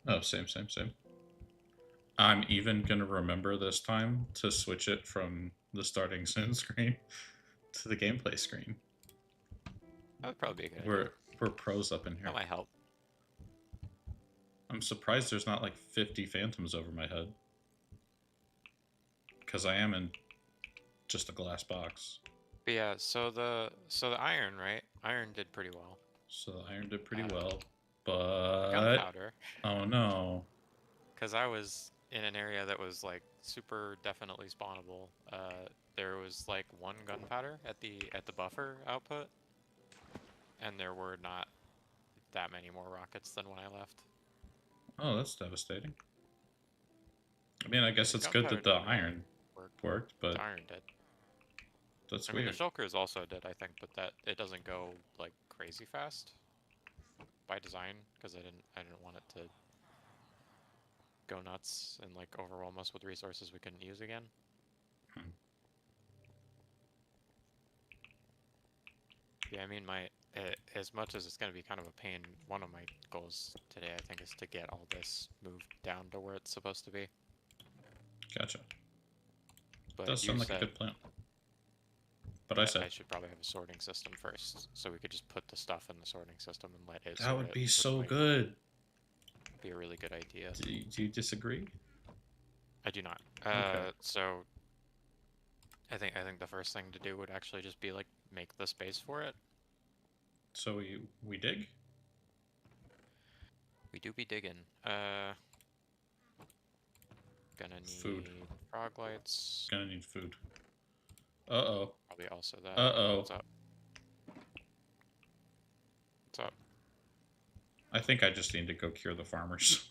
Oh, same, same, same. I'm even gonna remember this time to switch it from the starting soon screen to the gameplay screen. That would probably be a good idea. We're we're pros up in That here. might help. I'm surprised there's not like 50 phantoms over my head because I am in just a glass box. But yeah, so the iron, right? Iron did pretty well. So the iron did pretty Uh, well, but gunpowder, oh no. because I was in an area that was like super definitely spawnable. There was like one gunpowder at the buffer output, and there were not that many more rockets than when I left. Oh, that's devastating. I mean, I Yeah, guess the it's good gunpowder that the didn't really iron work. worked, The but iron did. that's I mean, the weird. shulkers also did, I think, but that it doesn't go like crazy fast by design because I didn't want it to go nuts and like overwhelm us with resources we couldn't use again. Hmm. Yeah, I mean, as much as it's going to be kind of a pain, one of my goals today, I think, is to get all this moved down to where it's supposed to be. Gotcha. But Does you sound like a said good plan. But I said I should probably have a sorting system first, so we could just put the stuff in the sorting system and let it that sort would it, be which so might good. be a really good idea. Do you disagree? I do not. Okay. So I think the first thing to do would actually just be like make the space for it. So we dig? We do be digging. Gonna Food. need frog lights. Gonna need food. Uh-oh. Probably also that. Uh-oh. What's up? What's up? I think I just need to go cure the farmers.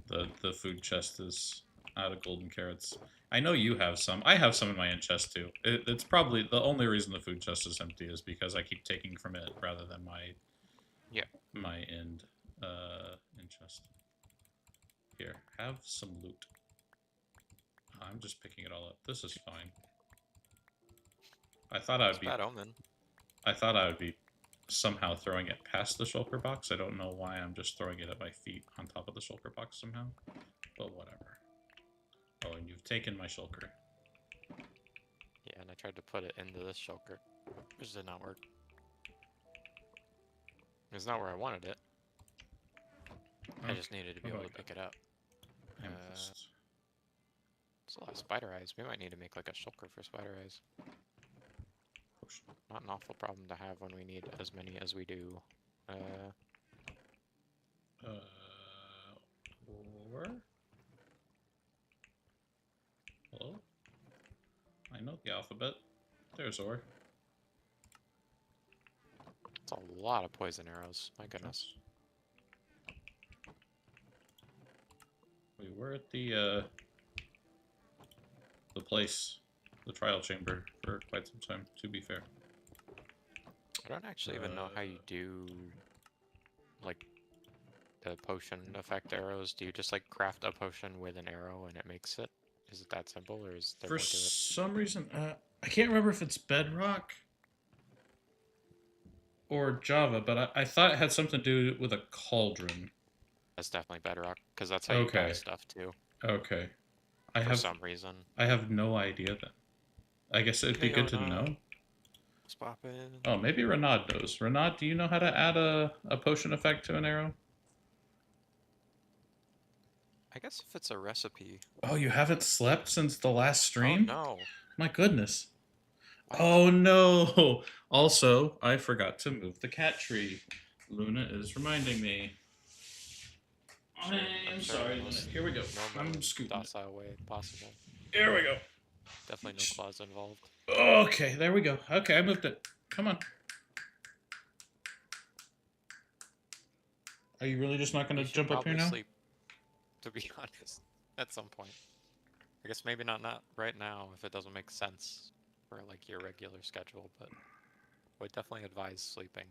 The food chest is out of golden carrots. I know you have some. I have some in my end chest too. It's probably the only reason the food chest is empty is because I keep taking from it rather than Yeah. my end chest. Here, have some loot. I'm just picking it all up. This is fine. I thought I It's would a be bad omen. I thought I would be somehow throwing it past the shulker box. I don't know why I'm just throwing it at my feet on top of the shulker box somehow. But whatever. Oh, and you've taken my shulker. Yeah, and I tried to put it into this shulker, which did not work. It's not where I wanted it. I Okay. just needed to be What do able I to pick it up. got? Uh, Amethyst. it's a lot of spider eyes. We might need to make like a shulker for spider eyes. Potion. Not an awful problem to have when we need as many as we do. Uh, Uh, or hello? I know the alphabet. There's Or. it's a lot of poison arrows. My goodness. Drops. We were at the place, the trial chamber, for quite some time. To be fair. I don't actually even know how you do like the potion effect arrows. Do you just like craft a potion with an arrow and it makes it? Is it that simple, or is there For more to it? some reason, I can't remember if it's Bedrock or Java, but I thought it had something to do with a cauldron. That's definitely Bedrock, because that's how you dye Okay, stuff too, okay. I for have some reason. I have no idea then. I guess it'd be Hey, good to Arnaud. know. Let's pop in. Oh, maybe Renaud knows. Renaud, do you know how to add a potion effect to an arrow? I guess if it's a recipe. Oh, you haven't slept since the last Oh stream? no. My goodness. What? Oh no! Also, I forgot to move the cat tree. Luna is reminding me. I'm I'm sure in sorry, the Luna. most Here we go. normal I'm and scooting it. docile way possible. Here we go. Definitely no claws involved. Okay, there we go. Okay, I moved it. Come on. Are you really just not going You to should jump up here probably now? sleep, to be honest, at some point. I guess maybe not right now if it doesn't make sense for like your regular schedule, but would definitely advise sleeping.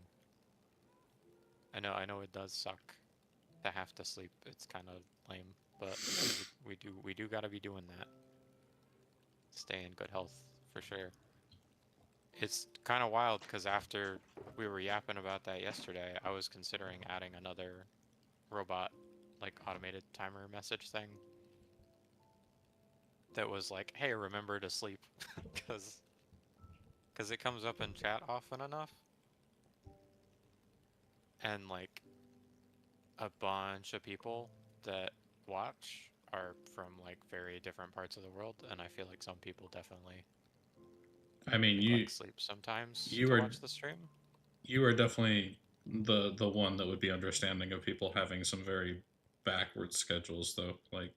I know it does suck to have to sleep. It's kind of lame, but we do gotta be doing that. Stay in good health for sure. It's kind of wild because after we were yapping about that yesterday, I was considering adding another robot, like automated timer message thing that was like, "Hey, remember to sleep," because it comes up in chat often enough, and like a bunch of people that watch are from like very different parts of the world, and I feel like some people definitely I mean, neglect sleep sometimes you to are watch the stream. you are definitely the one that would be understanding of people having some very backward schedules, though, like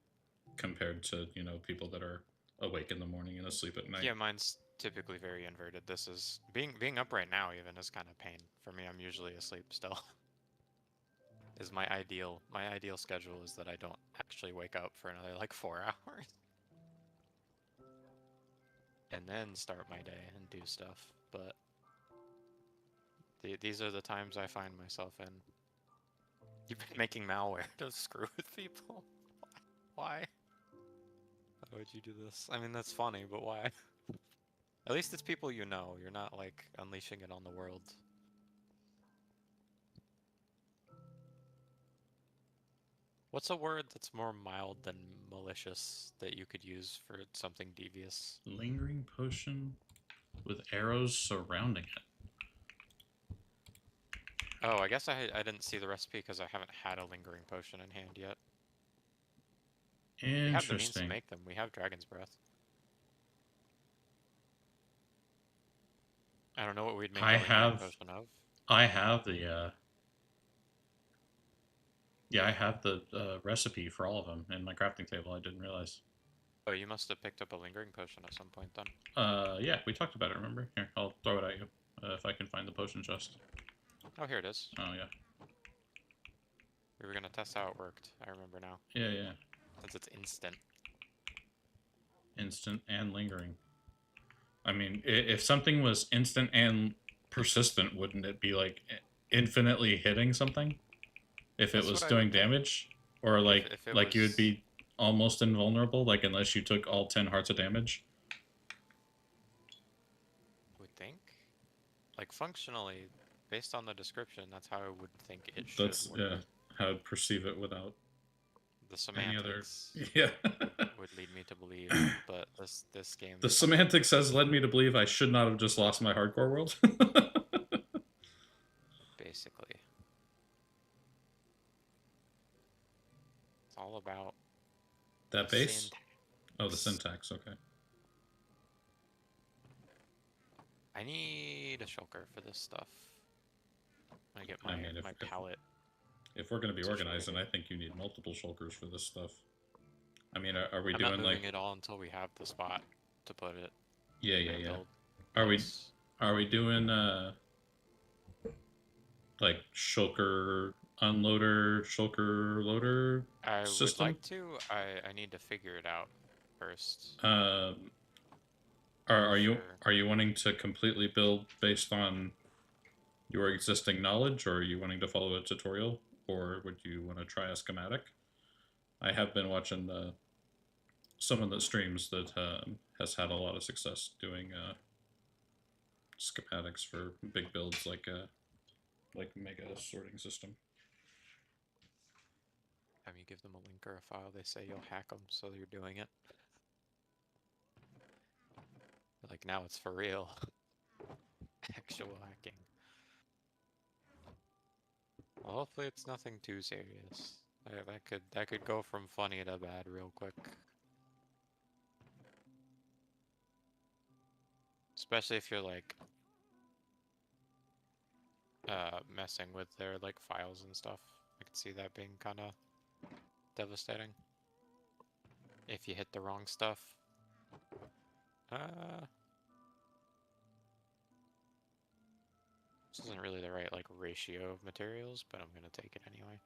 compared to people that are awake in the morning and asleep at night. Yeah, mine's typically very inverted. This is being up right now even is kind of pain for me. I'm usually asleep still. Is my ideal schedule is that I don't actually wake up for another like 4 hours and then start my day and do stuff. But these are the times I find myself in. You've been making malware to screw with people. Why? Why would you do this? I mean, that's funny, but why? At least it's people you know. You're not like unleashing it on the world. What's a word that's more mild than malicious that you could use for something devious? Lingering potion with arrows surrounding it. Oh, I guess I didn't see the recipe because I haven't had a lingering potion in hand yet. We have the means to Interesting. make them. We have Dragon's Breath. I don't know what we'd make I a lingering have potion of. I have the yeah, I have the recipe for all of them in my crafting table. I didn't realize. Oh, you must have picked up a lingering potion at some point then. Yeah, we talked about it. Remember? Here, I'll throw it at you if I can find the potion chest. Oh, here it is. Oh yeah, We were gonna test how it worked. I remember now. yeah. Since it's instant. Instant and lingering. I mean, if something was instant and persistent, wouldn't it be like infinitely hitting something? If it That's was what I doing would think. damage, or like If it you would was, be almost invulnerable, like unless you took all 10 hearts of damage. would think. Like functionally, based on the description, that's how I would think it should That's work. yeah, how I'd perceive it without The any other. semantics Yeah. would lead me to believe, but this game The doesn't. semantics has led me to believe I should not have just lost my hardcore world. Basically, it's all about That the base? syntax. Oh, the syntax. Okay. I need a shulker for this stuff. I get my I mean, my palette. if we're going to be organized, then situated. I think you need multiple shulkers for this stuff. I mean, are we I'm not doing moving like? it all until we have the spot to put it Yeah, in a yeah. build Are we place. are we doing like shulker unloader, shulker loader I would system? like to. I need to figure it out first. Um, For sure. are you wanting to completely build based on your existing knowledge, or are you wanting to follow a tutorial, or would you want to try a schematic? I have been watching someone that streams that has had a lot of success doing schematics for big builds like mega sorting system. Time you give them a link or a file, they say you'll hack them, so you're doing it. Like now it's for real. Actual hacking. Well, hopefully it's nothing too serious. That could go from funny to bad real quick. Especially if you're like messing with their like files and stuff. I could see that being kind of devastating. If you hit the wrong stuff. This isn't really the right like ratio of materials, but I'm gonna take it anyway.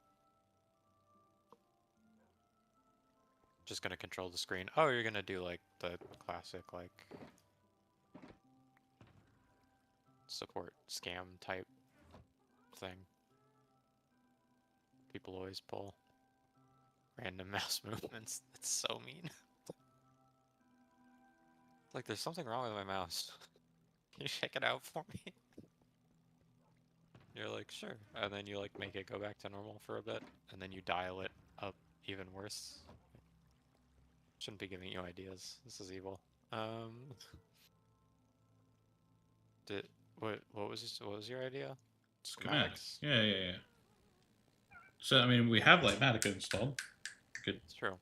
Just gonna control the screen. Oh, you're gonna do like the classic like support scam type thing. People always pull random mouse movements. That's so mean. Like there's something wrong with my mouse. you check it out for me? You're like, sure. And then you like make it go back to normal for a bit, and then you dial it up even worse. Shouldn't be giving you ideas. This is evil. Um, did what was your idea? Schematic. Schematics? Yeah. So I mean, we have Lightmatica installed. Could It's true.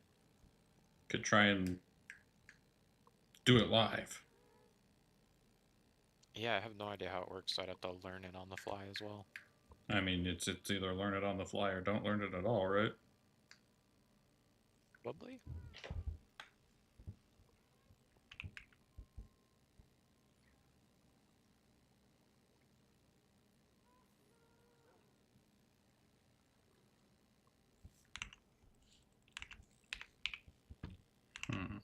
try and do it live. Yeah, I have no idea how it works, so I'd have to learn it on the fly as well. I mean, it's either learn it on the fly or don't learn it at all, right? Probably. Hmm.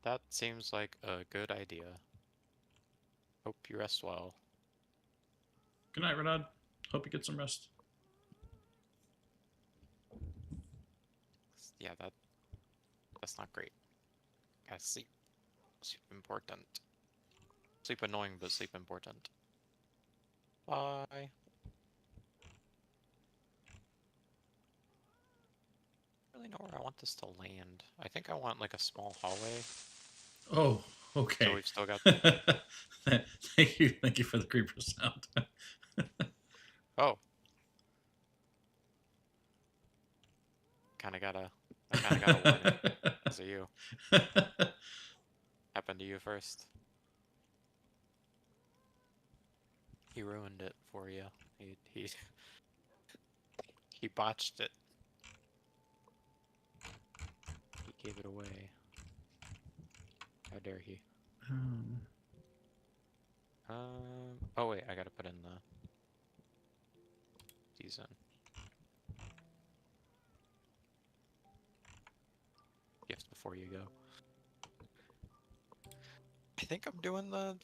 That seems like a good idea. Hope you rest well. Good night, Renard. Hope you get some rest. Yeah, that's not great. Gotta sleep. Sleep important. Sleep annoying, but sleep important. Bye. I don't really know where I want this to land. I think I want like a small hallway. Oh, So okay. we've still got. Thank you for the creeper sound. Oh. I kinda gotta warn it. Because of you. Happened to you first. He ruined it for you. He he botched it. He gave it away. How dare he? Oh wait, I gotta put in the these in. Gift before you go. I think I'm doing the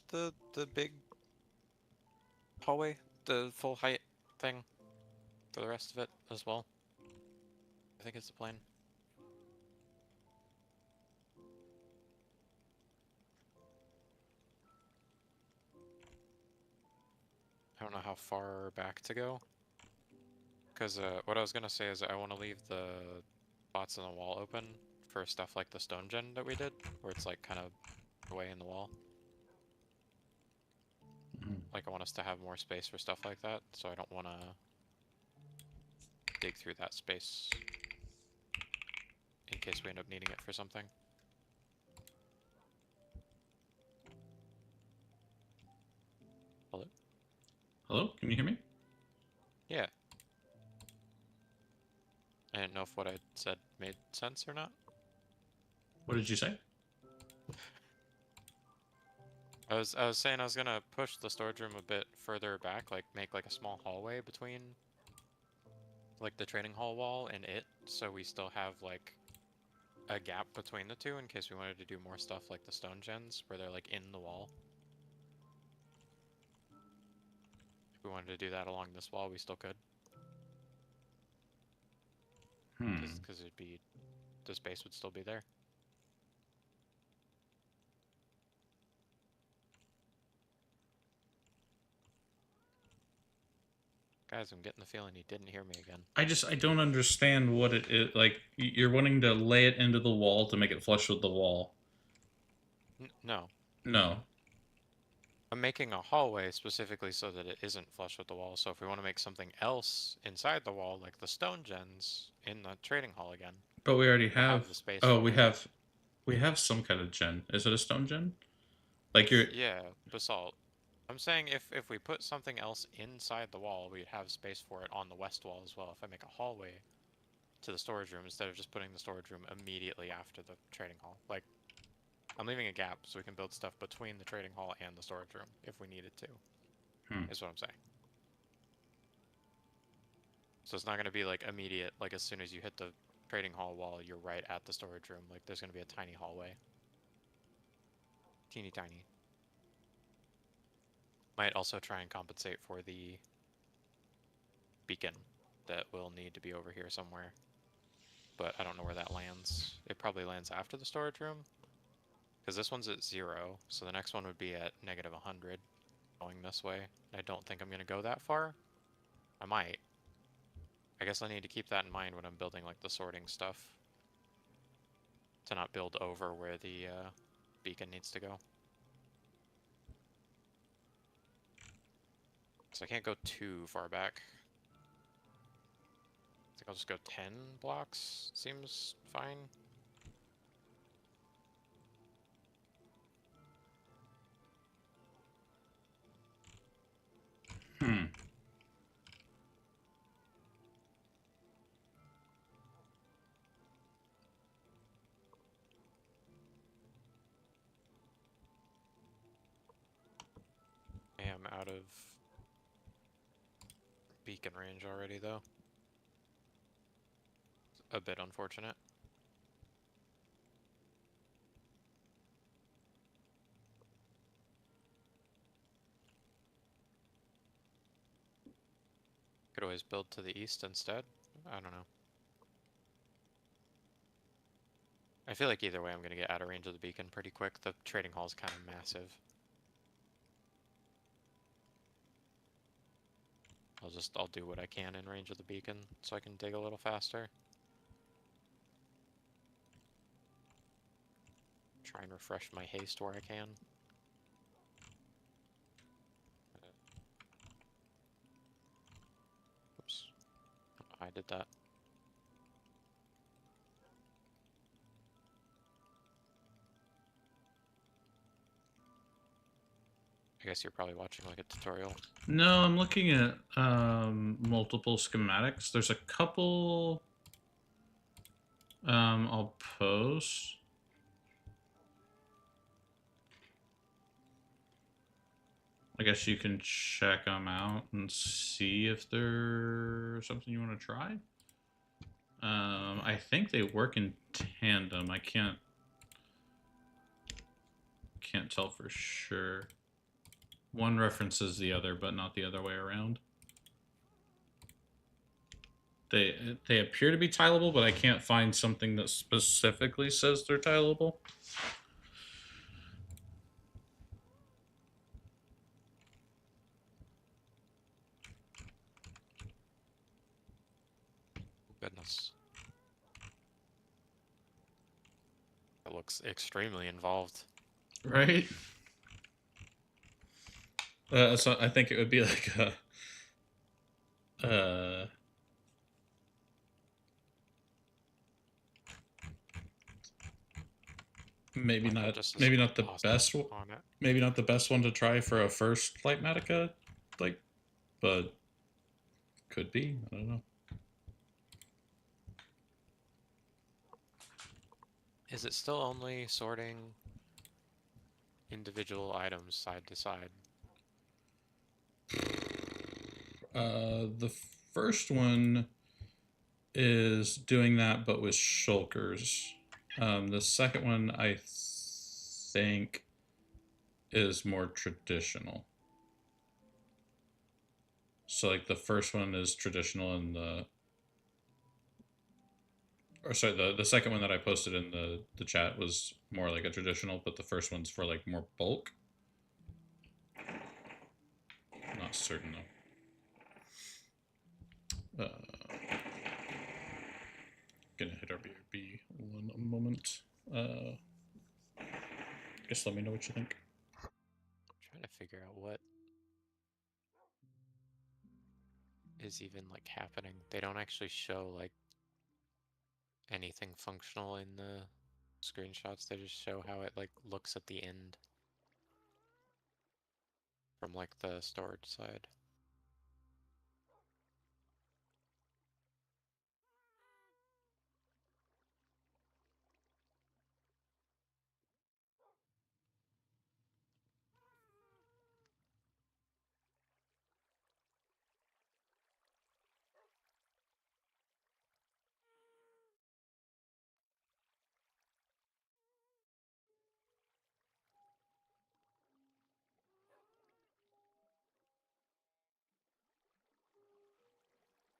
big hallway, the full height thing for the rest of it as well. I think it's the plan. I don't know how far back to go. Because what I was gonna say is I want to leave the spots in the wall open for stuff like the stone gen that we did, where it's like kind of away in the wall. Like I want us to have more space for stuff like that, so I don't want to dig through that space in case we end up needing it for something. Hello? Hello? Can you hear me? Yeah. I didn't know if what I said made sense or not. What did you say? I was saying I was gonna push the storage room a bit further back, like make like a small hallway between like the training hall wall and it, so we still have like a gap between the two in case we wanted to do more stuff like the stone gens where they're like in the wall. If we wanted to do that along this wall, we still could. Because it'd be, the space would still be there. Guys, I'm getting the feeling he didn't hear me again. I don't understand what it is. Like, you're wanting to lay it into the wall to make it flush with the wall. No. No. I'm making a hallway specifically so that it isn't flush with the wall. So if we want to make something else inside the wall, like the stone gens in the trading hall again, But we already we'll have have. the space Oh, for it. we have some kind of gen. Is it a stone gen? Like you're. Yeah, basalt. I'm saying if we put something else inside the wall, we'd have space for it on the west wall as well. If I make a hallway to the storage room instead of just putting the storage room immediately after the trading hall. Like, I'm leaving a gap so we can build stuff between the trading hall and the storage room if we needed to, is what I'm saying. So it's not going to be like immediate, like as soon as you hit the trading hall wall, you're right at the storage room. Like there's going to be a tiny hallway. Teeny tiny. Might also try and compensate for the beacon that will need to be over here somewhere. But I don't know where that lands. It probably lands after the storage room. Because this one's at 0, so the next one would be at negative 100 going this way. I don't think I'm going to go that far. I might. I guess I need to keep that in mind when I'm building like the sorting stuff. To not build over where the beacon needs to go. So I can't go too far back. I think I'll just go 10 blocks. Seems fine. Hmm. I am out of beacon range already, though. A bit unfortunate. Could always build to the east instead. I don't know. I feel like either way I'm going to get out of range of the beacon pretty quick. The trading hall is kind of massive. I'll do what I can in range of the beacon so I can dig a little faster. Try and refresh my haste where I can. Oops. I did that. I guess you're probably watching like a tutorial. No, I'm looking at multiple schematics. There's a couple I'll post. I guess you can check them out and see if they're something you want to try. I think they work in tandem. I can't tell for sure. One references the other, but not the other way around. They appear to be tileable, but I can't find something that specifically says they're tileable. Goodness. It looks extremely involved. Right? So I think it would be like a maybe not the awesome best on it. maybe not the best one to try for a first Lightmatica, like, but could be. I don't know. Is it still only sorting individual items side to side? The first one is doing that, but with shulkers. The second one, I think, is more traditional. So, like, the first one is traditional, and the second one that I posted in the chat was more like a traditional, but the first one's for like more bulk. Not certain though. Gonna hit our BRB one moment. Guess let me know what you think. Trying to figure out what is even like happening. They don't actually show like anything functional in the screenshots. They just show how it like looks at the end from like the storage side.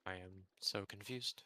I am so confused.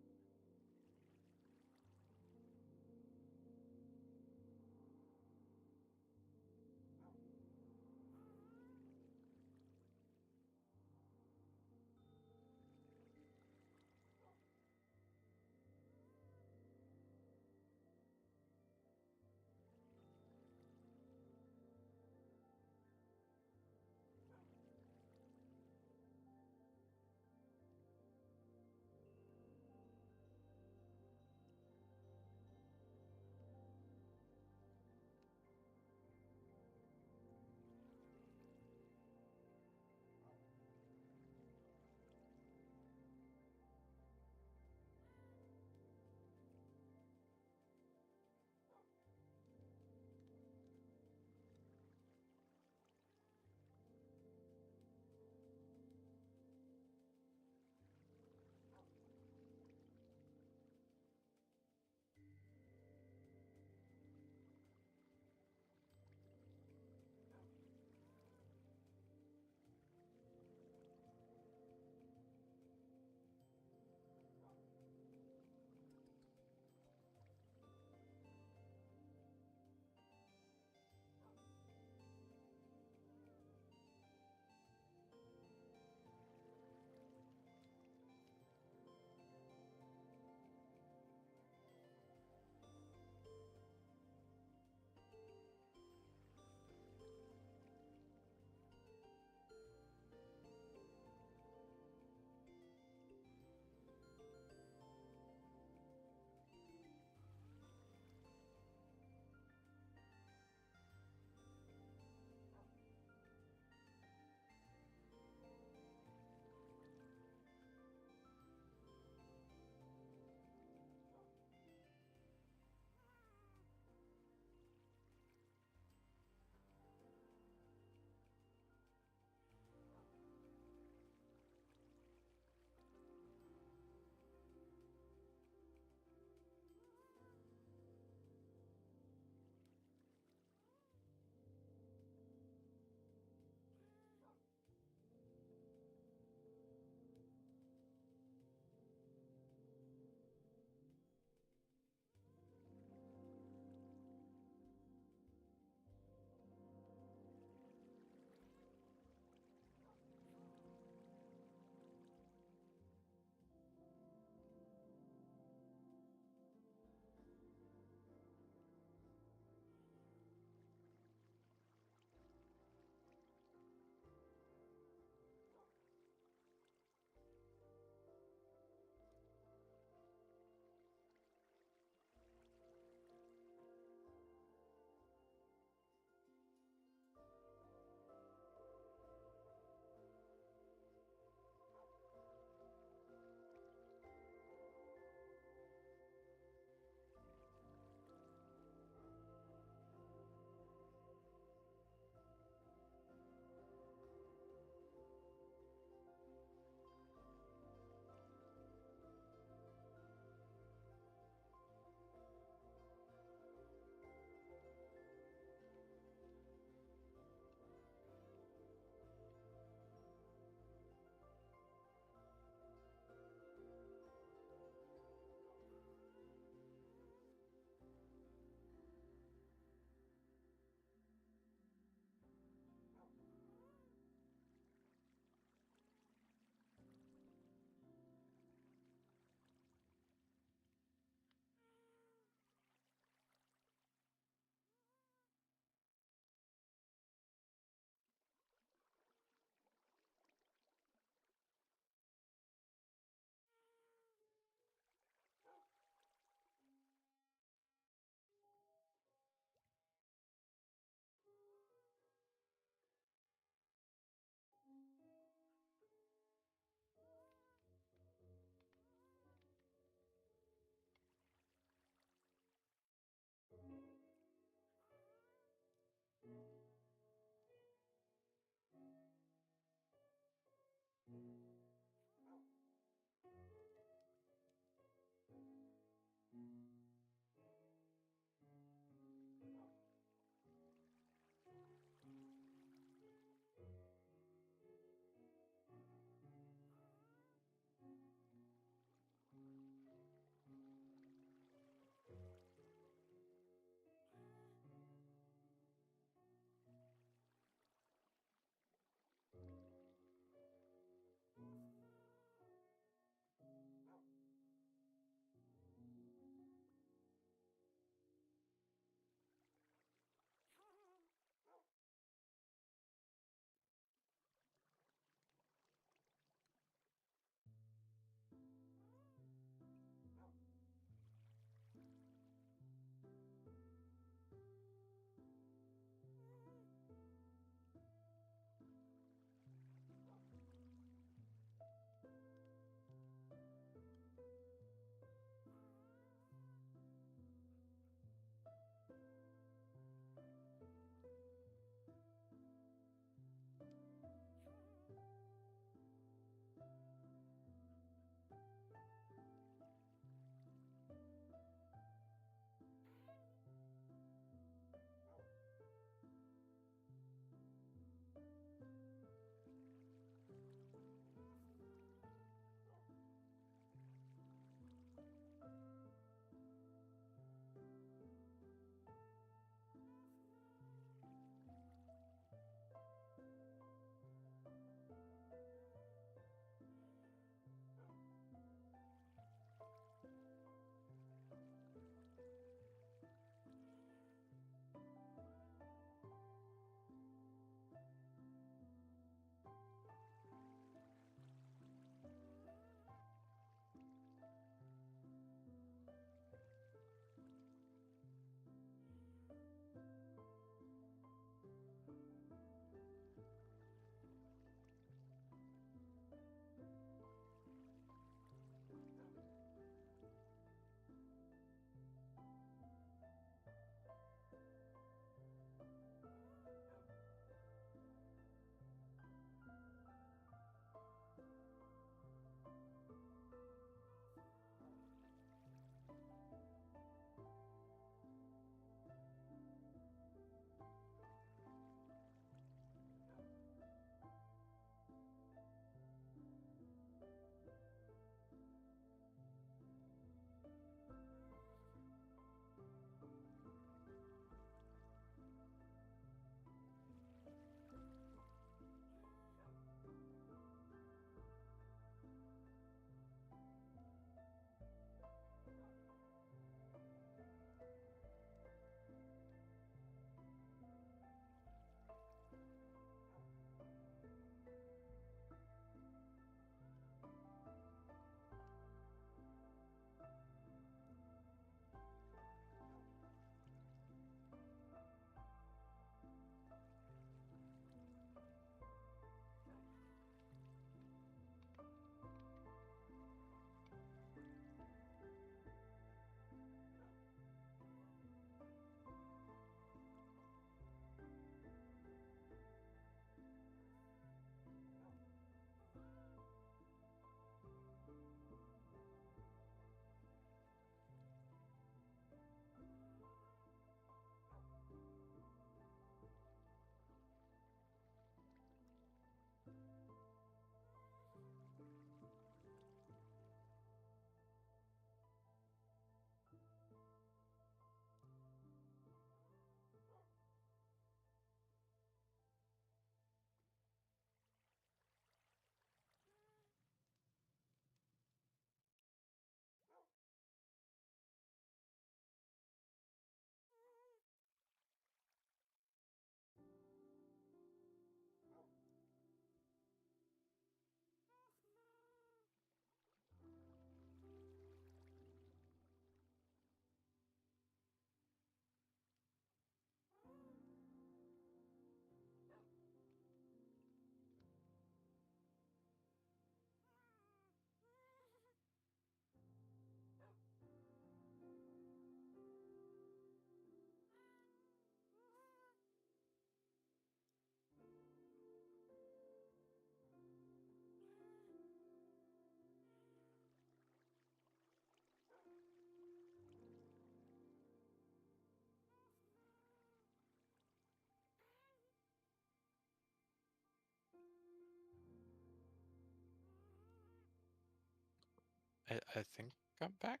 I think I'm back.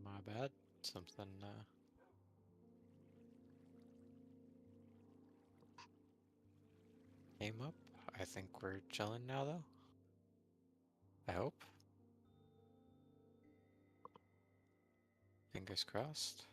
My bad. Something came up. I think we're chilling now, though. I hope. Fingers crossed.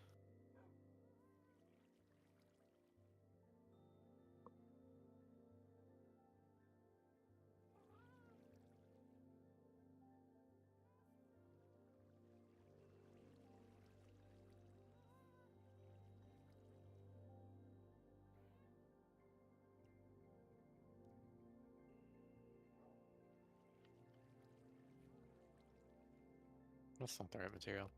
That's not the right material.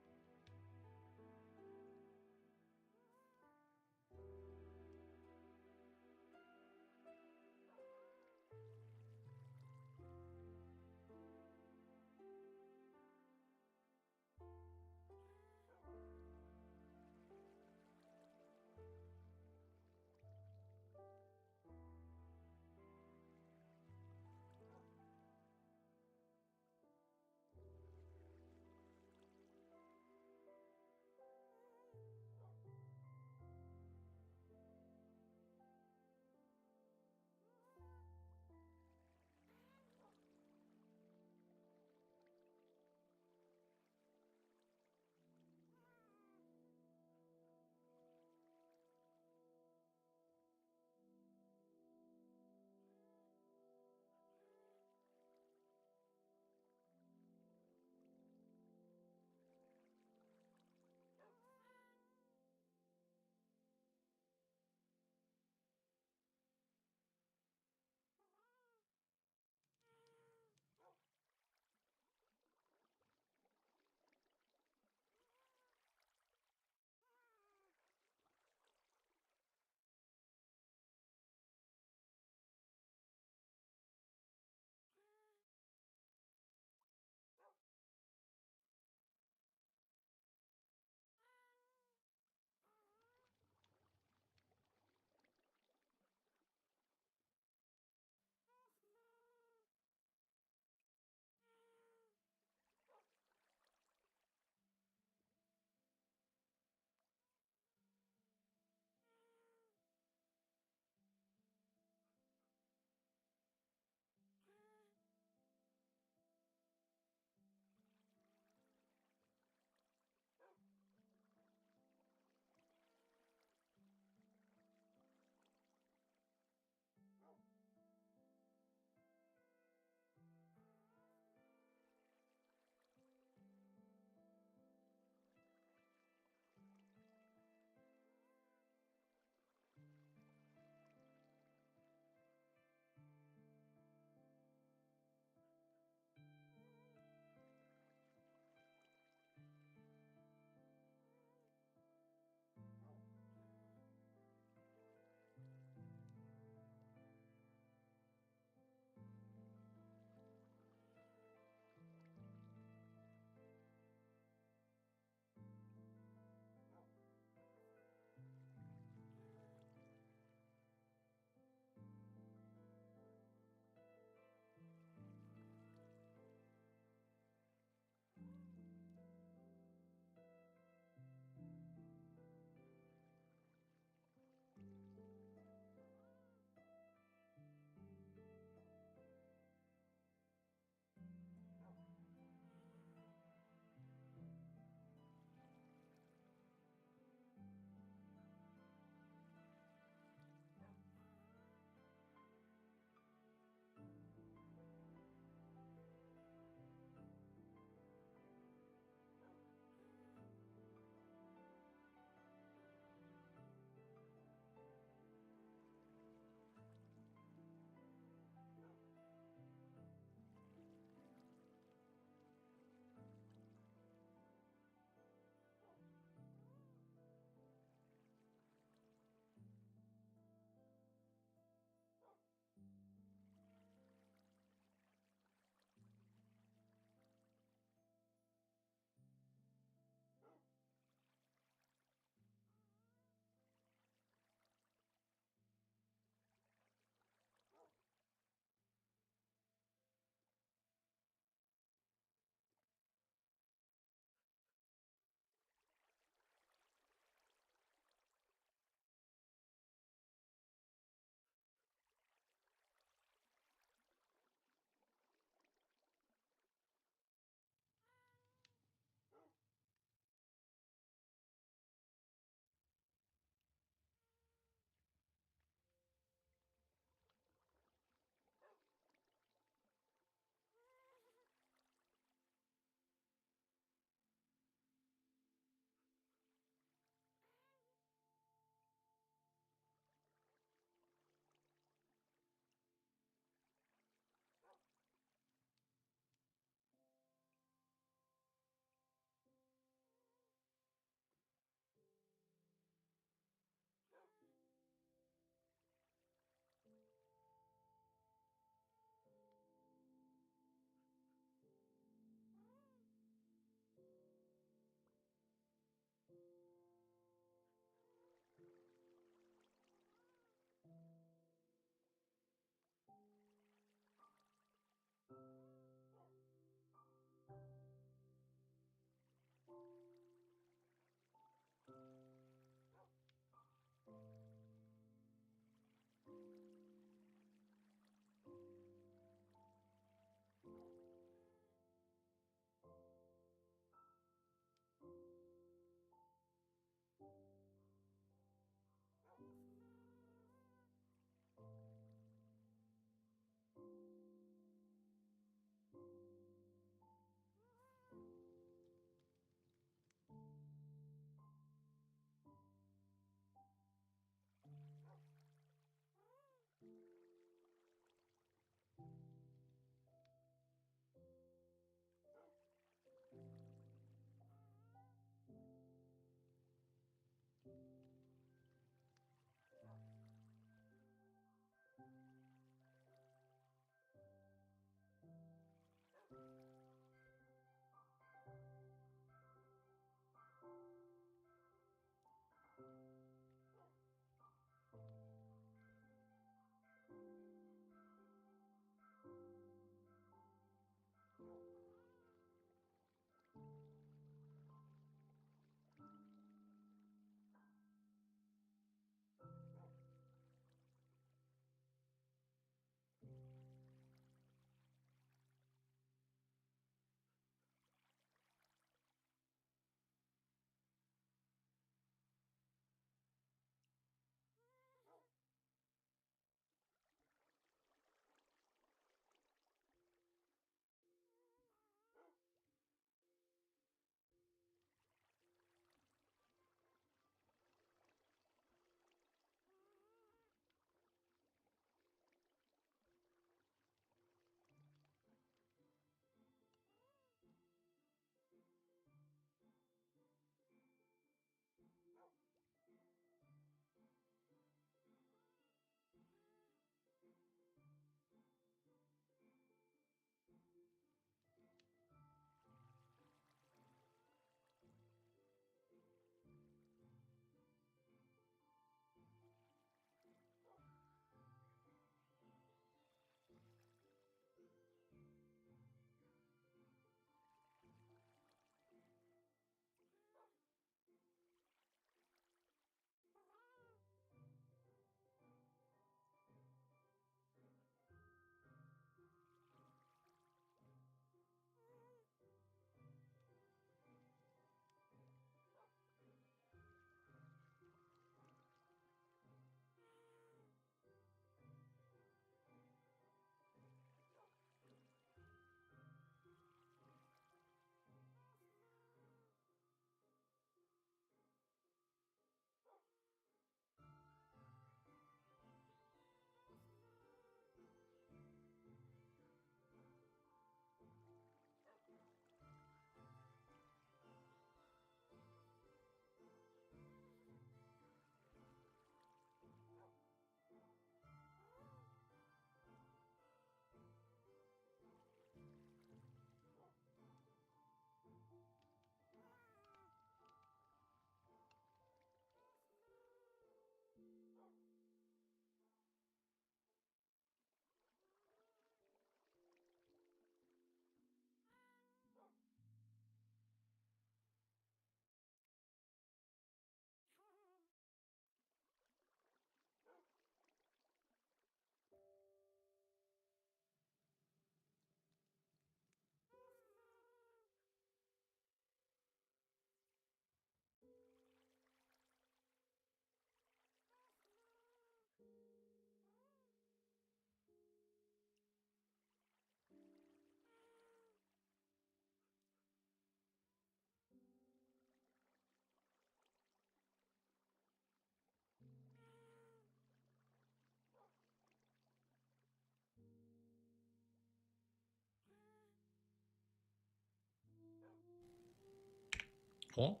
Paul?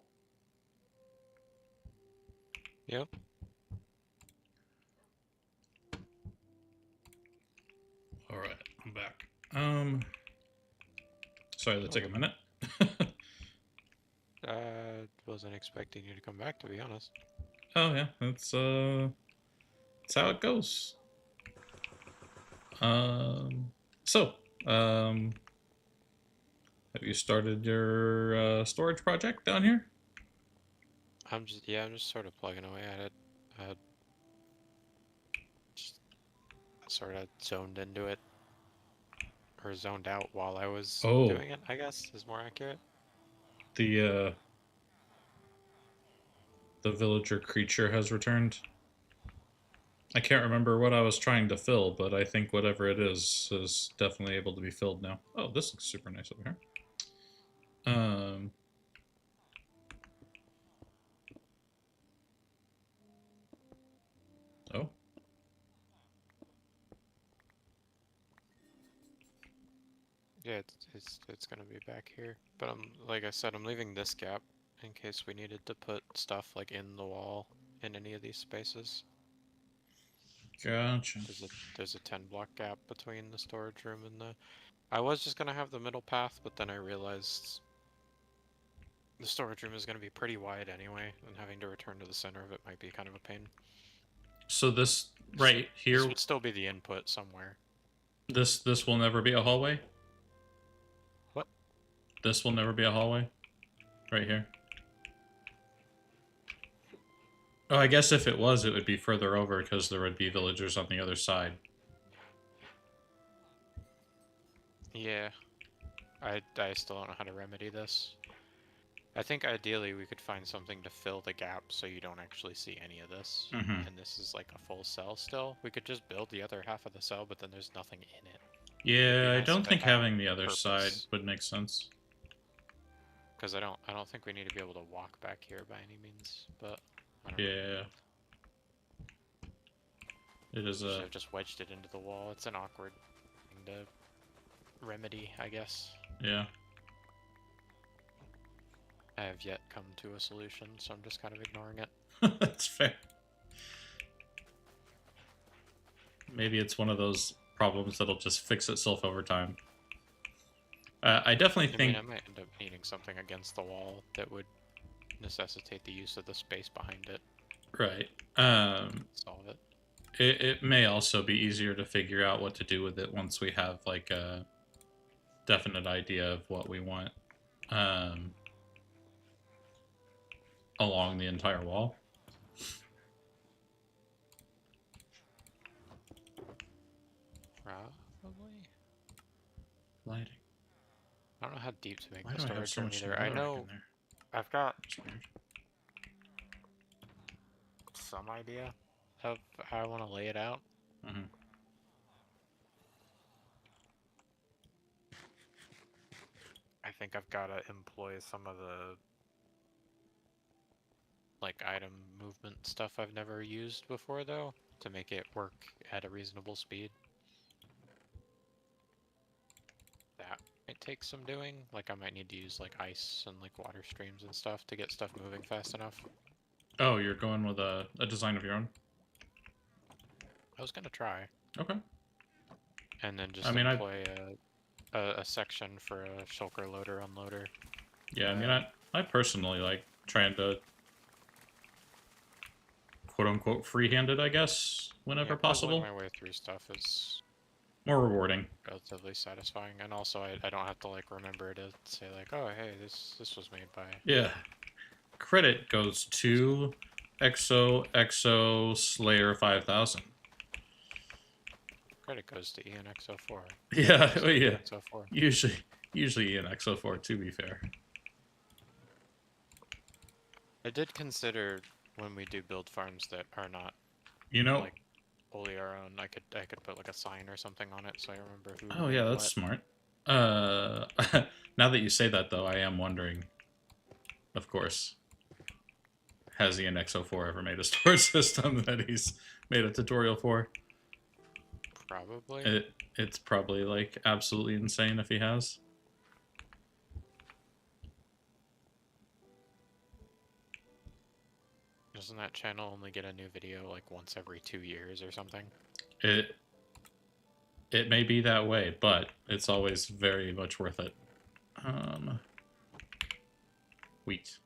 Yep. All right, I'm back. Sorry to take a minute. Wasn't expecting you to come back, to be honest. Oh yeah, that's how it goes. Um, so, um, have you started your storage project down here? I'm just sort of plugging away at it. Just sort of zoned into it, or zoned out while I was Oh, doing it, I guess, is more accurate. the the villager creature has returned. I can't remember what I was trying to fill, but I think whatever it is definitely able to be filled now. Oh, this looks super nice over here. Oh, Yeah, it's gonna be back here. But like I said, I'm leaving this gap in case we needed to put stuff like in the wall in any of these spaces. gotcha. There's a 10 block gap between the storage room and the. I was just gonna have the middle path, but then I realized the storage room is gonna be pretty wide anyway, and having to return to the center of it might be kind of a pain. So this right This here, would still be the input somewhere. this will never be a hallway. What? This will never be a hallway. Right here. Oh, I guess if it was, it would be further over because there would be villagers on the other side. Yeah. I still don't know how to remedy this. I think ideally we could find something to fill the gap so you don't actually see any of this. Mm-hmm. And this is like a full cell still. We could just build the other half of the cell, but then there's nothing in it. Yeah, I Nice don't if it think had having the other purpose. side would make sense. Because I don't think we need to be able to walk back here by any means. But I don't know. Yeah. It is Should a... have just wedged it into the wall. It's an awkward thing to remedy, I guess. Yeah. I have yet come to a solution, so I'm just kind of ignoring it. That's fair. Maybe it's one of those problems that'll just fix itself over time. I definitely think... I might end up needing something against the wall that would necessitate the use of the space behind it. Right. Solve it. It may also be easier to figure out what to do with it once we have, like, a definite idea of what we want along the entire wall. Probably. Lighting. I don't know how deep to make Why the do I have storage so room much either. I netherrack know in there? I've got That's weird. some idea of how I want to lay it out. Mm-hmm. I think I've got to employ some of the like item movement stuff I've never used before though to make it work at a reasonable speed. That might take some doing. Like I might need to use like ice and like water streams and stuff to get stuff moving fast enough. Oh, you're going with a design of your own? I was gonna try. Okay. And then just I mean, employ a section for a shulker loader unloader. Yeah, I mean, I personally like trying to quote-unquote free-handed, I guess, whenever possible. Puzzling my way through stuff is More rewarding. relatively satisfying, and also I don't have to like remember to say like, oh hey, this was made by. Yeah. Credit goes to Exo Slayer 5000. Credit goes to ENXO4. Yeah, well, yeah. ENXO4. Usually in Exo4, to be fair. I did consider when we do build farms that are not You know, like wholly our own. I could put like a sign or something on it so I remember who. oh yeah, made that's what. smart. Now that you say that, though, I am wondering, of course, has Ian XO4 ever made a storage system that he's made a tutorial for? Probably. It's probably, like, absolutely insane if he has. Doesn't that channel only get a new video like once every 2 years or something? It may be that way, but it's always very much worth it. Wheat.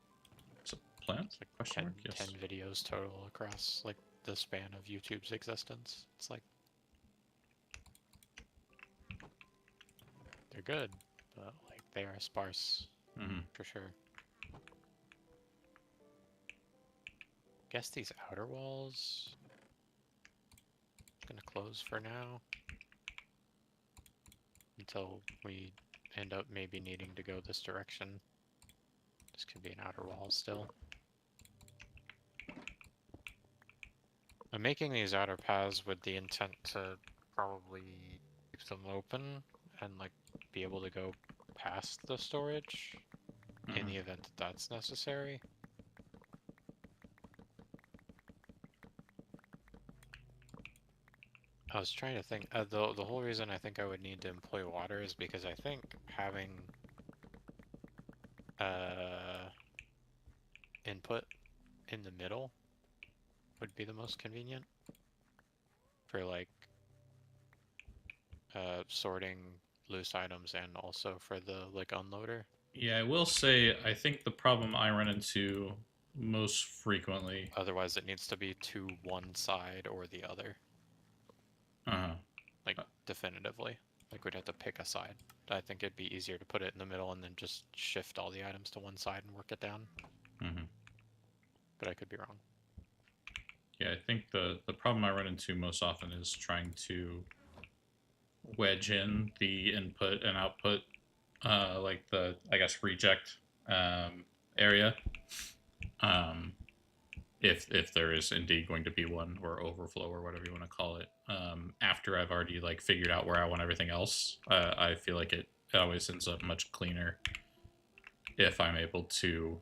Is it plant? It's like Question 10, mark? Yes. 10 videos total across like the span of YouTube's existence. It's like they're good, but like they are sparse Mm-hmm. for sure. Guess these outer walls gonna close for now until we end up maybe needing to go this direction. This could be an outer wall still. I'm making these outer paths with the intent to probably keep them open and like be able to go past the storage in the event that that's necessary. I was trying to think, the whole reason I think I would need to employ water is because I think having input in the middle would be the most convenient for like sorting loose items and also for the like unloader. Yeah, I will say I think the problem I run into most frequently. Otherwise, it needs to be to one side or the other, Uh, like definitively. Like we'd have to pick a side. I think it'd be easier to put it in the middle and then just shift all the items to one side and work it down. mm-hmm. But I could be wrong. Yeah, I think the problem I run into most often is trying to wedge in the input and output, like the I guess reject area. Um, if there is indeed going to be one, or overflow, or whatever you want to call it, after I've already like figured out where I want everything else, I feel like it always ends up much cleaner if I'm able to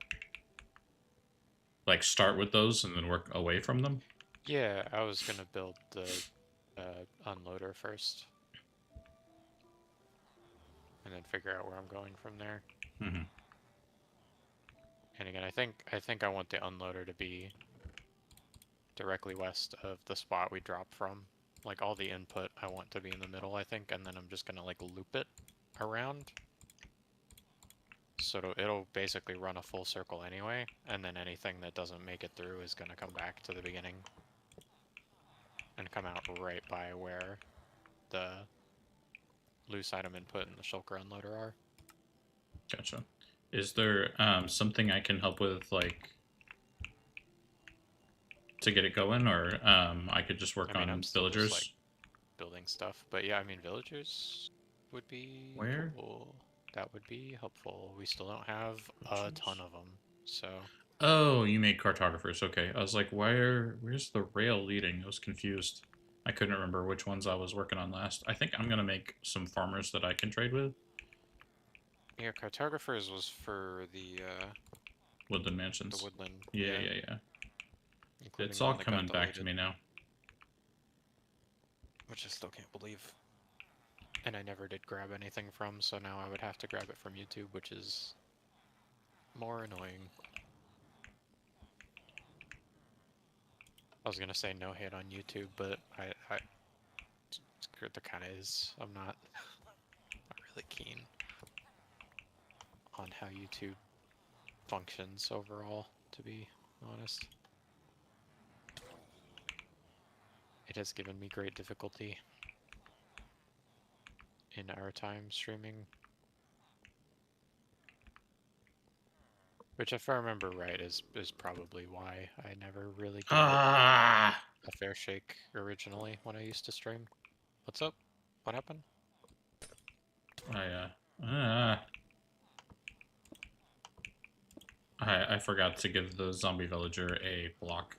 like start with those and then work away from them. Yeah, I was gonna build the unloader first, and then figure out where I'm going from there. Mm-hmm. And again, I think I want the unloader to be directly west of the spot we dropped from. Like all the input I want to be in the middle, I think, and then I'm just gonna like loop it around. So it'll basically run a full circle anyway, and then anything that doesn't make it through is gonna come back to the beginning and come out right by where the loose item input and the shulker unloader are. Gotcha. Is there something I can help with, like, to get it going, or I could just work I mean, on I'm still villagers? just like building stuff, but yeah, I mean, villagers would be Where? cool. That would be helpful. We still don't have a ton of them, so Oh, you made cartographers. Okay, I was like, where's the rail leading? I was confused. I couldn't remember which ones I was working on last. I think I'm gonna make some farmers that I can trade with. yeah, cartographers was for the Woodland Mansions. woodland. Yeah, yeah, yeah. Including It's the all one that got coming back to deleted, me now. which I still can't believe. And I never did grab anything from, so now I would have to grab it from YouTube, which is more annoying. I was gonna say no hate on YouTube, but I there kind of is. I'm not really keen on how YouTube functions overall, to be honest. It has given me great difficulty in our time streaming. Which, if I remember right, is probably why I never really gave it a fair shake originally when I used to stream. What's up? What happened? I forgot to give the zombie villager a block,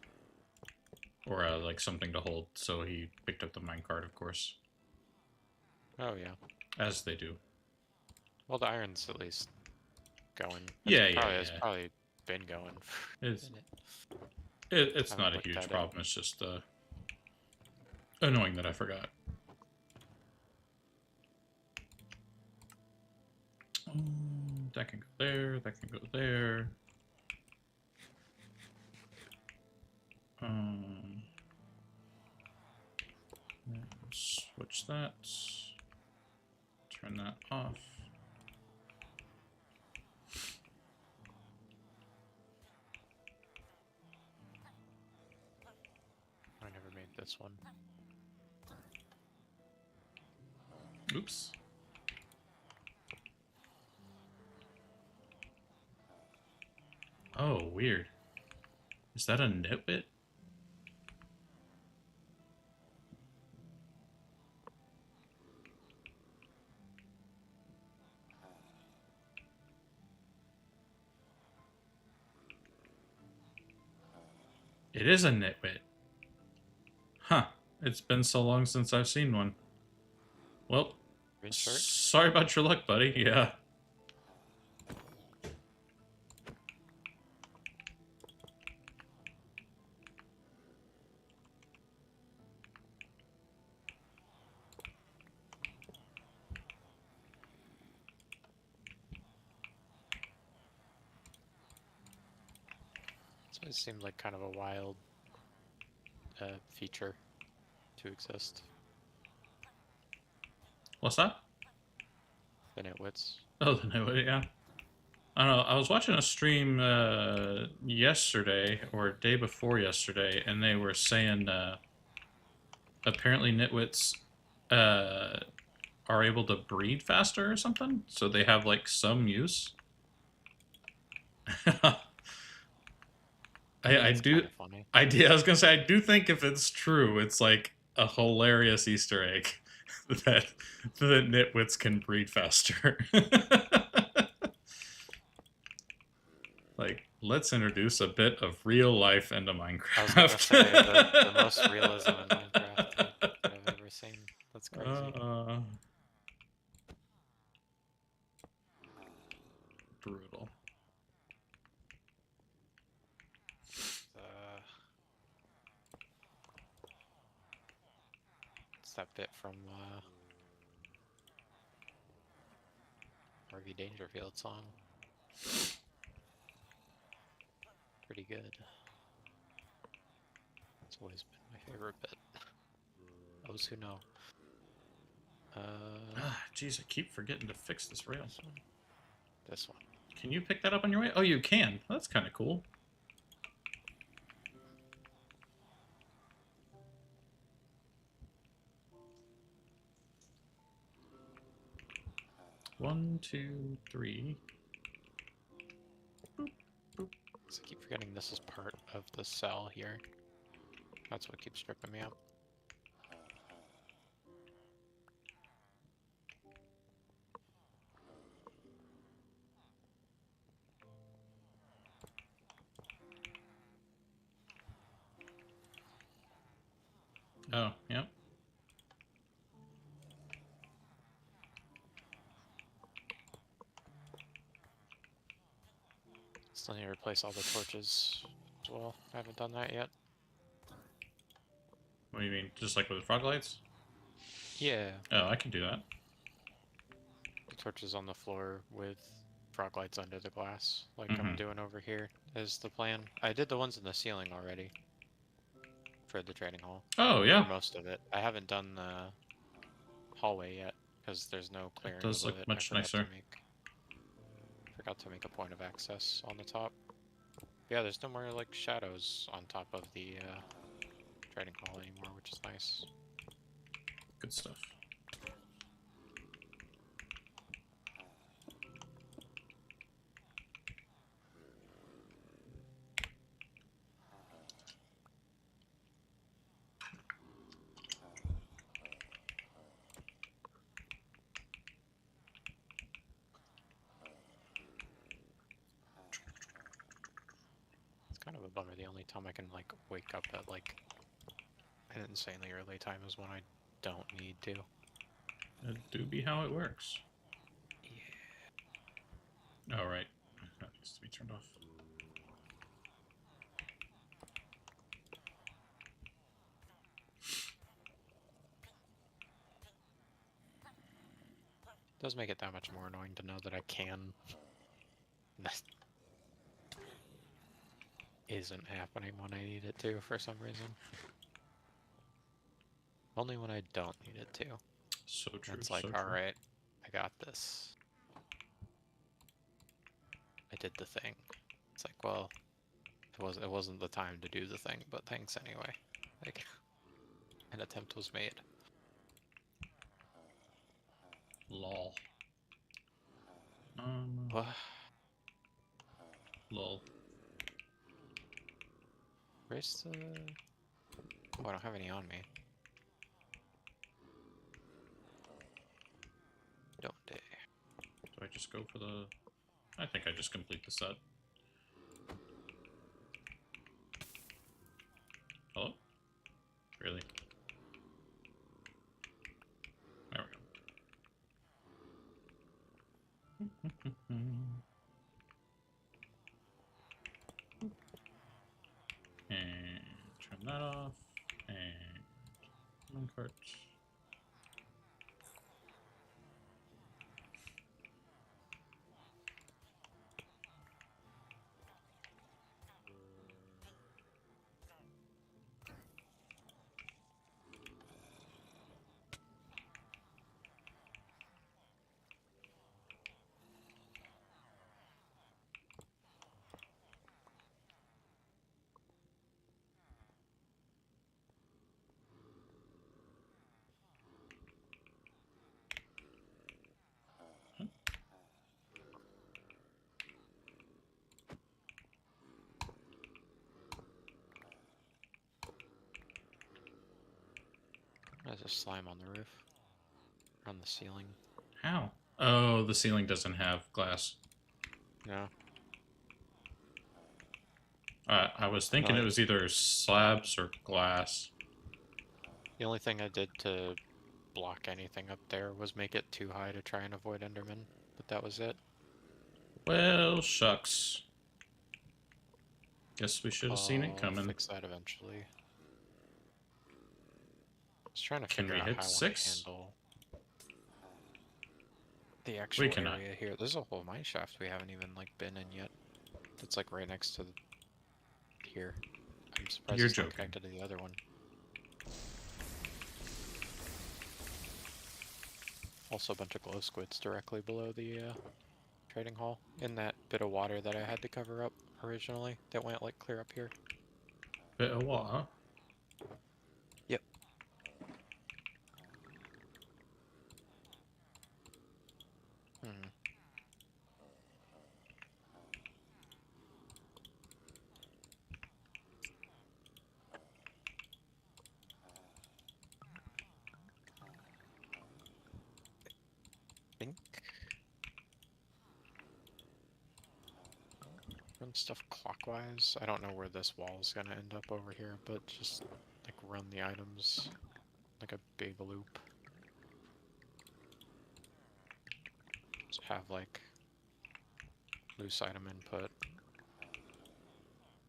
or like something to hold, so he picked up the minecart, of course, Oh yeah. as they do. Well, the iron's at least going. It's probably been going for It's a minute. it's Haven't not a looked huge at it. problem. It's just annoying that I forgot. That can go there. That can go there. Switch that. Turn that off. I never made this one. Oops. Oh, weird. Is that a nitwit? It is a nitwit. Huh. It's been so long since I've seen one. Well, Green shirt? sorry about your luck, buddy. Yeah. This always seemed like kind of a wild feature to exist. What's that? The nitwits. Oh, the nitwit, yeah. I don't know. I was watching a stream yesterday or day before yesterday, and they were saying apparently nitwits are able to breed faster or something, so they have like some use. I do. Funny. I was gonna say I do think if it's true, it's like a hilarious Easter egg that nitwits can breed faster. Like, let's introduce a bit of real life into Minecraft. I was gonna say the most realism in Minecraft that I've ever seen. That's crazy. Brutal. It's that bit from Harvey Dangerfield song. Pretty good. It's always been my favorite bit. Those who know. Jeez, I keep forgetting to fix this rail. This one. This one. Can you pick that up on your way? Oh, you can. That's kind of cool. One, two, three. So I keep forgetting this is part of the cell here. That's what keeps tripping me up. Oh, yep. Still need to replace all the torches as well. I haven't done that yet. What do you mean? Just like with the frog lights? Yeah. Oh, I can do that. The torches on the floor with frog lights under the glass, like I'm doing over here, is the plan. I did the ones in the ceiling already for the trading hall. Oh, yeah. For most of it. I haven't done the hallway yet because there's no clearing. It does look of it. much nicer. Forgot to make a point of access on the top. Yeah, there's no more like shadows on top of the trading hall anymore, which is nice. Good stuff. Kind of a bummer. The only time I can like wake up at like an insanely early time is when I don't need to. That do be how it works. Yeah. Oh, right. That needs to be turned off. It does make it that much more annoying to know that I can. That isn't happening when I need it to for some reason. Only when I don't need it to. So true. It's So like, true. alright, I got this. I did the thing. It's like, well, it wasn't the time to do the thing, but thanks anyway. Like, an attempt was made. Lol. What? Lol. Where's the... Oh, I don't have any on me. Don't they? Do I just go for the... I think I just complete the set. Hello? Really? There we go. And turn that off. And minecart. There's a slime on the roof. On the ceiling. How? Oh, the ceiling doesn't have glass. No. I was thinking it was either slabs or glass. The only thing I did to block anything up there was make it too high to try and avoid Enderman, but that was it. Well, shucks. Guess we should have seen it I'll coming. fix that eventually. I was trying to Can figure we out hit how I want 6? to handle the actual cannot. area here. There's a whole mine shaft we haven't even like been in yet. It's like right next to here. I'm surprised You're it's not joking. connected to the other one. Also a bunch of glow squids directly below the trading hall in that bit of water that I had to cover up originally that went like clear up here. Bit of what, huh? Yep. Hmm. Think. Run stuff clockwise. I don't know where this wall is gonna end up over here, but just like run the items like a big loop. Just have like loose item input,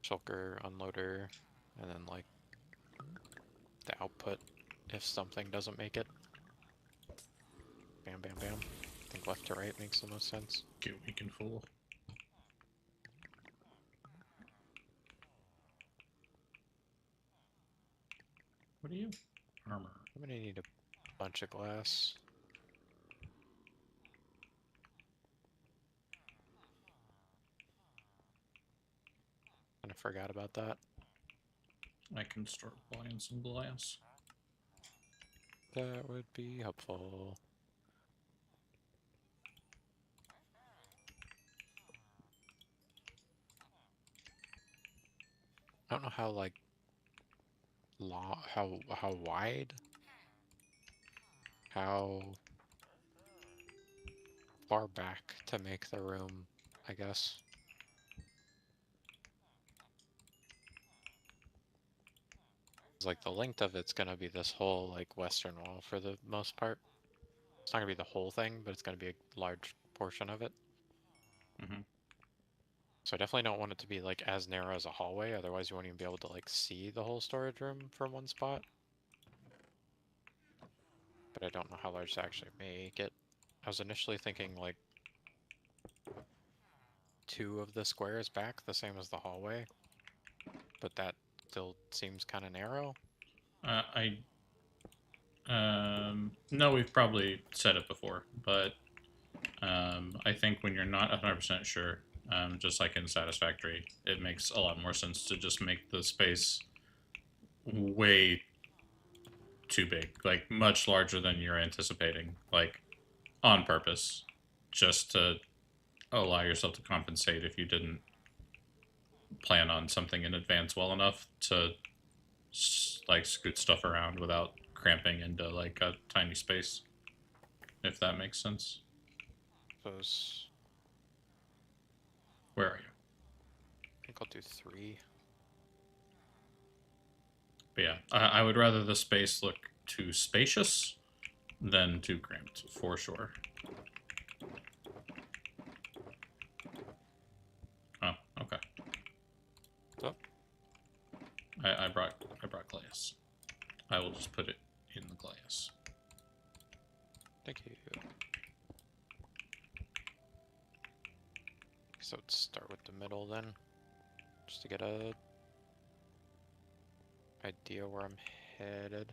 shulker, unloader, and then like the output if something doesn't make it. Bam, bam, bam. I think left to right makes the most sense. Get weak and full. What are you? Armor. I'm gonna need a bunch of glass. Kinda forgot about that. I can start buying some glass. That would be helpful. I don't know how like long, how wide, how far back to make the room, I guess. It's like the length of it's gonna be this whole like western wall for the most part. It's not gonna be the whole thing, but it's gonna be a large portion of it. Mm-hmm. So I definitely don't want it to be like as narrow as a hallway, otherwise you won't even be able to like see the whole storage room from one spot. But I don't know how large to actually make it. I was initially thinking like 2 of the squares back, the same as the hallway, but that still seems kind of narrow. I No, we've probably said it before, but I think when you're not 100% sure, just like in Satisfactory, it makes a lot more sense to just make the space way too big, like much larger than you're anticipating, like on purpose, just to allow yourself to compensate if you didn't plan on something in advance well enough to like scoot stuff around without cramping into like a tiny space, if that makes sense. Suppose Where are you? I think I'll do 3. But yeah, I would rather the space look too spacious than too cramped, for sure. Oh, okay. Oh, I brought glass. I will just put it in the glass. thank you. So let's start with the middle then, just to get a idea where I'm headed.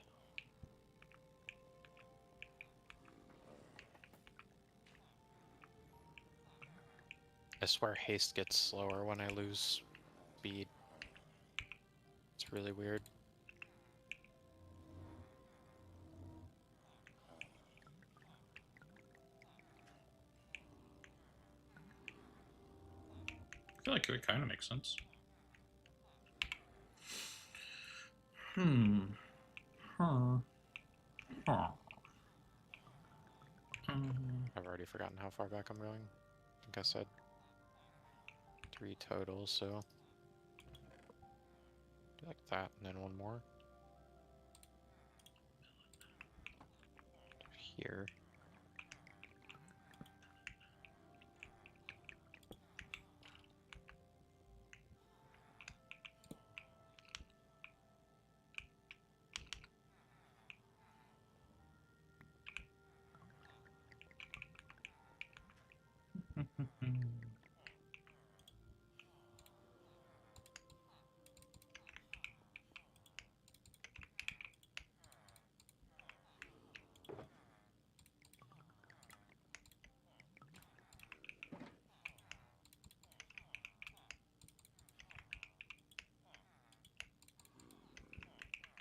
I swear haste gets slower when I lose speed. It's really weird. I feel like it would kind of make sense. Hmm. Huh. Huh. I've already forgotten how far back I'm going. I think I said 3 total, so do like that, and then one more. Here.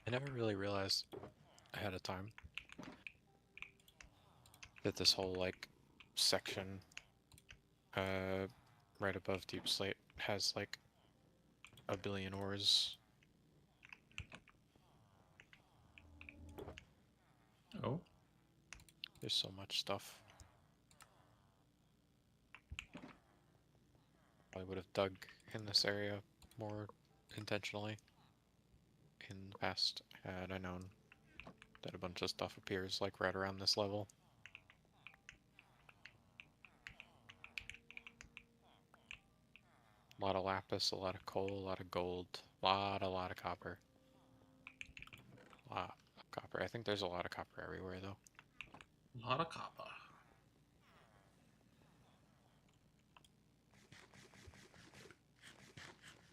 I never really realized ahead of time that this whole, like, section right above Deep Slate has, like, a billion ores. Oh. There's so much stuff. I would have dug in this area more intentionally in the past had I known that a bunch of stuff appears like right around this level. A lot of lapis, a lot of coal, a lot of gold, a lot of copper. A lot of copper. I think there's a lot of copper everywhere though. A lot of copper.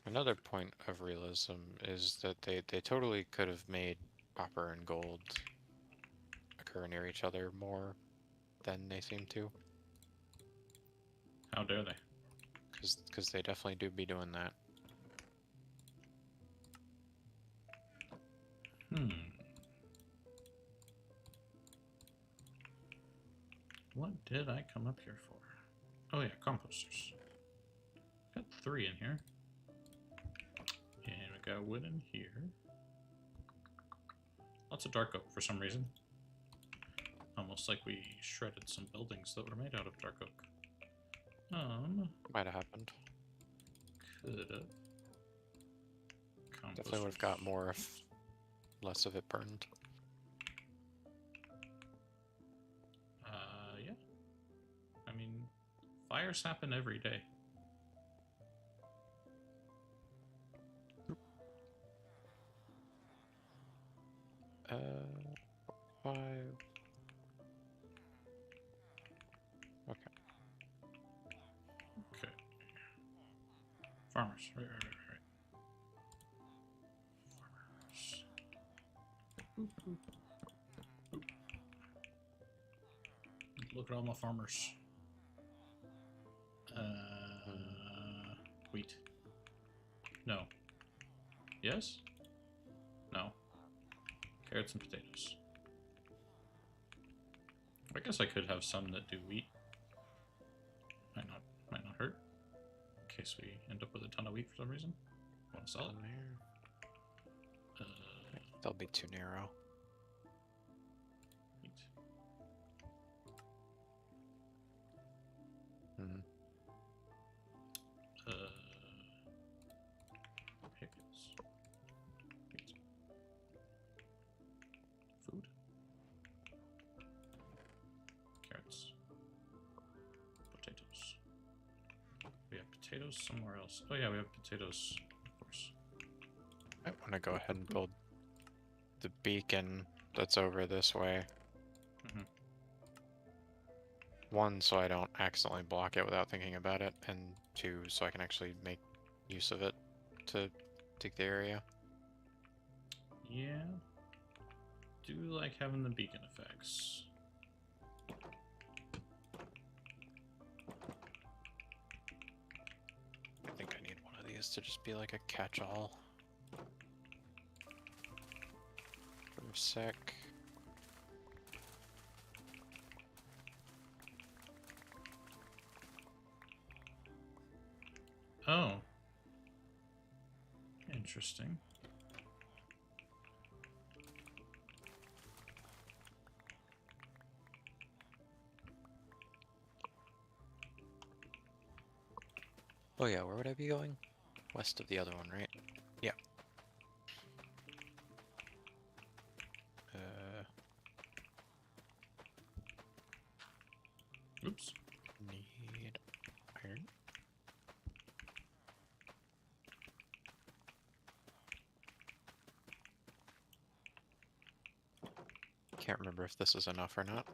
Another point of realism is that they totally could have made copper and gold occur near each other more than they seem to. How dare they? Because they definitely do be doing that. Hmm. What did I come up here for? Oh yeah, composters. Got 3 in here. And we got wood in here. Lots of dark oak for some reason. Almost like we shredded some buildings that were made out of dark oak. Might have happened. Coulda. Definitely would have got more if less of it burned. Yeah. I mean, fires happen every day. Uh, 5. Okay. Okay. Farmers. Right. Farmers. Boop, boop. Look at all my farmers. Wheat. No. Yes? No. Carrots and potatoes. I guess I could have some that do wheat. Might not hurt. In case we end up with a ton of wheat for some reason. Want to sell it? They'll be too narrow. Wheat. Hmm. Pickles. Wheat. Food. Carrots. Potatoes. We have potatoes somewhere else. Oh yeah, we have potatoes, of course. I want to go ahead and build the beacon that's over this way. Mhm. One, so I don't accidentally block it without thinking about it, and two, so I can actually make use of it to dig the area. Yeah. Do like having the beacon effects. I think I need one of these to just be like a catch-all. For a sec. Oh. Interesting. Oh yeah, where would I be going? West of the other one, right? Yeah. Oops. Need iron. Can't remember if this is enough or not.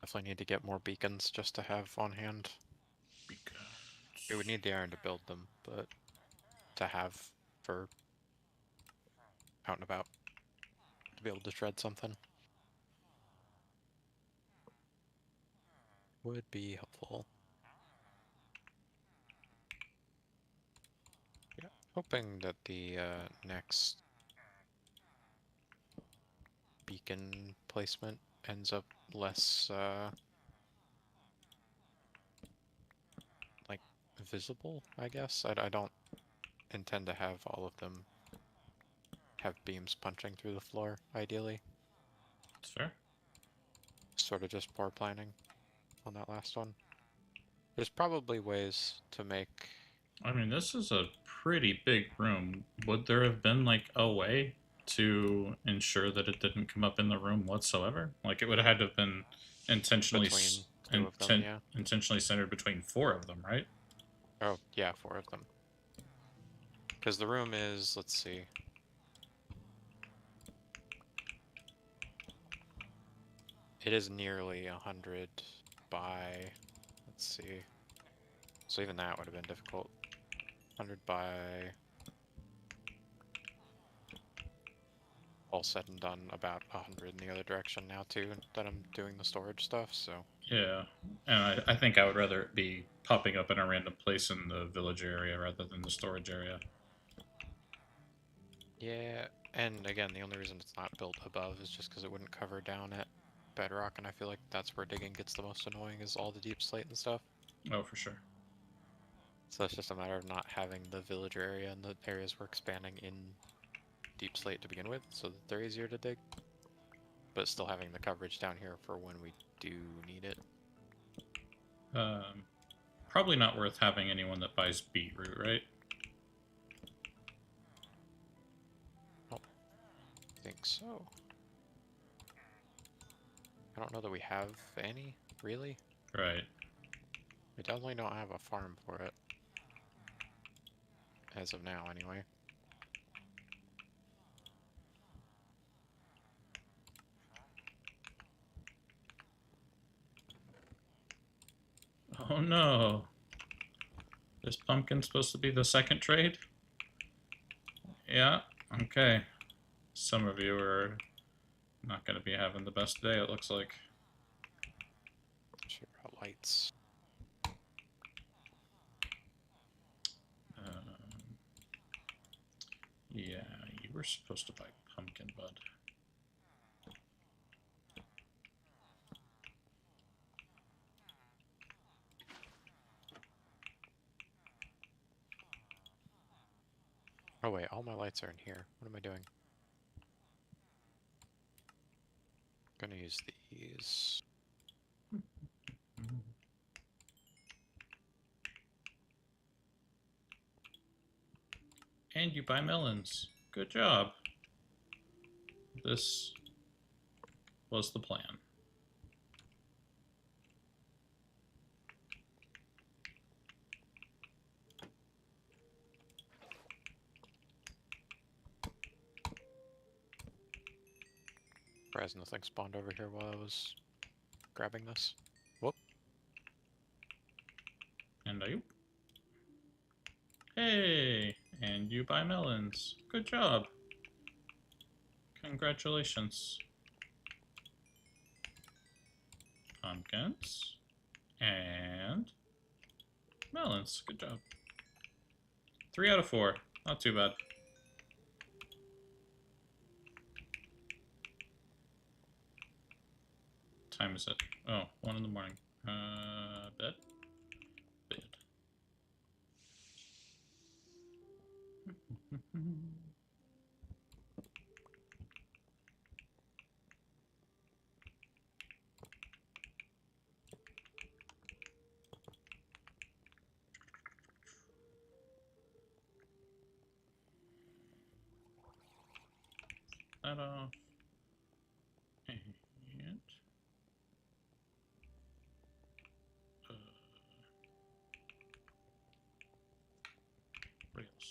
Definitely need to get more beacons just to have on hand. Beacons. We would need the iron to build them, but to have for out and about to be able to shred something would be helpful. Yeah, hoping that the next beacon placement ends up less like visible, I guess. I don't intend to have all of them have beams punching through the floor, ideally. That's fair. Sort of just poor planning on that last one. There's probably ways to make... I mean, this is a pretty big room. Would there have been, like, a way to ensure that it didn't come up in the room whatsoever? Like, it would have had to have been intentionally between two of them, yeah. intentionally centered between 4 of them, right? Oh, yeah, 4 of them. Because the room is, let's see. It is nearly 100 by, let's see. So even that would have been difficult. 100 by, all said and done, about 100 in the other direction now too, that I'm doing the storage stuff, so. Yeah, and I think I would rather it be popping up in a random place in the village area rather than the storage area. Yeah, and again, the only reason it's not built above is just because it wouldn't cover down at bedrock, and I feel like that's where digging gets the most annoying, is all the deep slate and stuff. Oh, for sure. So it's just a matter of not having the villager area and the areas we're expanding in deep slate to begin with, so that they're easier to dig. But still having the coverage down here for when we do need it. Probably not worth having anyone that buys beetroot, right? I think so. I don't know that we have any, really. Right. We definitely don't have a farm for it. As of now, anyway. Oh no. This pumpkin's supposed to be the second trade? Yeah, okay. Some of you are not going to be having the best day, it looks like. Figure out lights. Yeah, you were supposed to buy pumpkin bud. Oh wait, all my lights are in here. What am I doing? Gonna use these. And you buy melons. Good job. This was the plan. Surprised nothing spawned over here while I was grabbing this. Whoop. And I. Hey! And you buy melons. Good job. Congratulations. Pumpkins. And melons. Good job. 3 out of 4. Not too bad. Time is it? Oh, 1 in the morning. Bed? Bed. That off. And rails.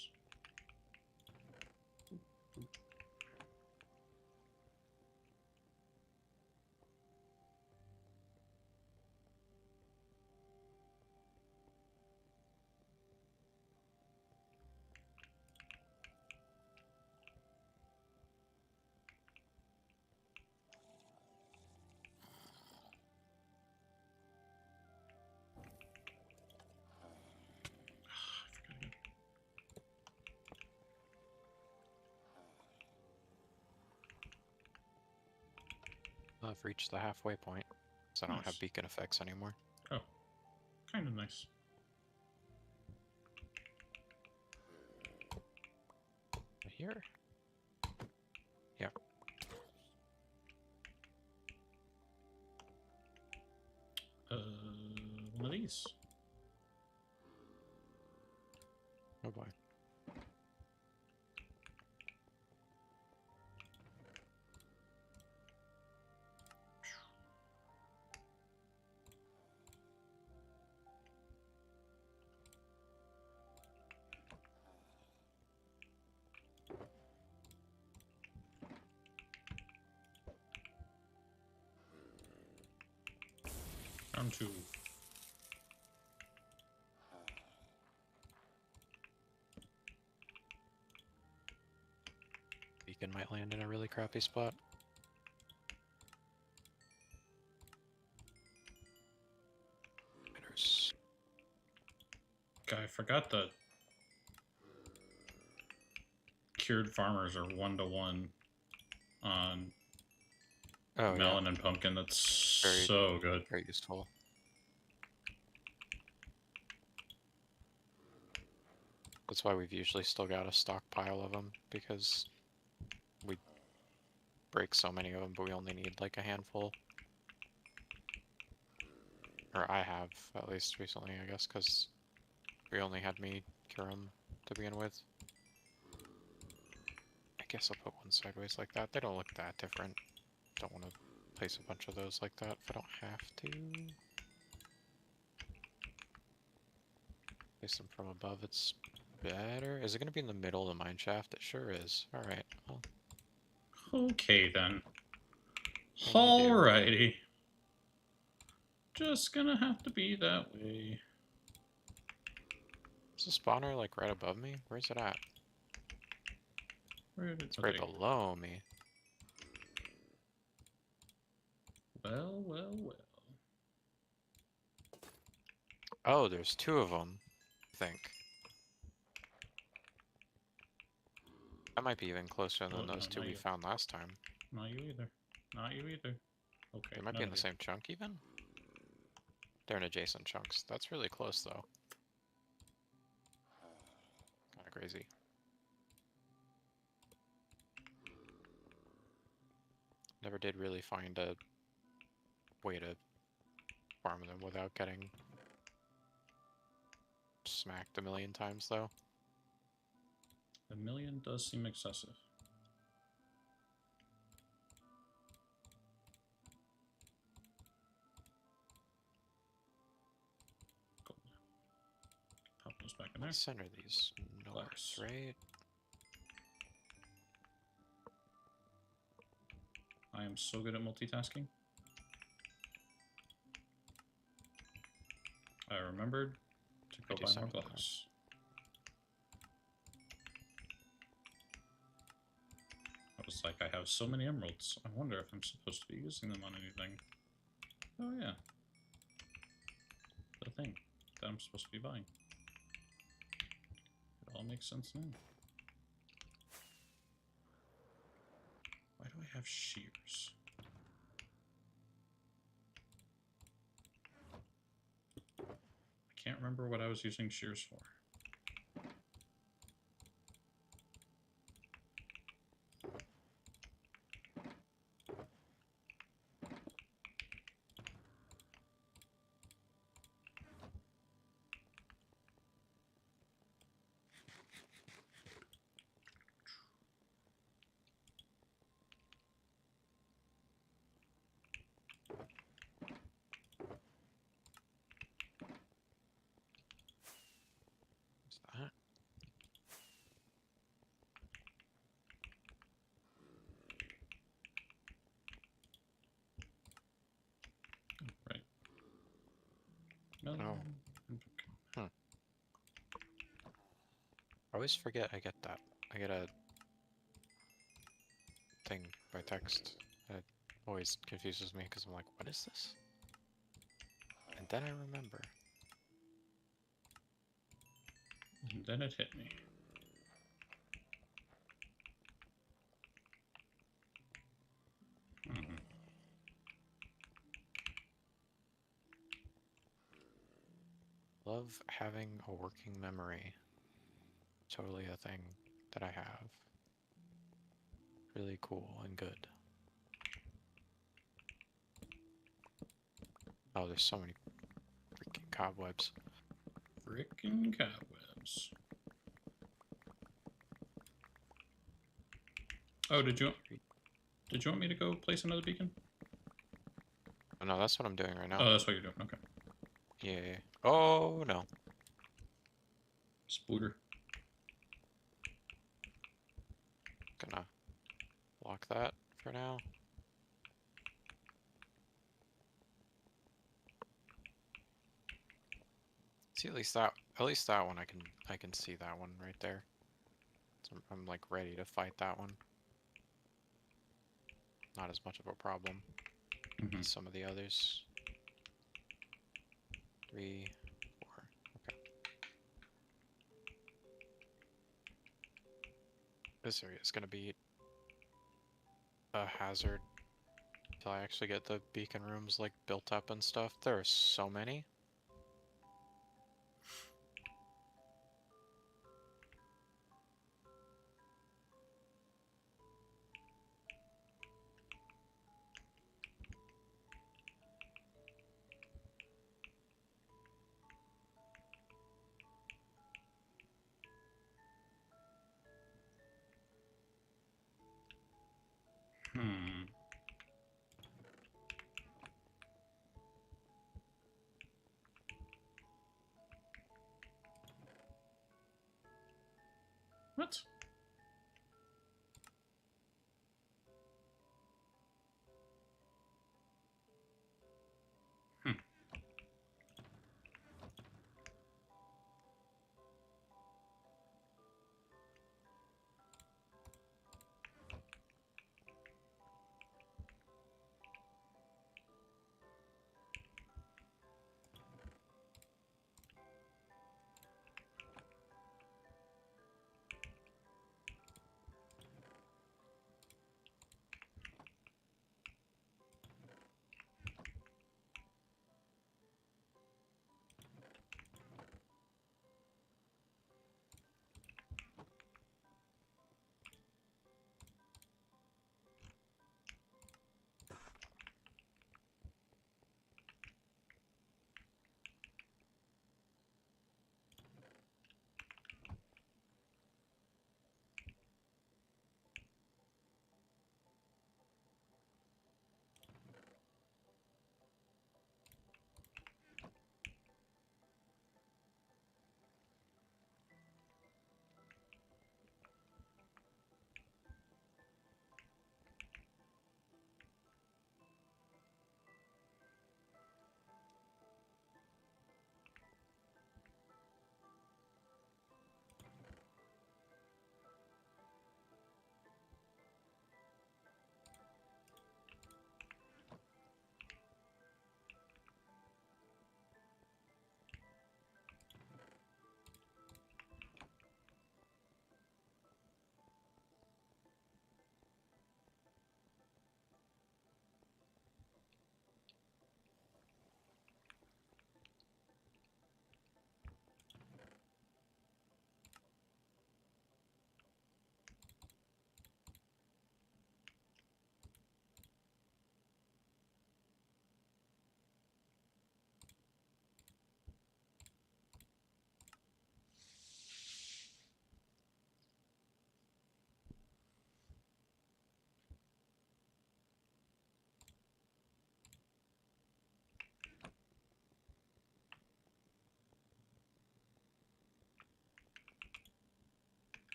I've reached the halfway point, so I don't Nice. have beacon effects anymore. Oh, kind of nice. Here? Yep. One of these. Oh boy. Round 2. Beacon might land in a really crappy spot. There's... I forgot that cured farmers are 1-to-1 on Oh, melon and pumpkin. That's Very- so good. Very useful. That's why we've usually still got a stockpile of them, because we break so many of them, but we only need like a handful. Or I have, at least recently, I guess, because we only had me cure them to begin with. I guess I'll put one sideways like that. They don't look that different. Don't want to place a bunch of those like that if I don't have to. Place them from above, it's better. Is it going to be in the middle of the mine shaft? It sure is. Alright, well, Okay then. What do you do? Alrighty. Just gonna have to be that way. Is the spawner like right above me? Where's it at? Where did, It's right okay. below me. Well, well, well. Oh, there's two of them, I think. That might be even closer Oh, than no, those two not we you. found last time. Not you either. Not you either. Okay, They might none be in of the you. same chunk even? They're in adjacent chunks. That's really close though. Kinda crazy. Never did really find a way to farm them without getting smacked a million times though. A million does seem excessive. Cool. Pop those back in there. Center these north, Glass. right? I am so good at multitasking. I remembered to go do buy more some of that. glass. I was like, I have so many emeralds. I wonder if I'm supposed to be using them on anything. Oh yeah. The thing that I'm supposed to be buying. It all makes sense now. Why do I have shears? I can't remember what I was using shears for. What's that? Right. No. Oh. I always forget I get that. I get a thing by text. It always confuses me because I'm like, what is this? And then I remember. And then it hit me. Mhm. Love having a working memory. Totally a thing that I have. Really cool and good. Oh, there's so many freaking cobwebs. Frickin' cobwebs. Oh, did you want me to go place another beacon? Oh no, that's what I'm doing right now. Oh, that's what you're doing. Okay. Yeah. Oh no. Spooter. Gonna lock that for now. See, at least that one I can see that one right there. So I'm like ready to fight that one. Not as much of a problem Mm-hmm. as some of the others. 3, 4. Okay. This area is gonna be a hazard until I actually get the beacon rooms like built up and stuff. There are so many.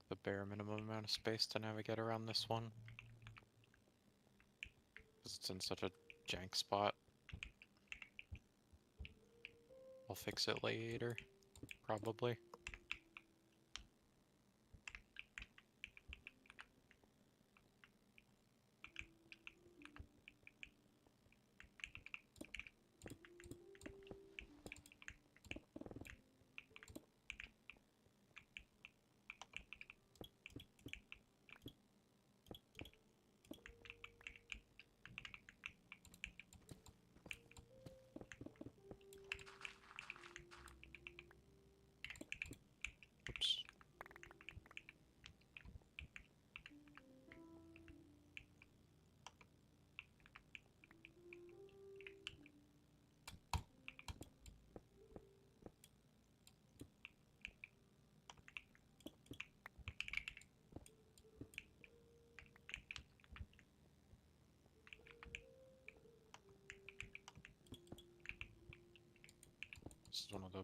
the bare minimum amount of space to navigate around this one. 'Cause it's in such a jank spot. I'll fix it later, probably. Oops. This is one of the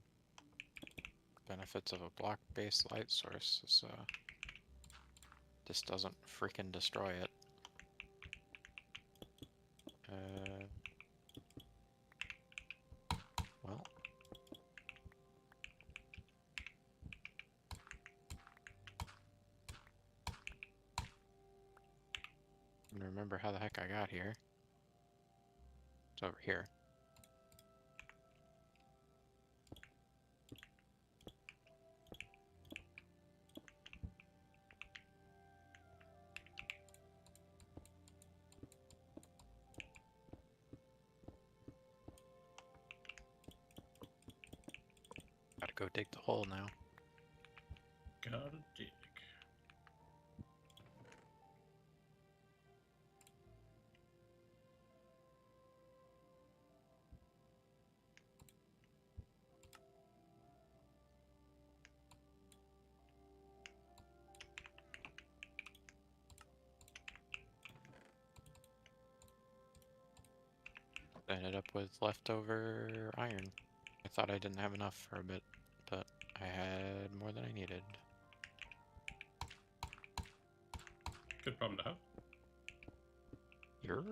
benefits of a block-based light source, is this doesn't freaking destroy it. Well. I remember how the heck I got here. It's over here. Gotta go dig the hole now. Gotta dig. I ended up with leftover iron. I thought I didn't have enough for a bit, but I had more than I needed. Good problem to have. You're...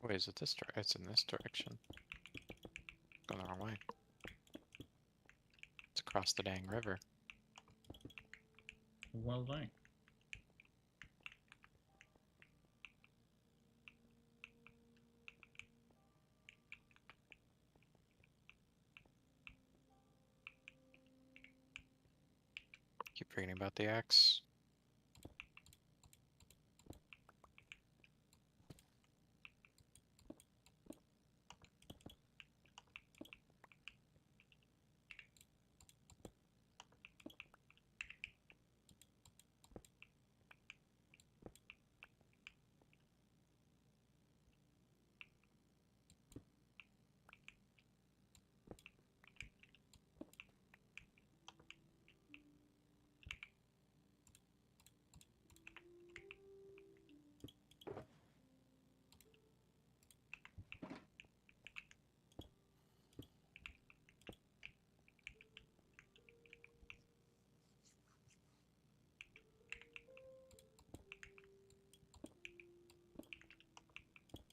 Wait, is it this direction? It's in this direction. Going the wrong way. It's across the dang river. Well done. Keep forgetting about the axe.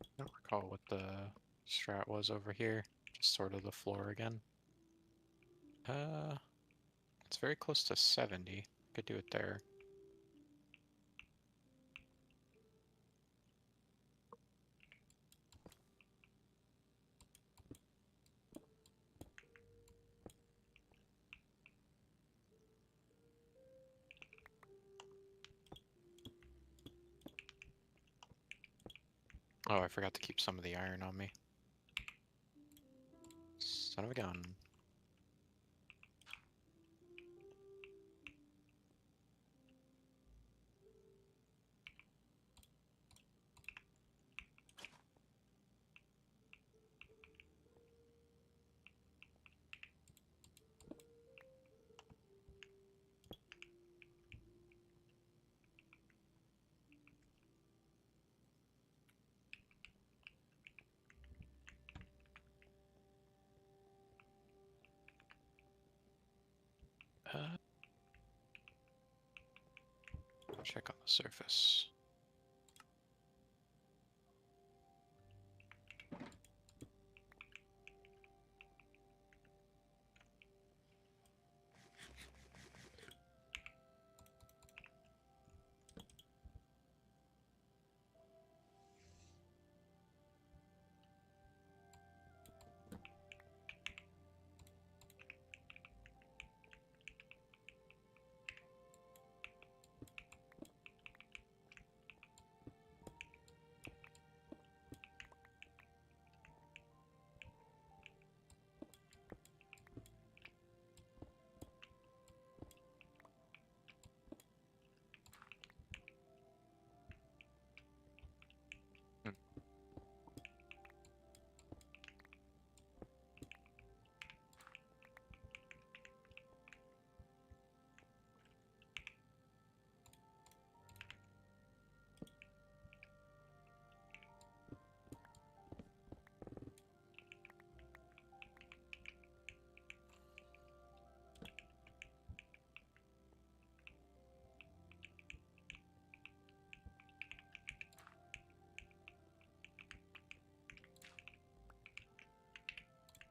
I don't recall what the strat was over here. Just sort of the floor again. It's very close to 70. Could do it there. Oh, I forgot to keep some of the iron on me. Son of a gun. Check on the surface.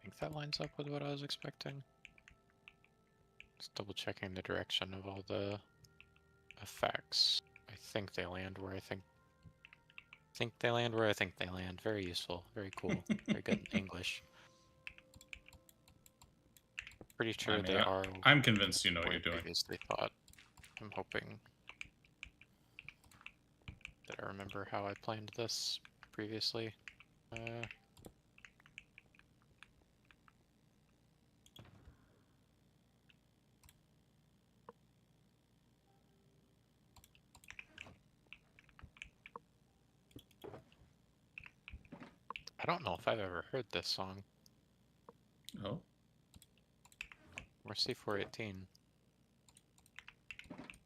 I think that lines up with what I was expecting. Just double checking the direction of all the effects. I think they land where I think they land where I think they land. Very useful. Very cool. Very good English. Pretty sure I mean, they are I'm convinced you know what where you're doing. previously thought. I'm hoping that I remember how I planned this previously. I don't know if I've ever heard this song. Oh, Or C418.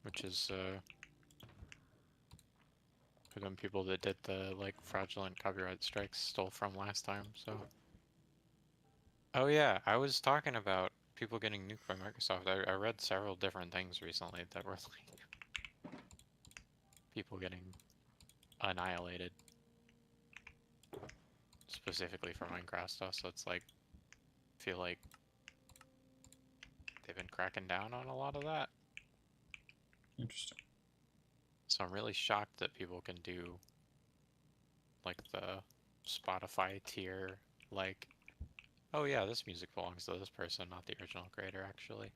Which is, for them people that did the, like, fraudulent copyright strikes stole from last time, so... Oh yeah, I was talking about people getting nuked by Microsoft. I read several different things recently that were, like... people getting annihilated. Specifically for Minecraft stuff, so it's like... I feel like... they've been cracking down on a lot of that. interesting. So I'm really shocked that people can do... like the Spotify tier, like... oh yeah, this music belongs to this person, not the original creator, actually.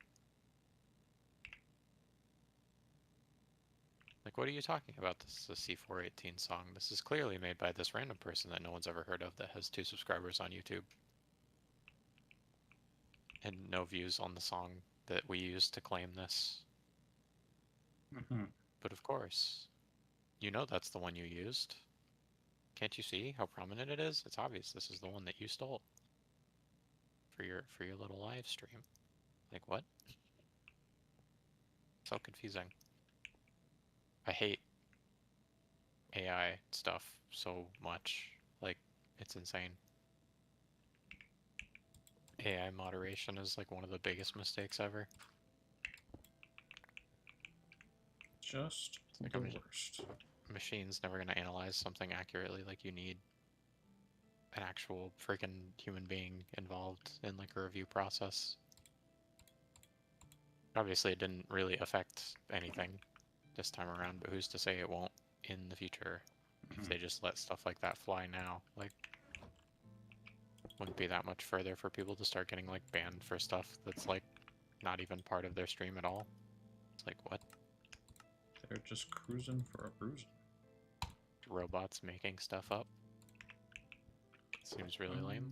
Like, what are you talking about? This is a C418 song. This is clearly made by this random person that no one's ever heard of that has 2 subscribers on YouTube. And no views on the song that we used to claim this. Mm-hmm. But of course, you know that's the one you used. Can't you see how prominent it is? It's obvious this is the one that you stole. For your little live stream. Like, what? So confusing. I hate AI stuff so much. Like, it's insane. AI moderation is like one of the biggest mistakes ever. Just Like the a worst. machine's never going to analyze something accurately like you need an actual freaking human being involved in like a review process. Obviously, it didn't really affect anything this time around, but who's to say it won't in the future if they just let stuff like that fly now? Like, wouldn't be that much further for people to start getting like banned for stuff that's like not even part of their stream at all. It's like, what? They're just cruising for a bruising. Robots making stuff up? Seems really lame.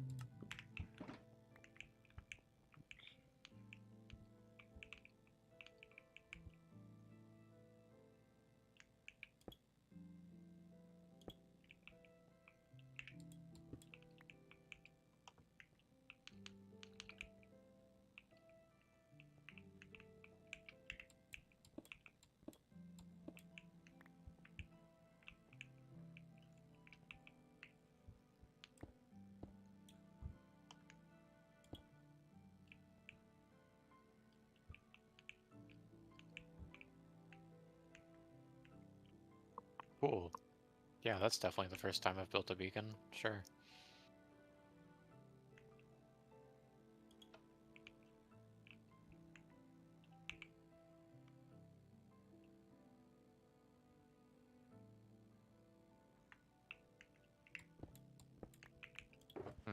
Cool. Yeah, that's definitely the first time I've built a beacon. Sure. Hmm.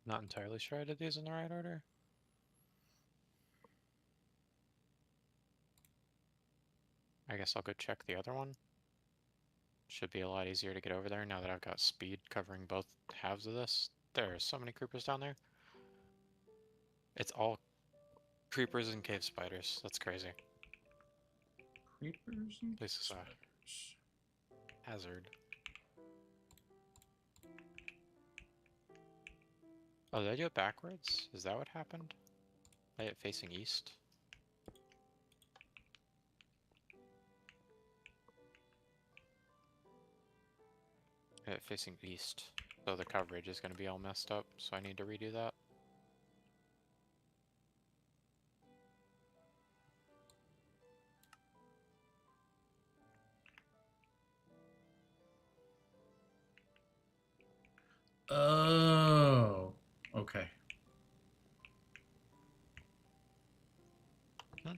Not entirely sure I did these in the right order. I guess I'll go check the other one. Should be a lot easier to get over there now that I've got speed covering both halves of this. There are so many creepers down there. It's all creepers and cave spiders. That's crazy. Creepers and This is spiders. a hazard. Oh, did I do it backwards? Is that what happened? Lay it facing east? Lay it facing east. So the coverage is going to be all messed up, so I need to redo that. Oh, okay. Hmm.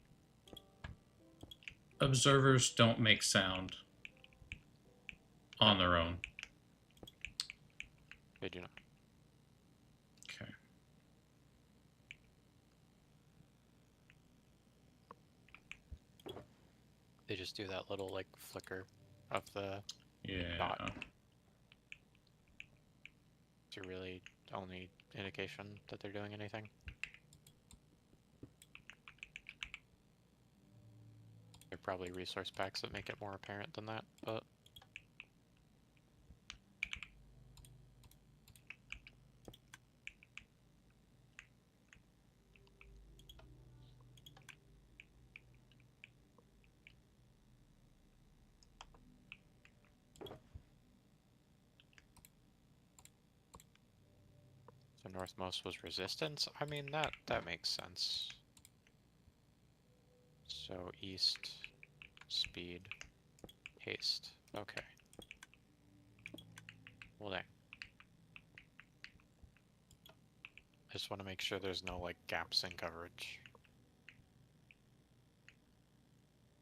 Observers don't make sound on their own. They do not. Okay. They just do that little, like, flicker of the Yeah. dot. It's a really only indication that they're doing anything. There are probably resource packs that make it more apparent than that, but... So northmost was resistance? I mean, that makes sense. So east, speed, haste. Okay. Well, dang. I just want to make sure there's no, like, gaps in coverage.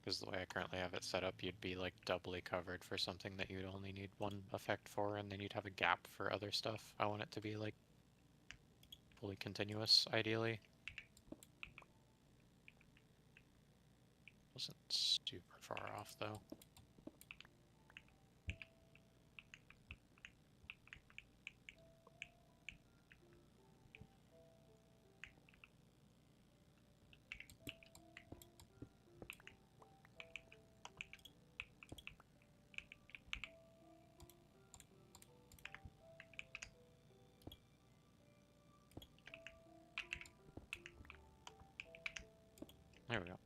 Because the way I currently have it set up, you'd be, like, doubly covered for something that you'd only need one effect for, and then you'd have a gap for other stuff. I want it to be, like, fully continuous, ideally. Wasn't super far off, though. There we go.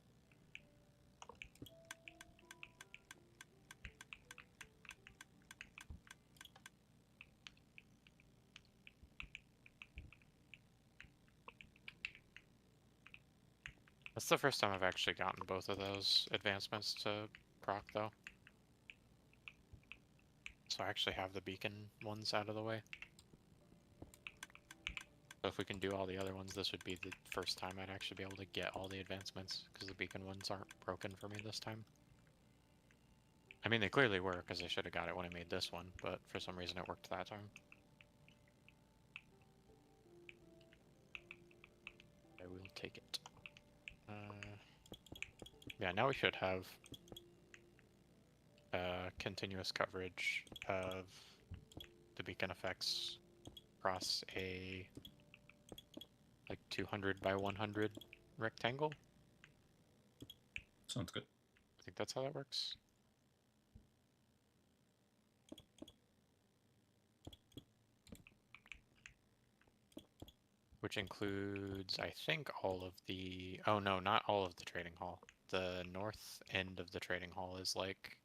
That's the first time I've actually gotten both of those advancements to proc, though. So I actually have the beacon ones out of the way. So if we can do all the other ones, this would be the first time I'd actually be able to get all the advancements, because the beacon ones aren't broken for me this time. I mean, they clearly were, because I should have got it when I made this one, but for some reason it worked that time. I will take it. Yeah, now we should have continuous coverage of the beacon effects across a like 200 by 100 rectangle. Sounds good. I think that's how that works. Which includes, I think, all of the... Oh no, not all of the trading hall. The north end of the trading hall is like...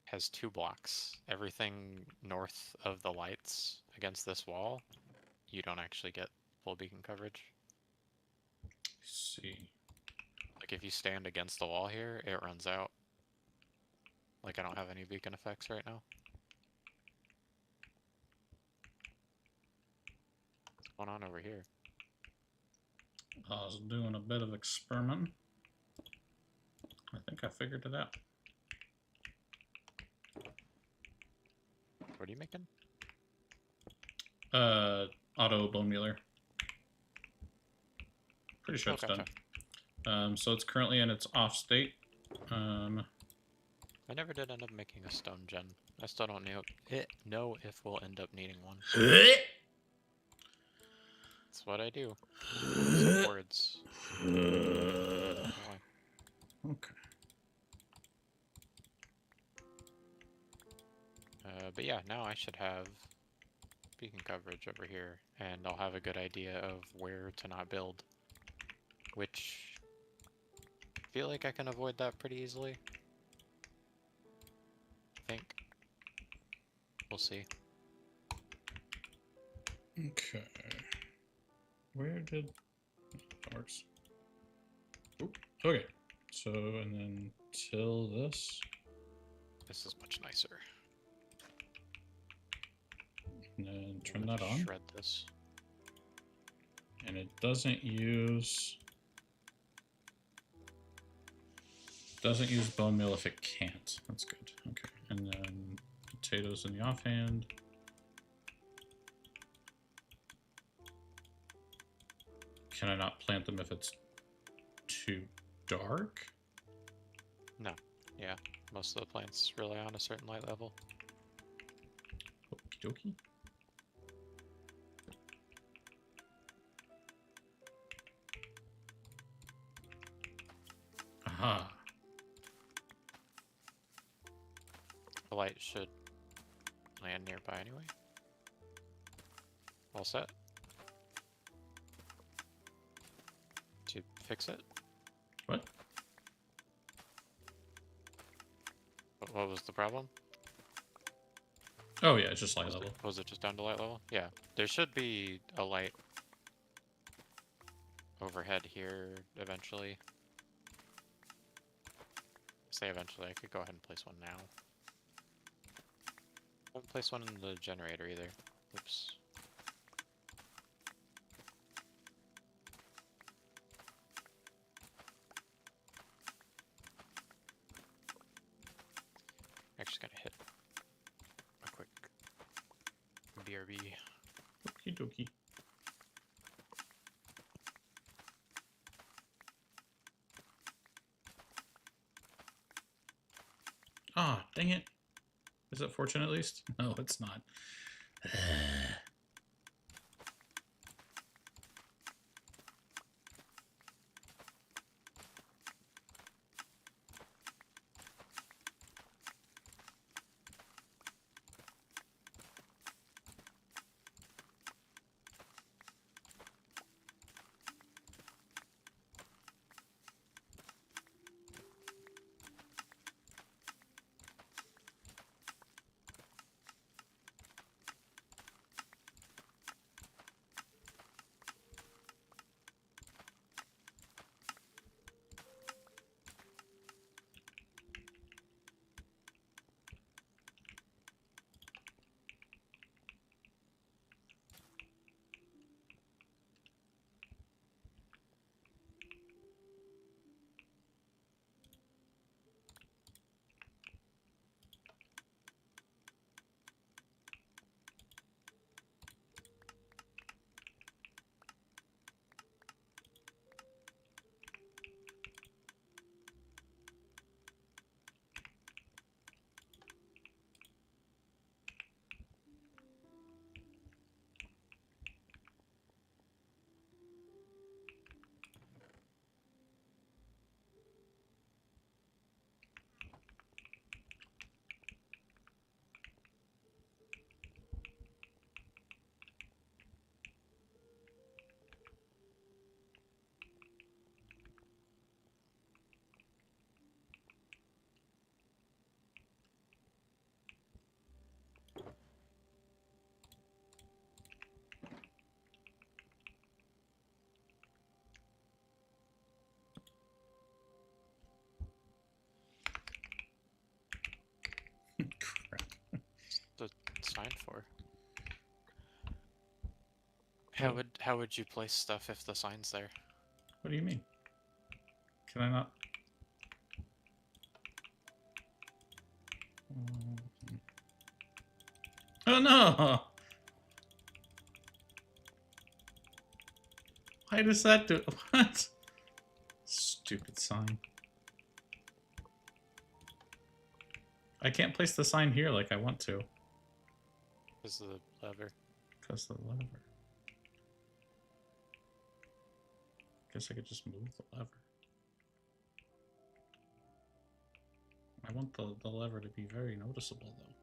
has 2 blocks. Everything north of the lights against this wall, you don't actually get full beacon coverage. Let's see. Like if you stand against the wall here, it runs out. Like I don't have any beacon effects right now. What's going on over here? I was doing a bit of experiment. I think I figured it out. What are you making? Auto bone mealer. Pretty sure it's Okay. done. So it's currently in its off state. I never did end up making a stone gen. I still don't know if we'll end up needing one. That's what I do. Some words. Why? Okay. But yeah, now I should have beacon coverage over here, and I'll have a good idea of where to not build. Which I feel like I can avoid that pretty easily. I think. We'll see. Okay. Where did that works? Oop. Okay. So and then till this, This is much nicer. and then I'm turn gonna that on. Shred this. And it doesn't use bone meal if it can't. That's good. Okay. And then potatoes in the offhand. Can I not plant them if it's too dark? No. Yeah. Most of the plants rely on a certain light level. Okie dokie. Aha. The light should land nearby anyway. All set. To fix it. What? What was the problem? Oh yeah, it's just light level. Was it just down to light level? Yeah. There should be a light overhead here eventually. Say eventually, I could go ahead and place one now. Won't place one in the generator either. Oops. Actually gonna hit a quick BRB. Okie dokie. Ah, dang it. Is it fortune at least? No, it's not. signed for. Oh. How would you place stuff if the sign's there? What do you mean? Can I not? Oh no! Why does that do? What? Stupid sign. I can't place the sign here like I want to. This is the lever. Because of the lever. Guess I could just move the lever. I want the lever to be very noticeable though.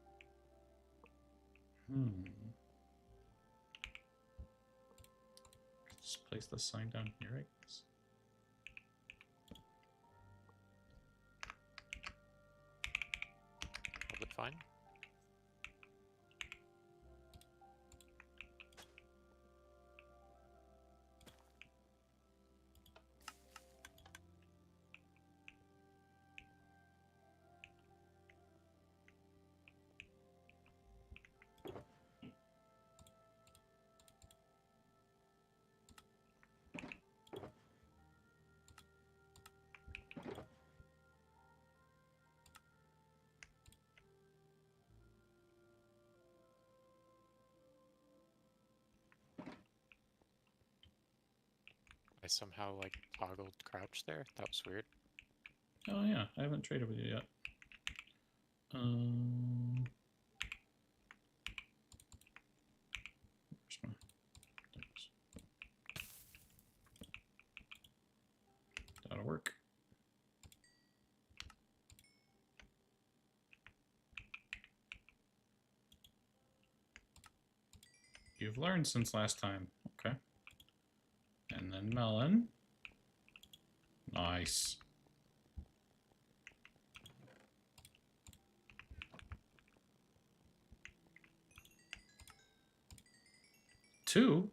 Just place the sign down here, I guess. Hold it fine. I somehow like toggled crouch there. That was weird. Oh yeah, I haven't traded with you yet. Where's my things? That'll work. You've learned since last time. Okay. And then melon. Nice. Two?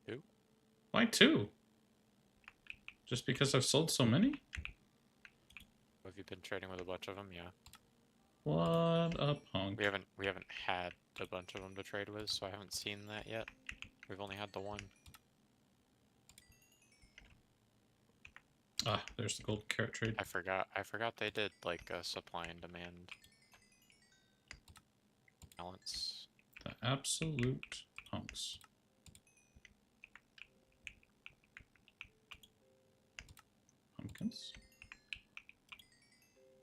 Two? Why two? Just because I've sold so many? Have you been trading with a bunch of them? Yeah. What a punk. We haven't had a bunch of them to trade with, so I haven't seen that yet. We've only had the one. Ah, there's the gold carrot trade. I forgot they did like a supply and demand balance. The absolute punks. Pumpkins?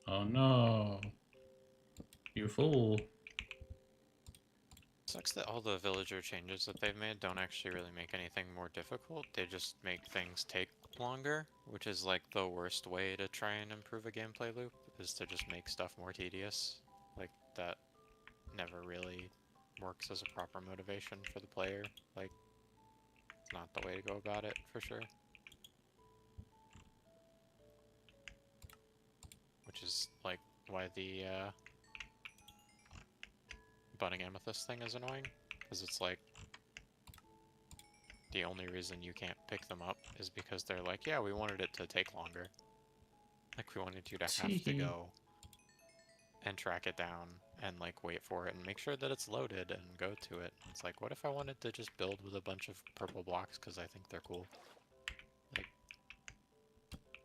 Oh no. You fool. Sucks that all the villager changes that they've made don't actually really make anything more difficult. They just make things take longer, which is like the worst way to try and improve a gameplay loop, is to just make stuff more tedious. Like, that never really works as a proper motivation for the player. Like, it's not the way to go about it, for sure. Which is, like, why the, Budding Amethyst thing is annoying, because it's like, the only reason you can't pick them up is because they're like, yeah, we wanted it to take longer. Like, we wanted you to have to go and track it down and, like, wait for it and make sure that it's loaded and go to it. It's like, what if I wanted to just build with a bunch of purple blocks because I think they're cool? Like,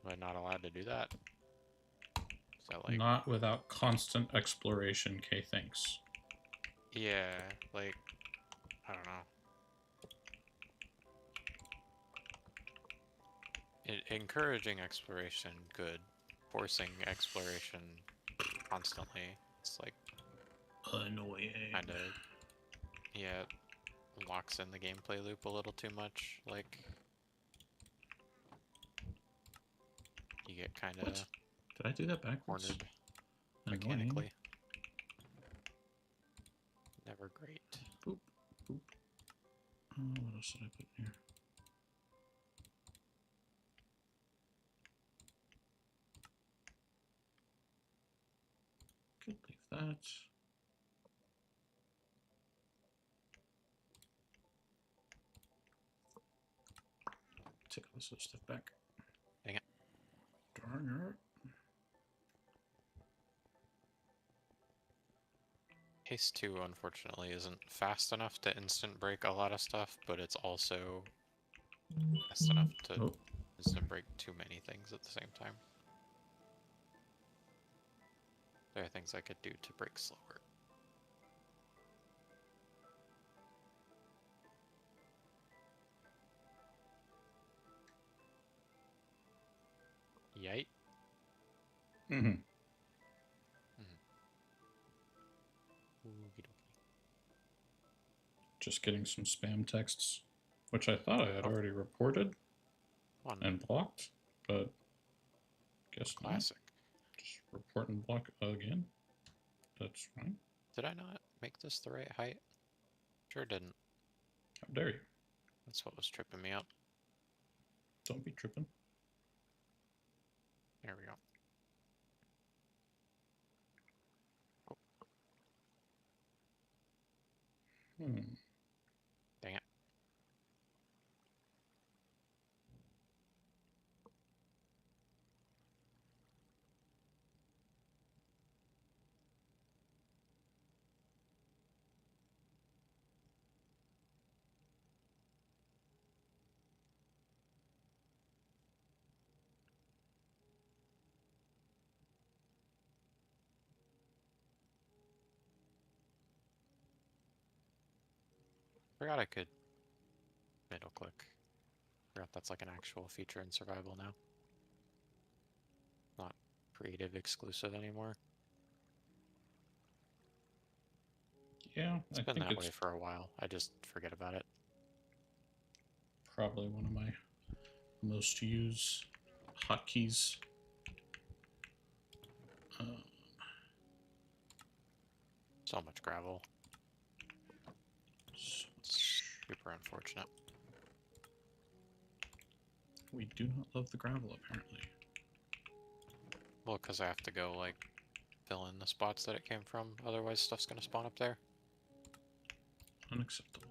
am I not allowed to do that? Is that, like... Not without constant exploration, K thinks. Yeah, like, I don't know. Encouraging exploration, good. Forcing exploration constantly, it's like... Annoying. Kinda... Yeah, locks in the gameplay loop a little too much, like... You get kinda... What? Did I do that backwards? cornered Annoying. mechanically. Never great. Boop, boop. What else did I put in here? Could leave that. Take all this other stuff back. Dang it. Darn it. Hey Case 2, unfortunately, isn't fast enough to instant break a lot of stuff, but it's also fast enough to Oh, instant break too many things at the same time. There are things I could do to break slower. Yite. mm-hmm. Okey-dokey. Just getting some spam texts, which I thought I had Oh. already reported One and blocked, but guess not. classic. Just report and block again. That's fine. Did I not make this the right height? Sure didn't. How dare you? That's what was tripping me up. Don't be tripping. There we go. Hmm. Dang it. Forgot I could middle click. Forgot that's like an actual feature in survival now. Not creative exclusive anymore. Yeah, It's I been think that it's way for a while. I just forget about it. probably one of my most used hotkeys. So much gravel. So Super unfortunate. we do not love the gravel, apparently. Well, because I have to go, like, fill in the spots that it came from. Otherwise, stuff's gonna spawn up there. Unacceptable.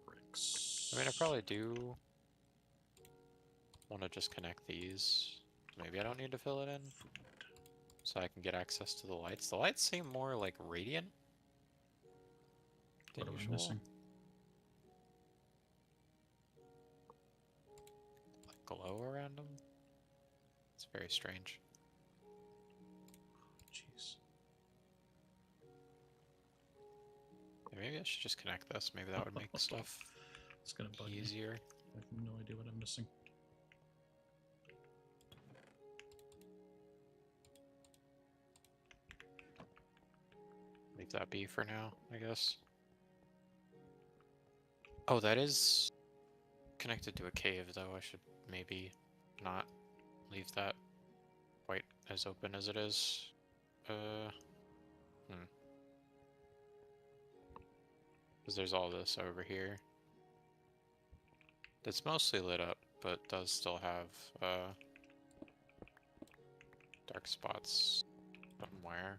Bricks. I mean, I probably do want to just connect these. Maybe I don't need to fill it in. So I can get access to the lights. The lights seem more, like, radiant than What am I usual. missing? Like, glow around them. It's very strange. Jeez. Yeah, maybe I should just connect this. Maybe that would make stuff It's gonna bug me. easier. I have no idea what I'm missing. Leave that be for now, I guess. Oh, that is connected to a cave, though. I should maybe not leave that quite as open as it is. Because there's all this over here. It's mostly lit up, but does still have dark spots somewhere.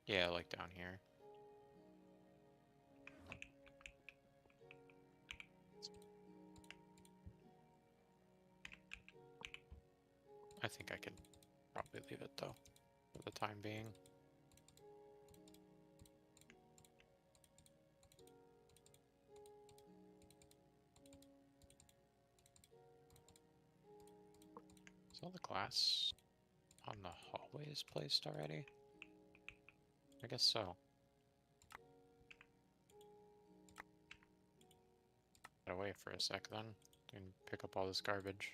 Yeah, like down here. I think I can probably leave it though, for the time being. Is all the glass on the hallways placed already? I guess so. Get away for a sec then, and pick up all this garbage.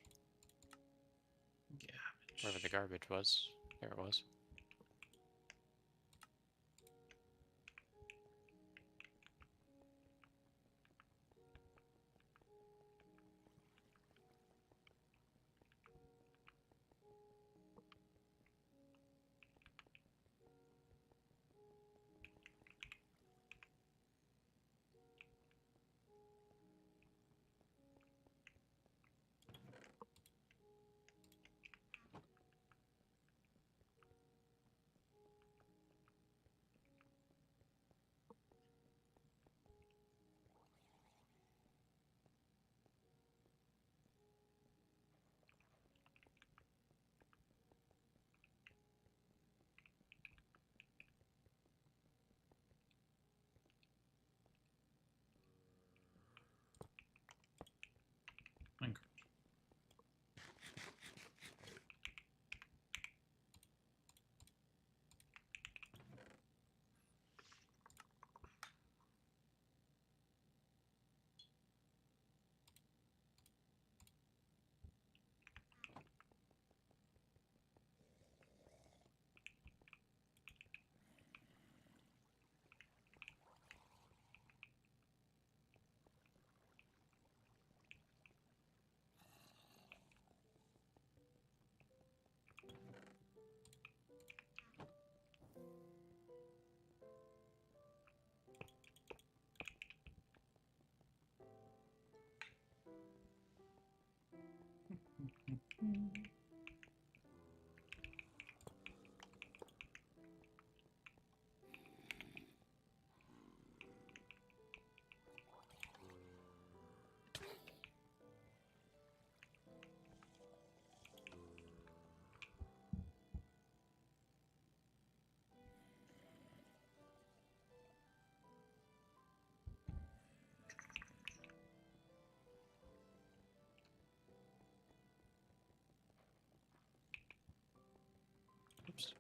Garbage. Wherever the garbage was. There it was. Oops.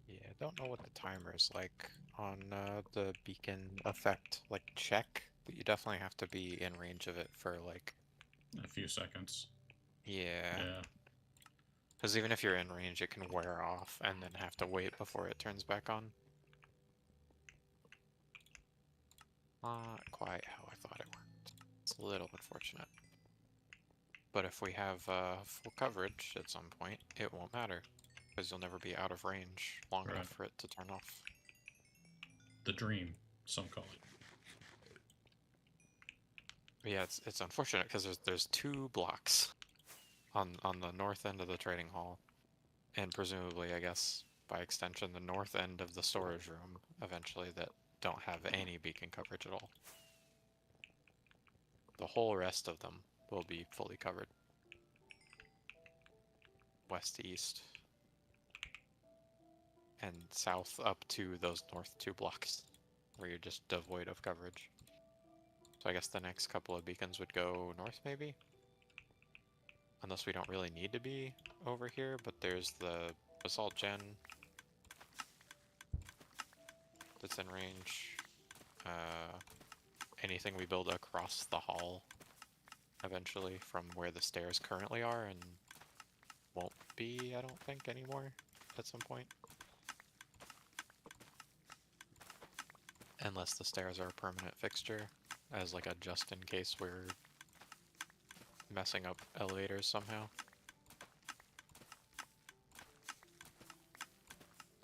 Yeah, I don't know what the timer is like on the beacon effect, like check, but you definitely have to be in range of it for like, A few seconds. yeah. Yeah. Because even if you're in range, it can wear off and then have to wait before it turns back on. Not quite how I thought it worked. It's a little unfortunate. But if we have full coverage at some point, it won't matter. Because you'll never be out of range long Right. enough for it to turn off. The dream, some call it. But yeah, it's unfortunate because there's 2 blocks on the north end of the trading hall. And presumably, I guess, by extension, the north end of the storage room, eventually, that don't have any beacon coverage at all. The whole rest of them will be fully covered. West to east. And south up to those north 2 blocks, where you're just devoid of coverage. So I guess the next couple of beacons would go north, maybe? Unless we don't really need to be over here, but there's the Basalt Gen that's in range. Anything we build across the hall eventually from where the stairs currently are and won't be, I don't think, anymore at some point. Unless the stairs are a permanent fixture, as like a just in case we're messing up elevators somehow.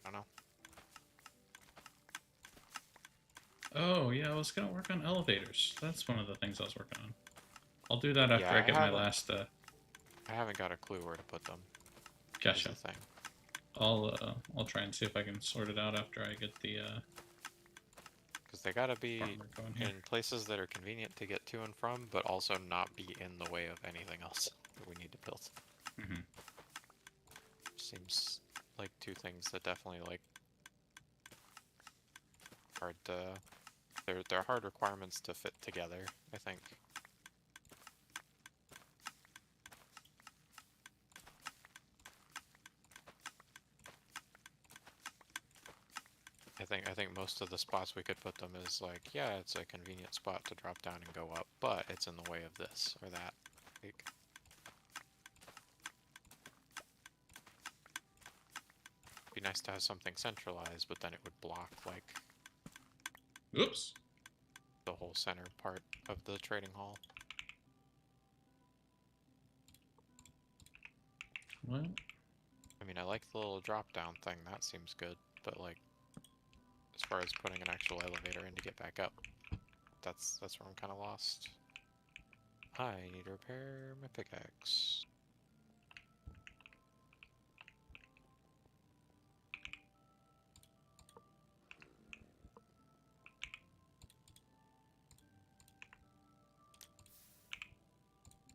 I don't know. Oh, yeah, I was gonna work on elevators. That's one of the things I was working on. I'll do that after Yeah, I get my last, I haven't got a clue where to put them. Is gotcha. the thing. I'll try and see if I can sort it out after I get the, Because they gotta be farmer going here. in places that are convenient to get to and from, but also not be in the way of anything else that we need to build. Mm-hmm. Seems like 2 things that definitely like hard to. They're hard requirements to fit together, I think. I think most of the spots we could put them is like, yeah, it's a convenient spot to drop down and go up, but it's in the way of this or that. Like, be nice to have something centralized, but then it would block like Oops. the whole center part of the trading hall. Well, I mean, I like the little drop down thing, that seems good, but like, as far as putting an actual elevator in to get back up, that's where I'm kind of lost. I need to repair my pickaxe.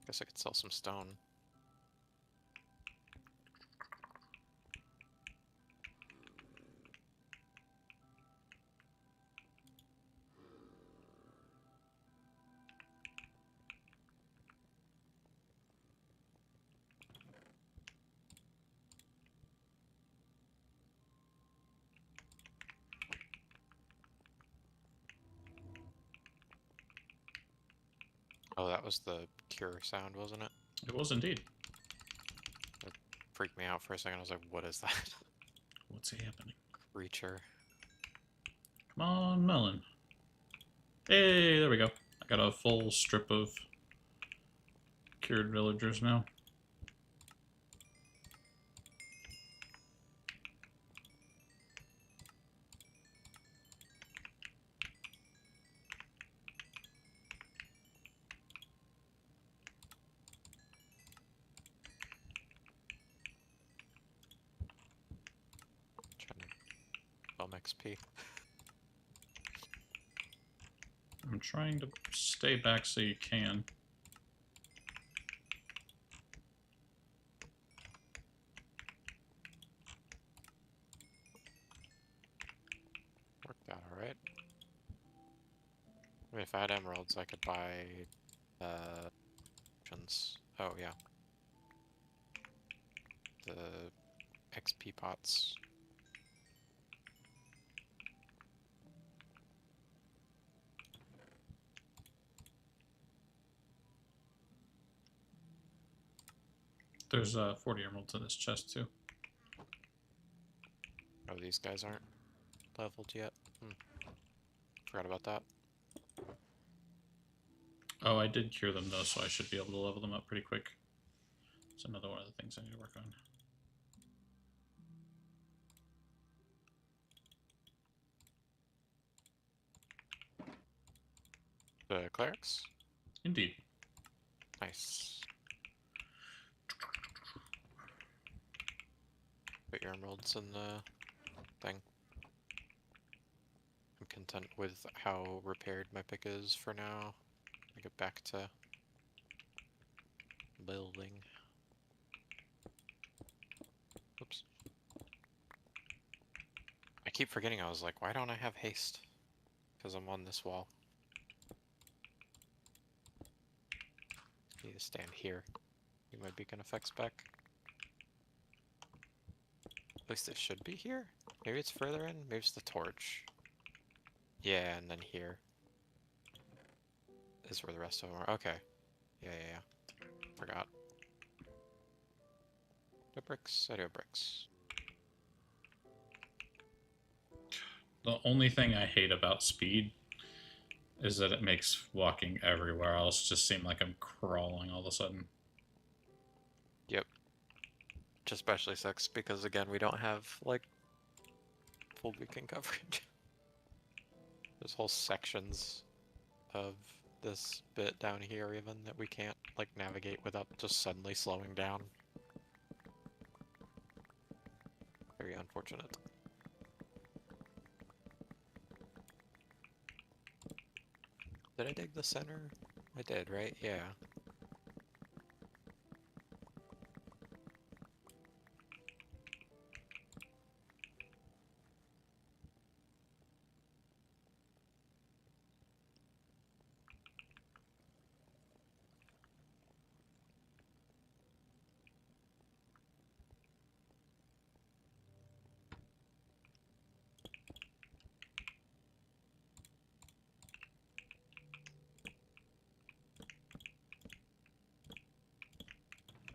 Guess I could sell some stone. Oh, that was the cure sound, wasn't it? It was indeed. Freaked me out for a second. I was like, what is that What's happening? creature? Come on, melon. Hey, there we go. I got a full strip of cured villagers now. Trying to bum XP. I'm trying to stay back so you can. Worked out alright. I mean, if I had emeralds, I could buy, potions. Oh, yeah. The XP pots. There's 40 emeralds in this chest too. Oh, these guys aren't leveled yet. Forgot about that. Oh, I did cure them though, so I should be able to level them up pretty quick. It's another one of the things I need to work on. The clerics? Indeed. Nice. Put your emeralds in the thing. I'm content with how repaired my pick is for now. I get back to building. Oops. I keep forgetting. I was like, why don't I have haste? Because I'm on this wall. Need to stand here. Get my beacon effects back. At least it should be here. Maybe it's further in. Maybe it's the torch. Yeah, and then here is where the rest of them are. Okay. Yeah. Forgot. Do bricks? I do have bricks. The only thing I hate about speed is that it makes walking everywhere else just seem like I'm crawling all of a sudden. Yep. Which especially sucks because, again, we don't have, like, full beacon coverage. There's whole sections of this bit down here even that we can't, like, navigate without just suddenly slowing down. Very unfortunate. Did I dig the center? I did, right? Yeah.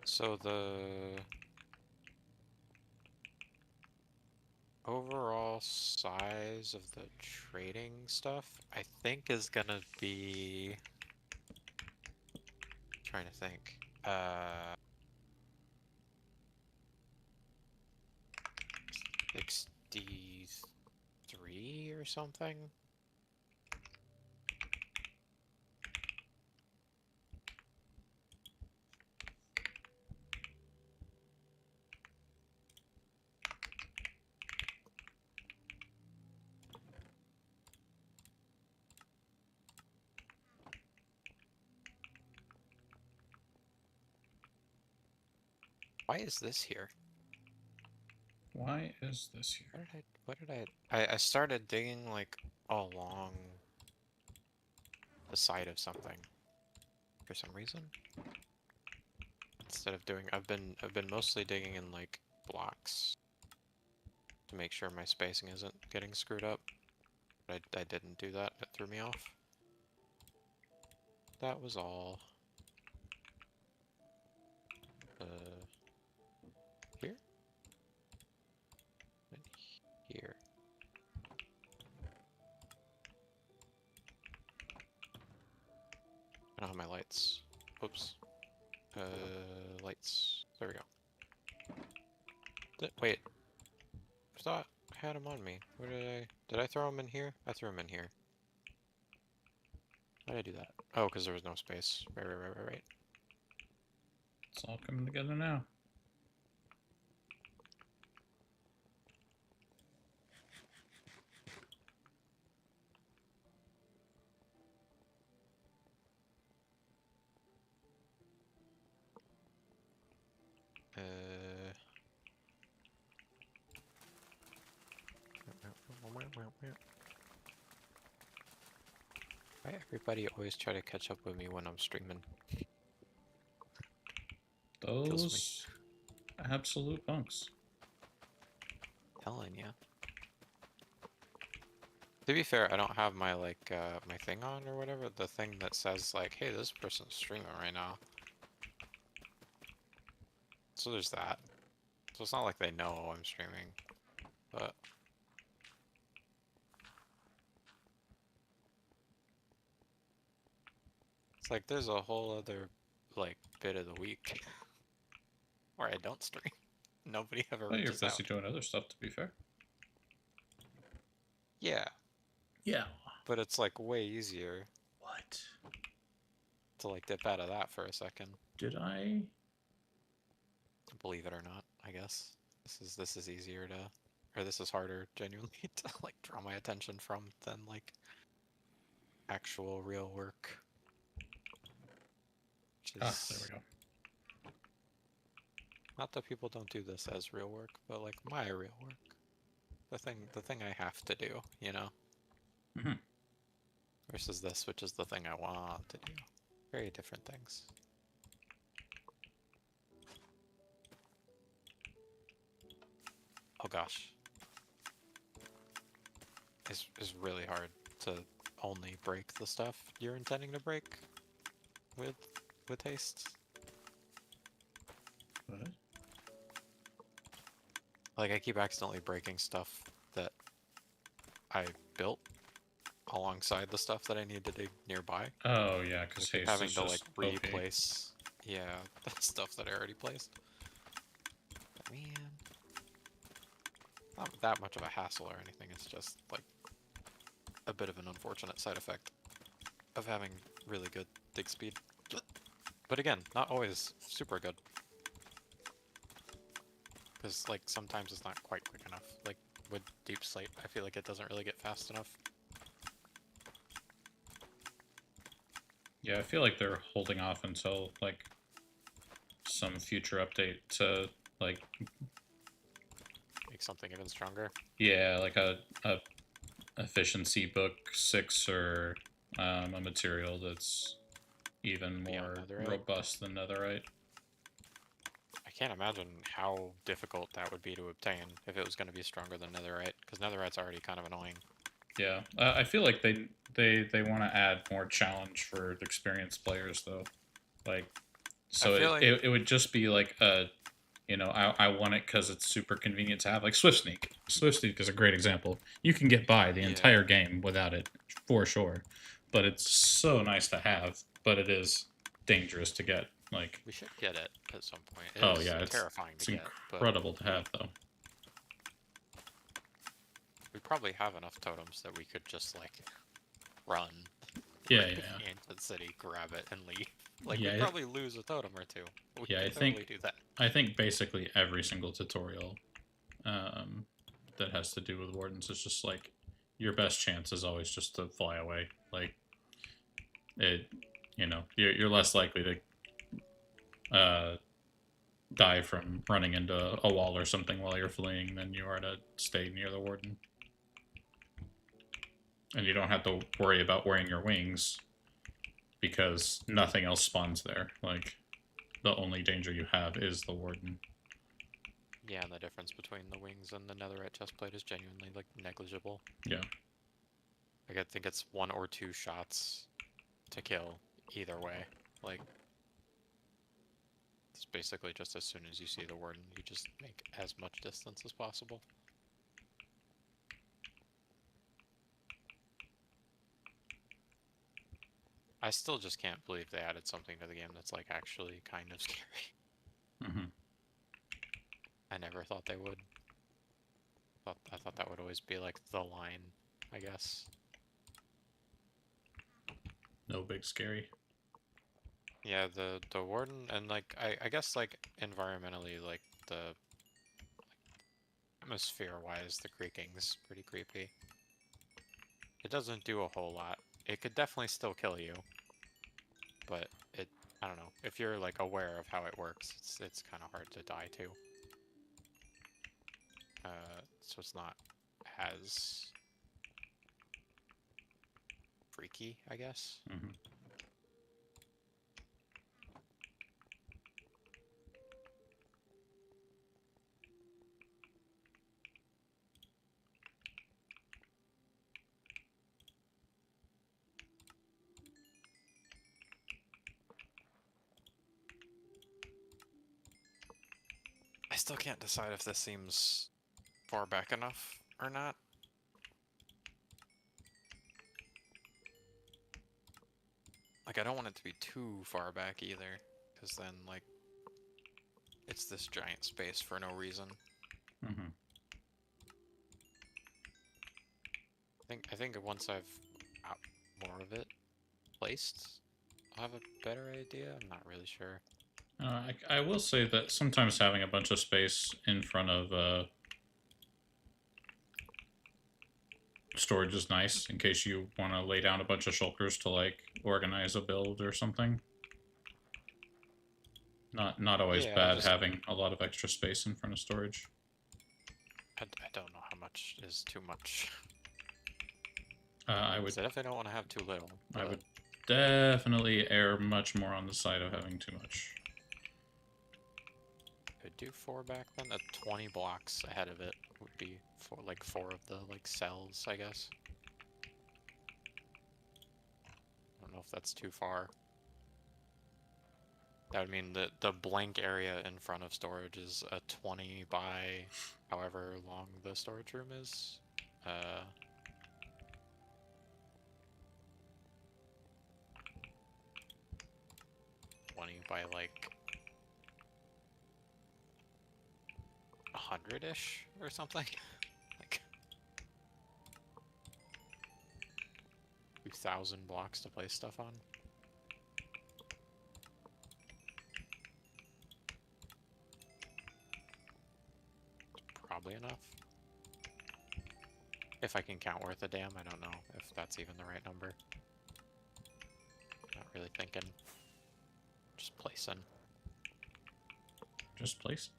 So the overall size of the trading stuff, I think, is gonna be... trying to think. 63 or something? Why is this here? Why is this here? What did I started digging, like, along the side of something for some reason. Instead of doing, I've been mostly digging in, like, blocks to make sure my spacing isn't getting screwed up. But I didn't do that. It threw me off. that was all. Here? And here. I don't have my lights. Oops. Lights. There we go. Wait. I thought I had them on me. Where did I throw them in here? I threw them in here. Why did I do that? Oh, because there was no space. Right. It's all coming together now. Why everybody always try to catch up with me when I'm streaming? Kills me. Those absolute bunks. Telling ya. To be fair, I don't have my my thing on or whatever. The thing that says like, "Hey, this person's streaming right now." So there's that. So it's not like they know I'm streaming, but it's like there's a whole other like bit of the week where I don't stream. Nobody ever Well, you're reaches out. busy doing other stuff, to be fair. Yeah, Yeah. but it's like way easier What? to like dip out of that for a second. Did I? Believe it or not, I guess this is easier to, or this is harder genuinely to like draw my attention from than like actual real work. Which Ah, is there we go. not that people don't do this as real work, but like my real work. The thing I have to do, you know? Mhm. Versus this, which is the thing I want to do. Very different things. Oh gosh. It's really hard to only break the stuff you're intending to break with haste. What? Like I keep accidentally breaking stuff that I built alongside the stuff that I need to dig nearby. Oh, yeah, because Like, haste having is to like just OP. replace, yeah, the stuff that I already placed. But man, not that much of a hassle or anything. It's just like a bit of an unfortunate side effect of having really good dig speed. But again, not always super good. Because like sometimes it's not quite quick enough. Like with Deep Slate, I feel like it doesn't really get fast enough. Yeah, I feel like they're holding off until, like, some future update to, like, Make something even stronger. yeah, like a efficiency book 6 or a material that's even Beyond more netherite? robust than netherite. I can't imagine how difficult that would be to obtain if it was going to be stronger than netherite, because netherite's already kind of annoying. Yeah, I feel like they want to add more challenge for experienced players though, like, so feel like- it would just be like a, you know, I want it because it's super convenient to have, like Swift Sneak. Swift Sneak is a great example. You can get by the Yeah. entire game without it for sure, but it's so nice to have. But it is dangerous to get. Like, We should get it at some point. oh It's yeah, terrifying it's to get. But incredible to have though. we probably have enough totems that we could just like run Yeah, into yeah. the city, grab it, and leave. Like Yeah, we'd it- probably lose a totem or two. We Yeah, I could totally think- do that. I think basically every single tutorial that has to do with wardens is just like your best chance is always just to fly away. Like it, you know, you're less likely to die from running into a wall or something while you're fleeing than you are to stay near the warden. And you don't have to worry about wearing your wings because nothing else spawns there. Like, the only danger you have is the warden. Yeah, and the difference between the wings and the netherite chestplate is genuinely like negligible. Yeah. Like I think it's 1 or 2 shots to kill either way. Like, it's basically just as soon as you see the warden, you just make as much distance as possible. I still just can't believe they added something to the game that's like actually kind of scary. Hmm. I never thought they would. I thought that would always be like the line, I guess. No big scary. Yeah, the warden and like I guess like environmentally like the atmosphere wise the creaking's pretty creepy. It doesn't do a whole lot. It could definitely still kill you. But it I don't know. If you're like aware of how it works, it's kind of hard to die to. So it's not as freaky, I guess. Hmm. I still can't decide if this seems far back enough or not. Like, I don't want it to be too far back either, because then, like, it's this giant space for no reason. Hmm. I think once I've got more of it placed, I'll have a better idea. I'm not really sure. I will say that sometimes having a bunch of space in front of storage is nice in case you want to lay down a bunch of shulkers to like organize a build or something. Not always Yeah, bad just having a lot of extra space in front of storage. I don't know how much is too much. I would I definitely don't want to have too little. I but would definitely err much more on the side of having too much. could do 4 back then. 20 blocks ahead of it would be for like 4 of the like cells, I guess. I don't know if that's too far. That would mean that the blank area in front of storage is a 20 by however long the storage room is. 20 by like 100-ish or something. Like 2,000 blocks to place stuff on. Probably enough. If I can count worth a damn, I don't know if that's even the right number. Not really thinking. Just placing. Just place.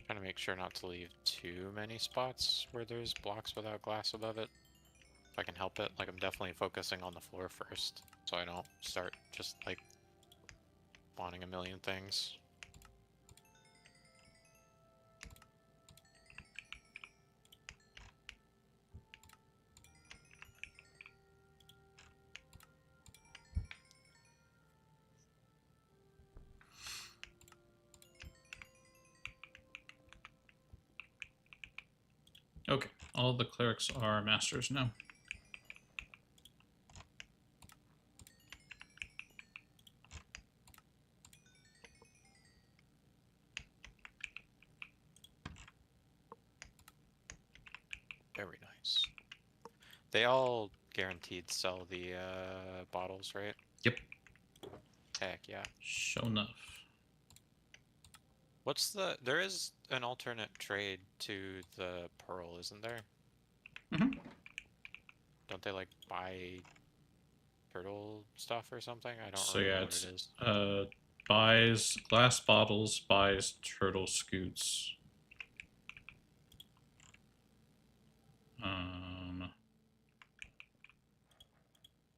Trying to make sure not to leave too many spots where there's blocks without glass above it. If I can help it. Like, I'm definitely focusing on the floor first, so I don't start just, like, spawning a million things. Okay, all the clerics are masters now. Very nice. They all guaranteed sell the bottles, right? Yep. Heck yeah. Sure enough. What's the... There is an alternate trade to the pearl, isn't there? Mhm. Don't they, like, buy turtle stuff or something? I don't So remember yeah, what it's it is. buys glass bottles, buys turtle scoots.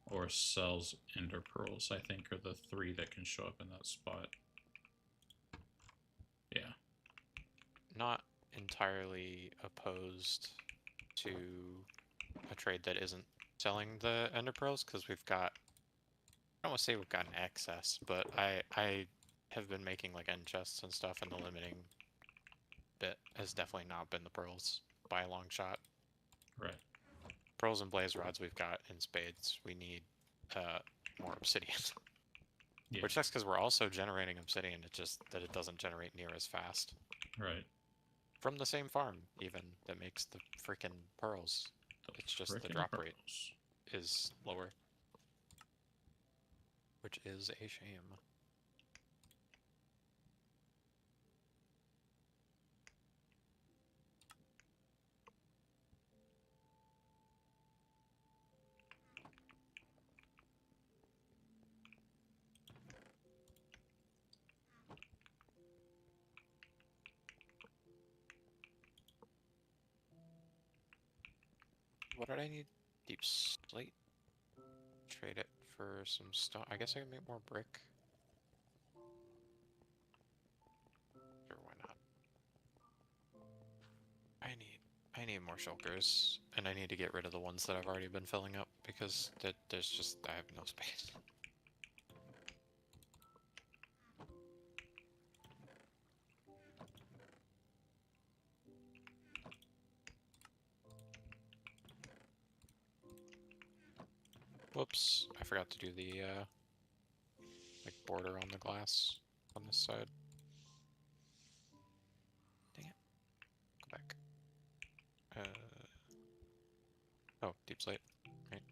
Or sells ender pearls, I think, are the 3 that can show up in that spot. Yeah. Not entirely opposed to a trade that isn't selling the ender pearls because we've got. I don't want to say we've got an excess, but I have been making like end chests and stuff, and the limiting bit has definitely not been the pearls by a long shot. Right. Pearls and blaze rods we've got in spades. We need more obsidian. Yeah. Which sucks because we're also generating obsidian. It's just that it doesn't generate near as fast. Right. From the same farm, even, that makes the freaking pearls. It's just the drop rate is lower. Which is a shame. What did I need? Deep slate? Trade it for some stone. I guess I can make more brick. Sure, why not? I need more shulkers, and I need to get rid of the ones that I've already been filling up because there's just I have no space. Whoops, I forgot to do the like border on the glass on this side. Dang it. Go back. Oh, deep slate. Right.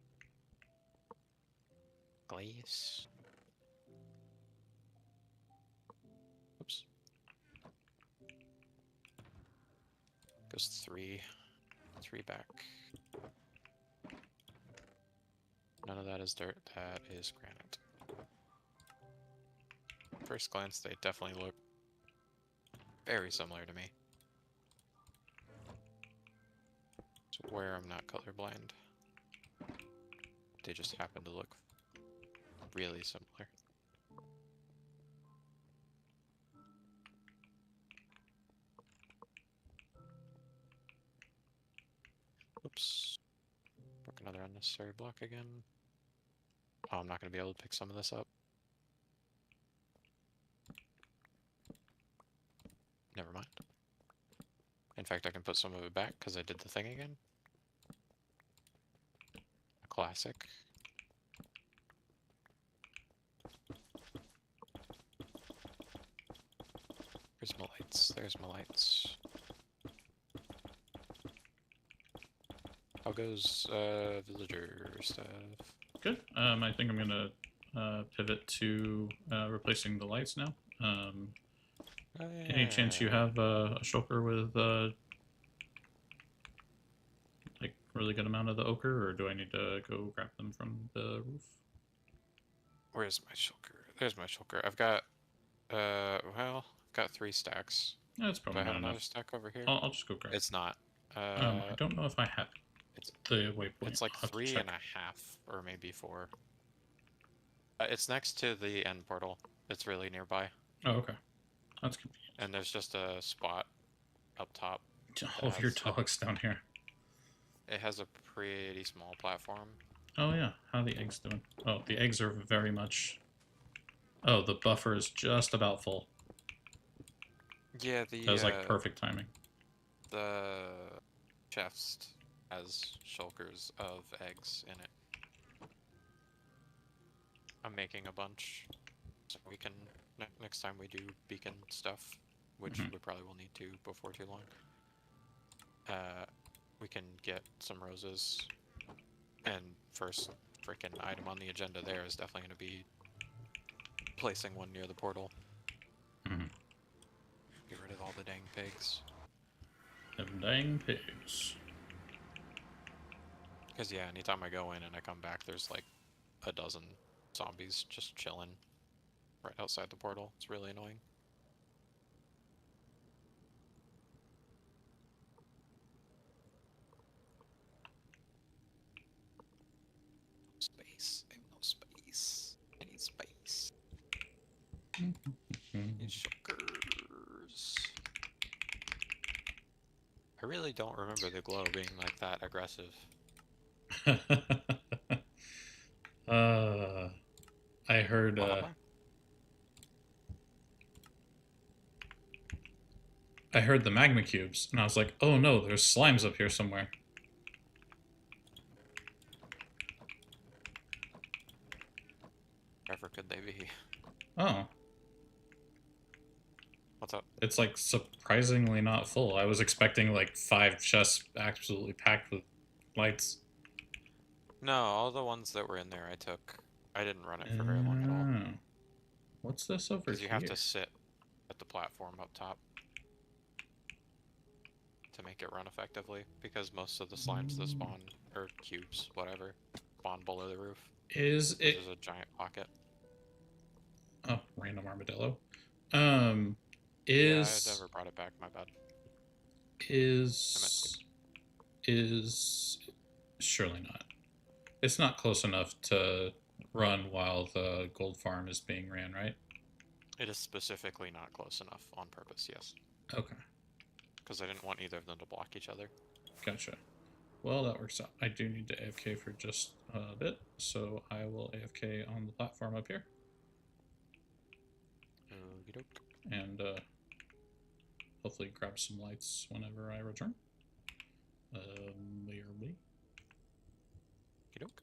Glaze. Oops. Goes three back. None of that is dirt, that is granite. First glance, they definitely look very similar to me. So where I'm not colorblind, they just happen to look really similar. Oops. Broke another unnecessary block again. Oh, I'm not going to be able to pick some of this up. Never mind. In fact, I can put some of it back because I did the thing again. A classic. Where's my lights? There's my lights. How goes villager stuff? Good. I think I'm gonna pivot to replacing the lights now. Oh, Any chance you yeah. have a shulker with like really good amount of the ochre, or do I need to go grab them from the roof? Where's my shulker? There's my shulker. I've got well, I've got 3 stacks. Yeah, that's Do probably I have not another enough. stack over here? I'll just go grab. It's not. I don't know if I have It's the waypoint. it's like I'll have to 3 check. and a half, or maybe 4. It's next to the end portal. It's really nearby, Oh, okay. That's convenient. and there's just a spot up top. All of your has a- dogs down here. It has a pretty small platform. Oh yeah, how are the eggs doing? Oh, the eggs are very much. Oh, the buffer is just about full. Yeah, That was like perfect timing. the chest has shulkers of eggs in it. I'm making a bunch, so we can next time we do beacon stuff, which Mhm. we probably will need to before too long. We can get some roses, and first freaking item on the agenda there is definitely going to be placing one near the portal. Mhm. Get rid of all the dang pigs. Them dang pigs. Because yeah, anytime I go in and I come back, there's like a dozen zombies just chilling right outside the portal. It's really annoying. Space. I have no space. I need space. I need shulkers. I really don't remember the glow being like that aggressive. uh, I heard Lava? I heard the magma cubes, and I was like, oh no, there's slimes up here somewhere. Wherever could they be? Oh, What's up? it's like surprisingly not full. I was expecting like 5 chests absolutely packed with lights. No, all the ones that were in there I took. I didn't run it for very long at all. Oh. What's this over Because here? you have to sit at the platform up top to make it run effectively. Because most of the slimes that spawn, or cubes, whatever, spawn below the roof. Is it... There's a giant pocket. Oh, random armadillo. Yeah, I Is... never brought it back, my bad. Is... Surely not. It's not close enough to run while the gold farm is being ran, right? It is specifically not close enough on purpose, yes. Okay, Because I didn't want either of them to block each other. gotcha. Well, that works out. I do need to AFK for just a bit, so I will AFK on the platform up here. Okey-doke. And hopefully grab some lights whenever I return. BRB. Okey-doke.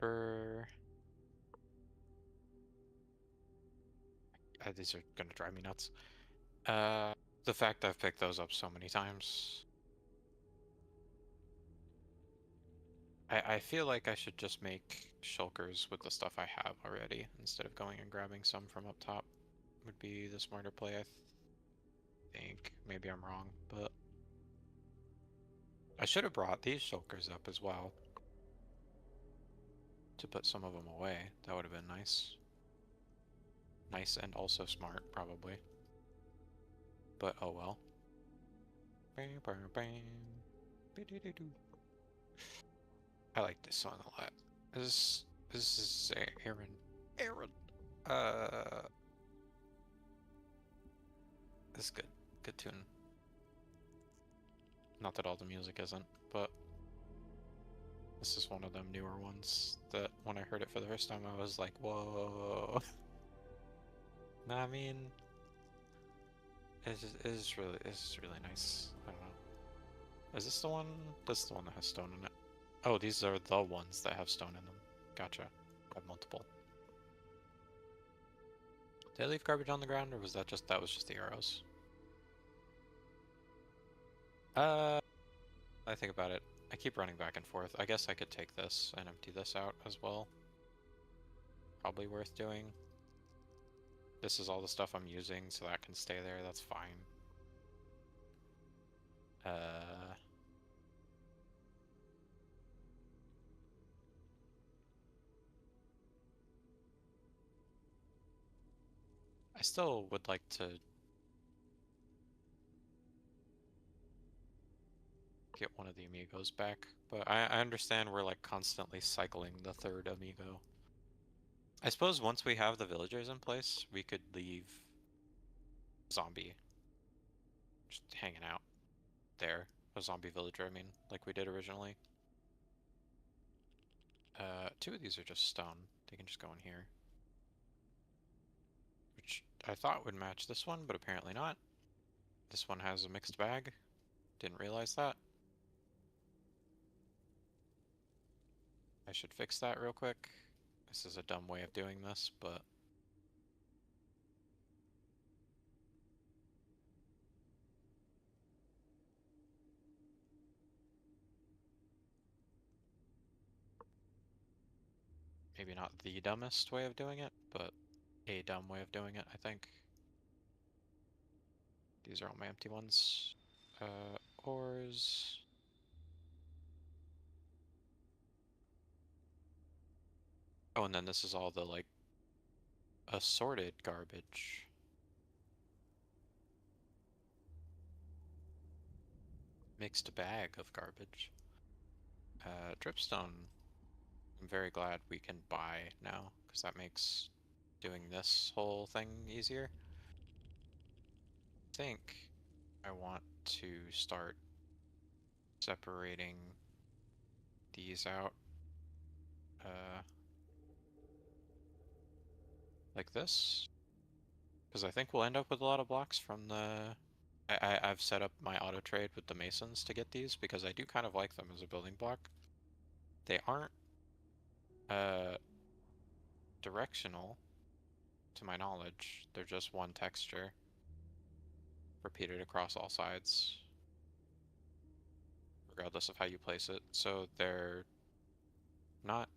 Remember. These are gonna drive me nuts. The fact I've picked those up so many times. I feel like I should just make shulkers with the stuff I have already instead of going and grabbing some from up top. Would be the smarter play, I think. Maybe I'm wrong, but I should have brought these shulkers up as well to put some of them away. That would have been nice. Nice and also smart, probably. But oh well. Bam, bam, bam. Be-do-do-do. I like this song a lot. This is Aaron. This is good. Good tune. Not that all the music isn't, but this is one of them newer ones that when I heard it for the first time I was like, whoa. No, I mean, it's really nice. I don't know. Is this the one? This is the one that has stone in it. Oh, these are the ones that have stone in them. Gotcha. I have multiple. Did I leave garbage on the ground, or was that just the arrows? I think about it. I keep running back and forth. I guess I could take this and empty this out as well. Probably worth doing. This is all the stuff I'm using, so that can stay there. That's fine. I still would like to get one of the amigos back, but I understand we're like constantly cycling the third amigo. I suppose once we have the villagers in place, we could leave zombie just hanging out there. A zombie villager, I mean, like we did originally. Two of these are just stone. They can just go in here. Which I thought would match this one, but apparently not. This one has a mixed bag. Didn't realize that. I should fix that real quick. This is a dumb way of doing this, but... maybe not the dumbest way of doing it, but a dumb way of doing it, I think. These are all my empty ones. Ores. Oh, and then this is all the, like, assorted garbage. Mixed bag of garbage. Dripstone, I'm very glad we can buy now, because that makes doing this whole thing easier. I think I want to start separating these out. Like this. Because I think we'll end up with a lot of blocks from the... I've set up my auto trade with the masons to get these, because I do kind of like them as a building block. They aren't directional, to my knowledge. They're just one texture, repeated across all sides, regardless of how you place it. So they're not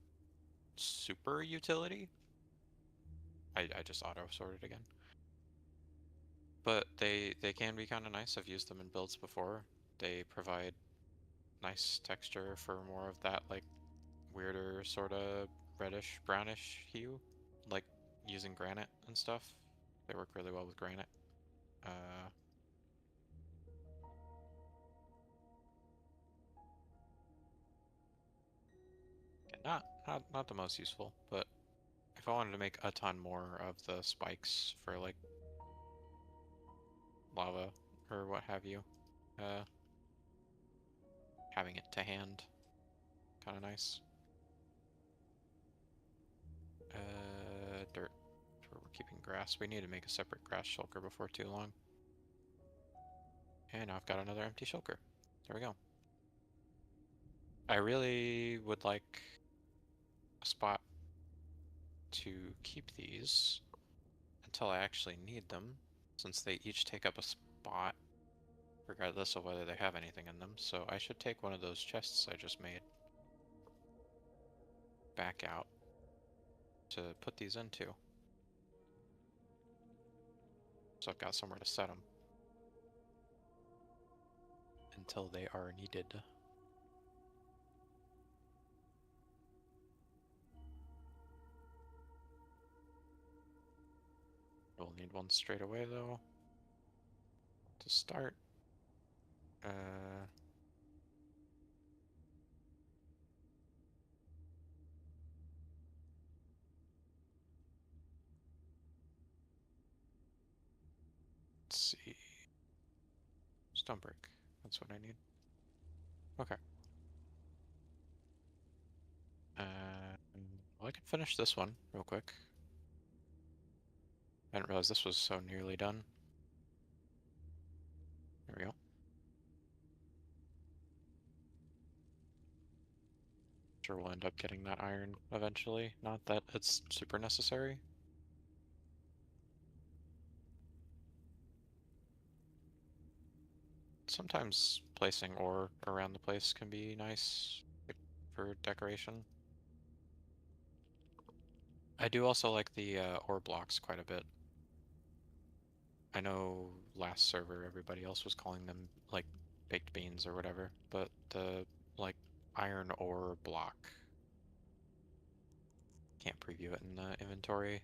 super utility. I just auto sorted again. But they can be kind of nice. I've used them in builds before. They provide nice texture for more of that, like, weirder sort of reddish brownish hue, like using granite and stuff. They work really well with granite. Not the most useful, but if I wanted to make a ton more of the spikes for, like, lava or what have you, having it to hand, kind of nice. Dirt. We're keeping grass. We need to make a separate grass shulker before too long. And now I've got another empty shulker. There we go. I really would like a spot to keep these until I actually need them, since they each take up a spot, regardless of whether they have anything in them. So I should take one of those chests I just made back out to put these into. So I've got somewhere to set them until they are needed. We'll need one straight away, though, to start. Let's see. Stone brick. That's what I need. Okay. Well, I can finish this one real quick. I didn't realize this was so nearly done. There we go. Sure, we'll end up getting that iron eventually. Not that it's super necessary. Sometimes placing ore around the place can be nice, like, for decoration. I do also like the ore blocks quite a bit. I know last server everybody else was calling them, like, baked beans or whatever, but the, like, iron ore block, can't preview it in the inventory,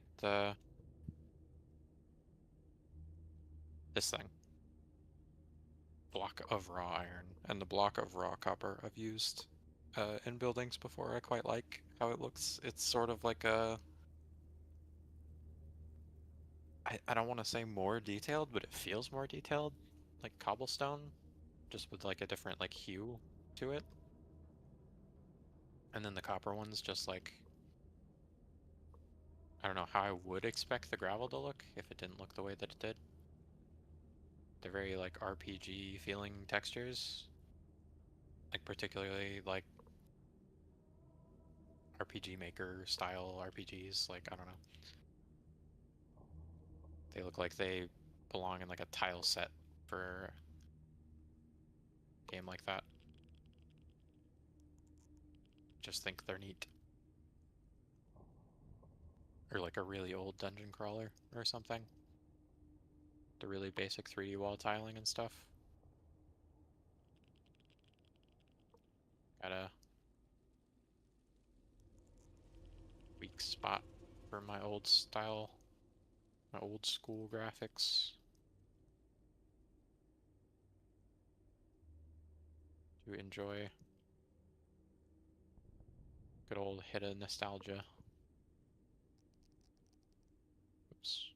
this thing, block of raw iron and the block of raw copper I've used in buildings before. I quite like how it looks. It's sort of like a, I don't want to say more detailed, but it feels more detailed, like cobblestone, just with, like, a different, like, hue to it. And then the copper one's just like, I don't know how I would expect the gravel to look if it didn't look the way that it did. They're very, like, RPG feeling textures. Like, particularly, like, RPG Maker style RPGs. Like, I don't know. They look like they belong in, like, a tile set for a game like that. Just think they're neat. Or like a really old dungeon crawler or something. The really basic 3D wall tiling and stuff. Got a weak spot for my old style, my old school graphics. Do enjoy good old hit of nostalgia. Oops.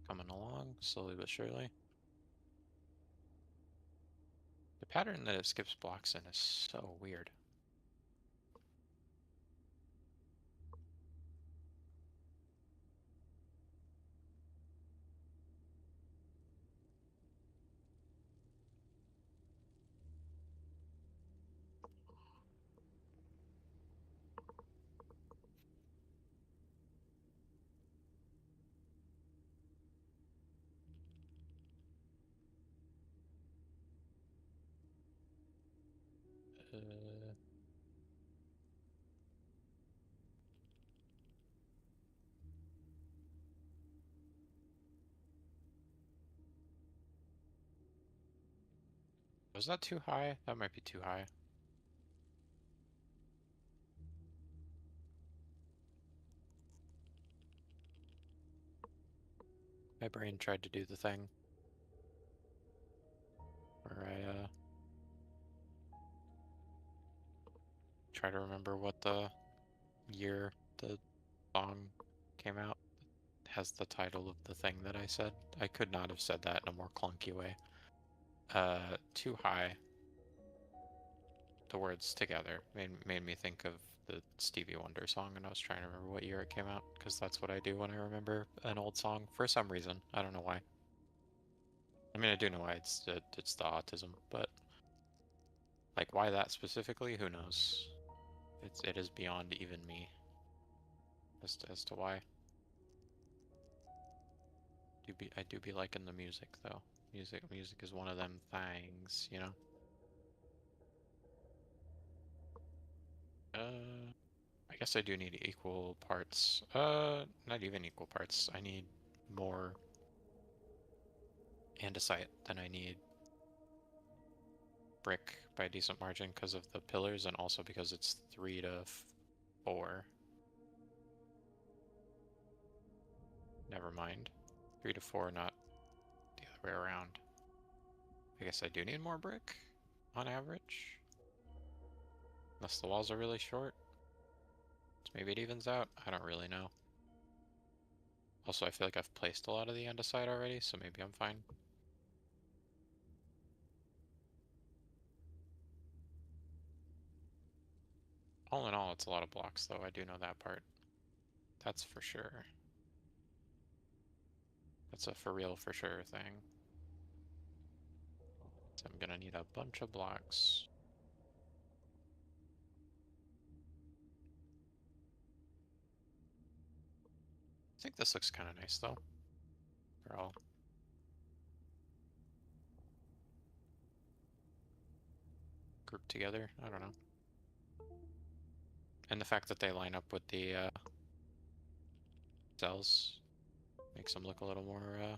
Coming along slowly but surely. The pattern that it skips blocks in is so weird. Uh, was that too high? That might be too high. My brain tried to do the thing where I try to remember what the year the song came out. It has the title of the thing that I said. I could not have said that in a more clunky way. Too high. The words together made me think of the Stevie Wonder song, and I was trying to remember what year it came out, because that's what I do when I remember an old song for some reason. I don't know why. I mean, I do know why. It's the autism, but like why that specifically, who knows? It is beyond even me as to why. I do be liking the music though. Music is one of them things, you know. I guess I do need equal parts. Not even equal parts. I need more andesite than I need brick by a decent margin because of the pillars, and also because it's 3 to 4. Never mind. 3 to 4, not the other way around. I guess I do need more brick on average. Unless the walls are really short. So maybe it evens out. I don't really know. Also, I feel like I've placed a lot of the andesite already, so maybe I'm fine. All in all, it's a lot of blocks, though. I do know that part. That's for sure. That's a for real, for sure thing. So I'm gonna need a bunch of blocks. I think this looks kind of nice, though. They're all grouped together. I don't know. And the fact that they line up with the cells makes them look a little more, I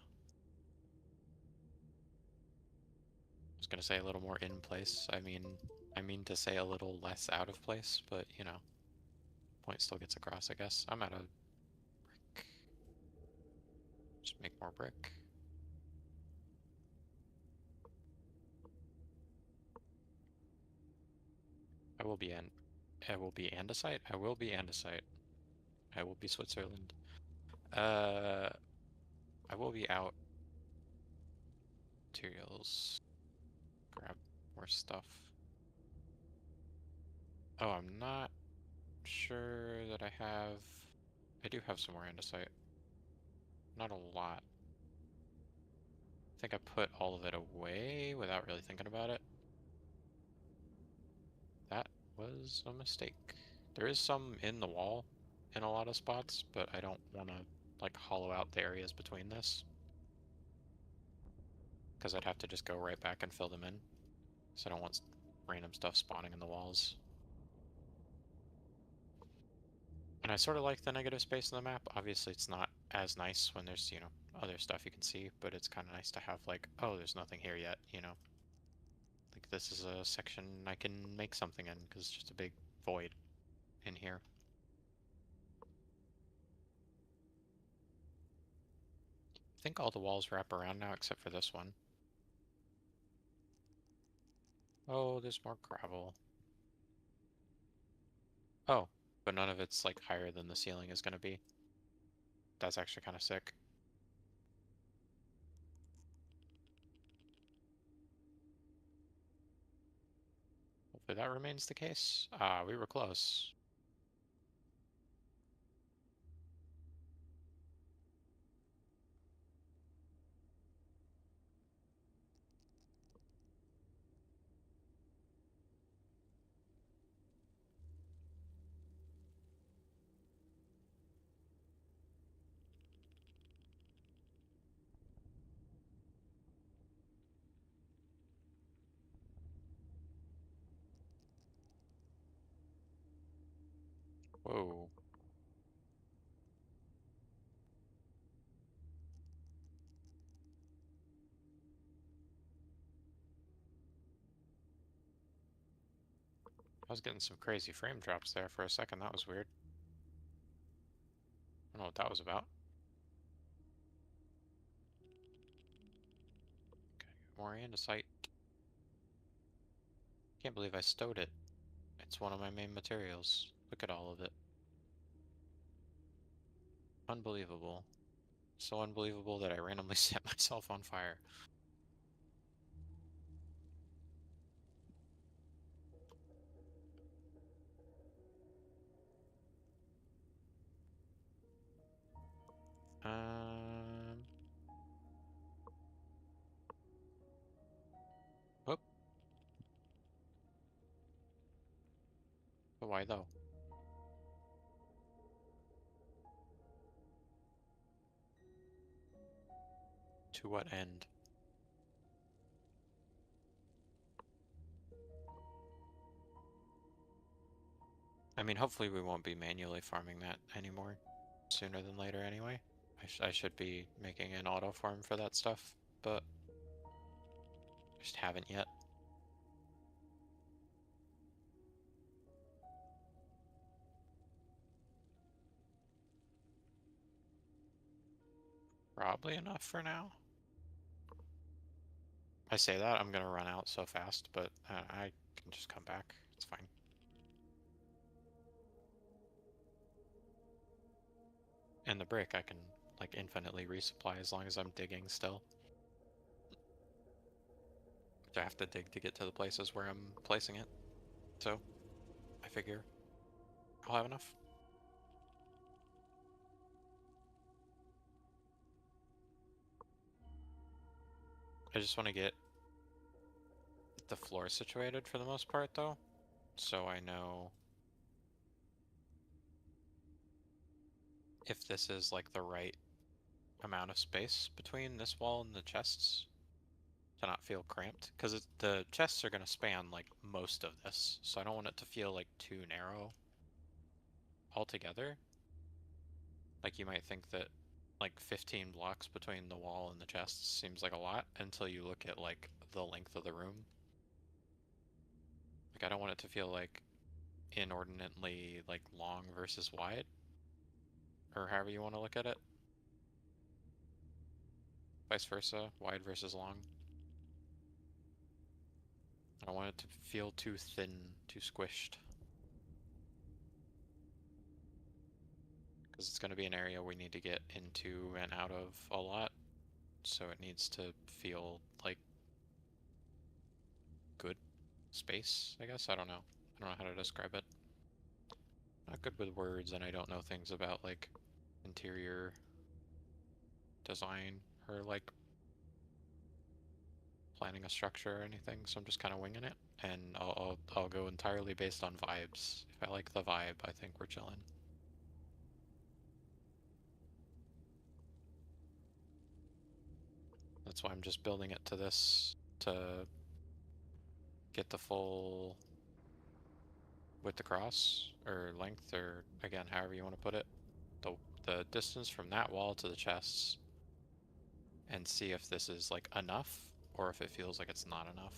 was gonna say a little more in place. I mean to say a little less out of place, but you know, point still gets across, I guess. I'm out of brick. Just make more brick. I will be andesite. I will be andesite. I will be Switzerland. I will be out materials. Grab more stuff. Oh, I'm not sure that I have. I do have some more andesite. Not a lot. I think I put all of it away without really thinking about it. That was a mistake. There is some in the wall in a lot of spots, but I don't want to like hollow out the areas between this, because I'd have to just go right back and fill them in. So I don't want random stuff spawning in the walls. And I sort of like the negative space on the map. Obviously, it's not as nice when there's, you know, other stuff you can see, but it's kind of nice to have, like, oh, there's nothing here yet, you know? Like, this is a section I can make something in, because it's just a big void in here. I think all the walls wrap around now, except for this one. Oh, there's more gravel. Oh, but none of it's, like, higher than the ceiling is going to be. That's actually kind of sick. Hopefully that remains the case. Ah, we were close. Whoa. I was getting some crazy frame drops there for a second. That was weird. I don't know what that was about. Okay, more andesite. Can't believe I stowed it. It's one of my main materials. Look at all of it. Unbelievable. So unbelievable that I randomly set myself on fire. Um. Whoop. But why though? To what end? I mean, hopefully we won't be manually farming that anymore. Sooner than later anyway. I should be making an auto farm for that stuff, but just haven't yet. Probably enough for now. I say that, I'm gonna run out so fast, but I can just come back. It's fine. And the brick I can, like, infinitely resupply as long as I'm digging still. I have to dig to get to the places where I'm placing it. So, I figure I'll have enough. I just want to get the floor situated for the most part, though, so I know if this is, like, the right amount of space between this wall and the chests to not feel cramped, because the chests are going to span, like, most of this, so I don't want it to feel, like, too narrow altogether. Like, you might think that, like, 15 blocks between the wall and the chests seems like a lot until you look at, like, the length of the room. Like, I don't want it to feel, like, inordinately, like, long versus wide, or however you want to look at it. Vice versa, wide versus long. I don't want it to feel too thin, too squished. Because it's going to be an area we need to get into and out of a lot, so it needs to feel like good space, I guess. I don't know. I don't know how to describe it. Not good with words, and I don't know things about, like, interior design or, like, planning a structure or anything, so I'm just kind of winging it, and I'll go entirely based on vibes. If I like the vibe, I think we're chilling. That's why I'm just building it to this to get the full width across, or length, or again, however you want to put it, the distance from that wall to the chests, and see if this is like enough, or if it feels like it's not enough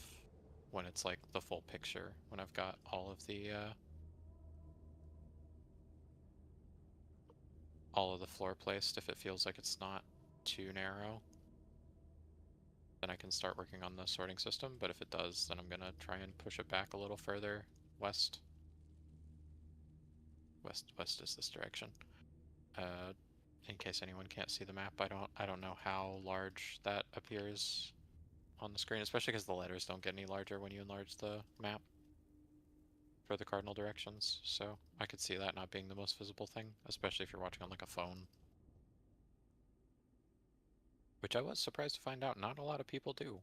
when it's like the full picture, when I've got all of the floor placed. If it feels like it's not too narrow, then I can start working on the sorting system, but if it does, then I'm gonna try and push it back a little further west. West is this direction. In case anyone can't see the map, I don't know how large that appears on the screen, especially because the letters don't get any larger when you enlarge the map for the cardinal directions, so I could see that not being the most visible thing, especially if you're watching on like a phone. Which I was surprised to find out not a lot of people do.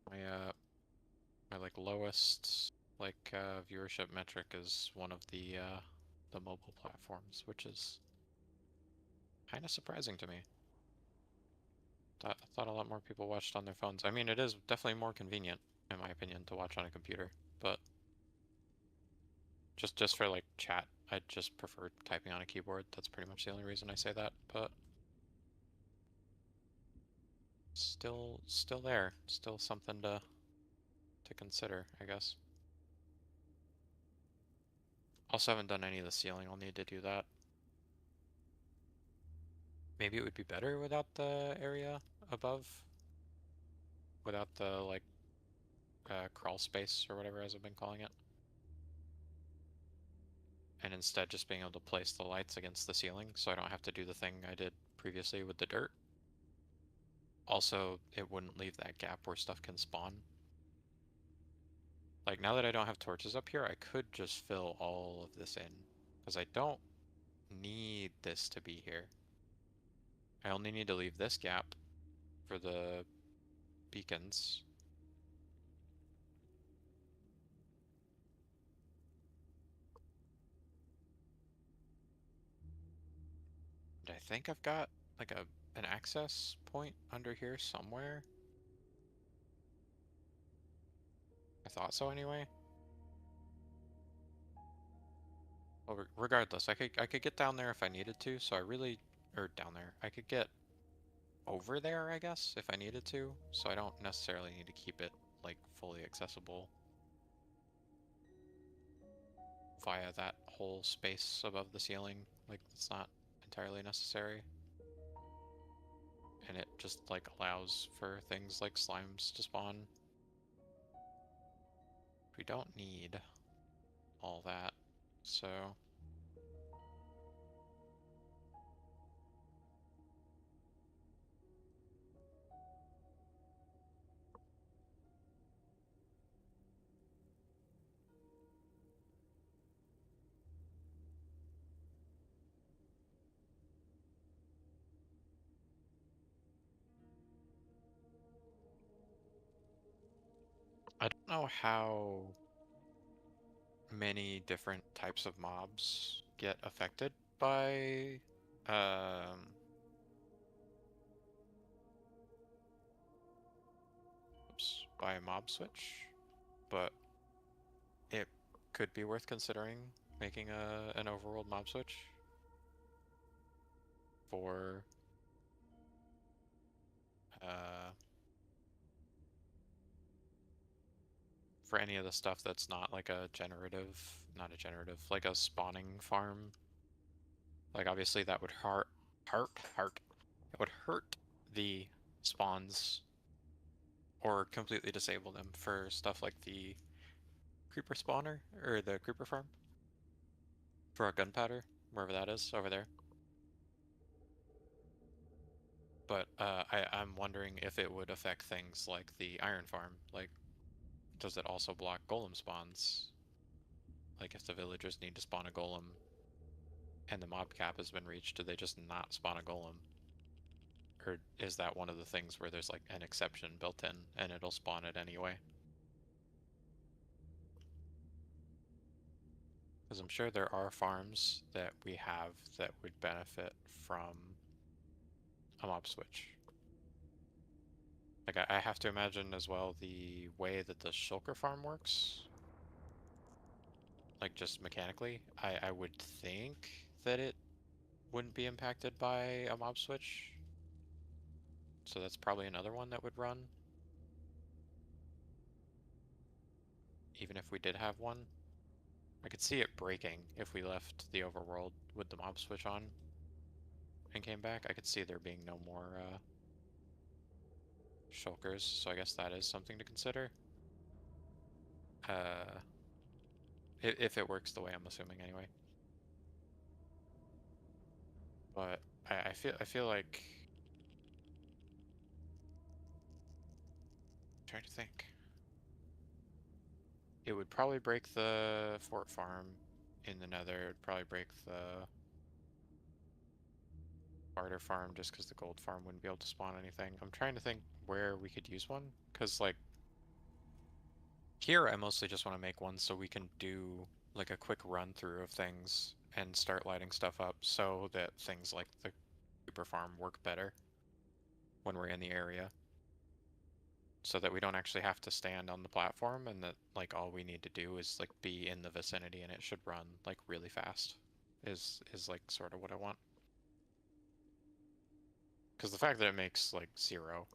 My like lowest viewership metric is one of the mobile platforms, which is kind of surprising to me. I thought a lot more people watched on their phones. I mean, it is definitely more convenient, in my opinion, to watch on a computer, but just for like chat, I just prefer typing on a keyboard. That's pretty much the only reason I say that, but still there. Still something to consider, I guess. Also haven't done any of the ceiling. I'll need to do that. Maybe it would be better without the area above. Without the, like, crawl space or whatever, as I've been calling it. And instead just being able to place the lights against the ceiling, so I don't have to do the thing I did previously with the dirt. Also, it wouldn't leave that gap where stuff can spawn. Like, now that I don't have torches up here, I could just fill all of this in. Because I don't need this to be here. I only need to leave this gap for the beacons. And I think I've got like an access point under here somewhere. I thought so anyway. Well, regardless, I could get down there if I needed to. So down there. I could get over there, I guess, if I needed to. So I don't necessarily need to keep it like fully accessible via that whole space above the ceiling. Like, it's not entirely necessary. And it just like allows for things like slimes to spawn. We don't need all that, so I don't know how many different types of mobs get affected by by a mob switch, but it could be worth considering making an overworld mob switch for any of the stuff that's not like like a spawning farm. Like, obviously that would it would hurt the spawns or completely disable them for stuff like the creeper spawner or the creeper farm for a gunpowder, wherever that is over there. But I'm wondering if it would affect things like the iron farm. Like, does it also block golem spawns? Like, if the villagers need to spawn a golem and the mob cap has been reached, do they just not spawn a golem? Or is that one of the things where there's like an exception built in and it'll spawn it anyway? Because I'm sure there are farms that we have that would benefit from a mob switch. Like, I have to imagine as well the way that the shulker farm works. like just mechanically, I would think that it wouldn't be impacted by a mob switch. So that's probably another one that would run. Even if we did have one. I could see it breaking if we left the overworld with the mob switch on and came back. I could see there being no more shulkers, so I guess that is something to consider. If it works the way I'm assuming anyway. But I feel like I'm trying to think. It would probably break the fort farm in the nether. It would probably break the barter farm just because the gold farm wouldn't be able to spawn anything. I'm trying to think where we could use one, because like here I mostly just want to make one so we can do like a quick run through of things and start lighting stuff up so that things like the creeper farm work better when we're in the area. So that we don't actually have to stand on the platform, and that like all we need to do is like be in the vicinity and it should run like really fast is like sort of what I want. Because the fact that it makes like 0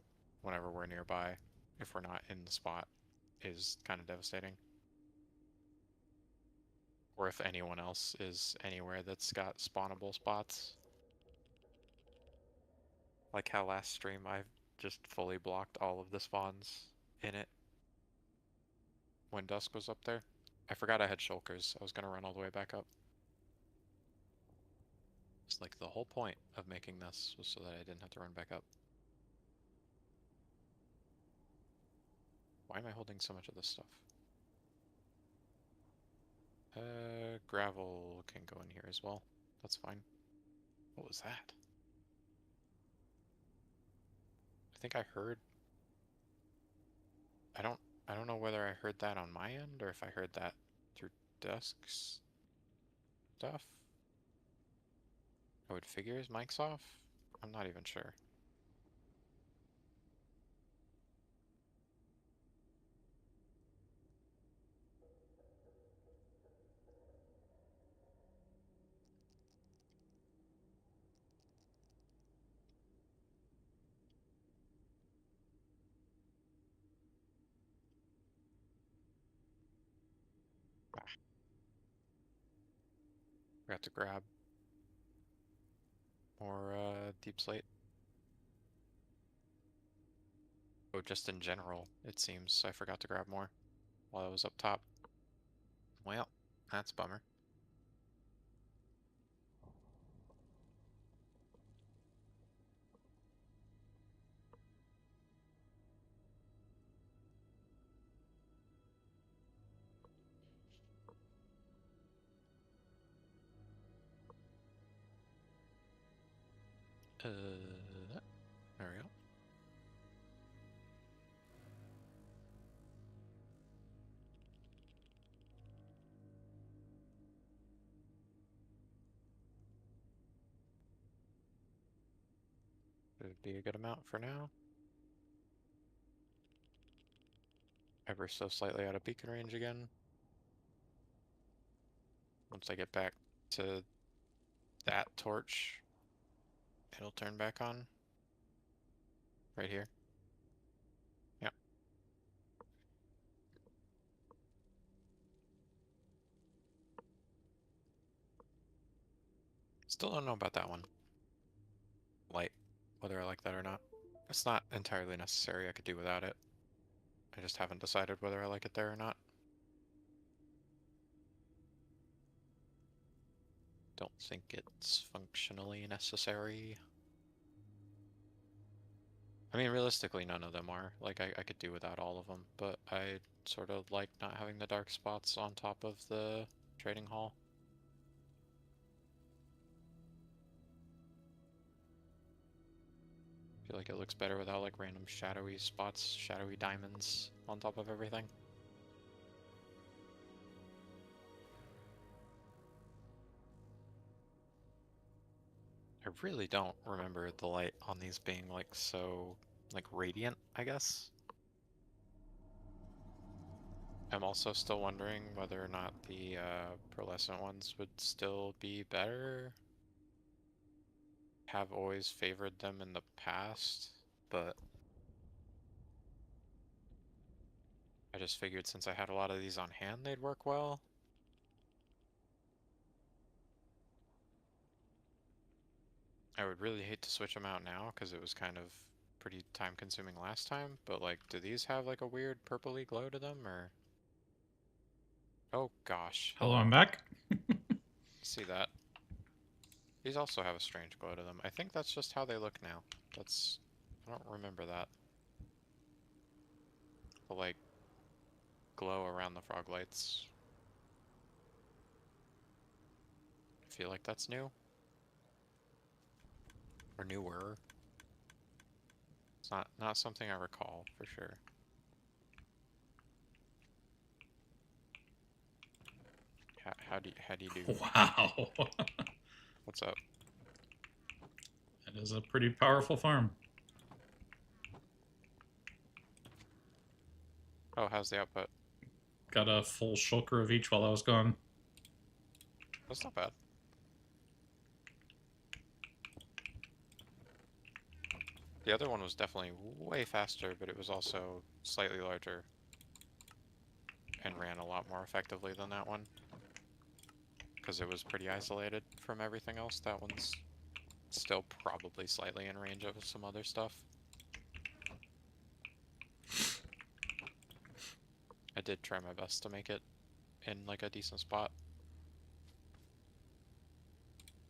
whenever we're nearby, if we're not in the spot, is kind of devastating. Or if anyone else is anywhere that's got spawnable spots. Like how last stream I just fully blocked all of the spawns in it when dusk was up there. I forgot I had shulkers. I was gonna run all the way back up. It's like the whole point of making this was so that I didn't have to run back up. Why am I holding so much of this stuff? Gravel can go in here as well. That's fine. What was that? I think I heard... I don't know whether I heard that on my end or if I heard that through Dusk's stuff. I would figure his mic's off. I'm not even sure. Forgot to grab more deep slate. Oh, just in general, it seems I forgot to grab more while I was up top. Well, that's a bummer. There we go. Should be a good amount for now. Ever so slightly out of beacon range again. Once I get back to that torch, it'll turn back on. Right here. Yep. Still don't know about that one. Light, whether I like that or not. It's not entirely necessary, I could do without it. I just haven't decided whether I like it there or not. Don't think it's functionally necessary. I mean, realistically, none of them are. Like, I could do without all of them, but I sort of like not having the dark spots on top of the trading hall. I feel like it looks better without, like, random shadowy spots, shadowy diamonds on top of everything. I really don't remember the light on these being, like, so, like, radiant, I guess. I'm also still wondering whether or not the pearlescent ones would still be better. Have always favored them in the past, but I just figured since I had a lot of these on hand, they'd work well. I would really hate to switch them out now because it was kind of pretty time consuming last time, but like, do these have like a weird purpley glow to them or? Oh gosh. Hello, I'm back. See that? These also have a strange glow to them. I think that's just how they look now. I don't remember that. The like glow around the frog lights. I feel like that's new. Or newer. It's not something I recall for sure. How do you do? Wow. What's up? That is a pretty powerful farm. Oh, how's the output? Got a full shulker of each while I was gone. That's not bad. The other one was definitely way faster, but it was also slightly larger and ran a lot more effectively than that one. Because it was pretty isolated from everything else. That one's still probably slightly in range of some other stuff. I did try my best to make it in like a decent spot.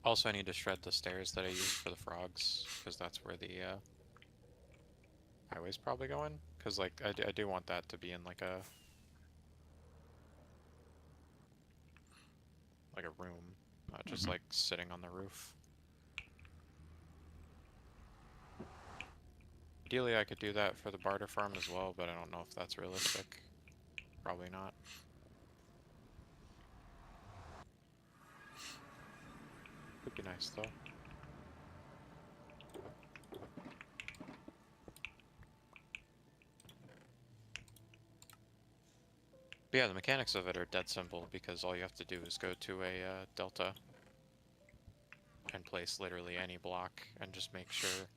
Also, I need to shred the stairs that I used for the frogs, because that's where the highway's probably going. Because like I do want that to be in like a room, not just like sitting on the roof. Ideally, I could do that for the barter farm as well, but I don't know if that's realistic. Probably not. Would be nice though. But yeah, the mechanics of it are dead simple because all you have to do is go to a delta and place literally any block and just make sure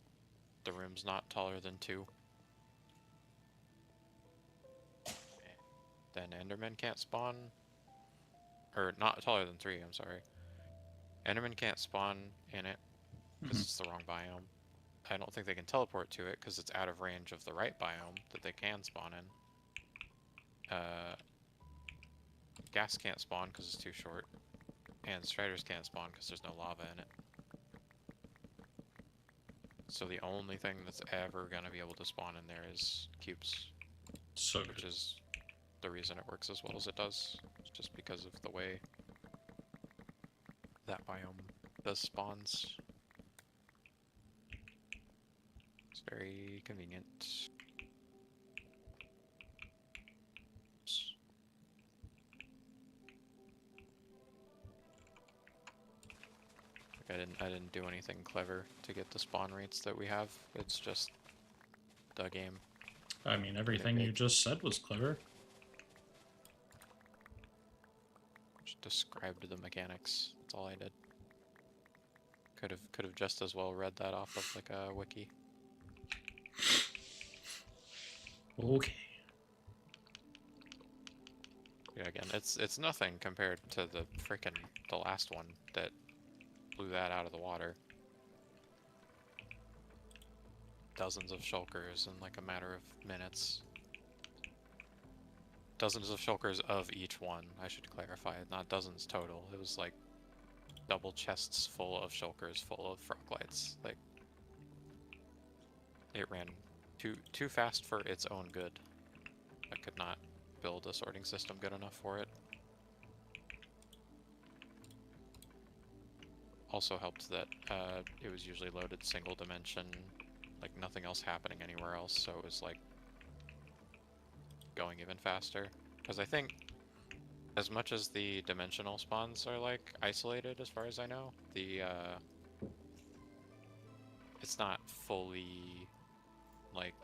the room's not taller than 2. Then Endermen can't spawn. Or not taller than 3, I'm sorry. Endermen can't spawn in it because it's the wrong biome. I don't think they can teleport to it because it's out of range of the right biome that they can spawn in. Gas can't spawn because it's too short. And Striders can't spawn because there's no lava in it. So the only thing that's ever going to be able to spawn in there is cubes. So Which good. is the reason it works as well as it does. It's just because of the way that biome does spawns. It's very convenient. Oops. I didn't do anything clever to get the spawn rates that we have. It's just the game. I mean, everything you just said was clever. Just described the mechanics. That's all I did. Could have just as well read that off of like a wiki. Okay. Yeah, again, it's nothing compared to the last one that blew that out of the water. Dozens of shulkers in like a matter of minutes. Dozens of shulkers of each one, I should clarify, not dozens total. It was like double chests full of shulkers full of frog lights. Like, it ran too fast for its own good. I could not build a sorting system good enough for it. Also helped that it was usually loaded single dimension, like nothing else happening anywhere else, so it was like going even faster. Because I think as much as the dimensional spawns are like isolated as far as I know, the it's not fully like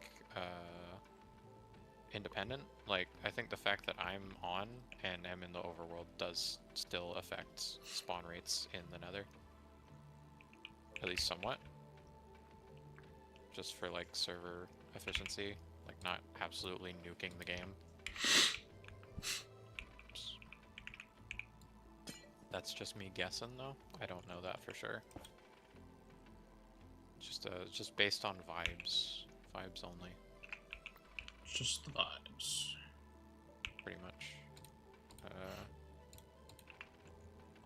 independent. Like, I think the fact that I'm on and am in the overworld does still affect spawn rates in the Nether. At least somewhat. Just for, like, server efficiency. Like, not absolutely nuking the game. That's just me guessing, though. I don't know that for sure. Just based on vibes. Vibes only, Just the vibes. pretty much.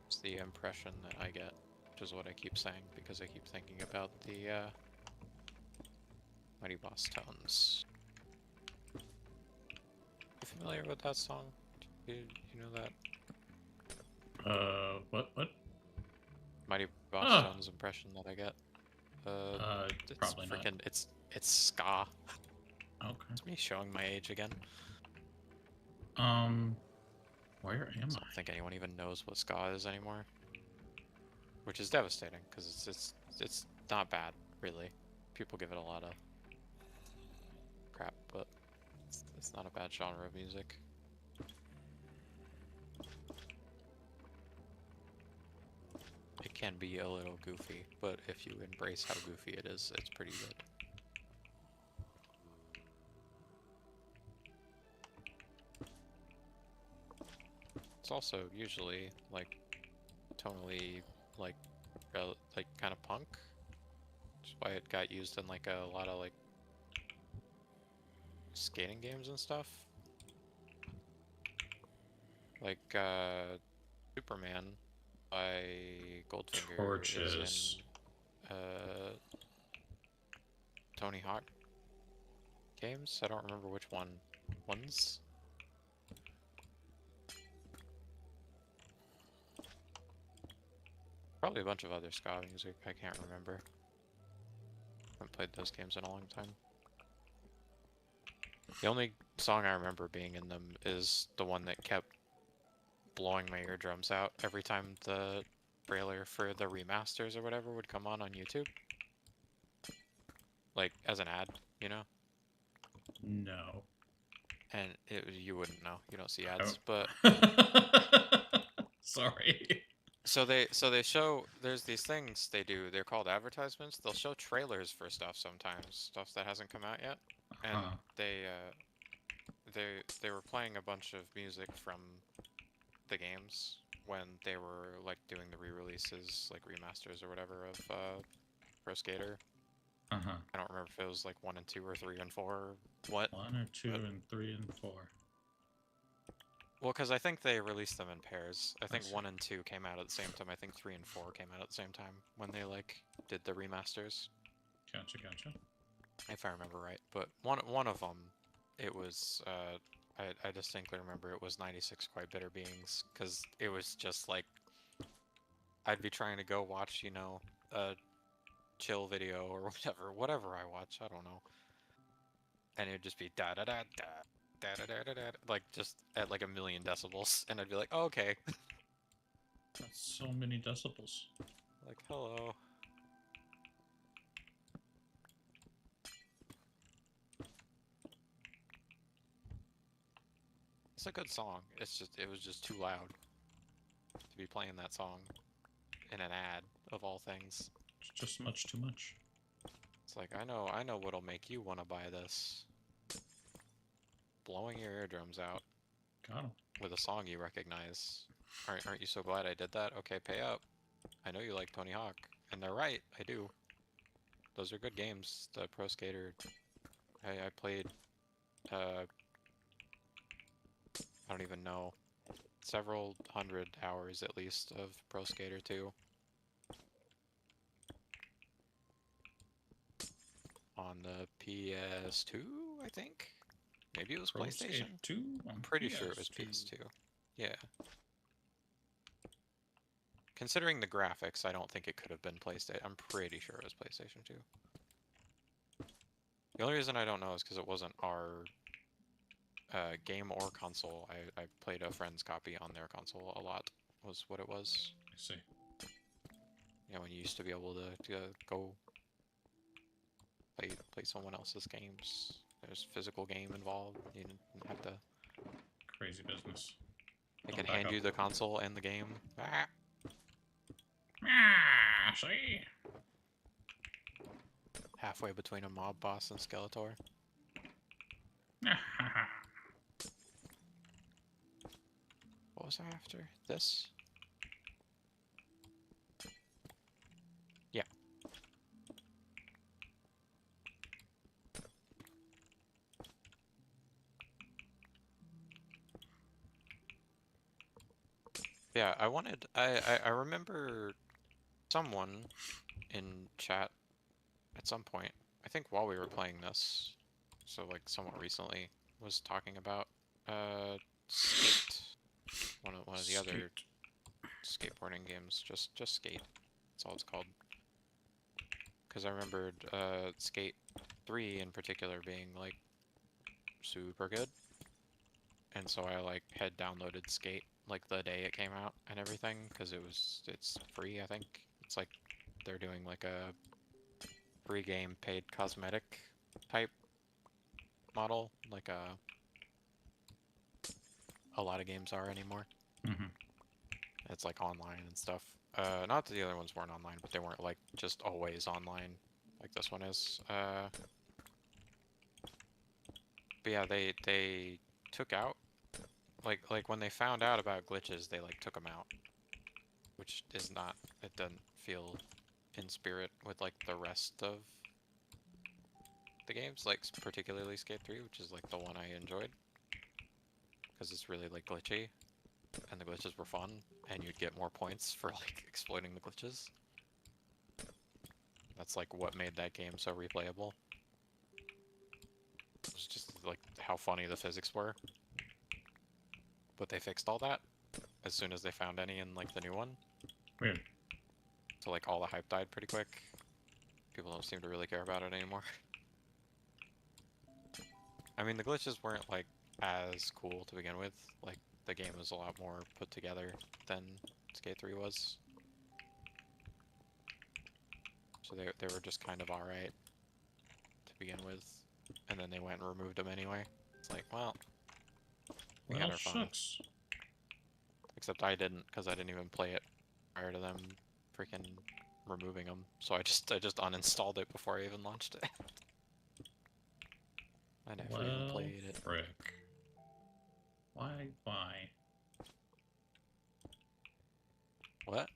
It's the impression that I get, which is what I keep saying, because I keep thinking about the, Mighty Boss Tones. You familiar with that song? You know that? What? Mighty Boss Ah. Tones impression that I get? It's Probably not. freaking, it's ska. Okay. It's me showing my age again. Where am I I? don't think anyone even knows what ska is anymore. Which is devastating, because it's not bad, really. People give it a lot of crap, but it's not a bad genre of music. It can be a little goofy, but if you embrace how goofy it is, it's pretty good. It's also usually, like, tonally, like, like, kind of punk. Which is why it got used in, like, a lot of, like, skating games and stuff. Like, Superman by Goldfinger Torches. is in, Tony Hawk games? I don't remember which ones. Probably a bunch of other ska music, I can't remember. Haven't played those games in a long time. The only song I remember being in them is the one that kept blowing my eardrums out every time the trailer for the remasters or whatever would come on YouTube. Like, as an ad, you know? No. And you wouldn't know. You don't see ads, but Sorry. so they show, there's these things they do. They're called advertisements. They'll show trailers for stuff sometimes, stuff that hasn't come out yet. And Huh. they were playing a bunch of music from the games when they were like doing the re-releases, like remasters or whatever of Pro Skater. Uh-huh. I don't remember if it was like 1 and 2 or 3 and 4 or what. 1 or 2 and 3 and 4. Well, because I think they released them in pairs. I think see. 1 and 2 came out at the same time. I think 3 and 4 came out at the same time when they like did the remasters, Gotcha. if I remember right. But one of them, it was I distinctly remember it was 96 Quite Bitter Beings, because it was just like I'd be trying to go watch, you know, a chill video or whatever I watch, I don't know, and it'd just be da da da da da da da da da, like just at like a million decibels, and I'd be like, oh, okay. That's so many decibels. Like, hello. It's a good song. It was just too loud to be playing that song in an ad of all things. It's just much too much. It's like, I know what'll make you want to buy this. Blowing your eardrums out Got him. with a song you recognize. Aren't you so glad I did that? Okay, pay up. I know you like Tony Hawk, and they're right. I do. Those are good games. The Pro Skater. I played. I don't even know. Several hundred hours at least of Pro Skater 2. On the PS2, I think? Maybe it was Pro PlayStation? Skate 2 on I'm pretty sure it was PS2. PS2. Yeah. Considering the graphics, I don't think it could have been PlayStation. I'm pretty sure it was PlayStation 2. The only reason I don't know is because it wasn't our game or console. I played a friend's copy on their console a lot, was what it was. I see. You know, when you used to be able to go play someone else's games. There's physical game involved. You didn't have to. Crazy business. They I'll can back hand up. you the console and the game. Ah. Ah, see? Halfway between a mob boss and Skeletor. What was I after? This? Yeah. Yeah, I remember someone in chat at some point, I think while we were playing this, so like somewhat recently, was talking about Skate. One of the other skateboarding games. Just Skate. That's all it's called. Because I remembered Skate 3 in particular being like super good. And so I like had downloaded Skate like the day it came out and everything because it's free, I think. It's like they're doing like a free game paid cosmetic type model like a lot of games are anymore. Mm-hmm. It's like online and stuff. Not that the other ones weren't online, but they weren't like just always online like this one is. But yeah, they took out like when they found out about glitches, they like took them out, which is not. It doesn't feel in spirit with like the rest of the games, like particularly Skate 3, which is like the one I enjoyed because it's really like glitchy, and the glitches were fun, and you'd get more points for like exploiting the glitches. That's like what made that game so replayable. It was just like how funny the physics were. But they fixed all that as soon as they found any in like the new one. Weird. So like all the hype died pretty quick. People don't seem to really care about it anymore. I mean, the glitches weren't like as cool to begin with. Like the game was a lot more put together than Skate 3 was. So they were just kind of alright to begin with. And then they went and removed them anyway. It's like, well, we had Well, our fun. shucks. Except I didn't, because I didn't even play it prior to them freaking removing them. So I just uninstalled it before I even launched it. I never even Well, played it. frick. Why? What?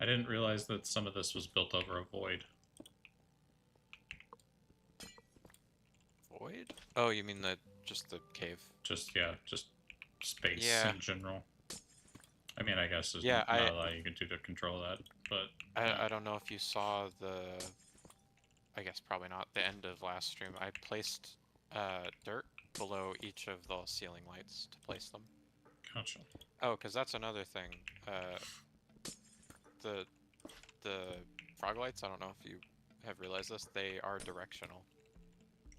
I didn't realize that some of this was built over a void. Void? Oh, you mean just the cave? Just, yeah, just space Yeah. in general. I mean, I guess there's Yeah, not a lot you can do to control that, but... I don't know if you saw I guess probably not, the end of last stream. I placed dirt below each of the ceiling lights to place them. Gotcha. Oh, because that's another thing. The frog lights, I don't know if you have realized this, they are directional.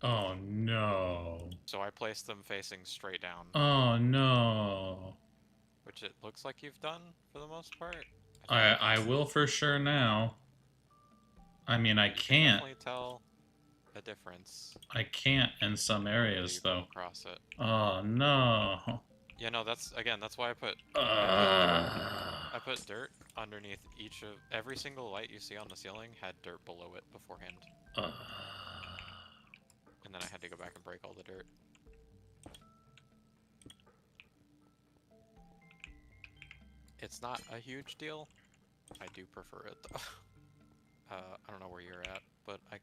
Oh, no. So I placed them facing straight down. Oh, no. Which it looks like you've done, for the most part. I will for sure now. I mean, I You can can't. definitely tell a difference. I can't in some areas, You go though. across it. Oh, no. Yeah, no, that's why I put dirt underneath every single light you see on the ceiling had dirt below it beforehand. And then I had to go back and break all the dirt. It's not a huge deal. I do prefer it though. I don't know where you're at, but I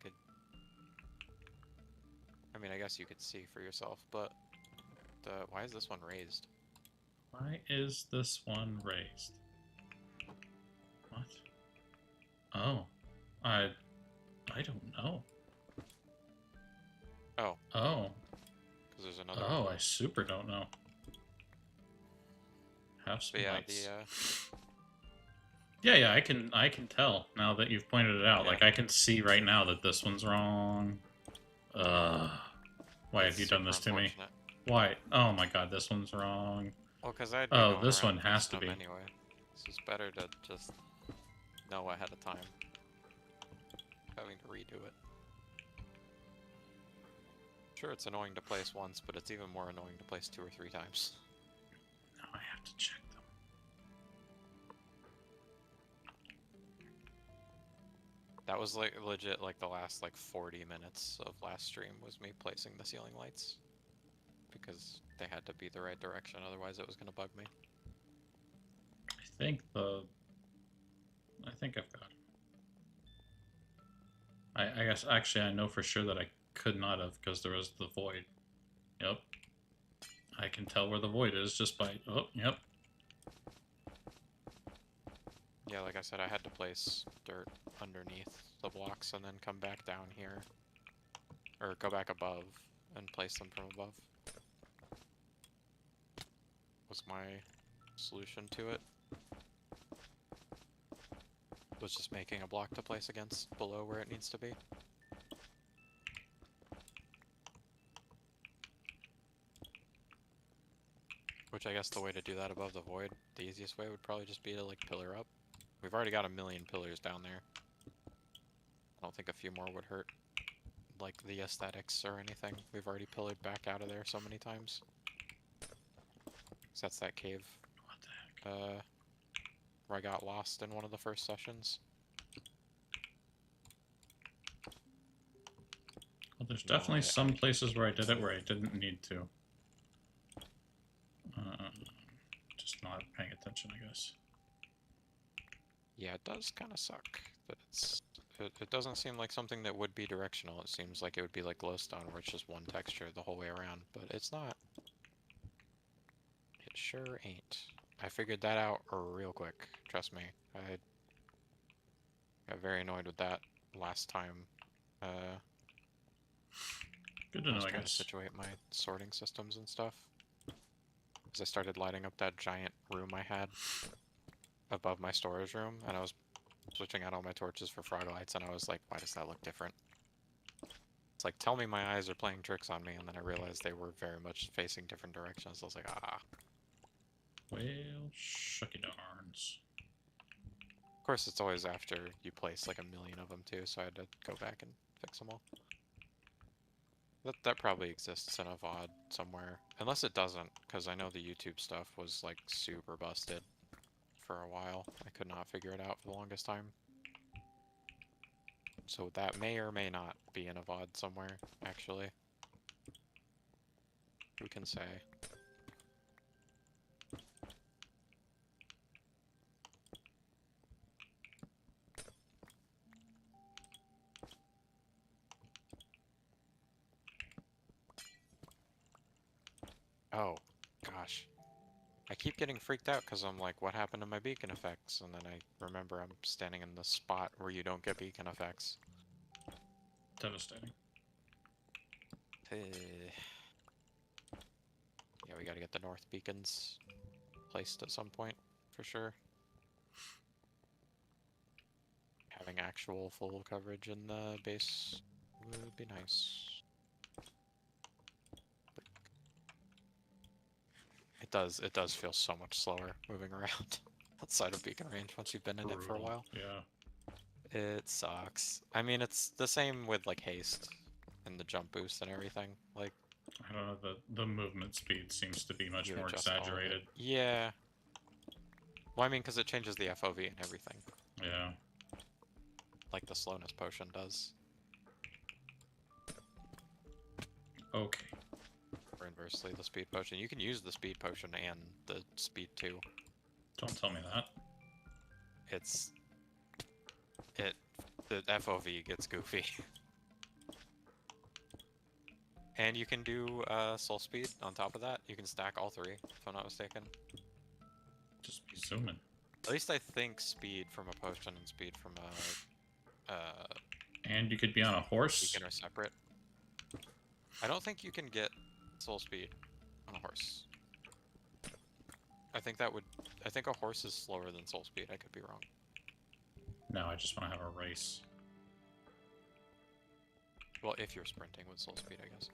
mean, I guess you could see for yourself, but why is this one raised? Why is this one raised? What? Oh. I don't know. Oh. Oh. Because there's another Oh, one. I super don't know. Have some But yeah, lights. the I can tell now that you've pointed it out. Yeah. Like I can see right now that this one's wrong. Why have you done this to me? Why? Oh my god, this one's wrong. Well, because I'd Oh, this one has to be. anyway. So it's better to just know ahead of time. Having to redo it. Sure, it's annoying to place once, but it's even more annoying to place 2 or 3 times. Now I have to check them. That was like legit like the last like 40 minutes of last stream was me placing the ceiling lights. Because they had to be the right direction, otherwise it was gonna bug me. I think I've got it. I guess actually I know for sure that I could not have because there was the void. Yep. I can tell where the void is just by yep. Yeah, like I said, I had to place dirt underneath the blocks and then come back down here. Or go back above and place them from above. Was my solution to it. Was just making a block to place against below where it needs to be. Which I guess the way to do that above the void, the easiest way would probably just be to like pillar up. We've already got 1,000,000 pillars down there. I don't think a few more would hurt like the aesthetics or anything. We've already pillared back out of there so many times. So that's that cave. What the heck? Where I got lost in one of the first sessions. Well, there's No, definitely I some places where I did it where I didn't need to. Just not paying attention, I guess. Yeah, it does kind of suck that it doesn't seem like something that would be directional. It seems like it would be like glowstone where it's just one texture the whole way around, but it's not. It sure ain't. I figured that out real quick, trust me. I got very annoyed with that last time. Good to I know, was I trying to guess. situate my sorting systems and stuff. Because I started lighting up that giant room I had above my storage room, and I was switching out all my torches for frog lights, and I was like, why does that look different? It's like, tell me my eyes are playing tricks on me, and then I realized they were very much facing different directions. I was like, ah. Well, shucky darns. Of course, it's always after you place like 1,000,000 of them too, so I had to go back and fix them all. That probably exists in a VOD somewhere. Unless it doesn't, because I know the YouTube stuff was like super busted for a while. I could not figure it out for the longest time. So that may or may not be in a VOD somewhere, actually. Who can say? Oh, gosh. I keep getting freaked out because I'm like, what happened to my beacon effects? And then I remember I'm standing in the spot where you don't get beacon effects. Devastating. Yeah, we gotta get the north beacons placed at some point, for sure. Having actual full coverage in the base would be nice. It does feel so much slower moving around outside of beacon range once you've been in it for a Brutal. while. Yeah. It sucks. I mean, it's the same with like haste and the jump boost and everything. Like, I don't know, the movement speed seems to be much you more adjust all of it. exaggerated. Yeah. Well, I mean, because it changes the FOV and everything, Yeah. like the slowness potion does. Okay. Or inversely, the speed potion. You can use the speed potion and the speed 2. Don't tell me that. The FOV gets goofy. And you can do soul speed on top of that. You can stack all 3, if I'm not mistaken. Just be zooming. At least I think speed from a potion and speed from a And you could be on a horse. beacon are separate. I don't think you can get soul speed on a horse. I think a horse is slower than soul speed. I could be wrong. No, I just want to have a race. Well, if you're sprinting with soul speed, I guess.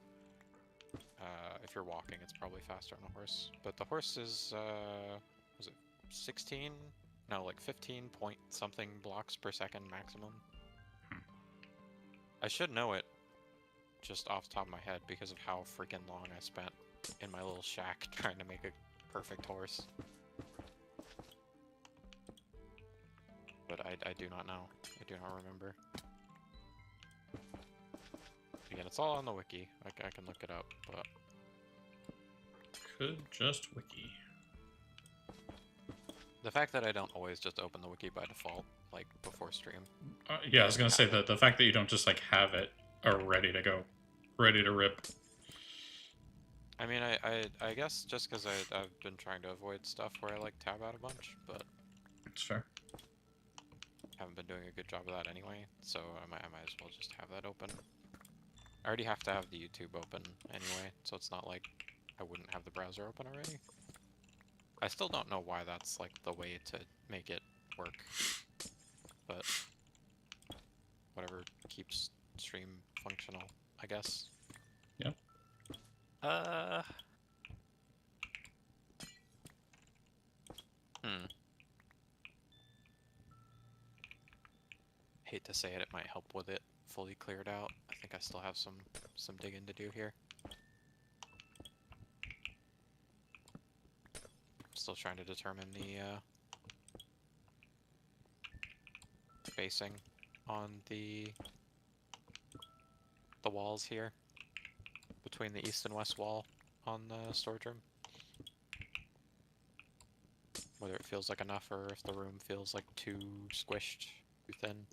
If you're walking, it's probably faster on a horse. But the horse is, was it 16? No, like 15 point something blocks per second maximum. I should know it. just off the top of my head because of how freaking long I spent in my little shack trying to make a perfect horse. But I do not know. I do not remember. Again, it's all on the wiki. I can look it up, but Could just wiki. the fact that I don't always just open the wiki by default, like before stream. Yeah, I was gonna say that the fact that you don't just like have it or ready to go, ready to rip. I mean, I guess just because I've been trying to avoid stuff where I like tab out a bunch, but It's fair. haven't been doing a good job of that anyway, so I might as well just have that open. I already have to have the YouTube open anyway, so it's not like I wouldn't have the browser open already. I still don't know why that's like the way to make it work, but whatever keeps stream functional, I guess. Yep. Hate to say it, it might help with it fully cleared out. I think I still have some digging to do here. Still trying to determine the spacing on the walls here between the east and west wall on the storage room. Whether it feels like enough or if the room feels like too squished, too thin.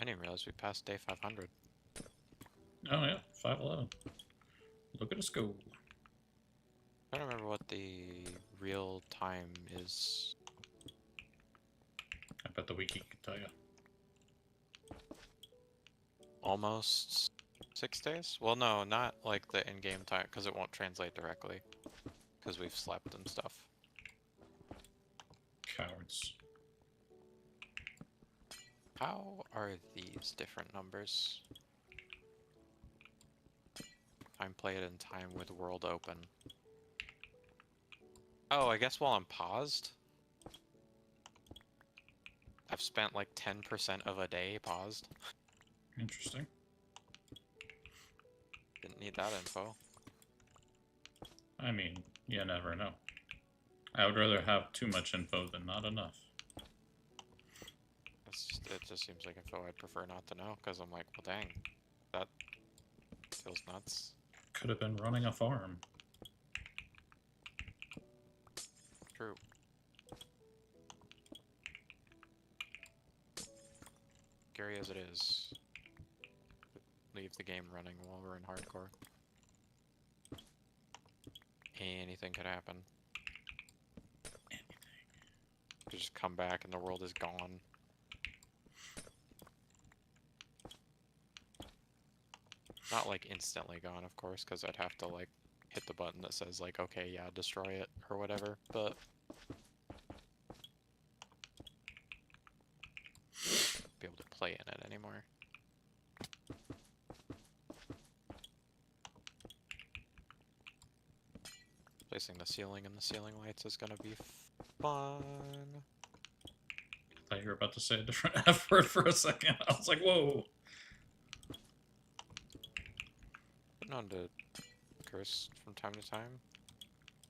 I didn't realize we passed day 500. Oh yeah, 511. Look at us go. I don't remember what the real time is. I bet the wiki can tell you. Almost 6 days? Well, no, not like the in-game time, because it won't translate directly. Because we've slept and stuff. Cowards. How are these different numbers? Time played in time with world open. Oh, I guess while I'm paused? I've spent like 10% of a day paused. Interesting. Didn't need that info. I mean, you never know. I would rather have too much info than not enough. It just seems like info I'd prefer not to know, because I'm like, well dang, that feels nuts. Could have been running a farm. True. Scary as it is, leave the game running while we're in hardcore. Anything could happen. Could just come back and the world is gone. Not like instantly gone, of course, because I'd have to like hit the button that says like, okay, yeah, destroy it or whatever, but be able to play in it anymore. Placing the ceiling and the ceiling lights is gonna be fun. I thought you were about to say a different F word for a second. I was like, whoa. Putting on to curse from time to time.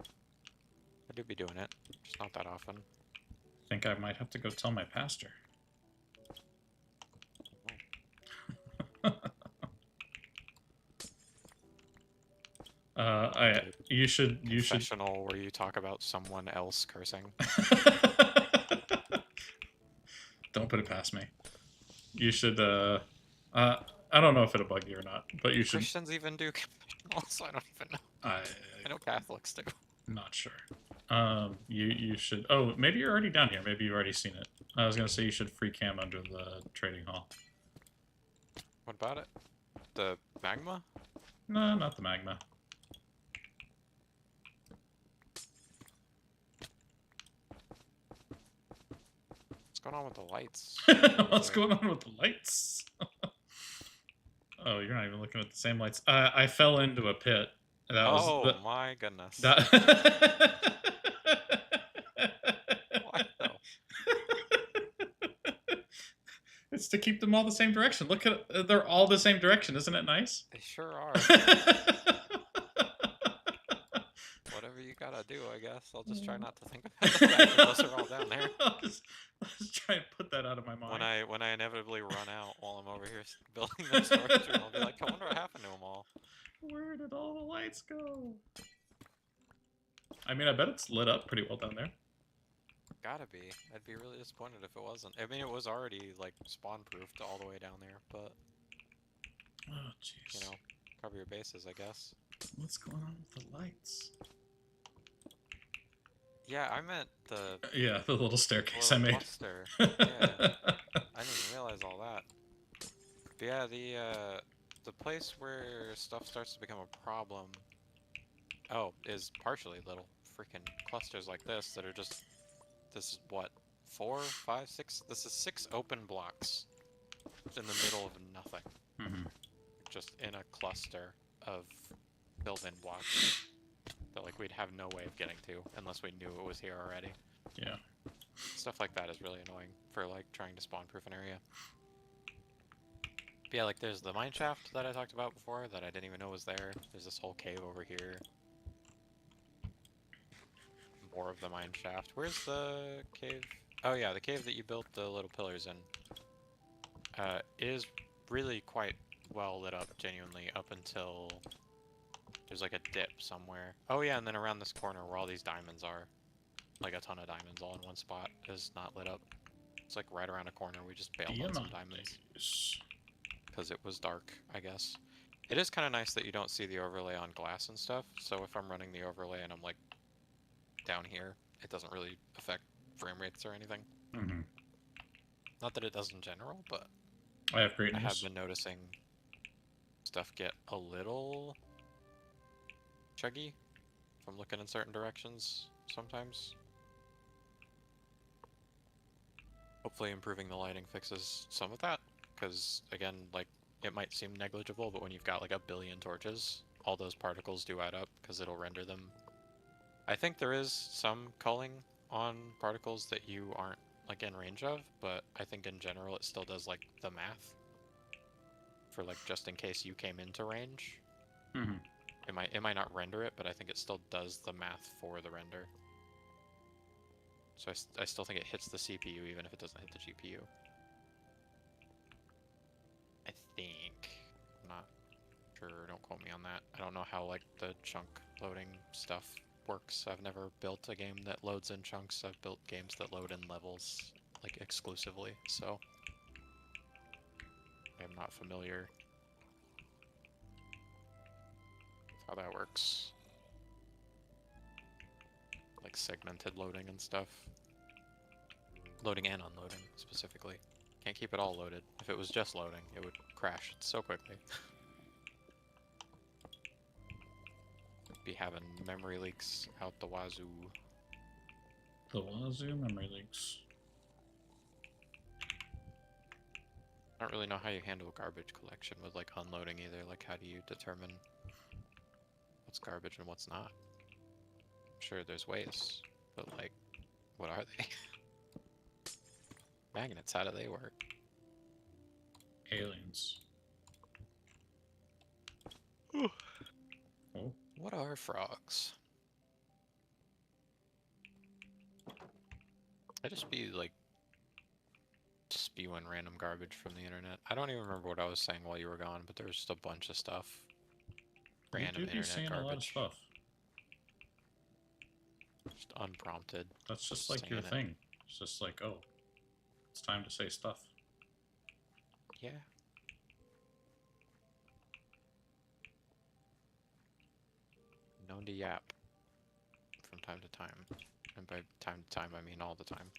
I do be doing it, just not that often. I think I might have to go tell my pastor. You should Professional where you talk about someone else cursing. Don't put it past me. You should I don't know if it'll bug you or not, but you should. Christians even do confessionals? I don't even know. I know Catholics do. Not sure. You should. Oh, maybe you're already down here. Maybe you've already seen it. I was gonna say you should free cam under the trading hall. What about it? The magma? No, not the magma. What's going on with the lights? What's going on with the lights? Oh, you're not even looking at the same lights. I fell into a pit. That Oh was my goodness. that. Why though? It's to keep them all the same direction. Look at they're all the same direction. Isn't it nice? They sure are. Whatever you gotta do, I guess. I'll just try not to think about the fact that those are all down there. I'll just try and put that out of my mind. When I inevitably run out while I'm over here building the storage room, I'll be like, I wonder what happened to them all. Where did all the lights go? I mean, I bet it's lit up pretty well down there. Gotta be. I'd be really disappointed if it wasn't. I mean, it was already like spawn proofed all the way down there, but Oh, jeez. you know, cover your bases, I guess. What's going on with the lights? Yeah, I meant the Yeah, the little staircase little I made. cluster. Yeah, I didn't even realize all that. But yeah, the place where stuff starts to become a problem, is partially little freaking clusters like this that are just. This is what, 4, 5, 6? This is 6 open blocks in the middle of nothing. Mm-hmm. Just in a cluster of built-in blocks that like we'd have no way of getting to unless we knew it was here already. Yeah. Stuff like that is really annoying for like trying to spawn-proof an area. But yeah, like there's the mine shaft that I talked about before that I didn't even know was there. There's this whole cave over here. More of the mine shaft. Where's the cave? Oh yeah, the cave that you built the little pillars in. Is really quite well lit up, genuinely, up until there's like a dip somewhere. Oh yeah, and then around this corner where all these diamonds are, like a ton of diamonds all in one spot, is not lit up. It's like right around a corner. We just bailed on some diamonds because it was dark, I guess. It is kind of nice that you don't see the overlay on glass and stuff. So if I'm running the overlay and I'm like down here, it doesn't really affect frame rates or anything. Mm-hmm. Not that it does in general, but I have great I have news. been noticing stuff get a little chuggy from looking in certain directions sometimes. Hopefully improving the lighting fixes some of that, because again, like, it might seem negligible, but when you've got like a billion torches, all those particles do add up because it'll render them. I think there is some culling on particles that you aren't like in range of, but I think in general it still does like the math for like just in case you came into range. Mm-hmm. It might not render it, but I think it still does the math for the render. So I still think it hits the CPU even if it doesn't hit the GPU. I think. I'm not sure, don't quote me on that. I don't know how like the chunk loading stuff works. I've never built a game that loads in chunks. I've built games that load in levels, like exclusively, so I'm not familiar with how that works. Like segmented loading and stuff. Loading and unloading, specifically. Can't keep it all loaded. If it was just loading, it would crash so quickly. Be having memory leaks out the wazoo. The wazoo memory leaks. I don't really know how you handle garbage collection with like unloading either. Like how do you determine what's garbage and what's not? I'm sure there's ways, but like, what are they? Magnets, how do they work? Aliens. Oh. What are frogs? I just be like spewing random garbage from the internet. I don't even remember what I was saying while you were gone, but there's just a bunch of stuff. Random You do be internet seeing garbage. a lot of stuff. Just unprompted. That's just like your saying it. thing. It's just like, oh, it's time to say stuff. Yeah. known to yap from time to time. And by time to time, I mean all the time.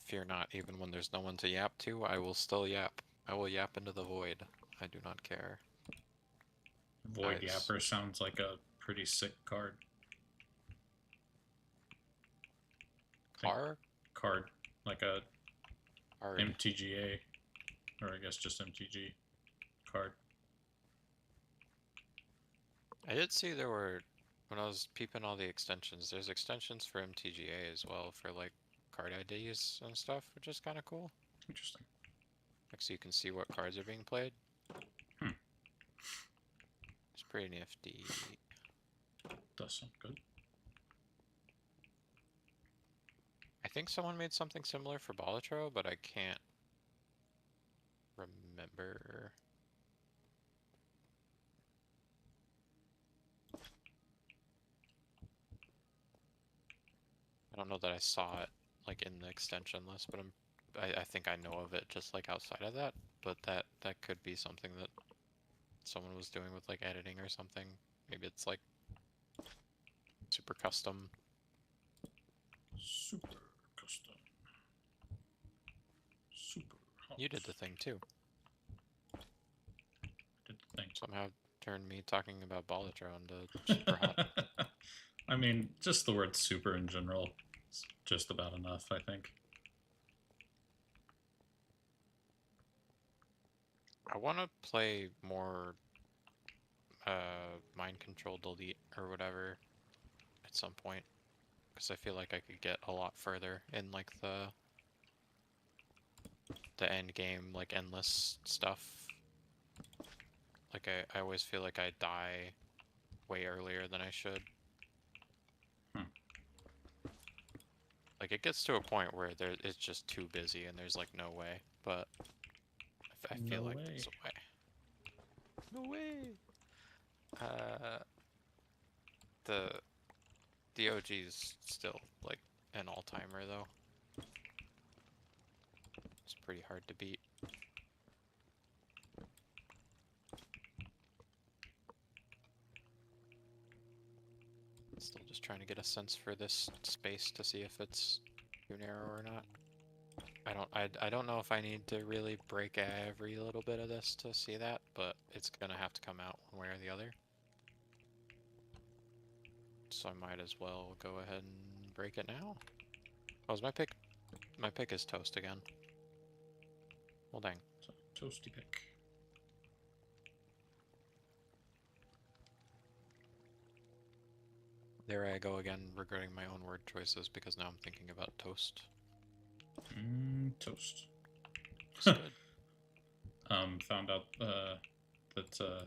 Fear not, even when there's no one to yap to, I will still yap. I will yap into the void. I do not care. Void Nice. Yapper sounds like a pretty sick card. Car? Card, like a Card. MTGA, or I guess just MTG card. I did see there were, when I was peeping all the extensions, there's extensions for MTGA as well for like card IDs and stuff, which is kind of cool. Interesting. Like so you can see what cards are being played. Hmm. It's pretty nifty. Does sound good. I think someone made something similar for Balatro, but I can't remember. I don't know that I saw it like in the extension list, but I think I know of it just like outside of that. But that could be something that someone was doing with like editing or something. Maybe it's like super custom. Super custom. Super hot. You did the thing too. Did the thing. Somehow turned me talking about Balatro into super hot. I mean, just the word super in general is just about enough, I think. I want to play more mind control delete or whatever at some point, because I feel like I could get a lot further in like the end game, like endless stuff. Like I always feel like I die way earlier than I should. Like it gets to a point where it's just too busy and there's like no way, but I feel No like way. there's a way. No way. The OG's still like an all-timer though. It's pretty hard to beat. Still just trying to get a sense for this space to see if it's too narrow or not. I don't know if I need to really break every little bit of this to see that, but it's gonna have to come out one way or the other. So I might as well go ahead and break it now. Oh, is my pick? My pick is toast again. Well, dang. So, toasty pick. There I go again, regretting my own word choices because now I'm thinking about toast. Toast. It's good. Found out that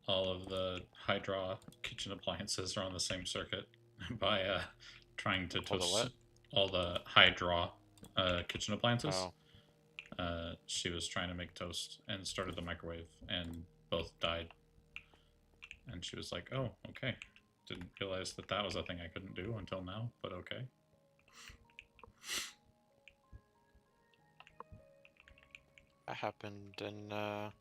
all of the Hydra kitchen appliances are on the same circuit by trying to All the toast what? all the Hydra kitchen appliances. Oh, She was trying to make toast and started the microwave, and both died. And she was like, "Oh, okay. Didn't realize that that was a thing I couldn't do until now, but okay." that happened in the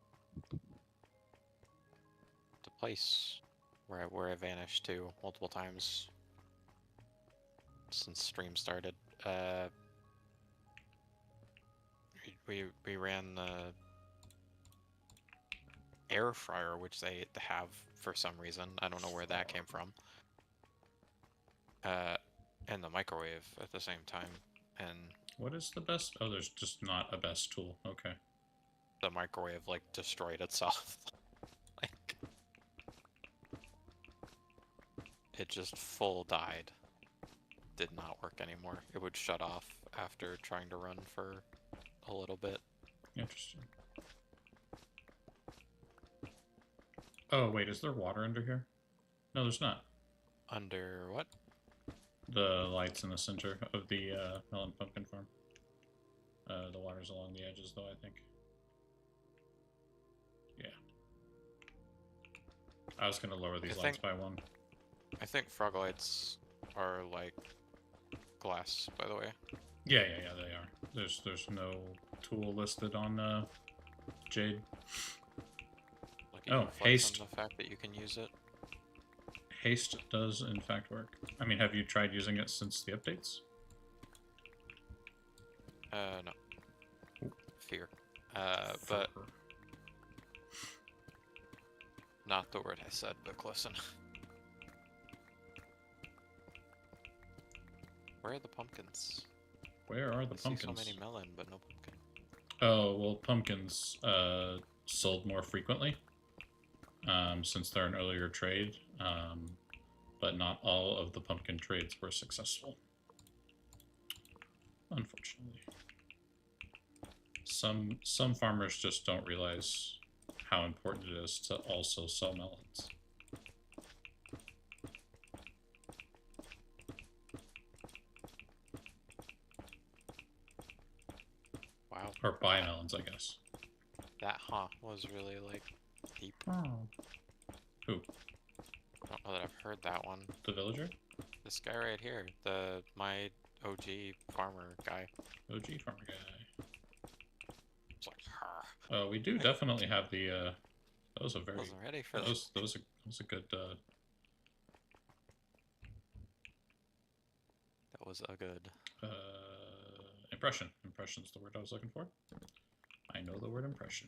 place where I vanished to multiple times since stream started. We ran the air fryer, which they have for some reason. I don't know where that came from. And the microwave at the same time, and What is the best? Oh, there's just not a best tool. Okay. the microwave like destroyed itself. Like it just full died. Did not work anymore. It would shut off after trying to run for a little bit. Interesting. Oh, wait, is there water under here? No, there's not. Under what? The lights in the center of the melon pumpkin farm. The water's along the edges, though, I think. Yeah. I was going to lower these lights by one. I think frog lights are like glass, by the way. Yeah, they are. There's no tool listed on Jade. can Oh, you flex haste. on the fact that you can use it? Haste does in fact work. I mean, have you tried using it since the updates? No. Fear. But not the word I said, but close enough. Where are the pumpkins? Where are the I see pumpkins? so many melon, but no pumpkin. Oh, well, pumpkins sold more frequently since they're an earlier trade, but not all of the pumpkin trades were successful. Unfortunately. Some farmers just don't realize how important it is to also sell melons. Wow. Or buy melons, I guess. That was really like deep. Oh. Who? I don't know that I've heard that one. The villager? This guy right here, my OG farmer guy. OG farmer guy. It's like, "Huh." We do definitely have the, that was a very, Wasn't ready for that this. was a good, That was a good. impression. Impression's the word I was looking for. I know the word impression.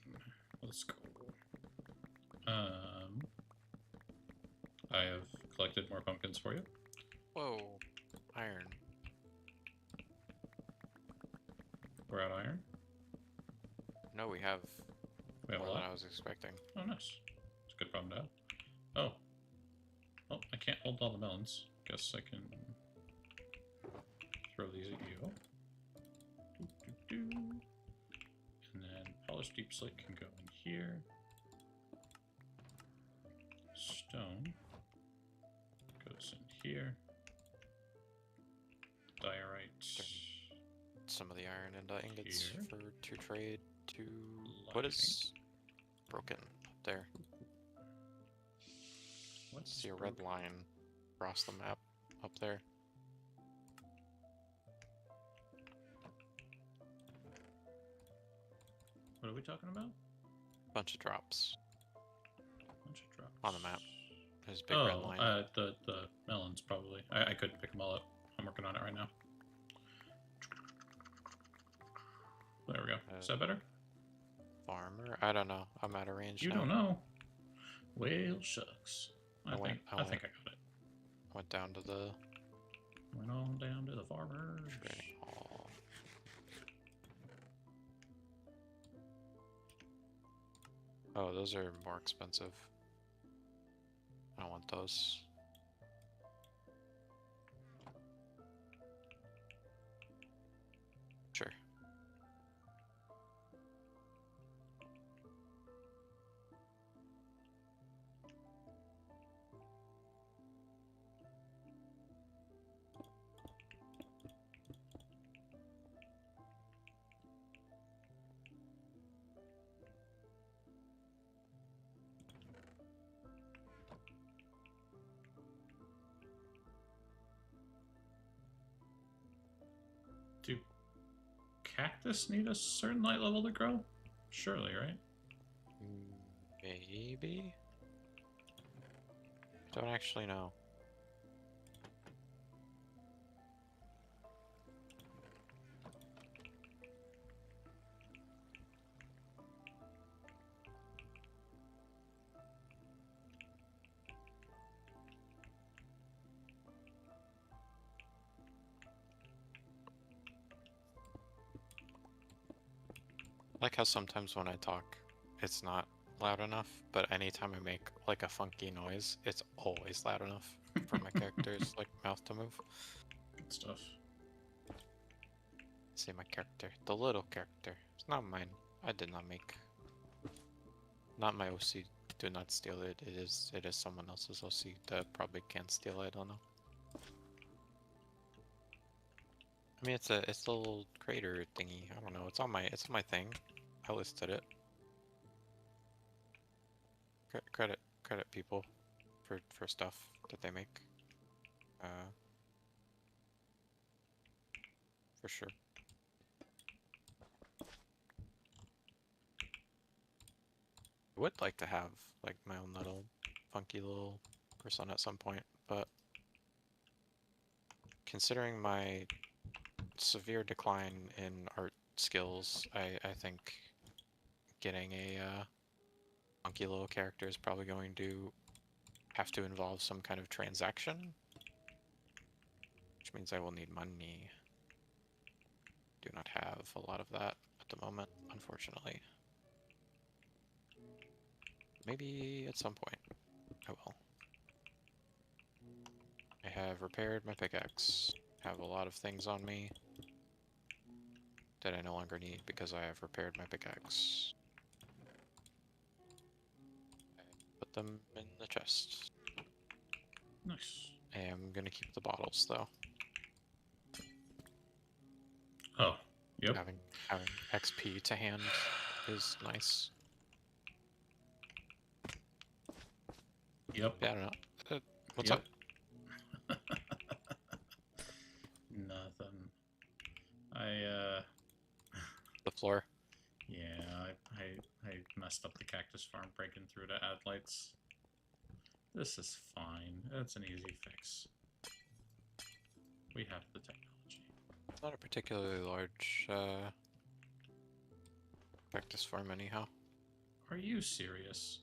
Let's go. I have collected more pumpkins for you. Whoa, iron. We're out iron. No, we have We have a more than lot. I was expecting. Oh, nice. It's a good problem to have. Oh. Oh, I can't hold all the melons. Guess I can throw these at you. And then polished deep slate can go in here. Stone goes in here. Diorite. Some of the iron into ingots Here. to trade to what is broken up there? What's See a red line across the map up there. What are we talking about? Bunch of drops Bunch of drops. on the map. There's a big red line. The melons probably. I couldn't pick them all up. I'm working on it right now. There we go. Is that better? Farmer? I don't know. I'm out of range You now. don't know. Well, shucks. I I think I got it. Went down to the Went on down to the farmers. trading hall. Oh, those are more expensive. I don't want those. Sure. Do cactus need a certain light level to grow? Surely, right? Maybe? Don't actually know. I like how sometimes when I talk, it's not loud enough, but anytime I make like a funky noise, it's always loud enough for my character's like mouth to move. Good stuff. See my character, the little character. It's not mine. I did not make. Not my OC. Do not steal it. It is someone else's OC that probably can steal it. I don't know. I mean, it's a little crater thingy. I don't know. It's on my thing. I listed it. Credit people for stuff that they make. For sure. I would like to have like my own little funky little persona at some point, but considering my severe decline in art skills, I think getting a funky little character is probably going to have to involve some kind of transaction, which means I will need money. Do not have a lot of that at the moment, unfortunately. Maybe at some point I will. I have repaired my pickaxe. Have a lot of things on me that I no longer need because I have repaired my pickaxe. I put them in the chest. Nice. I am gonna keep the bottles though. Oh, yep. Having XP to hand is nice. Yep. Yeah, I don't know. What's Yep. up? Nothing. I The floor. yeah, I messed up the cactus farm breaking through to add lights. This is fine. That's an easy fix. We have the technology. It's not a particularly large cactus farm anyhow. Are you serious?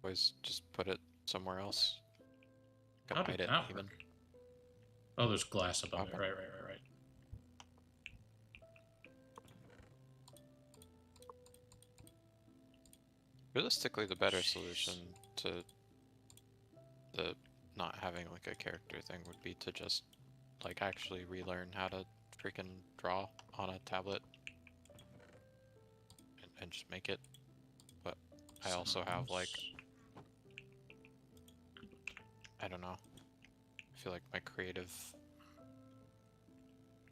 Always just put it somewhere else. Go How hide did it that even. work? Oh, there's glass above it. Okay. Right. Realistically, the better Jeez. solution to the not having like a character thing would be to just like actually relearn how to freaking draw on a tablet and just make it. But I also have like, I don't know. I feel like my creative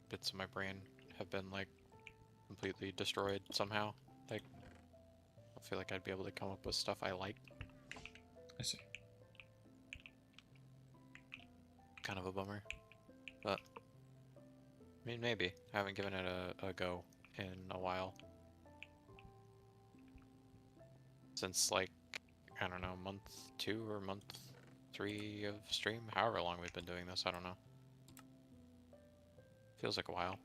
bits of my brain have been like completely destroyed somehow. Like, I feel like I'd be able to come up with stuff I like. I see. Kind of a bummer. But, I mean, maybe. I haven't given it a go in a while. Since, like, I don't know, month 2 or month 3 of stream? However long we've been doing this, I don't know. Feels like a while.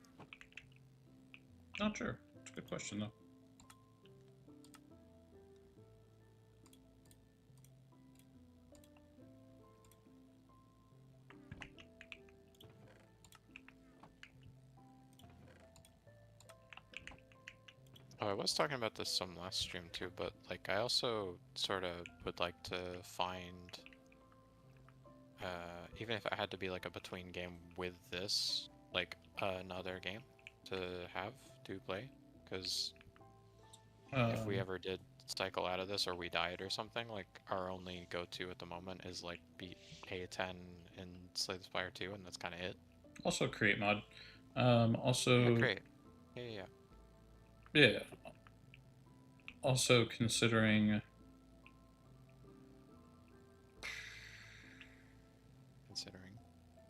Not sure. It's a good question, though. Oh, I was talking about this some last stream too, but like I also sort of would like to find, even if it had to be like a between game with this, like another game to have to play, because if we ever did cycle out of this or we died or something, like our only go-to at the moment is like beat A10 in Slay the Spire 2, and that's kind of it. Also create mod. Also, Yeah, great. Yeah. yeah. Also considering Considering.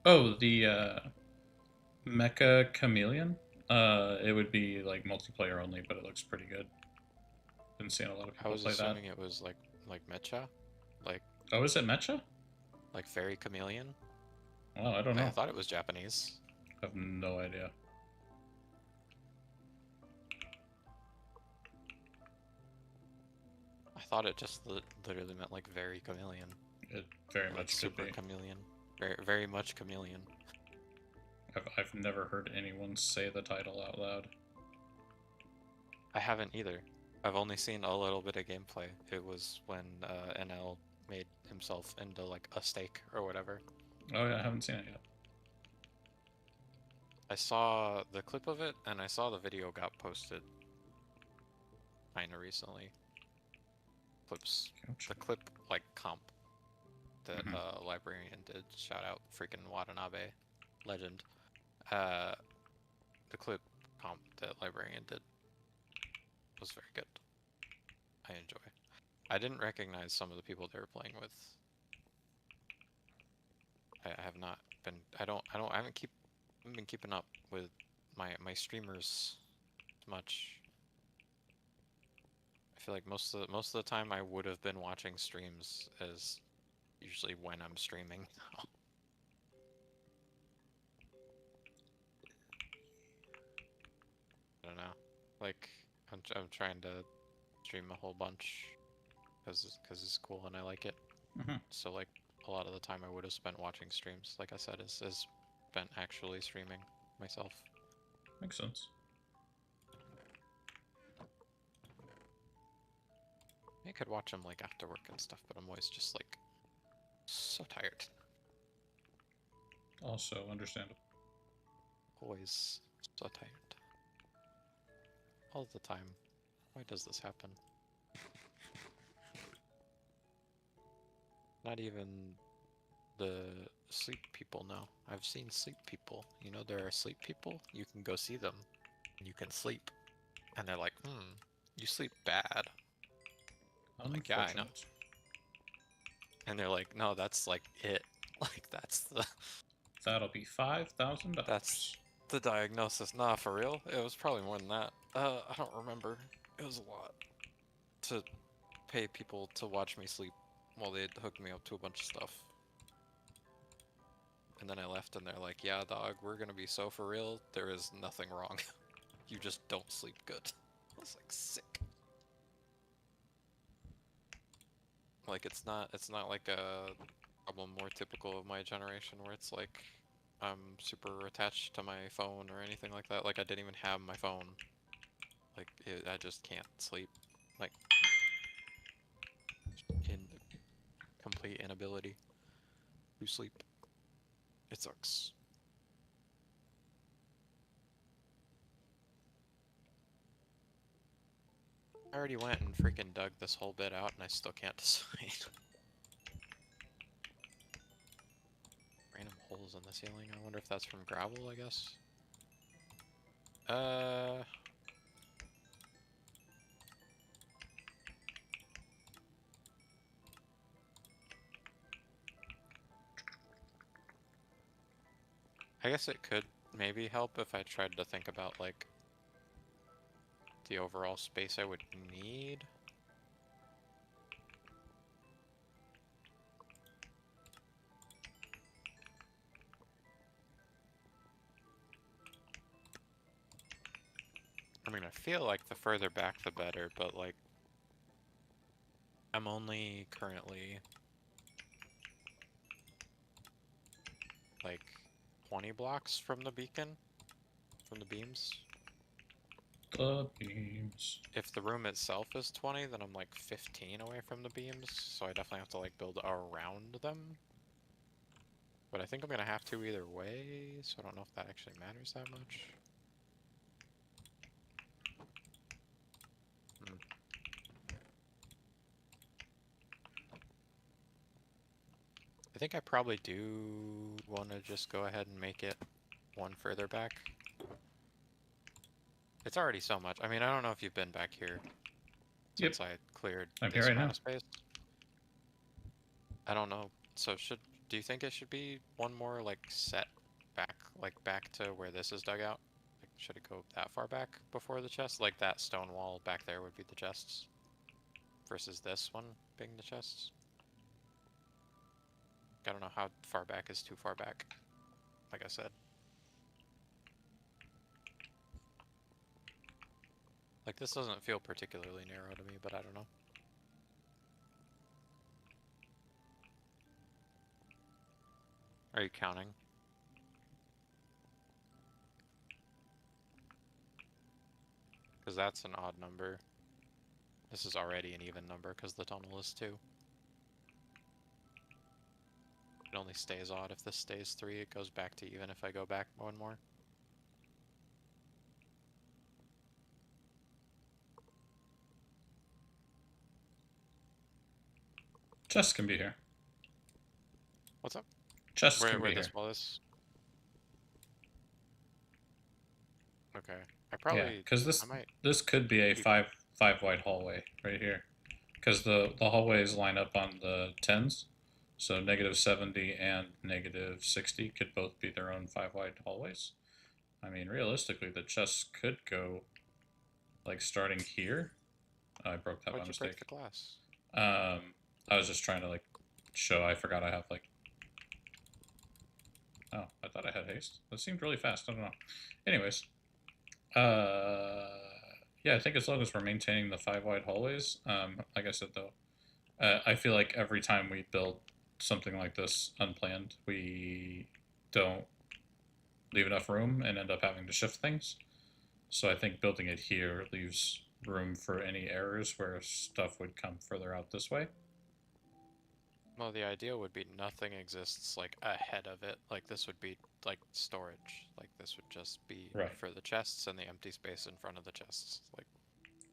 oh, the Mecha Chameleon. It would be like multiplayer only, but it looks pretty good. Been seeing a lot of I people was play that. assuming it was like Mecha, like Oh, is it Mecha? Fairy Chameleon. Well, I don't know. I thought it was Japanese. I have no idea. I thought it just literally meant like very chameleon. It very Like much could super be. chameleon. Very much chameleon. I've never heard anyone say the title out loud. I haven't either. I've only seen a little bit of gameplay. It was when NL made himself into like a steak or whatever. Oh yeah, I haven't seen it yet. I saw the clip of it and I saw the video got posted kinda recently. Clips. Ouch. The clip like comp that Mhm. Librarian did. Shout out freaking Watanabe. Legend. The clip comp that Librarian did was very good. I enjoy. I didn't recognize some of the people they were playing with. I have not been. I haven't been keeping up with my streamers much. feel like most of the time I would have been watching streams as usually when I'm streaming. I don't know. Like I'm trying to stream a whole bunch because it's cool and I like it. Mhm. So like a lot of the time I would have spent watching streams, like I said, is spent actually streaming myself. Makes sense. I could watch them like after work and stuff, but I'm always just like so tired. Also understandable. Always so tired. All the time. Why does this happen? Not even the sleep people know. I've seen sleep people. You know, there are sleep people. You can go see them. You can sleep. And they're like, you sleep bad. Like, yeah, I know. Unfortunate. And they're like, no, that's like it. Like, that's That'll be $5,000. That's the diagnosis. Nah, for real? It was probably more than that. I don't remember. It was a lot. To pay people to watch me sleep while they'd hooked me up to a bunch of stuff. And then I left and they're like, yeah, dog, we're gonna be so for real. There is nothing wrong. You just don't sleep good. I was like, sick. Like it's not like a problem more typical of my generation where it's like I'm super attached to my phone or anything like that. Like I didn't even have my phone. Like I just can't sleep. Like in complete inability to sleep. It sucks. I already went and freaking dug this whole bit out and I still can't decide. Random holes in the ceiling. I wonder if that's from gravel, I guess. I guess it could maybe help if I tried to think about like the overall space I would need. I mean, I feel like the further back the better, but like I'm only currently like 20 blocks from the beacon, from the beams. The beams. If the room itself is 20, then I'm like 15 away from the beams, so I definitely have to like build around them. But I think I'm gonna have to either way, so I don't know if that actually matters that much. I think I probably do want to just go ahead and make it one further back. It's already so much. I mean, I don't know if you've been back here Yep. since I cleared I'm this here right amount now. of space. I don't know. So do you think it should be one more like set back, like back to where this is dug out? Like, should it go that far back before the chest? Like that stone wall back there would be the chests versus this one being the chests? I don't know how far back is too far back, like I said. Like, this doesn't feel particularly narrow to me, but I don't know. Are you counting? Because that's an odd number. This is already an even number because the tunnel is 2. It only stays odd if this stays 3. It goes back to even if I go back one more. Chests can be here. What's up? Chests can Where be here. this wall is? Okay. I probably... Yeah, because I might... this could be a five wide hallway right here, because the hallways line up on the 10s, so -70 and -60 could both be their own 5 wide hallways. I mean, realistically, the chests could go like starting here I broke that by Why'd you break mistake. the glass? I was just trying to like show. I forgot I have like. Oh, I thought I had haste. That seemed really fast. I don't know. Anyways, uh, yeah, I think as long as we're maintaining the 5 wide hallways, like I said though, I feel like every time we build something like this unplanned, we don't leave enough room and end up having to shift things. So I think building it here leaves room for any errors where stuff would come further out this way. Well, the ideal would be nothing exists like ahead of it. Like this would be like storage. Like this would just be Right, for the chests and the empty space in front of the chests. Like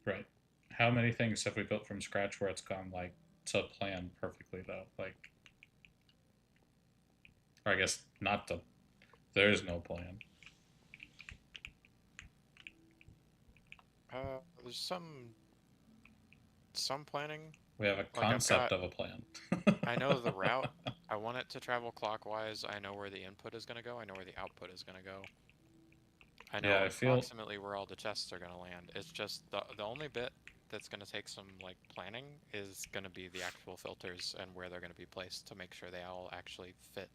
right. How many things have we built from scratch where it's gone like to plan perfectly though? Like, or I guess not to. There is no plan. there's some planning. We have a Like I've concept got of a plan. I know the route. I want it to travel clockwise. I know where the input is going to go. I know where the output is going to go. I know Yeah, I feel approximately where all the chests are going to land. It's just the only bit that's going to take some like planning is going to be the actual filters and where they're going to be placed to make sure they all actually fit.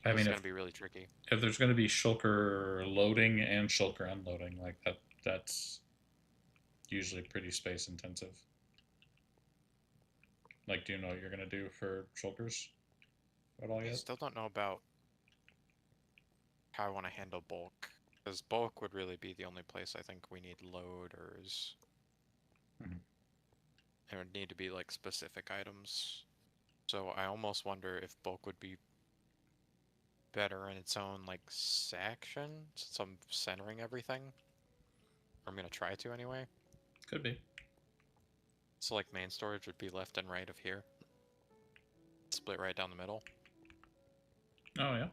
I It's mean, going to be really tricky. if there's going to be shulker loading and shulker unloading, like that's usually pretty space intensive. Like, do you know what you're going to do for shulkers at all I yet? still don't know about how I want to handle bulk. Because bulk would really be the only place I think we need loaders. Mhm. There would need to be like specific items. So I almost wonder if bulk would be better in its own like section, since I'm centering everything. Or I'm gonna try to anyway. Could be. So like main storage would be left and right of here. Split right down the middle. Oh, yeah.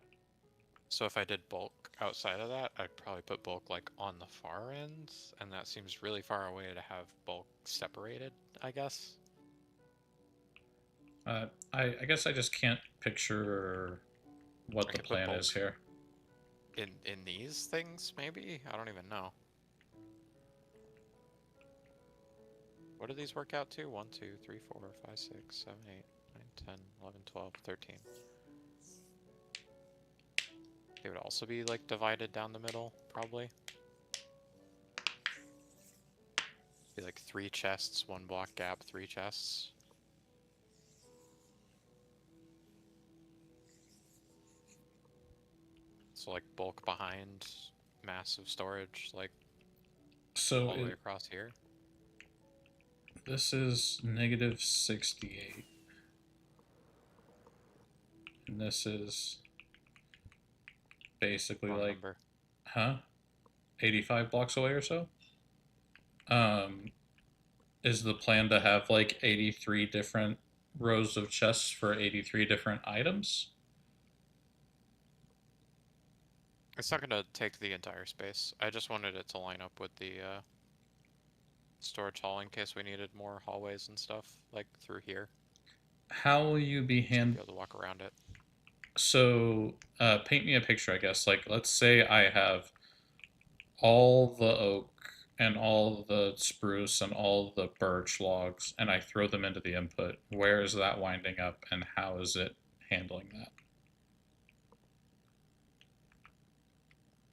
So if I did bulk outside of that, I'd probably put bulk like on the far ends, and that seems really far away to have bulk separated, I guess. I guess I just can't picture what I the could put plan bulk is here. in these things, maybe? I don't even know. What do these work out to? 1, 2, 3, 4, 5, 6, 7, 8, 9, 10, 11, 12, 13. They would also be like divided down the middle, probably. Be like 3 chests, 1 block gap, 3 chests. So like bulk behind, massive storage, like So all the way across here. this is negative 68. And this is basically Wrong like, number. huh? 85 blocks away or so? Um, is the plan to have like 83 different rows of chests for 83 different items? It's not gonna take the entire space. I just wanted it to line up with the storage hall in case we needed more hallways and stuff, like through here. How will you be So we'd be able to walk around it. So, paint me a picture, I guess. Like, let's say I have all the oak and all the spruce and all the birch logs, and I throw them into the input. Where is that winding up, and how is it handling that?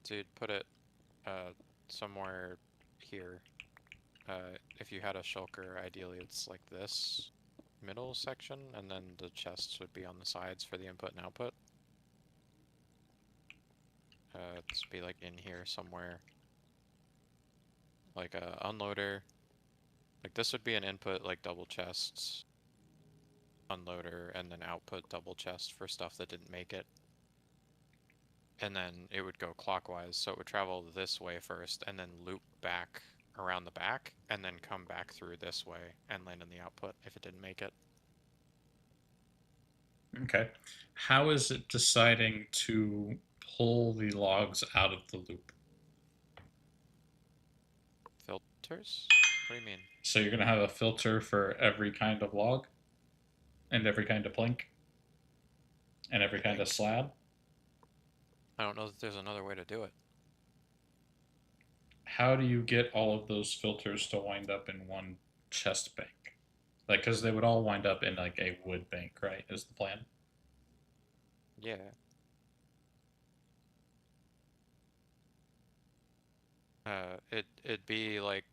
So you'd put it somewhere here. If you had a shulker, ideally it's like this middle section, and then the chests would be on the sides for the input and output. It's be like in here somewhere. Like a unloader. Like this would be an input like double chests, unloader, and then output double chest for stuff that didn't make it. And then it would go clockwise, so it would travel this way first, and then loop back around the back, and then come back through this way and land in the output if it didn't make it. Okay. How is it deciding to pull the logs out of the loop? Filters? What do you mean? So you're going to have a filter for every kind of log, and every kind of plank, and every kind of slab? I don't know that there's another way to do it. how do you get all of those filters to wind up in one chest bank? Like, because they would all wind up in like a wood bank, right? Is the plan? Yeah. It'd be like,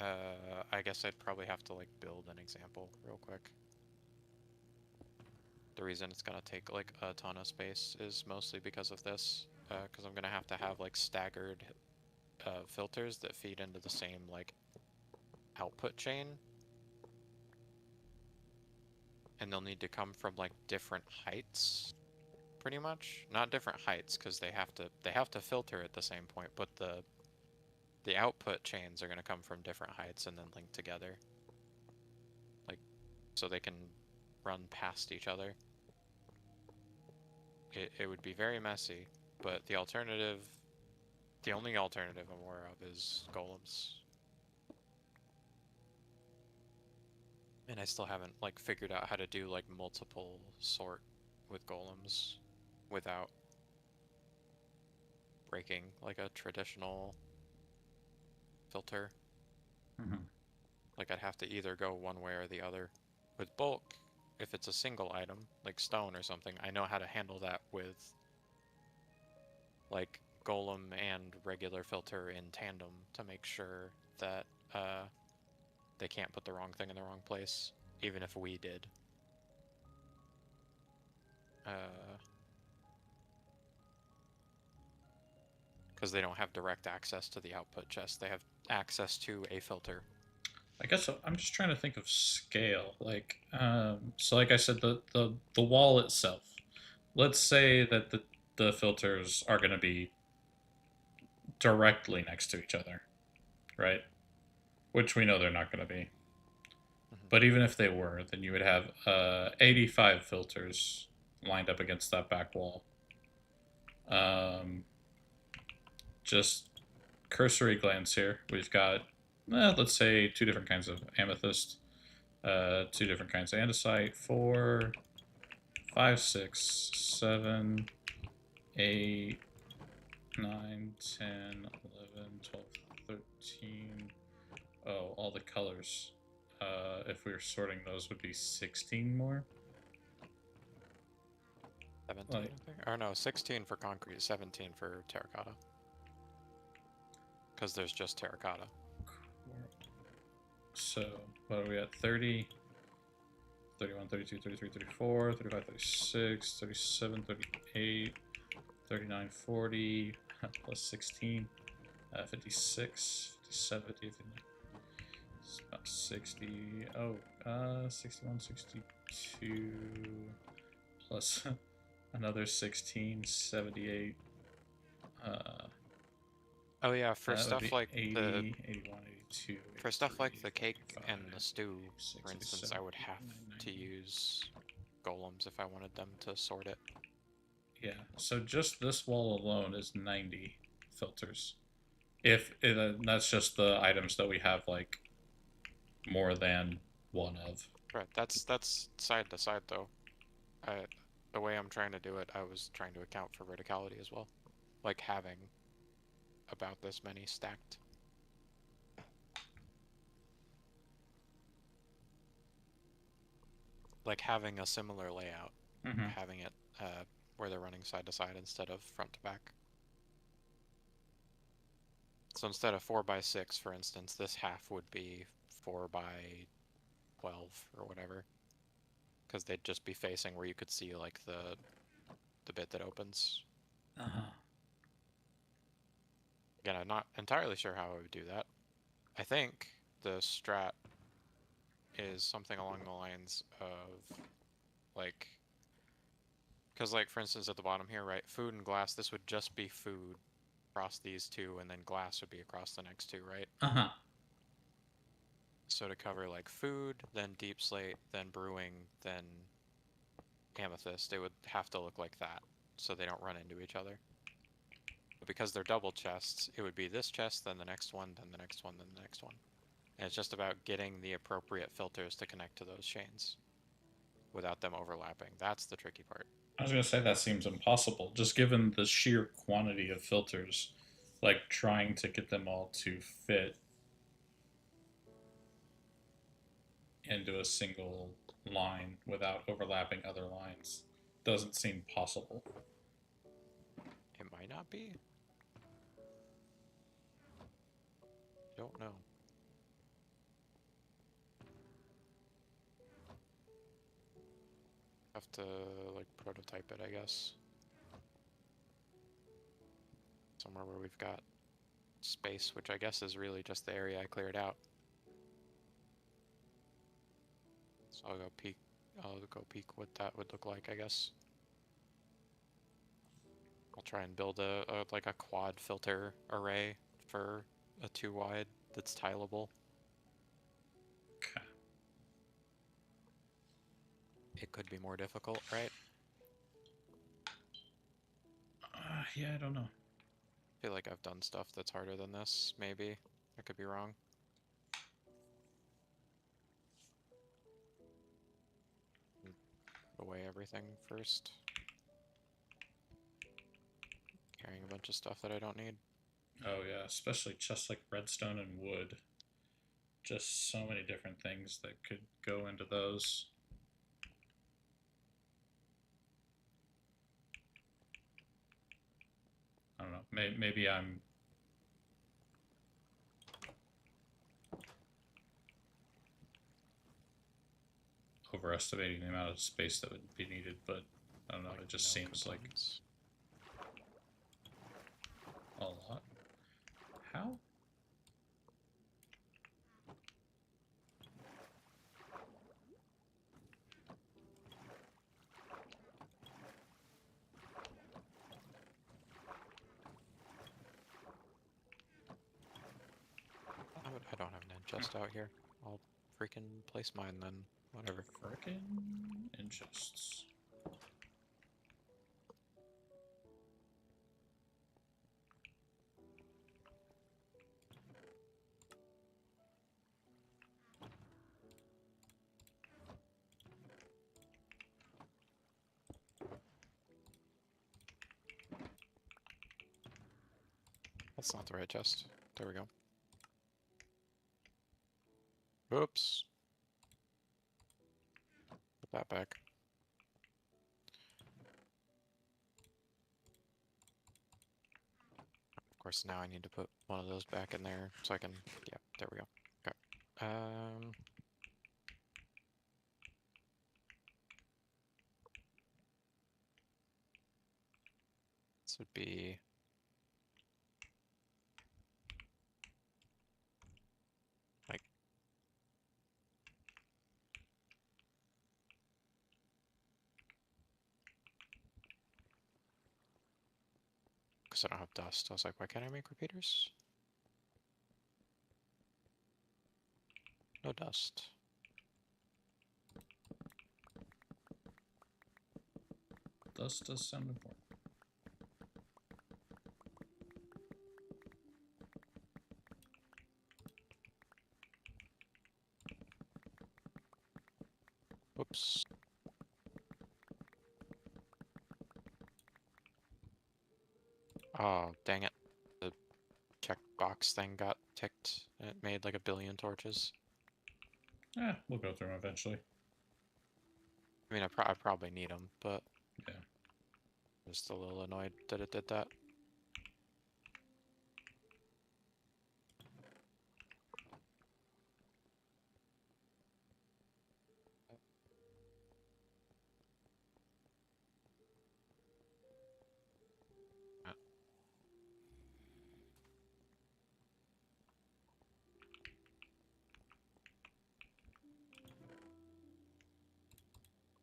I guess I'd probably have to like build an example real quick. The reason it's gonna take like a ton of space is mostly because of this, because I'm gonna have to have like staggered filters that feed into the same like output chain, and they'll need to come from like different heights, pretty much. Not different heights, because they have to filter at the same point, but the output chains are gonna come from different heights and then link together, like so they can run past each other. It would be very messy, but the only alternative I'm aware of is golems. And I still haven't like figured out how to do like multiple sort with golems without breaking like a traditional filter. Mm-hmm. Like I'd have to either go one way or the other. With bulk, if it's a single item, like stone or something, I know how to handle that with like golem and regular filter in tandem to make sure that they can't put the wrong thing in the wrong place, even if we did. Because they don't have direct access to the output chest. They have access to a filter. I guess I'm just trying to think of scale. Like, so like I said, the wall itself. Let's say that the filters are going to be directly next to each other, right? Which we know they're not going to be. Mhm. But even if they were, then you would have 85 filters lined up against that back wall. Just cursory glance here. We've got, let's say, two different kinds of amethyst, two different kinds of andesite, 4, 5, 6, 7, 8, 9, 10, 11, 12, 13. Oh, all the colors. If we were sorting those, would be 16 more. 17, Like, I think? Or no, 16 for concrete, 17 for terracotta. Because there's just terracotta. so, what are we at? 30, 31, 32, 33, 34, 35, 36, 37, 38, 39, 40, plus 16, 56, 57, 58, it's about 60. Oh, 61, 62, plus another 16, 78. Oh yeah, for That would stuff be like 80, the 81, 82. for stuff like 83, the cake 85, and the stew, 86, for instance, 87, I would have 89, to 90. use golems if I wanted them to sort it. Yeah, so just this wall alone is 90 filters. If that's just the items that we have like more than one of. Right, that's side to side though. The way I'm trying to do it, I was trying to account for verticality as well, like having about this many stacked. Like having a similar layout, Mm-hmm. having it where they're running side to side instead of front to back. So instead of 4 by 6, for instance, this half would be 4 by 12 or whatever, because they'd just be facing where you could see like the bit that opens. Uh-huh. Again, I'm not entirely sure how I would do that. I think the strat is something along the lines of like, because like for instance at the bottom here, right, food and glass, this would just be food across these two, and then glass would be across the next two, right? Uh-huh. So to cover like food, then deep slate, then brewing, then amethyst, it would have to look like that, so they don't run into each other. But because they're double chests, it would be this chest, then the next one, then the next one, then the next one. And it's just about getting the appropriate filters to connect to those chains without them overlapping. That's the tricky part. I was gonna say that seems impossible, just given the sheer quantity of filters like trying to get them all to fit into a single line without overlapping other lines doesn't seem possible. It might not be. Don't know. Have to like prototype it, I guess. Somewhere where we've got space, which I guess is really just the area I cleared out. So I'll go peek what that would look like, I guess. I'll try and build a like a quad filter array for a 2 wide that's tileable. Okay. It could be more difficult, right? Yeah, I don't know. I feel like I've done stuff that's harder than this, maybe. I could be wrong. Away everything first. Carrying a bunch of stuff that I don't need. Oh yeah, especially chests like redstone and wood. Just so many different things that could go into those. I don't know. Maybe I'm overestimating the amount of space that would be needed, but I don't know. Like It just no seems like components. a lot. How? I don't have an ingest out here. I'll freaking place mine then. Whatever. Frickin' ingests. That's not the right chest. There we go. Oops. Put that back. Of course, now I need to put one of those back in there so I can. Yeah, there we go. Okay. This would be. Like. Because I don't have dust. I was like, why can't I make repeaters? No dust. Dust does sound important. Oops. Oh, dang it. The checkbox thing got ticked and it made like a billion torches. We'll go through them eventually. I mean, I probably need them, but Yeah. I'm just a little annoyed that it did that.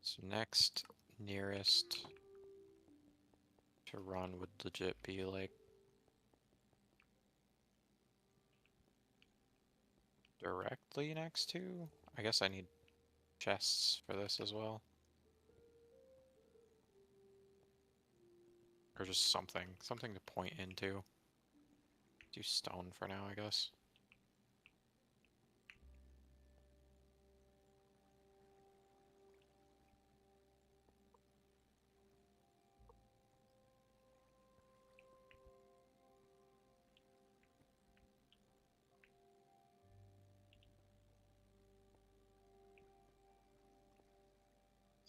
So next nearest to run would legit be like directly next to. I guess I need chests for this as well. Or just something to point into. Do stone for now, I guess.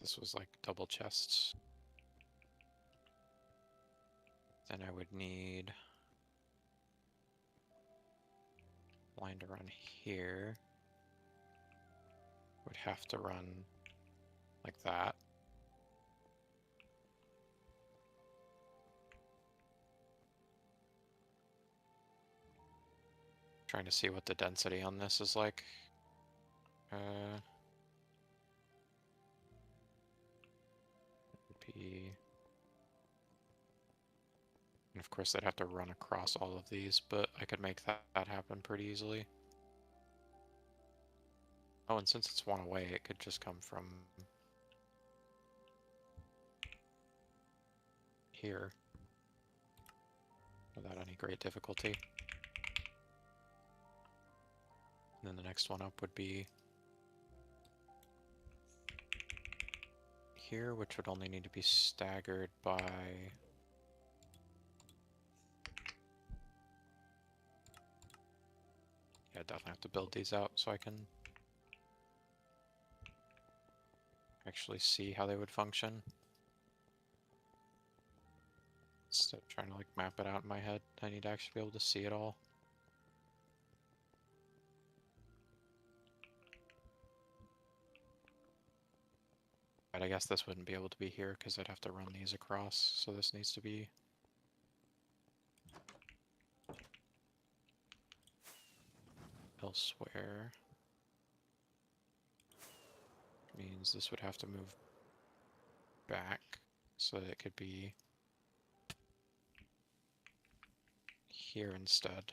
this was like double chests. Then I would need line to run here. Would have to run like that. Trying to see what the density on this is like. Would be, and of course they'd have to run across all of these, but I could make that happen pretty easily. Oh, and since it's one away, it could just come from here without any great difficulty. And then the next one up would be here, which would only need to be staggered by yeah, definitely have to build these out so I can actually see how they would function. Instead of trying to like map it out in my head, I need to actually be able to see it all. But I guess this wouldn't be able to be here because I'd have to run these across, so this needs to be elsewhere. Means this would have to move back so that it could be here instead.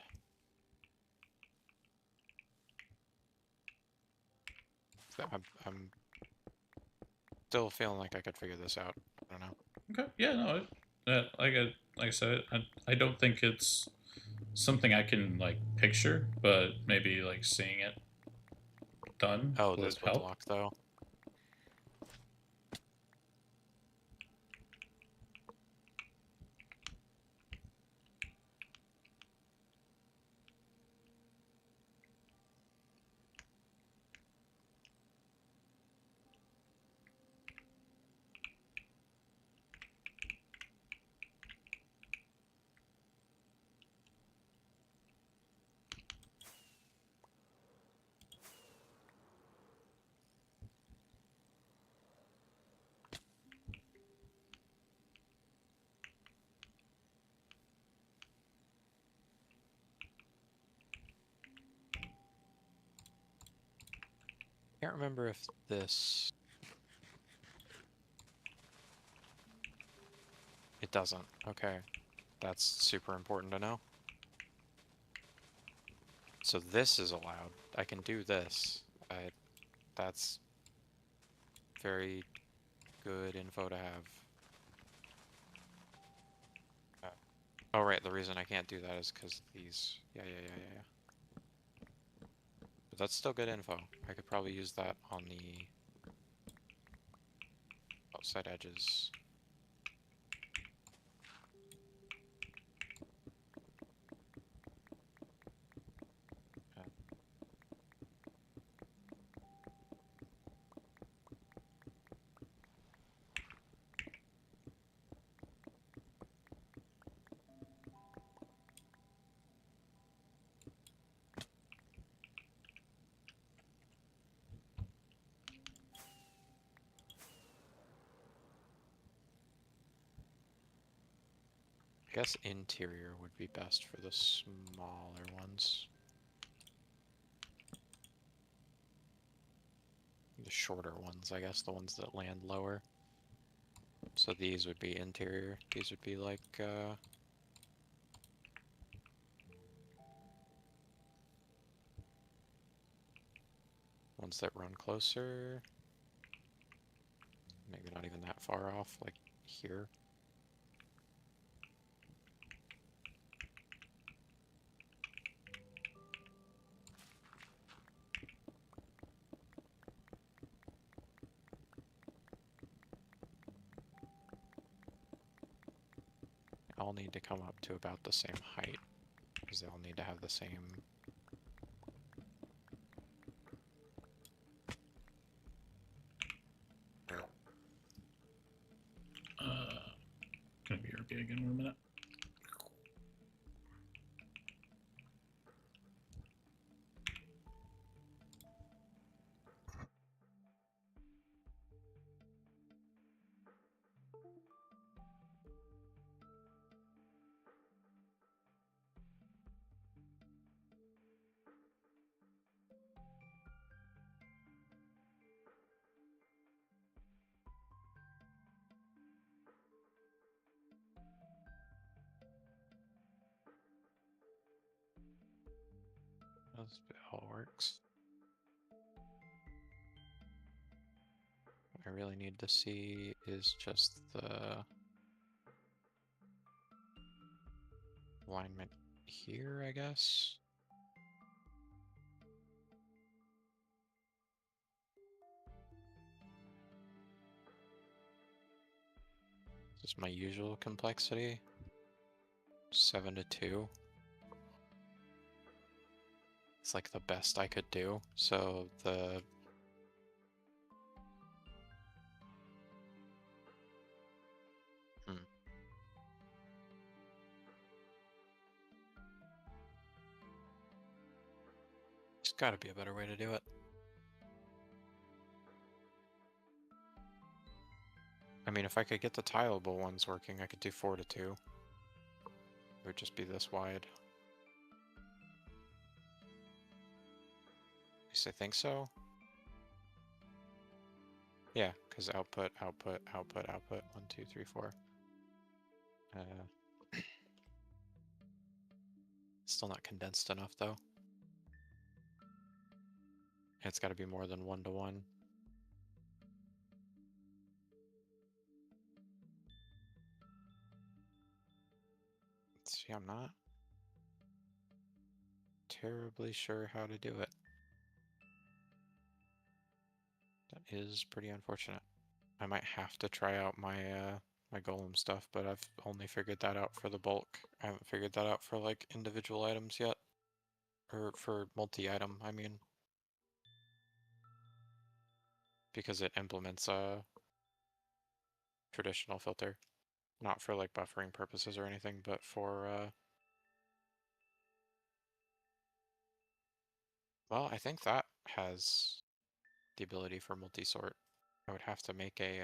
I'm still feeling like I could figure this out. I don't know. Okay. Yeah. No. Like I said, I don't think it's something I can like picture, but maybe like seeing it done Oh, would this would help. lock though. Can't remember if this... It doesn't. Okay. That's super important to know. So this is allowed. I can do this. That's very good info to have. Oh, right. The reason I can't do that is because these... Yeah. But that's still good info. I could probably use that on the outside edges. I guess interior would be best for the smaller ones. The shorter ones, I guess, the ones that land lower. So these would be interior. These would be like, ones that run closer. Maybe not even that far off, like here. All need to come up to about the same height, because they all need to have the same... empty again in a minute. This all works. What I really need to see is just the alignment here, I guess. This is my usual complexity. 7 to 2. It's like the best I could do. So the there's got to be a better way to do it. I mean, if I could get the tileable ones working, I could do 4 to 2. It would just be this wide. At least I think so. Yeah, because output, output, output, output. 1, 2, 3, 4. Still not condensed enough, though. It's got to be more than 1 to 1. See, I'm not terribly sure how to do it. That is pretty unfortunate. I might have to try out my my golem stuff, but I've only figured that out for the bulk. I haven't figured that out for like individual items yet. Or for multi-item, I mean. Because it implements a traditional filter. Not for like buffering purposes or anything, but for well, I think that has the ability for multi-sort. I would have to make a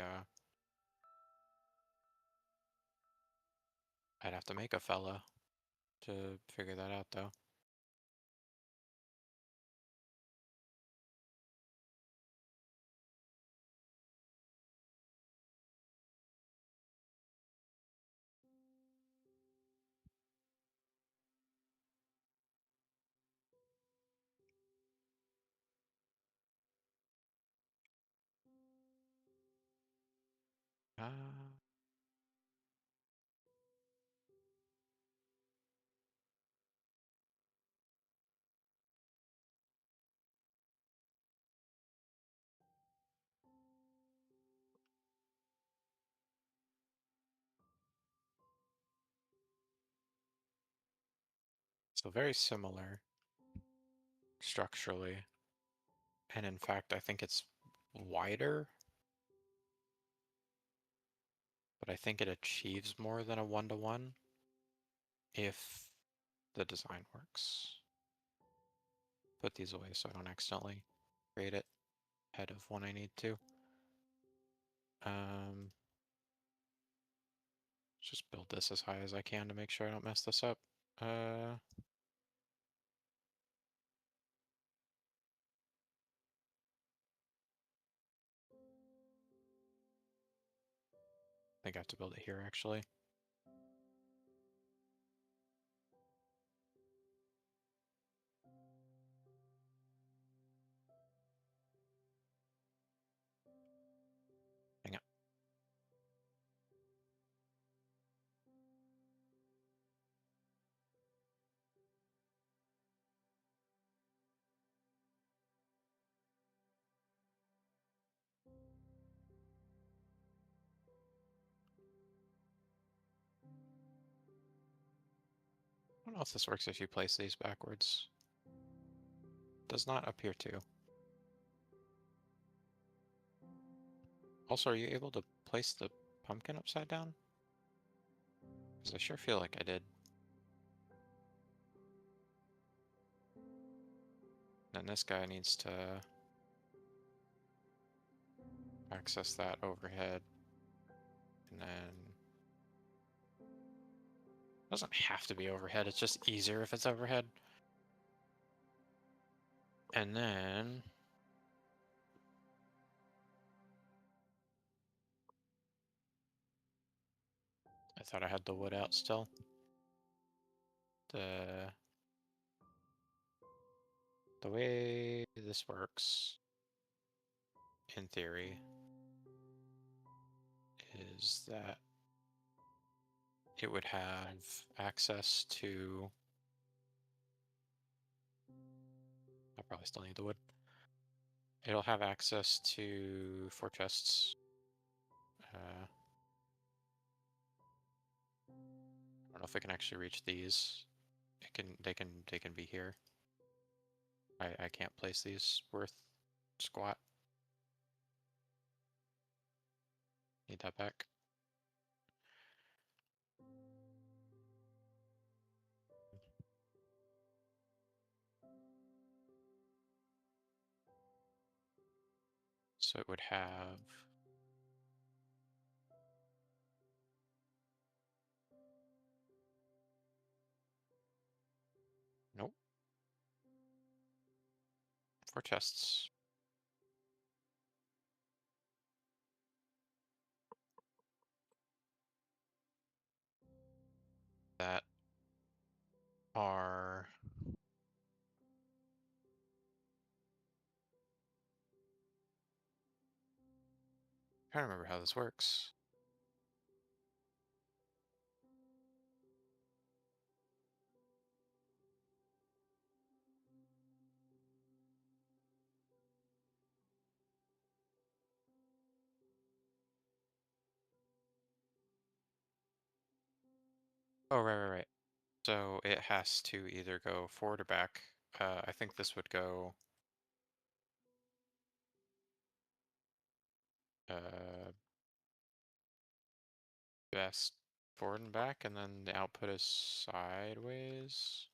I'd have to make a fella to figure that out, though. Uh, so very similar structurally. And in fact, I think it's wider. But I think it achieves more than a 1 to 1 if the design works. Put these away so I don't accidentally create it ahead of when I need to. Just build this as high as I can to make sure I don't mess this up. I think I have to build it here, actually. Hang on. I don't know if this works if you place these backwards. Does not appear to. Also, are you able to place the pumpkin upside down? 'Cause I sure feel like I did. Then this guy needs to access that overhead. And then doesn't have to be overhead, it's just easier if it's overhead. And then I thought I had the wood out still. The way this works, in theory, is that it would have access to... I probably still need the wood. It'll have access to 4 chests. I don't know if it can actually reach these. They can be here. I can't place these worth squat. Need that back. So it would have... Nope. 4 chests. That are... I don't remember how this works. Oh, right. So it has to either go forward or back. I think this would go... best forward and back, and then the output is sideways.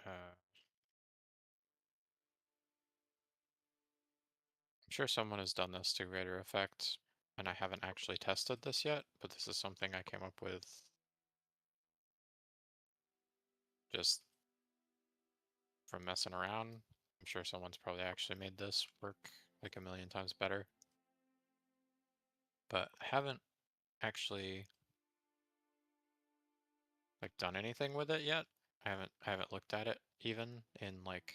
I'm sure someone has done this to greater effect, and I haven't actually tested this yet, but this is something I came up with just from messing around. I'm sure someone's probably actually made this work like a million times better, but I haven't actually like done anything with it yet. I haven't looked at it even in like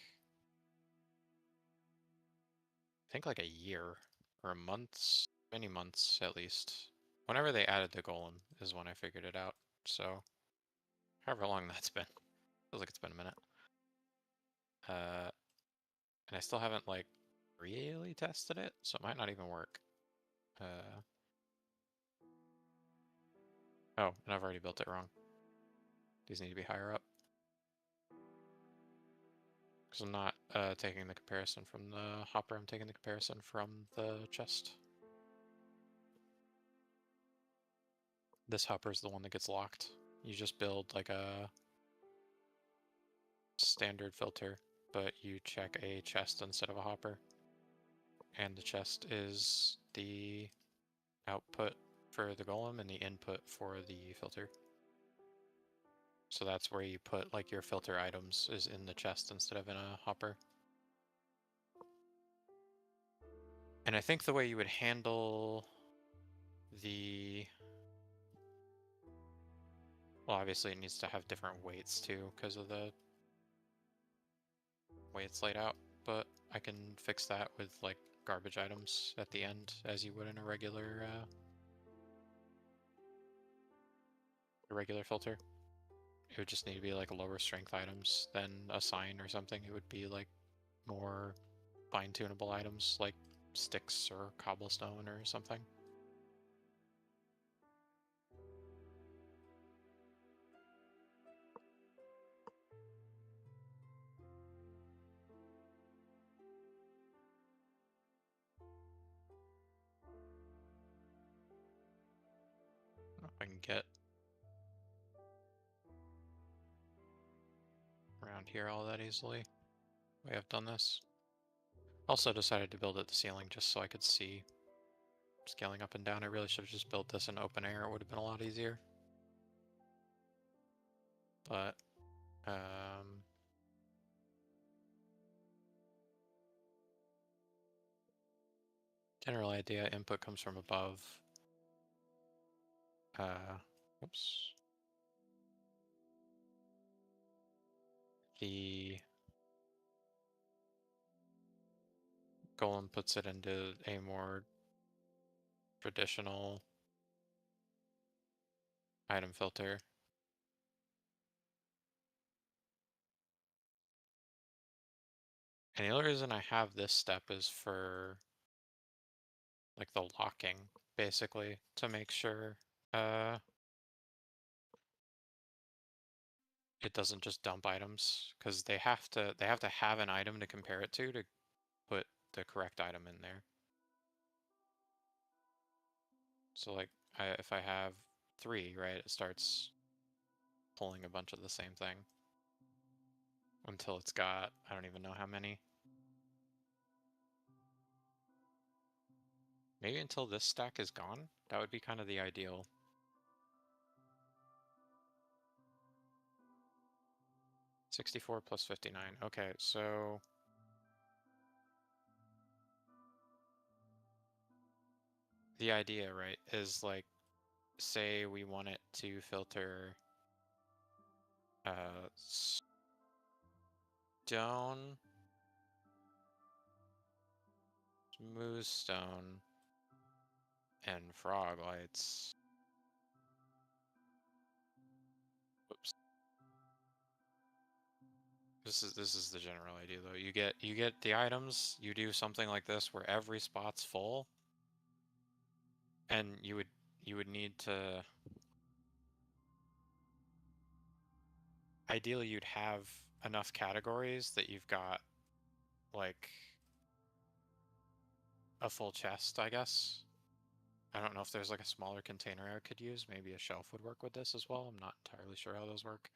I think like a year or months, many months at least. Whenever they added the golem is when I figured it out. So however long that's been. Feels like it's been a minute. And I still haven't like really tested it, so it might not even work. Oh, and I've already built it wrong. These need to be higher up. Because I'm not taking the comparison from the hopper, I'm taking the comparison from the chest. This hopper is the one that gets locked. You just build like a standard filter, but you check a chest instead of a hopper. And the chest is the output for the golem and the input for the filter. So that's where you put like your filter items is in the chest instead of in a hopper. And I think the way you would handle the... Well, obviously it needs to have different weights too because of the way it's laid out, but I can fix that with like garbage items at the end as you would in a regular filter. It would just need to be like lower strength items than a sign or something. It would be like more fine-tunable items like sticks or cobblestone or something. around here all that easily. The way I've done this. Also decided to build at the ceiling just so I could see scaling up and down. I really should have just built this in open air. It would have been a lot easier. But, general idea, input comes from above. Oops. The golem puts it into a more traditional item filter. And the only reason I have this step is for like the locking, basically, to make sure it doesn't just dump items, because they have to have an item to compare it to put the correct item in there. So like if I have 3, right, it starts pulling a bunch of the same thing until it's got, I don't even know how many. Maybe until this stack is gone? That would be kind of the ideal. $64 plus 59. Okay, so the idea, right, is like, say we want it to filter stone, smooth stone, and frog lights. Whoops. This is the general idea though. You get the items, you do something like this where every spot's full, and you would need to, ideally you'd have enough categories that you've got like a full chest, I guess. I don't know if there's like a smaller container I could use. Maybe a shelf would work with this as well. I'm not entirely sure how those work.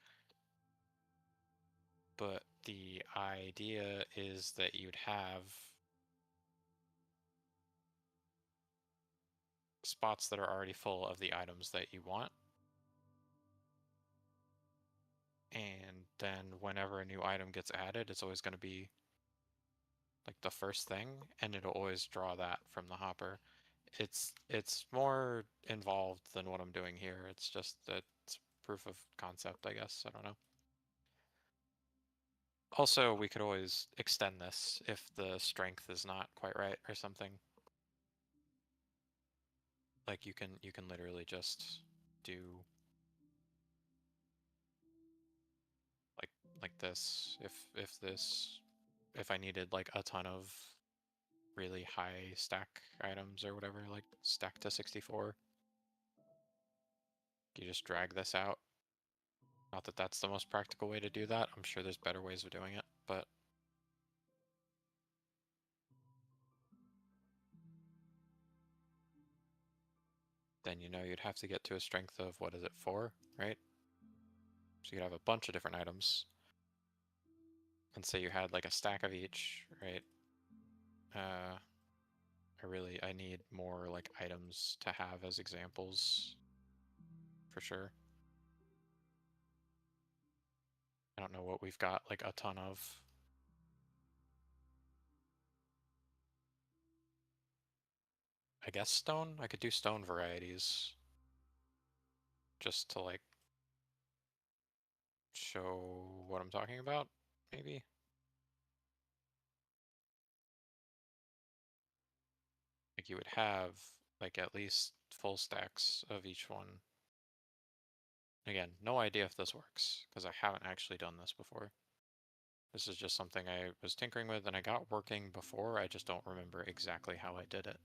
But the idea is that you'd have spots that are already full of the items that you want. And then whenever a new item gets added, it's always going to be like the first thing, and it'll always draw that from the hopper. It's more involved than what I'm doing here. It's just that it's proof of concept, I guess. I don't know. Also, we could always extend this if the strength is not quite right or something. Like you can literally just do like this if I needed like a ton of really high stack items or whatever, like stack to 64. You just drag this out. Not that that's the most practical way to do that. I'm sure there's better ways of doing it, but then you'd have to get to a strength of, what is it, 4, right? So you'd have a bunch of different items. And say you had like a stack of each, right? I need more like items to have as examples for sure. I don't know what we've got like a ton of. I guess stone? I could do stone varieties. Just to like show what I'm talking about, maybe? Like you would have like at least full stacks of each one. Again, no idea if this works, because I haven't actually done this before. This is just something I was tinkering with and I got working before, I just don't remember exactly how I did it.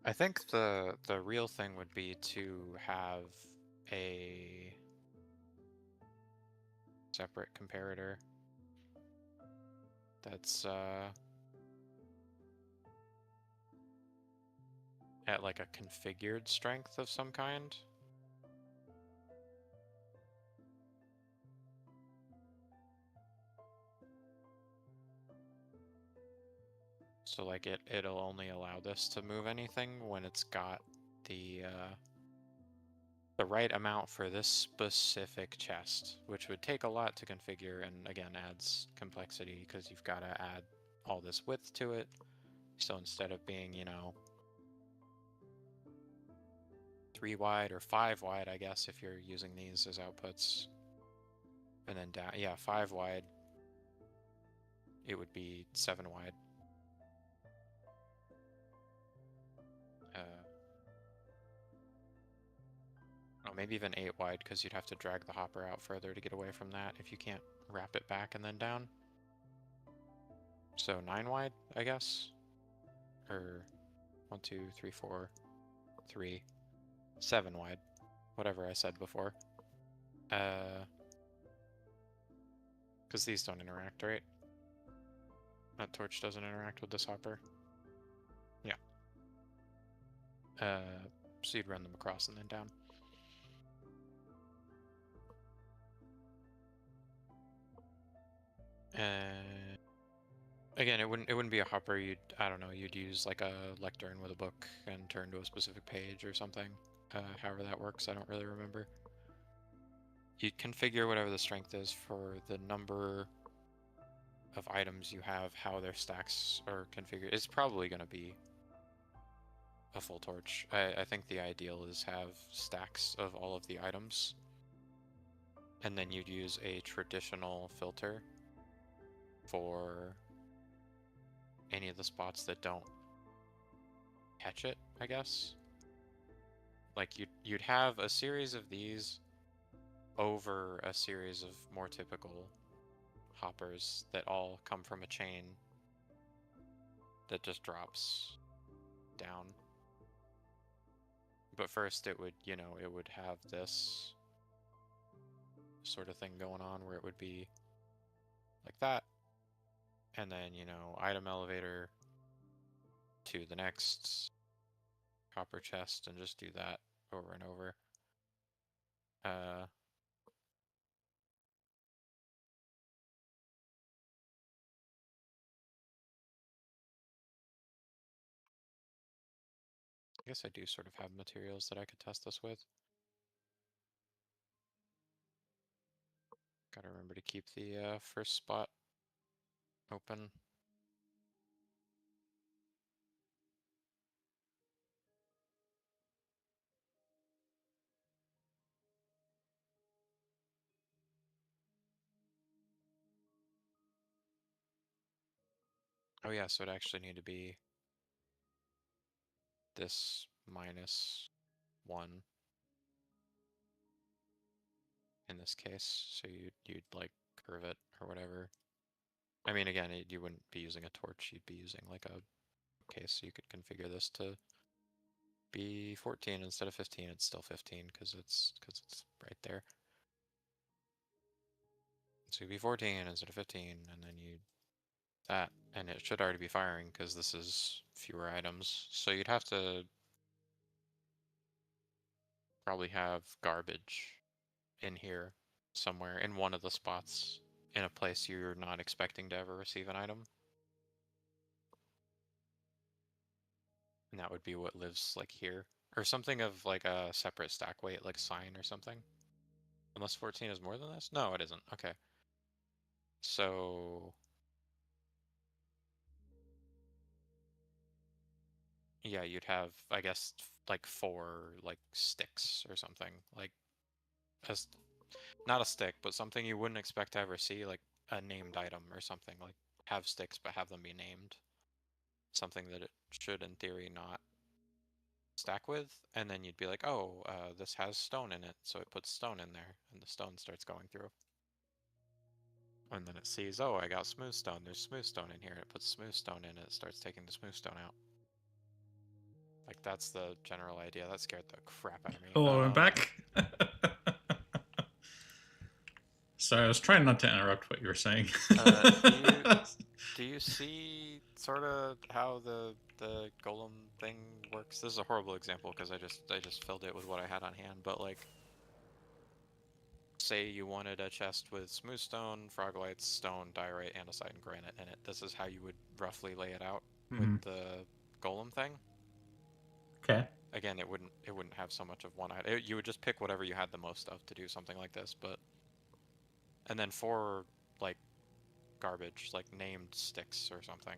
I think the real thing would be to have a separate comparator that's at like a configured strength of some kind. So like it'll only allow this to move anything when it's got the right amount for this specific chest, which would take a lot to configure and again adds complexity because you've got to add all this width to it. So instead of being, you know, 3 wide or 5 wide, I guess, if you're using these as outputs, and then down, yeah, 5 wide, it would be 7 wide. Oh, maybe even 8 wide, because you'd have to drag the hopper out further to get away from that if you can't wrap it back and then down. So 9 wide, I guess? Or 1, 2, 3, 4, 3, 7 wide. Whatever I said before. Because these don't interact, right? That torch doesn't interact with this hopper. Yeah. So you'd run them across and then down. Again, it wouldn't be a hopper. I don't know, you'd use like a lectern with a book and turn to a specific page or something. However that works, I don't really remember. You'd configure whatever the strength is for the number of items you have, how their stacks are configured. It's probably going to be a full torch. I think the ideal is have stacks of all of the items, and then you'd use a traditional filter for any of the spots that don't catch it, I guess. Like you'd have a series of these over a series of more typical hoppers that all come from a chain that just drops down. But first it would, you know, it would have this sort of thing going on where it would be like that. And then, you know, item elevator to the next copper chest and just do that over and over. I guess I do sort of have materials that I could test this with. Gotta remember to keep the first spot open. Oh yeah, so it actually need to be this -1 in this case. So you'd like curve it or whatever. I mean, again, you wouldn't be using a torch. You'd be using like a case. So you could configure this to be 14 instead of 15. It's still 15 because it's right there. So it'd be 14 instead of 15, and then you that, and it should already be firing because this is fewer items. So you'd have to probably have garbage in here somewhere in one of the spots in a place you're not expecting to ever receive an item. And that would be what lives like here. Or something of like a separate stack weight, like sign or something. Unless 14 is more than this? No, it isn't. Okay. So yeah, you'd have, I guess, like 4 like sticks or something. Like not a stick, but something you wouldn't expect to ever see, like a named item or something. Like have sticks but have them be named. Something that it should in theory not stack with, and then you'd be like, oh, this has stone in it, so it puts stone in there, and the stone starts going through. And then it sees, oh, I got smooth stone, there's smooth stone in here, and it puts smooth stone in it, it starts taking the smooth stone out. Like, that's the general idea. That scared the crap out of me. Hello, I'm back. Sorry, I was trying not to interrupt what you were saying. Do you see sort of how the golem thing works? This is a horrible example because I just filled it with what I had on hand, but like, say you wanted a chest with smooth stone, frogolites, stone, diorite, andesite, and granite in it. This is how you would roughly lay it out with the golem thing. Okay. Again, it wouldn't have so much of one item. You would just pick whatever you had the most of to do something like this, but and then for like garbage, like named sticks or something.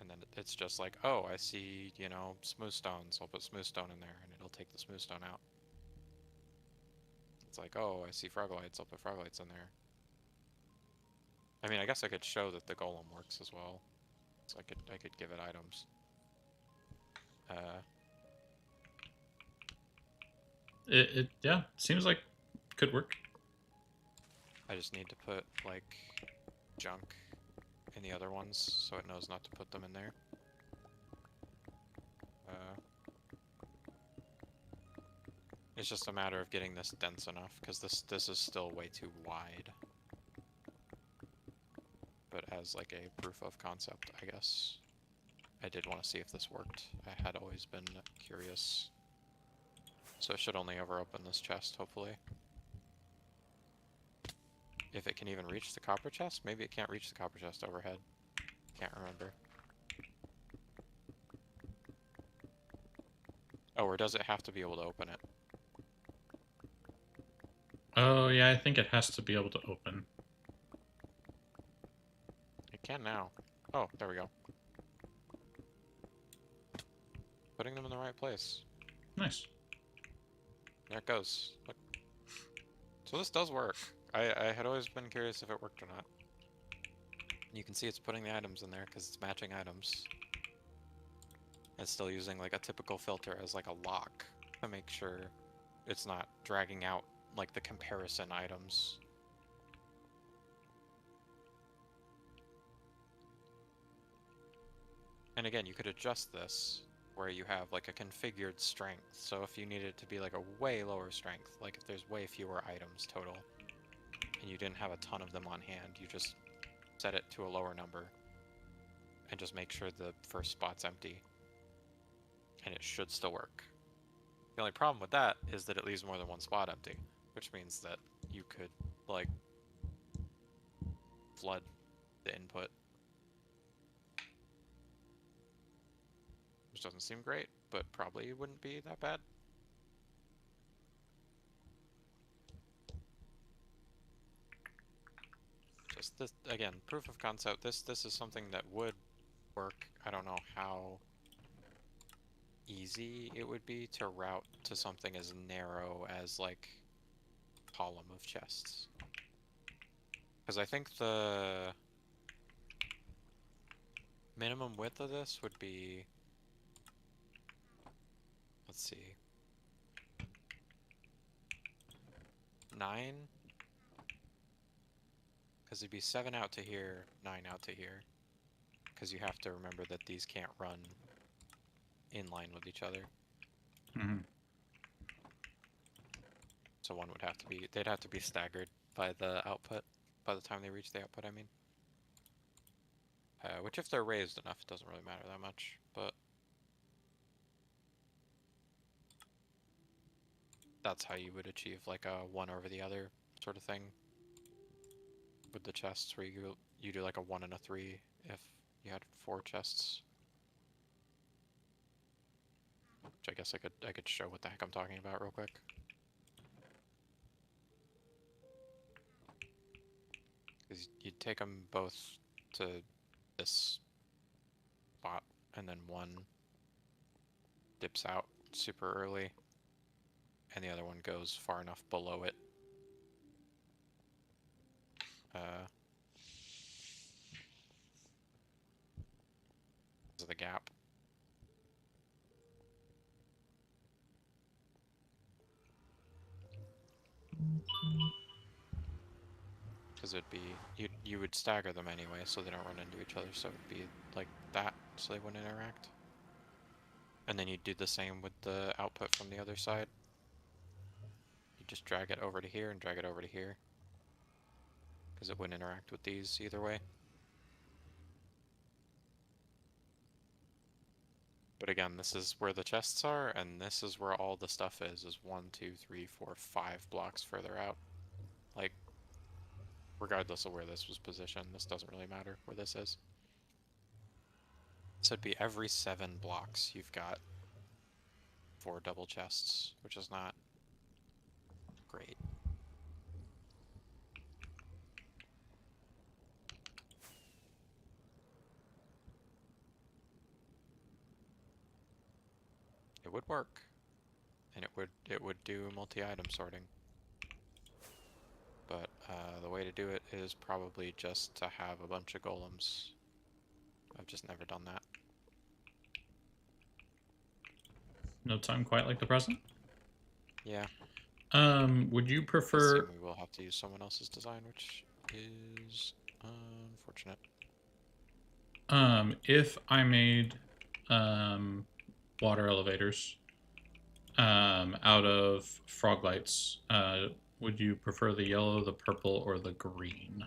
And then it's just like, oh, I see, you know, smooth stones. I'll put smooth stone in there, and it'll take the smooth stone out. It's like, oh, I see frogolites. I'll put frogolites in there. I mean, I guess I could show that the golem works as well. So I could give it items. It yeah, seems like could work. I just need to put like junk in the other ones so it knows not to put them in there. It's just a matter of getting this dense enough because this is still way too wide. But as like a proof of concept, I guess I did want to see if this worked. I had always been curious. So it should only ever open this chest, hopefully. If it can even reach the copper chest? Maybe it can't reach the copper chest overhead. Can't remember. Oh, or does it have to be able to open it? Oh yeah, I think it has to be able to open. It can now. Oh, there we go. Putting them in the right place. Nice. There it goes. Look. So this does work. I had always been curious if it worked or not. You can see it's putting the items in there because it's matching items. It's still using like a typical filter as like a lock to make sure it's not dragging out like the comparison items. And again, you could adjust this where you have like a configured strength. So if you needed it to be like a way lower strength, like if there's way fewer items total, and you didn't have a ton of them on hand, you just set it to a lower number and just make sure the first spot's empty. And it should still work. The only problem with that is that it leaves more than one spot empty, which means that you could, like, flood the input. Which doesn't seem great, but probably wouldn't be that bad. Just this, again, proof of concept. This is something that would work. I don't know how easy it would be to route to something as narrow as like column of chests. Because I think the minimum width of this would be, let's see, 9? Because it'd be 7 out to here, 9 out to here. Because you have to remember that these can't run in line with each other. Mm-hmm. So one would have to be, they'd have to be staggered by the output, by the time they reach the output, I mean. Which if they're raised enough, it doesn't really matter that much, but that's how you would achieve like a one over the other sort of thing with the chests, where you do like a 1 and a 3 if you had 4 chests. Which I guess I could show what the heck I'm talking about real quick. Because you'd take them both to this spot, and then one dips out super early, and the other one goes far enough below it. Because of the gap. Because it'd be, you would stagger them anyway, so they don't run into each other, so it'd be like that, so they wouldn't interact. And then you do the same with the output from the other side. You just drag it over to here and drag it over to here. Because it wouldn't interact with these either way. But again, this is where the chests are, and this is where all the stuff is 1, 2, 3, 4, 5 blocks further out. Like, regardless of where this was positioned, this doesn't really matter where this is. So it'd be every 7 blocks you've got 4 double chests, which is not great. It would work, and it would do multi-item sorting. But the way to do it is probably just to have a bunch of golems. I've just never done that. No time quite like the present. Yeah. Would you I prefer? assume we will have to use someone else's design, which is unfortunate. If I made water elevators out of frog lights, would you prefer the yellow, the purple, or the green?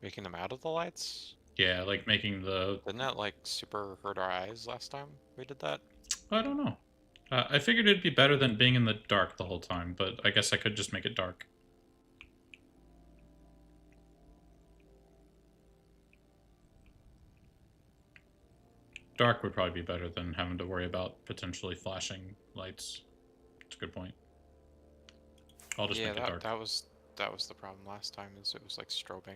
Making them out of the lights? Yeah, like making the... Didn't that like super hurt our eyes last time we did that? I don't know. I figured it'd be better than being in the dark the whole time, but I guess I could just make it dark. Dark would probably be better than having to worry about potentially flashing lights. That's a good point. I'll just make it dark. that was the problem last time, is it was like strobing.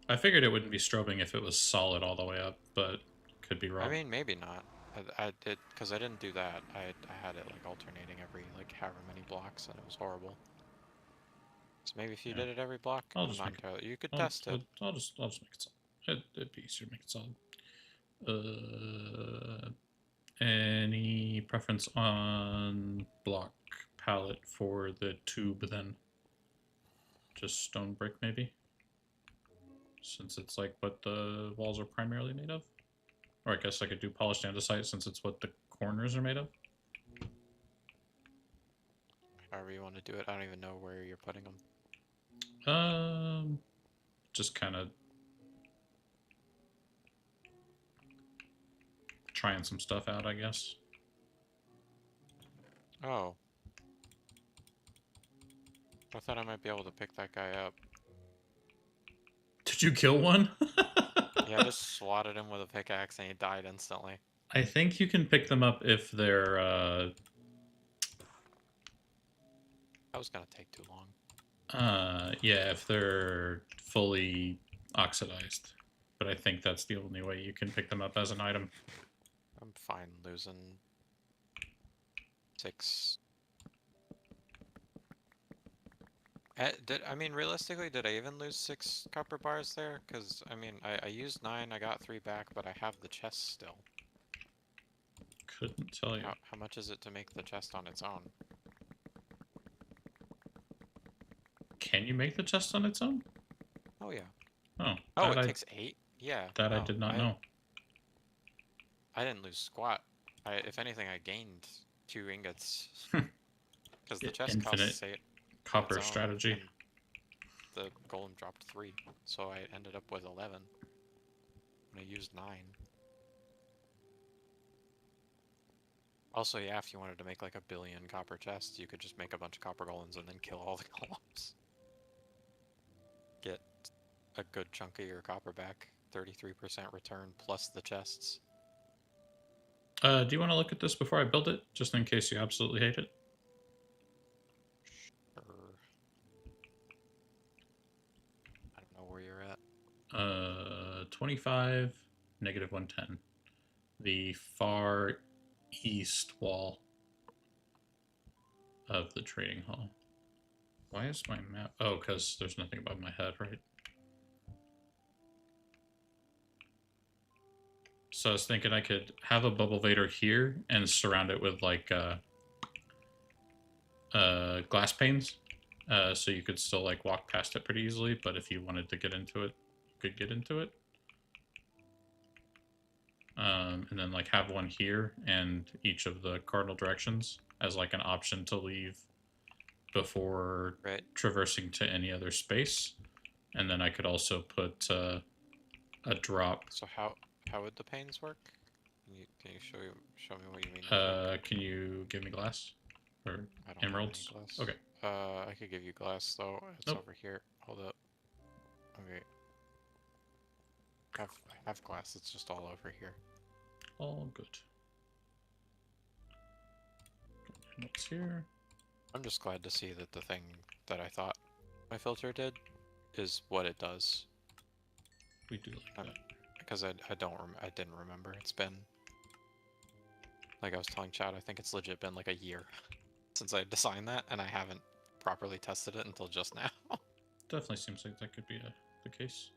I figured it wouldn't be strobing if it was solid all the way up, but could be wrong. I mean, maybe not. I did, because I didn't do that. I had it like alternating every like however many blocks, and it was horrible. So maybe if you Yeah. did it every block, I'll I'm just not make it- entirely. You could I'll test it. just make it solid. It'd be easier to make it solid. Any preference on block palette for the tube then? Just stone brick maybe? Since it's like what the walls are primarily made of? Or I guess I could do polished andesite since it's what the corners are made of? However you want to do it. I don't even know where you're putting them. Just kind of trying some stuff out, I guess. Oh. I thought I might be able to pick that guy up. Did you kill one? Yeah, I just swatted him with a pickaxe and he died instantly. I think you can pick them up if they're, That was gonna take too long. yeah, if they're fully oxidized. But I think that's the only way you can pick them up as an item. I'm fine losing 6. I mean, realistically, did I even lose 6 copper bars there? Because, I mean, I used 9, I got 3 back, but I have the chest still. Couldn't tell you. How much is it to make the chest on its own? Can you make the chest on its own? Oh, yeah. Oh, Oh, that it I, takes 8? Yeah. that I no, did not know. I didn't lose squat. If anything, I gained 2 ingots. Because the chest Infinite costs 8. copper its own, strategy. and the golem dropped 3, so I ended up with 11. And I used 9. Also, yeah, if you wanted to make like 1 billion copper chests, you could just make a bunch of copper golems and then kill all the golems. Get a good chunk of your copper back, 33% return plus the chests. Do you want to look at this before I build it, just in case you absolutely hate it? Sure. I don't know where you're at. 25, negative 110. The far east wall of the trading hall. Why is my map? Oh, because there's nothing above my head, right? So I was thinking I could have a bubble vader here and surround it with like glass panes, so you could still like walk past it pretty easily. But if you wanted to get into it, you could get into it. and then like have one here and each of the cardinal directions as like an option to leave before Right. traversing to any other space. And then I could also put a drop. So how would the panes work? Can you show me what you mean? With that? Can you give me glass or I don't emeralds? have any glass. Okay. I could give you glass though. It's Nope. over here. Hold up. Okay. I have glass. It's just all over here. All good. What's here? I'm just glad to see that the thing that I thought my filter did is what it does. We do like that. Because I didn't remember. It's been, like I was telling Chad, I think it's legit been like a year since I designed that, and I haven't properly tested it until just now. Definitely seems like that could be the case.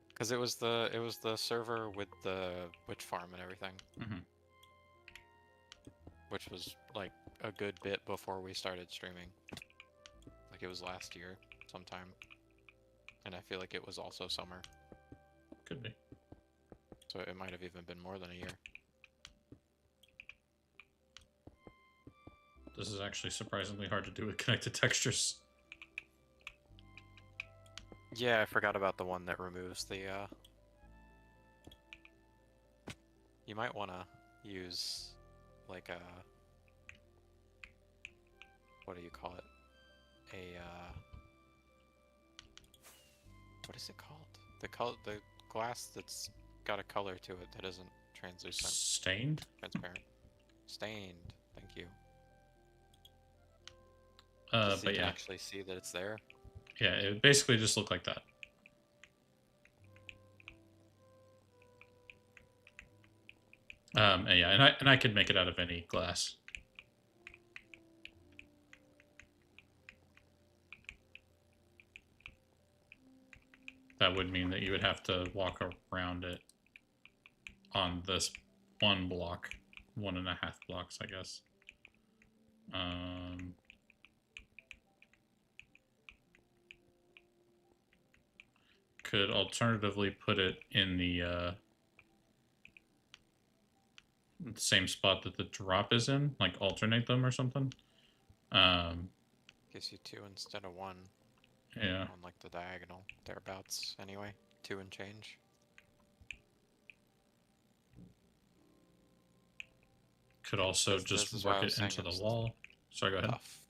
Because it was the server with the witch farm and everything, Mm-hmm. which was like a good bit before we started streaming. Like it was last year sometime, and I feel like it was also summer, Could be. so it might have even been more than a year. This is actually surprisingly hard to do with connected textures. Yeah, I forgot about the one that removes the, You might want to use, like, a... What do you call it? What is it called? The glass that's got a color to it that isn't translucent. Stained? Transparent. Stained. Thank you. So you But can yeah. actually see that it's there. Yeah, it would basically just look like that. And yeah, and I could make it out of any glass. That would mean that you would have to walk around it on this one block, 1.5 blocks, I guess. Could alternatively put it in the same spot that the drop is in, like alternate them or something. Gives you 2 instead of 1 Yeah. on like the diagonal, thereabouts. Anyway, 2 and change. Could also This just is why I work was it saying into it the was wall. Sorry, go ahead. Tough.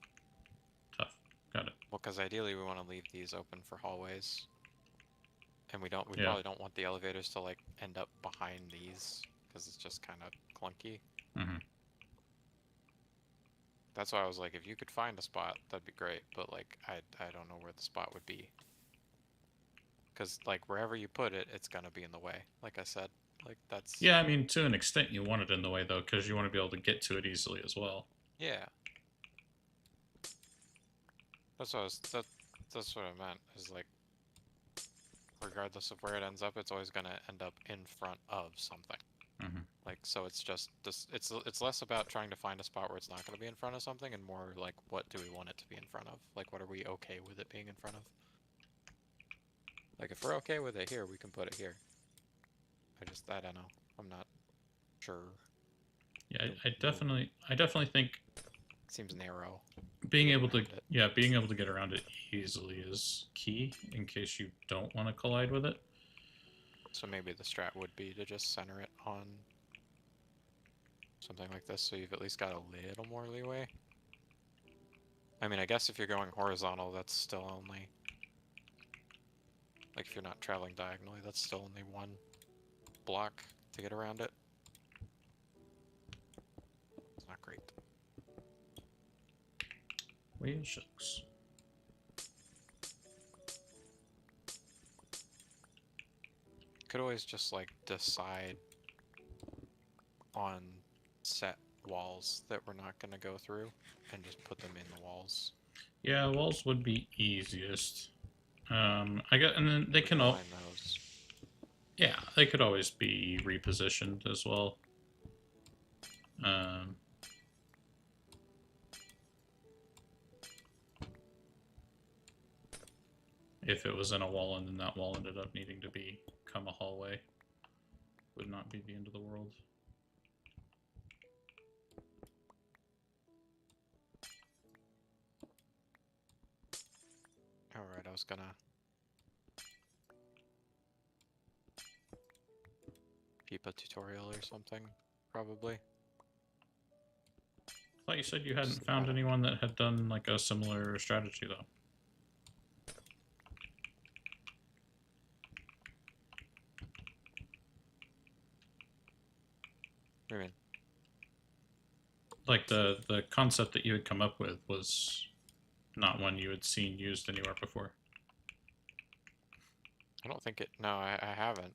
Tough. Got it. Well, because ideally we want to leave these open for hallways, and we Yeah. probably don't want the elevators to like end up behind these because it's just kind of clunky. Mhm. That's why I was like, if you could find a spot, that'd be great. But like, I don't know where the spot would be, because like wherever you put it, it's gonna be in the way. Like I said, like that's Yeah, I mean, to an extent, you want it in the way though, because you want to be able to get to it easily as well. yeah. That's what that's what I meant. Is like, regardless of where it ends up, it's always gonna end up in front of something. Mhm. Like, so it's just this. It's less about trying to find a spot where it's not going to be in front of something, and more like, what do we want it to be in front of? Like, what are we okay with it being in front of? Like, if we're okay with it here, we can put it here. I don't know. I'm not sure. Yeah, I definitely think Seems narrow. being able to, around it. yeah, being able to get around it easily is key in case you don't want to collide with it. So maybe the strat would be to just center it on something like this, so you've at least got a little more leeway. I mean, I guess if you're going horizontal, that's still only... Like, if you're not traveling diagonally, that's still only 1 block to get around it. It's not great. Well, shucks. Could always just, like, decide on set walls that we're not going to go through and just put them in the walls. Yeah, walls would be easiest. I got, and then they can all, Find those. yeah, they could always be repositioned as well. If it was in a wall and then that wall ended up needing to become a hallway. would not be the end of the world. Alright, I was gonna keep a tutorial or something, probably. I thought you said you hadn't Just found about- anyone that had done like a similar strategy though. What do you mean? Like the concept that you had come up with was not one you had seen used anywhere before. I don't think it. No, I haven't.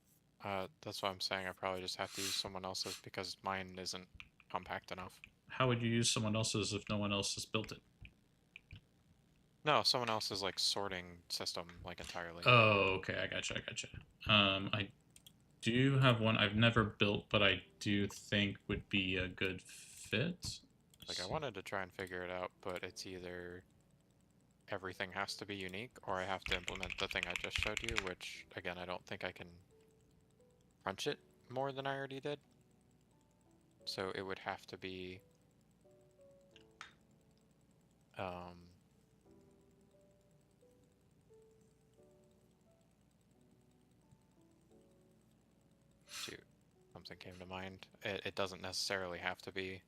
That's why I'm saying I probably just have to use someone else's because mine isn't compact enough. How would you use someone else's if no one else has built it? No, someone else's like sorting system, like entirely. Oh, okay, I gotcha. I do have one I've never built, but I do think would be a good fit. Like I wanted to try and figure it out, but it's either everything has to be unique, or I have to implement the thing I just showed you, which again I don't think I can crunch it more than I already did. So it would have to be shoot, something came to mind. It doesn't necessarily have to be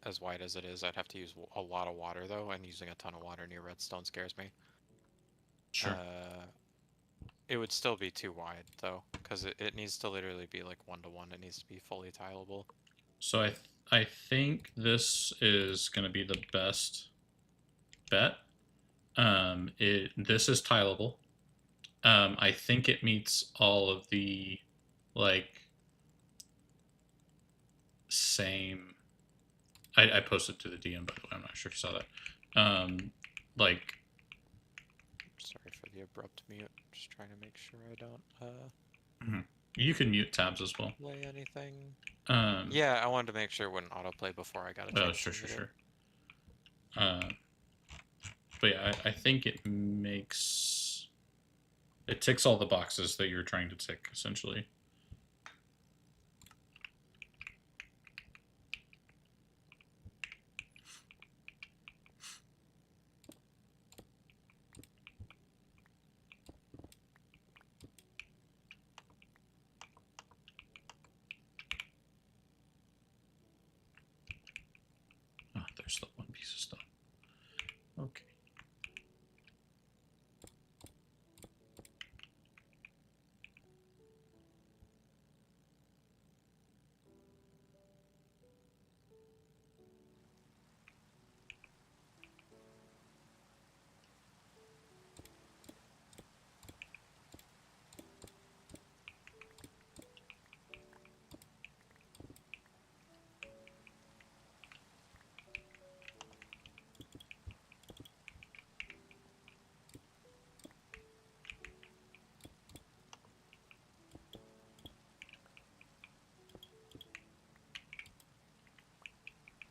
as wide as it is. I'd have to use a lot of water though, and using a ton of water near redstone scares me. Sure. It would still be too wide though, because it needs to literally be like 1-to-1. It needs to be fully tileable. So I think this is going to be the best bet. This is tileable. I think it meets all of the like same. I posted to the DM, by the way. I'm not sure if you saw that. Like Sorry for the abrupt mute. Just trying to make sure I don't you can mute tabs as well. play anything. Um, Yeah, I wanted to make sure it wouldn't autoplay before I got a chance. Oh, sure. But yeah, I think it ticks all the boxes that you're trying to tick, essentially. Oh, there's still one piece of stuff. Okay.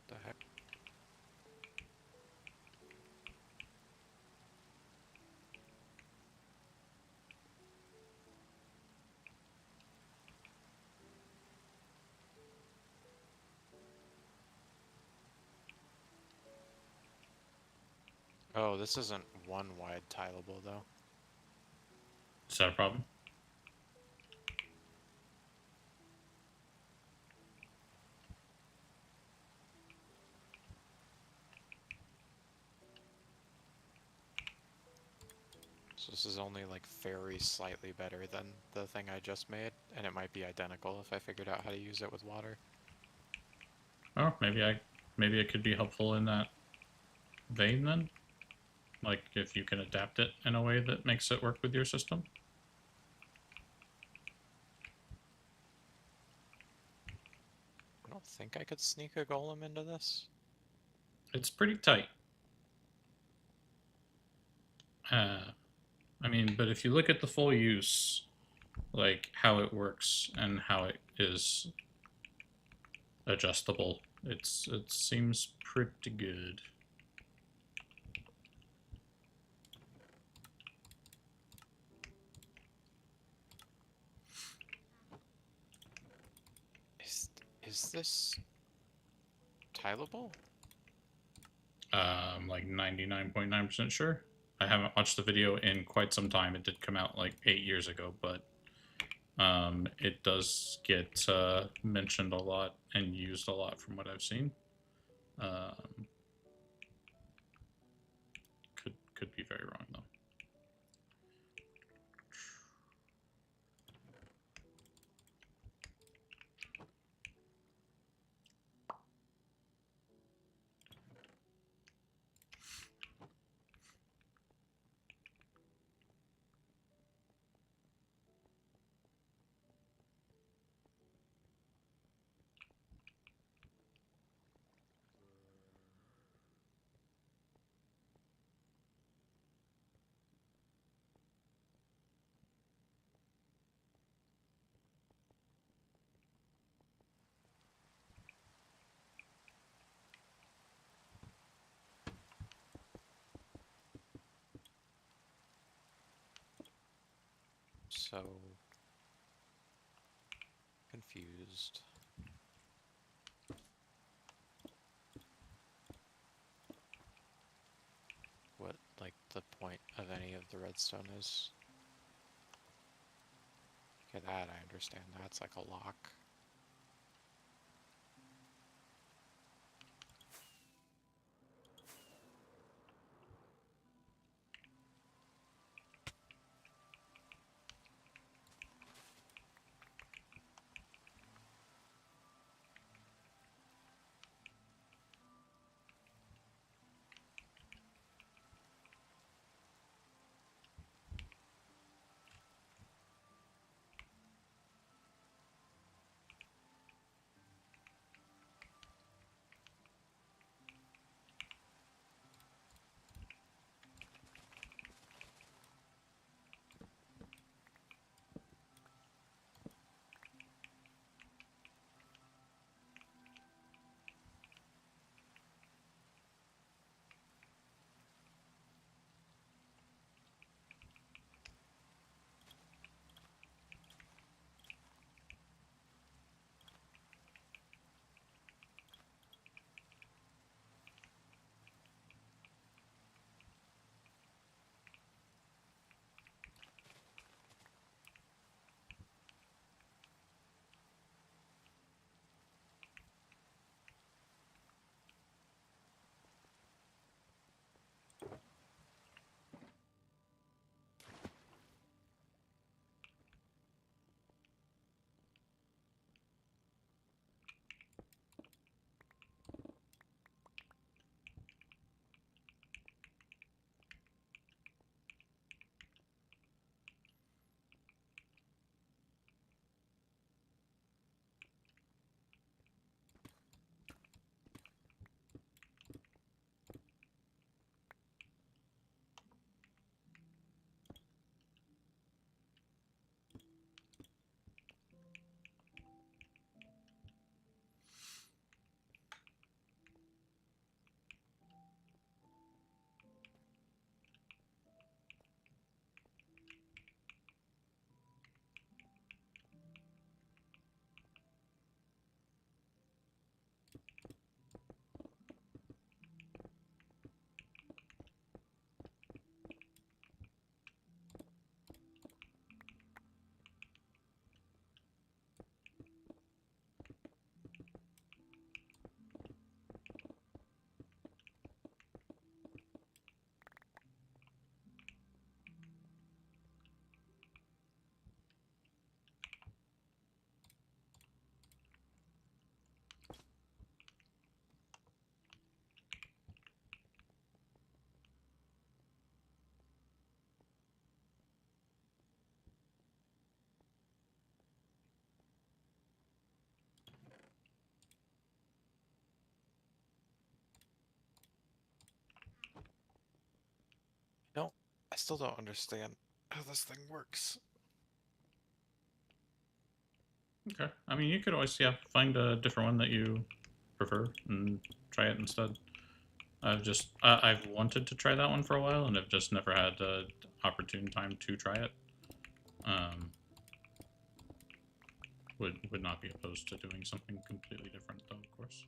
The heck? Oh, this isn't one wide tileable though. Is that a problem? So this is only like very slightly better than the thing I just made, and it might be identical if I figured out how to use it with water. Oh, maybe it could be helpful in that vein then. Like if you can adapt it in a way that makes it work with your system. I don't think I could sneak a golem into this. It's pretty tight. I mean, but if you look at the full use, like how it works and how it is adjustable, it seems pretty good. Is this tileable? I'm like 99.9% sure. I haven't watched the video in quite some time. It did come out like 8 years ago, but it does get mentioned a lot and used a lot from what I've seen. Um, could be very wrong though. So confused. What, like, the point of any of the redstone is. Okay, that I understand. That's like a lock. No, I still don't understand how this thing works. Okay. I mean, you could always, yeah, find a different one that you prefer and try it instead. I've wanted to try that one for a while and have just never had an opportune time to try it. Um, would not be opposed to doing something completely different, though, of course.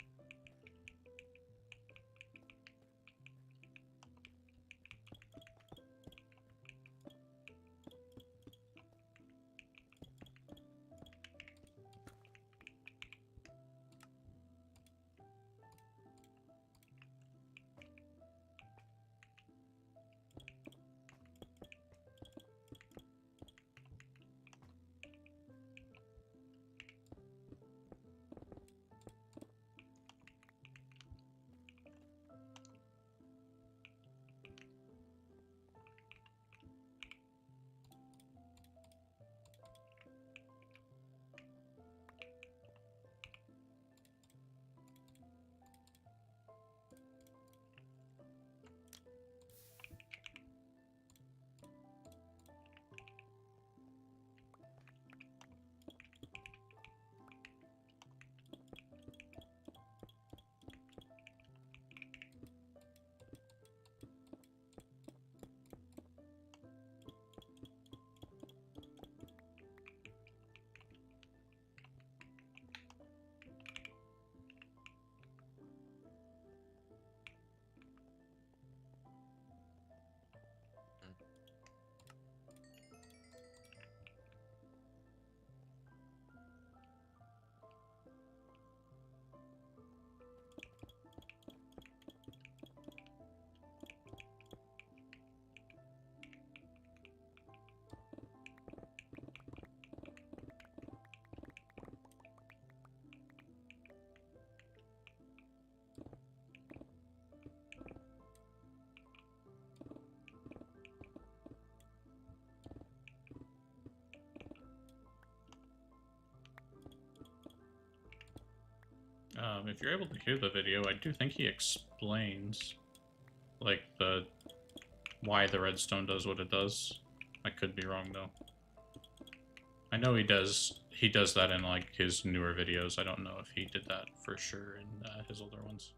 If you're able to hear the video, I do think he explains, like, why the redstone does what it does. I could be wrong, though. I know he does that in, like, his newer videos. I don't know if he did that for sure in his older ones.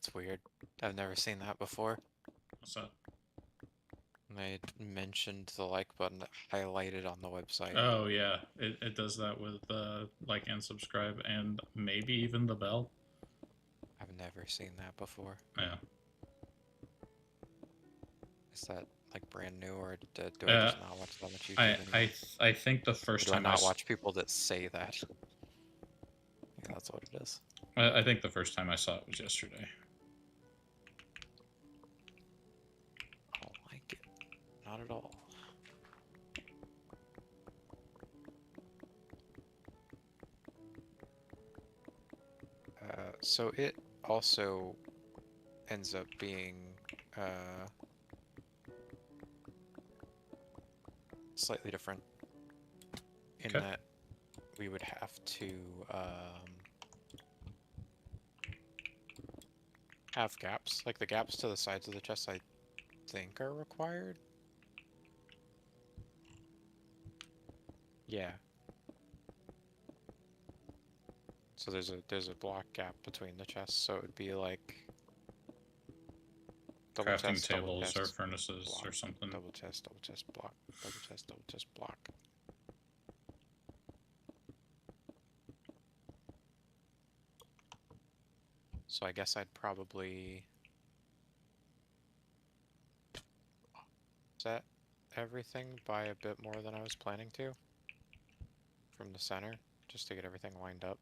That's weird. I've never seen that before. What's that? They mentioned the like button highlighted on the website. Oh yeah, it does that with like and subscribe and maybe even the bell. I've never seen that before. Yeah. Is that like brand new, or do I just not watch that much YouTube anymore? I think the Or first do I time not watch people that say that? Yeah, that's what it is. I think the first time I saw it was yesterday. I don't like it. Not at all. So it also ends up being slightly different in Okay. that we would have to have gaps. Like the gaps to the sides of the chest, I think are required. Yeah. So there's a block gap between the chests, so it would be like double Crafting chest, double tables or chest, furnaces block, or something. double chest, block, double chest, block. So I guess I'd probably set everything by a bit more than I was planning to from the center, just to get everything lined up.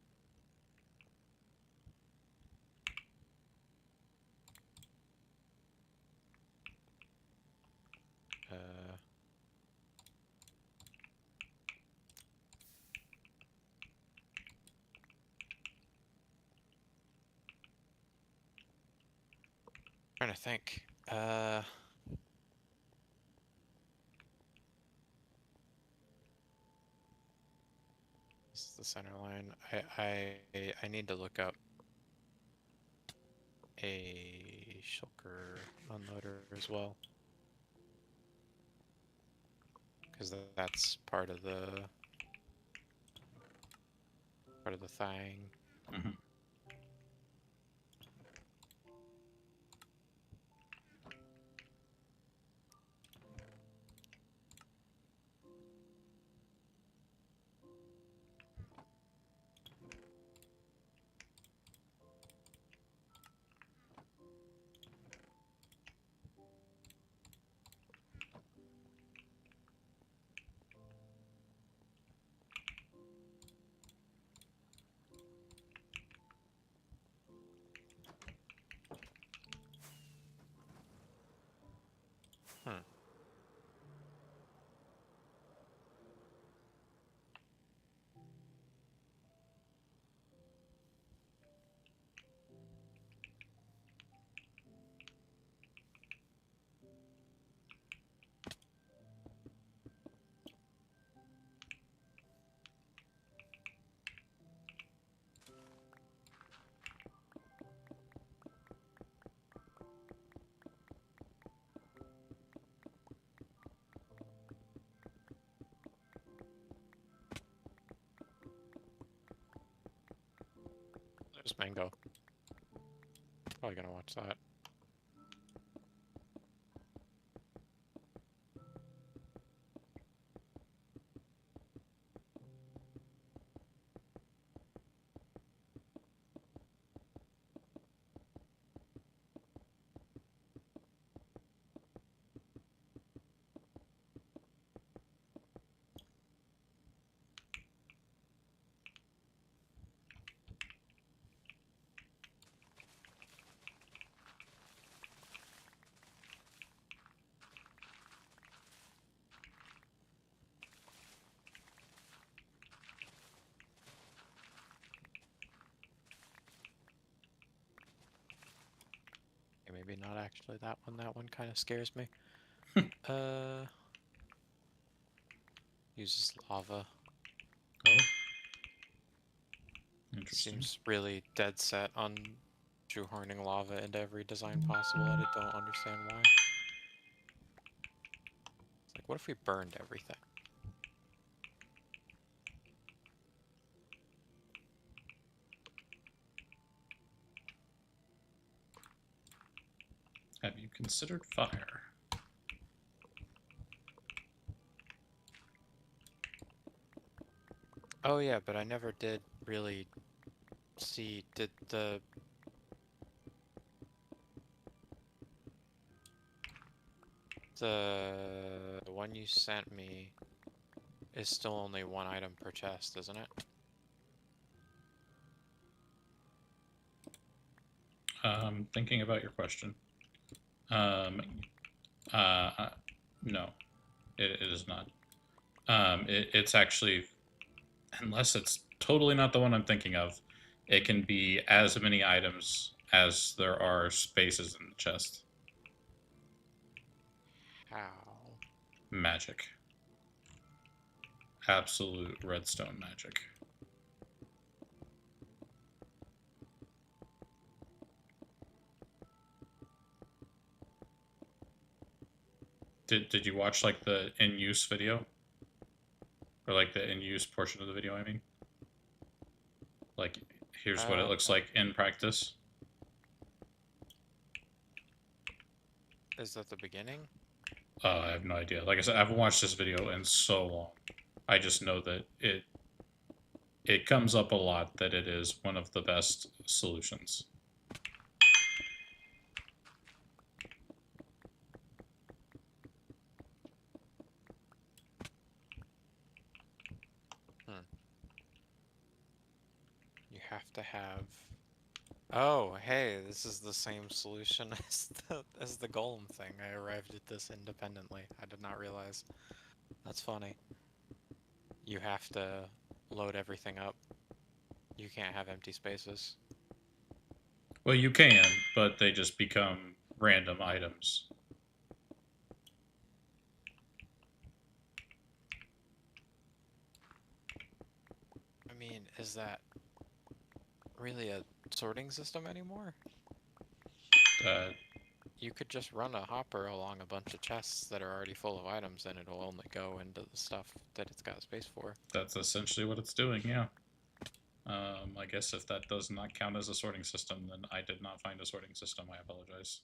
Trying to think. This is the center line. I need to look up a shulker unloader as well, because that's part of the thing. Mm-hmm. Hmm. There's Mango. Probably gonna watch that. Okay, maybe not actually that one. That one kind of scares me. Uses lava. Oh. Interesting. Seems really dead set on shoehorning lava into every design possible. I don't understand why. It's like, what if we burned everything? Have you considered fire? Oh yeah, but I never did really see, did the one you sent me is still only one item per chest, isn't it? Thinking about your question. No, it is not. It's actually, unless it's totally not the one I'm thinking of, it can be as many items as there are spaces in the chest. How? Magic. Absolute redstone magic. Did you watch like the in use video? Or like the in use portion of the video, I mean? Like, here's what it looks like in practice. Is that the beginning? I have no idea. Like I said, I haven't watched this video in so long. I just know that it comes up a lot that it is one of the best solutions. You have to have... Oh, hey, this is the same solution as the golem thing. I arrived at this independently. I did not realize. That's funny. You have to load everything up. You can't have empty spaces. Well, you can, but they just become random items. I mean, is that really a sorting system anymore? You could just run a hopper along a bunch of chests that are already full of items and it'll only go into the stuff that it's got space for. That's essentially what it's doing, yeah. I guess if that does not count as a sorting system, then I did not find a sorting system. I apologize.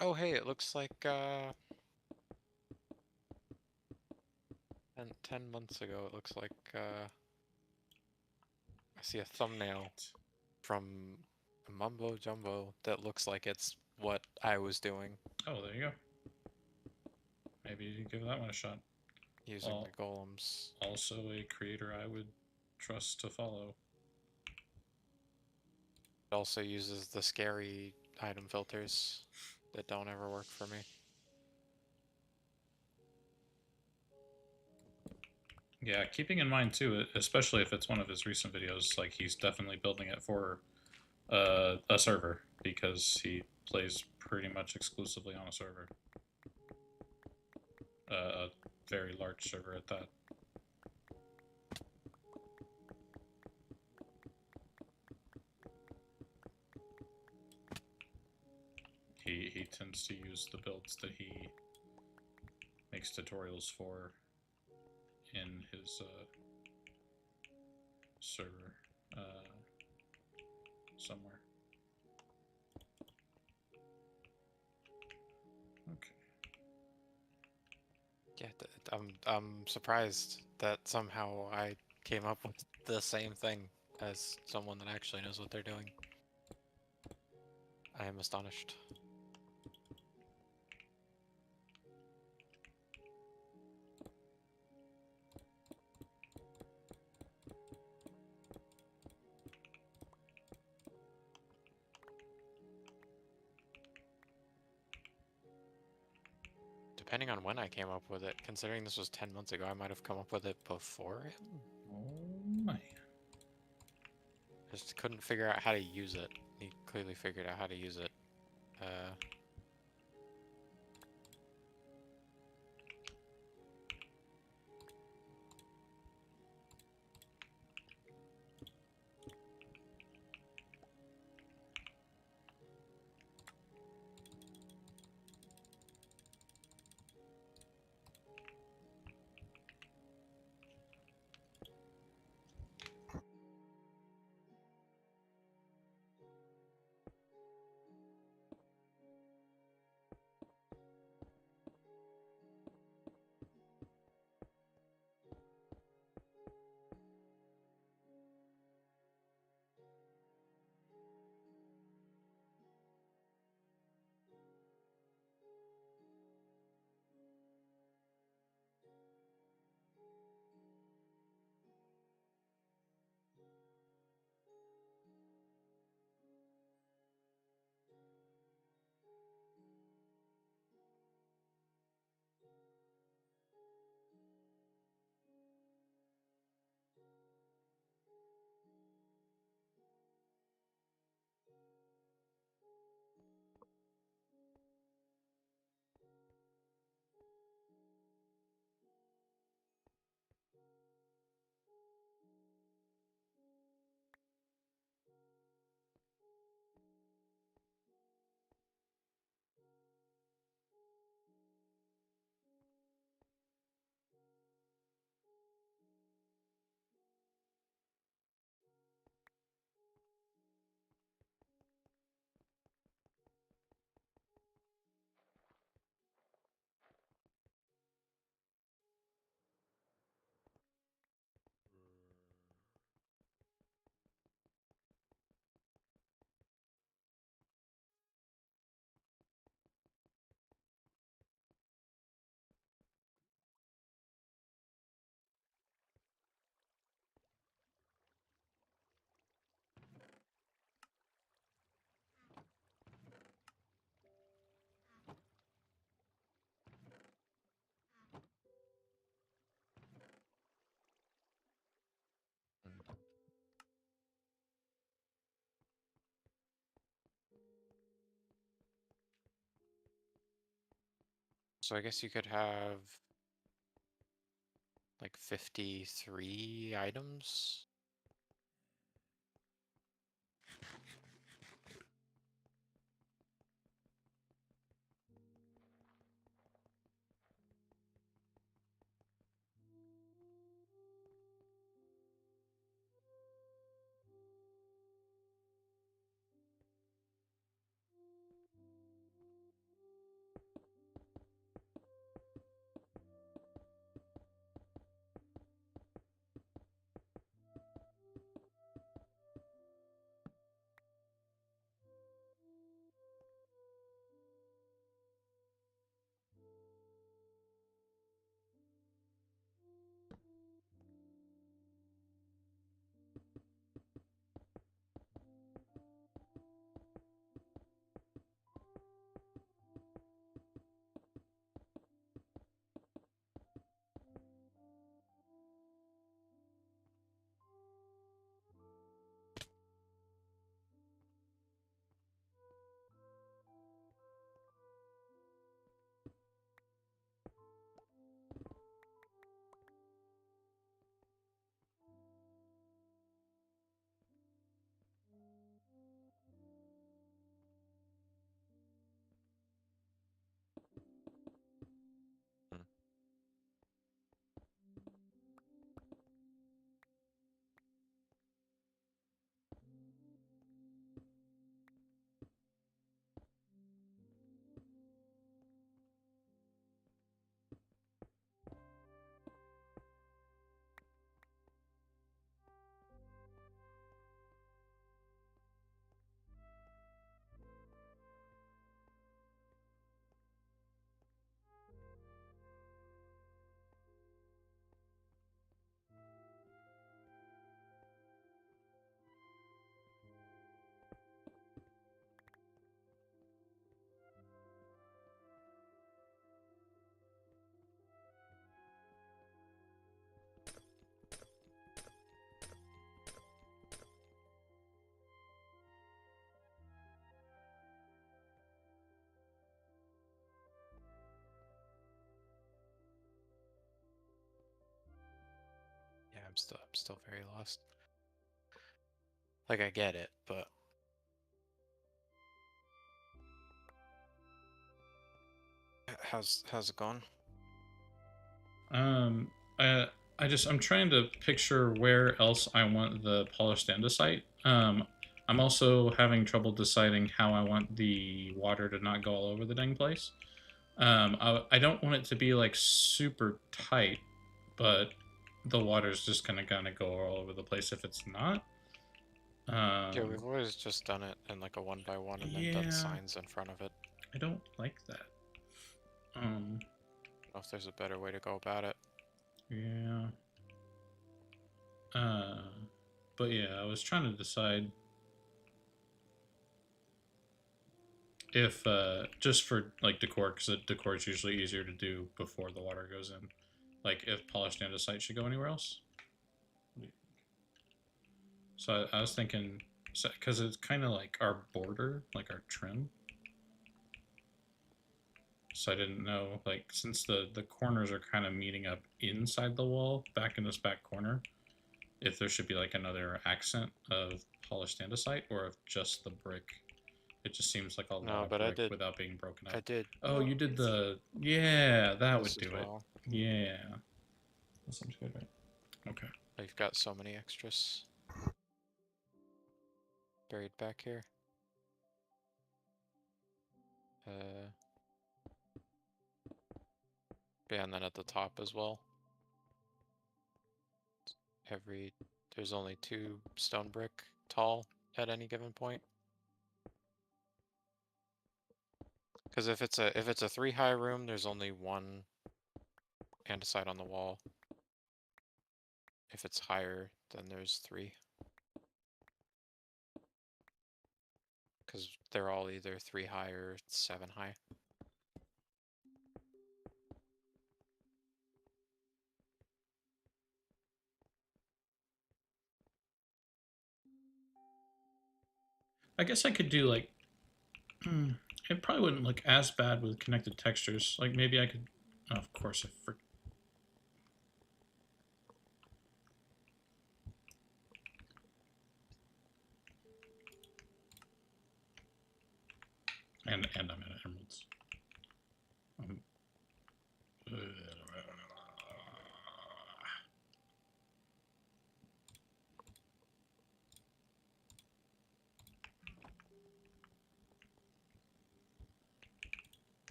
Oh, hey, it looks like, 10 months ago, it looks like, I see a thumbnail from Mumbo Jumbo that looks like it's what I was doing. Oh, there you go. Maybe you give that one a shot. Using the golems. Also a creator I would trust to follow. It also uses the scary item filters that don't ever work for me. Yeah, keeping in mind too, especially if it's one of his recent videos, like he's definitely building it for a server because he plays pretty much exclusively on a server. A very large server at that. He tends to use the builds that he makes tutorials for in his server somewhere. Okay. Yeah, I'm surprised that somehow I came up with the same thing as someone that actually knows what they're doing. I am astonished. Depending on when I came up with it, considering this was 10 months ago, I might have come up with it before him. Oh man. Just couldn't figure out how to use it. He clearly figured out how to use it. So I guess you could have like 53 items. Hmm. Yeah, I'm still very lost. Like I get it, but how's it going? Um, I'm trying to picture where else I want the polished andesite. I'm also having trouble deciding how I want the water to not go all over the dang place. I don't want it to be like super tight, but the water's just gonna go all over the place if it's not. Yeah, Um, we've always just done it in like a 1 by 1 and then done yeah, signs in front of it. I don't like that. I don't know if there's a better way to go about it. Yeah. Uh, but yeah, I was trying to decide if just for like decor, because decor is usually easier to do before the water goes in. Like if polished andesite should go anywhere else. So I was thinking, because it's kind of like our border, like our trim. So I didn't know, like, since the corners are kind of meeting up inside the wall, back in this back corner, if there should be like another accent of polished andesite, or if just the brick. It just seems like a lot No, of but brick without being broken I up. did Oh, you did the, yeah, that would this as do it. well. Yeah, that sounds good, right? Okay. I've got so many extras buried back here. Yeah, and then at the top as well. There's only 2 stone brick tall at any given point. Because if it's a 3 high room, there's only 1 andesite on the wall. If it's higher, then there's 3. Because they're all either 3 high or 7 high. I guess I could do like, it probably wouldn't look as bad with connected textures. Like maybe I could, oh, of course, and I'm out of emeralds.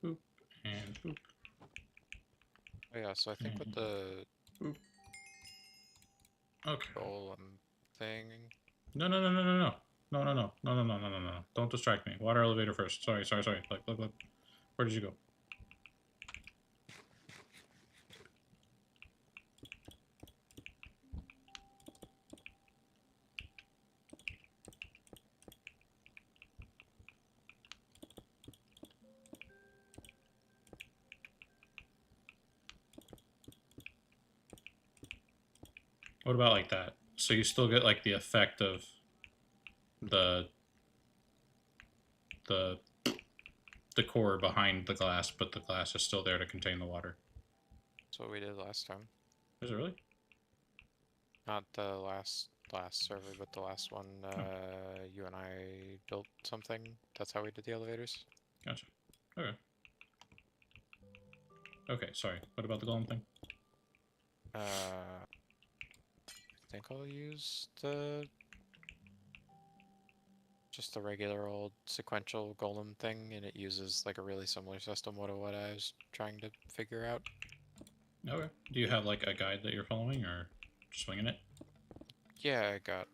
Boop and boop. Oh yeah, so I think with the Okay. golem thing, No, no, no, no, no, no. No, no, no, no, no, no, no, no, no. Don't distract me. Water elevator first. Sorry, sorry, sorry. Look, look. Where did you go? What about like that? So you still get like the effect of the the core behind the glass, but the glass is still there to contain the water. that's what we did last time. Is it really? Not the last server, but the last one. You and I built something. That's how we did the elevators. Gotcha. Okay. Okay, sorry. What about the golem thing? I think I'll use the just the regular old sequential golem thing, and it uses like a really similar system to what I was trying to figure out. Okay. Do you have like a guide that you're following, or just winging it? Yeah, I got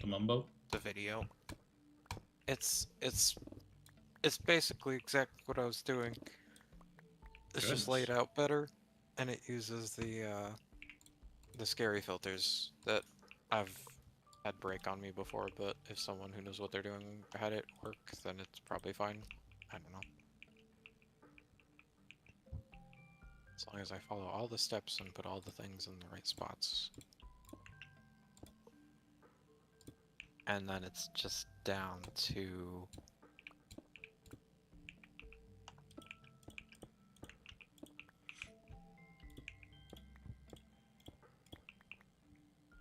The mumbo? the video. It's basically exactly what I was doing. It's just laid Goodness. out better, and it uses the scary filters that I've had break on me before, but if someone who knows what they're doing had it work, then it's probably fine. I don't know. As long as I follow all the steps and put all the things in the right spots. And then it's just down to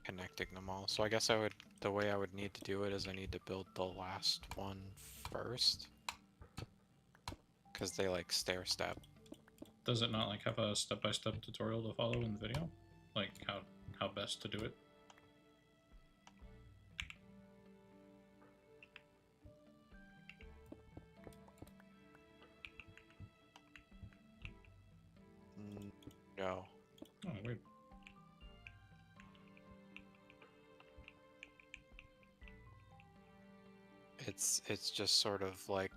connecting them all. So I guess the way I would need to do it is I need to build the last one first. Because they like stair step. Does it not like have a step-by-step tutorial to follow in the video? Like how best to do it? No. Oh, weird. It's just sort of like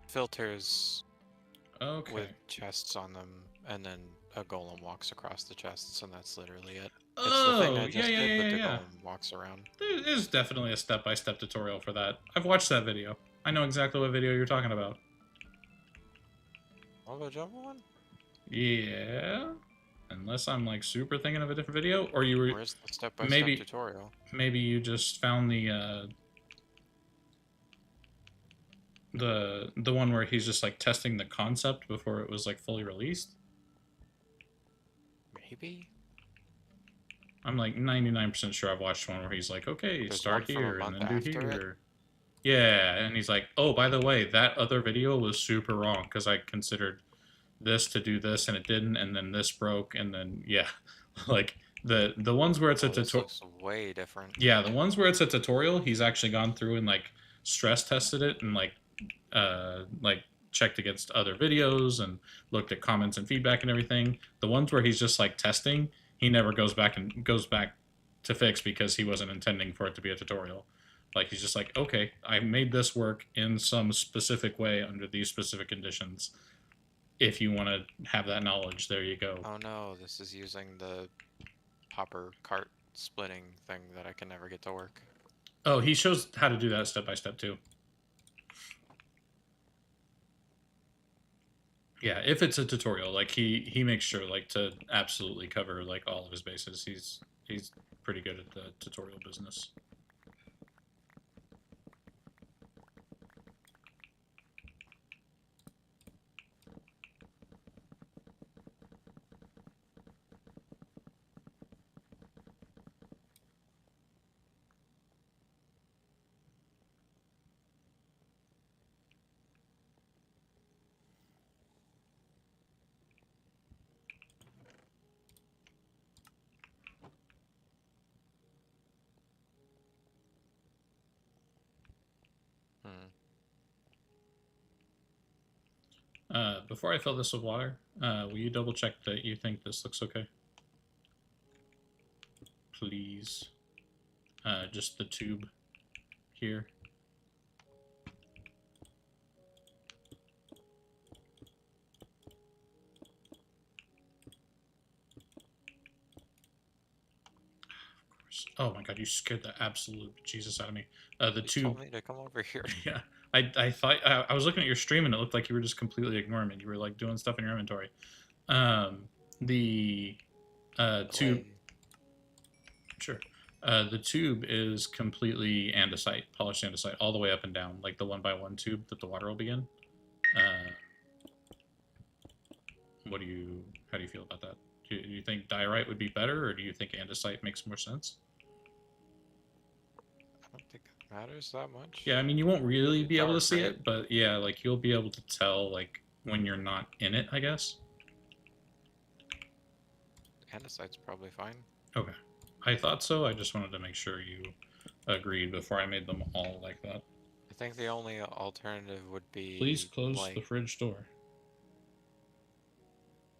filters Okay. with chests on them, and then a golem walks across the chests, and that's literally it. It's the Oh, thing I yeah, just yeah, did, yeah, but the yeah. golem walks around. There is definitely a step-by-step tutorial for that. I've watched that video. I know exactly what video you're talking about. Lava Jumbo one? Yeah. Unless I'm like super thinking of a different video, or you were Where's the step-by-step maybe tutorial? maybe you just found the one where he's just like testing the concept before it was like fully released. Maybe? I'm like 99% sure I've watched one where he's like, okay, There's start one from a here and month then do after it? here. Yeah, and he's like, oh, by the way, that other video was super wrong because I considered this to do this and it didn't, and then this broke, and then yeah, like the ones where it's a Oh, this tutorial. looks way different. Yeah, the ones where it's a tutorial, he's actually gone through and like stress tested it and like checked against other videos and looked at comments and feedback and everything. The ones where he's just like testing, he never goes back to fix because he wasn't intending for it to be a tutorial. Like he's just like, okay, I made this work in some specific way under these specific conditions. If you want to have that knowledge, there you go. Oh no, this is using the hopper cart splitting thing that I can never get to work. Oh, he shows how to do that step by step too. Yeah, if it's a tutorial, like he makes sure like to absolutely cover like all of his bases. He's pretty good at the tutorial business. Hmm. Before I fill this with water, will you double check that you think this looks okay? Please. Just the tube here. Of course. Oh my god, you scared the absolute Jesus out of me. The You tube. told me to come over here. Yeah, I thought I was looking at your stream and it looked like you were just completely ignoring me. You were like doing stuff in your inventory. The tube. Away. Sure. The tube is completely andesite, polished andesite, all the way up and down, like the 1x1 tube that the water will be in. Uh, how do you feel about that? Do you think diorite would be better, or do you think andesite makes more sense? I don't think it matters that much. Yeah, I mean, you won't really It's be able to dark, see right? it, but yeah, like you'll be able to tell, like when you're not in it, I guess. Andesite's probably fine. Okay, I thought so. I just wanted to make sure you agreed before I made them all like that. I think the only alternative would be Please close like the fridge door.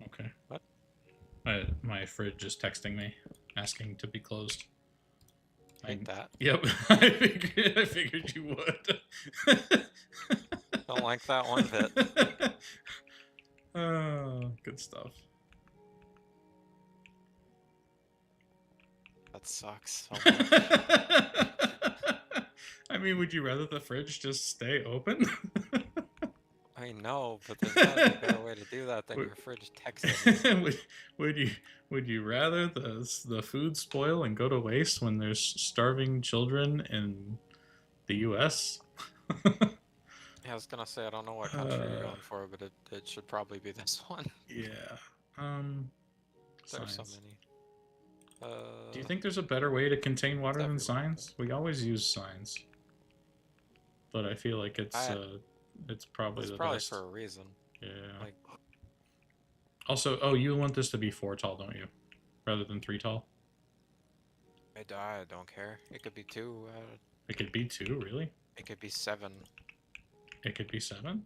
Okay. What? My fridge is texting me, asking to be closed. hate that. Yep, I figured you would. Don't like that one bit. Oh, good stuff. That sucks so much. I mean, would you rather the fridge just stay open? I know, but there's gotta be a better way to do that than your fridge texting. would you rather the food spoil and go to waste when there's starving children in the U.S.? Yeah, I was gonna say I don't know what country you're going for, but it should probably be this one. Yeah. There's so Signs. many. Do you think there's a better way to contain water than everywhere, signs? We always use signs, but I feel like it's probably It's the probably best. for a reason. Yeah. Like, Also, oh, you want this to be 4 tall, don't you? Rather than 3 tall? I don't care. It could be 2. It could be 2, really? It could be 7. It could be 7?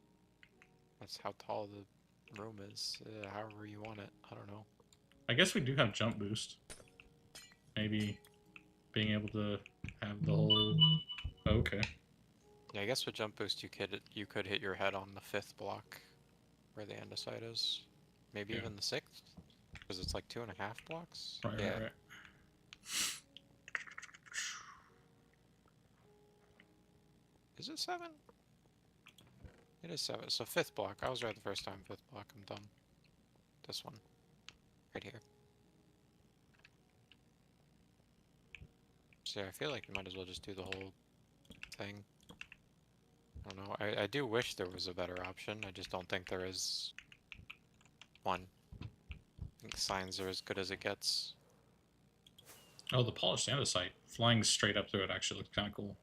That's how tall the room is. However you want it. I don't know. I guess we do have jump boost. Maybe being able to have the whole... Okay. Yeah, I guess with jump boost you could hit your head on the 5th block, where the andesite is. Maybe Yeah. even the 6th, because it's like 2.5 blocks. Right, yeah. right. Is it 7? It is 7. So 5th block. I was right the first time. 5th block. I'm dumb. This one. Right here. So yeah, I feel like you might as well just do the whole thing. I don't know. I do wish there was a better option. I just don't think there is one. I think signs are as good as it gets. Oh, the polished andesite. Flying straight up through it actually looks kind of cool.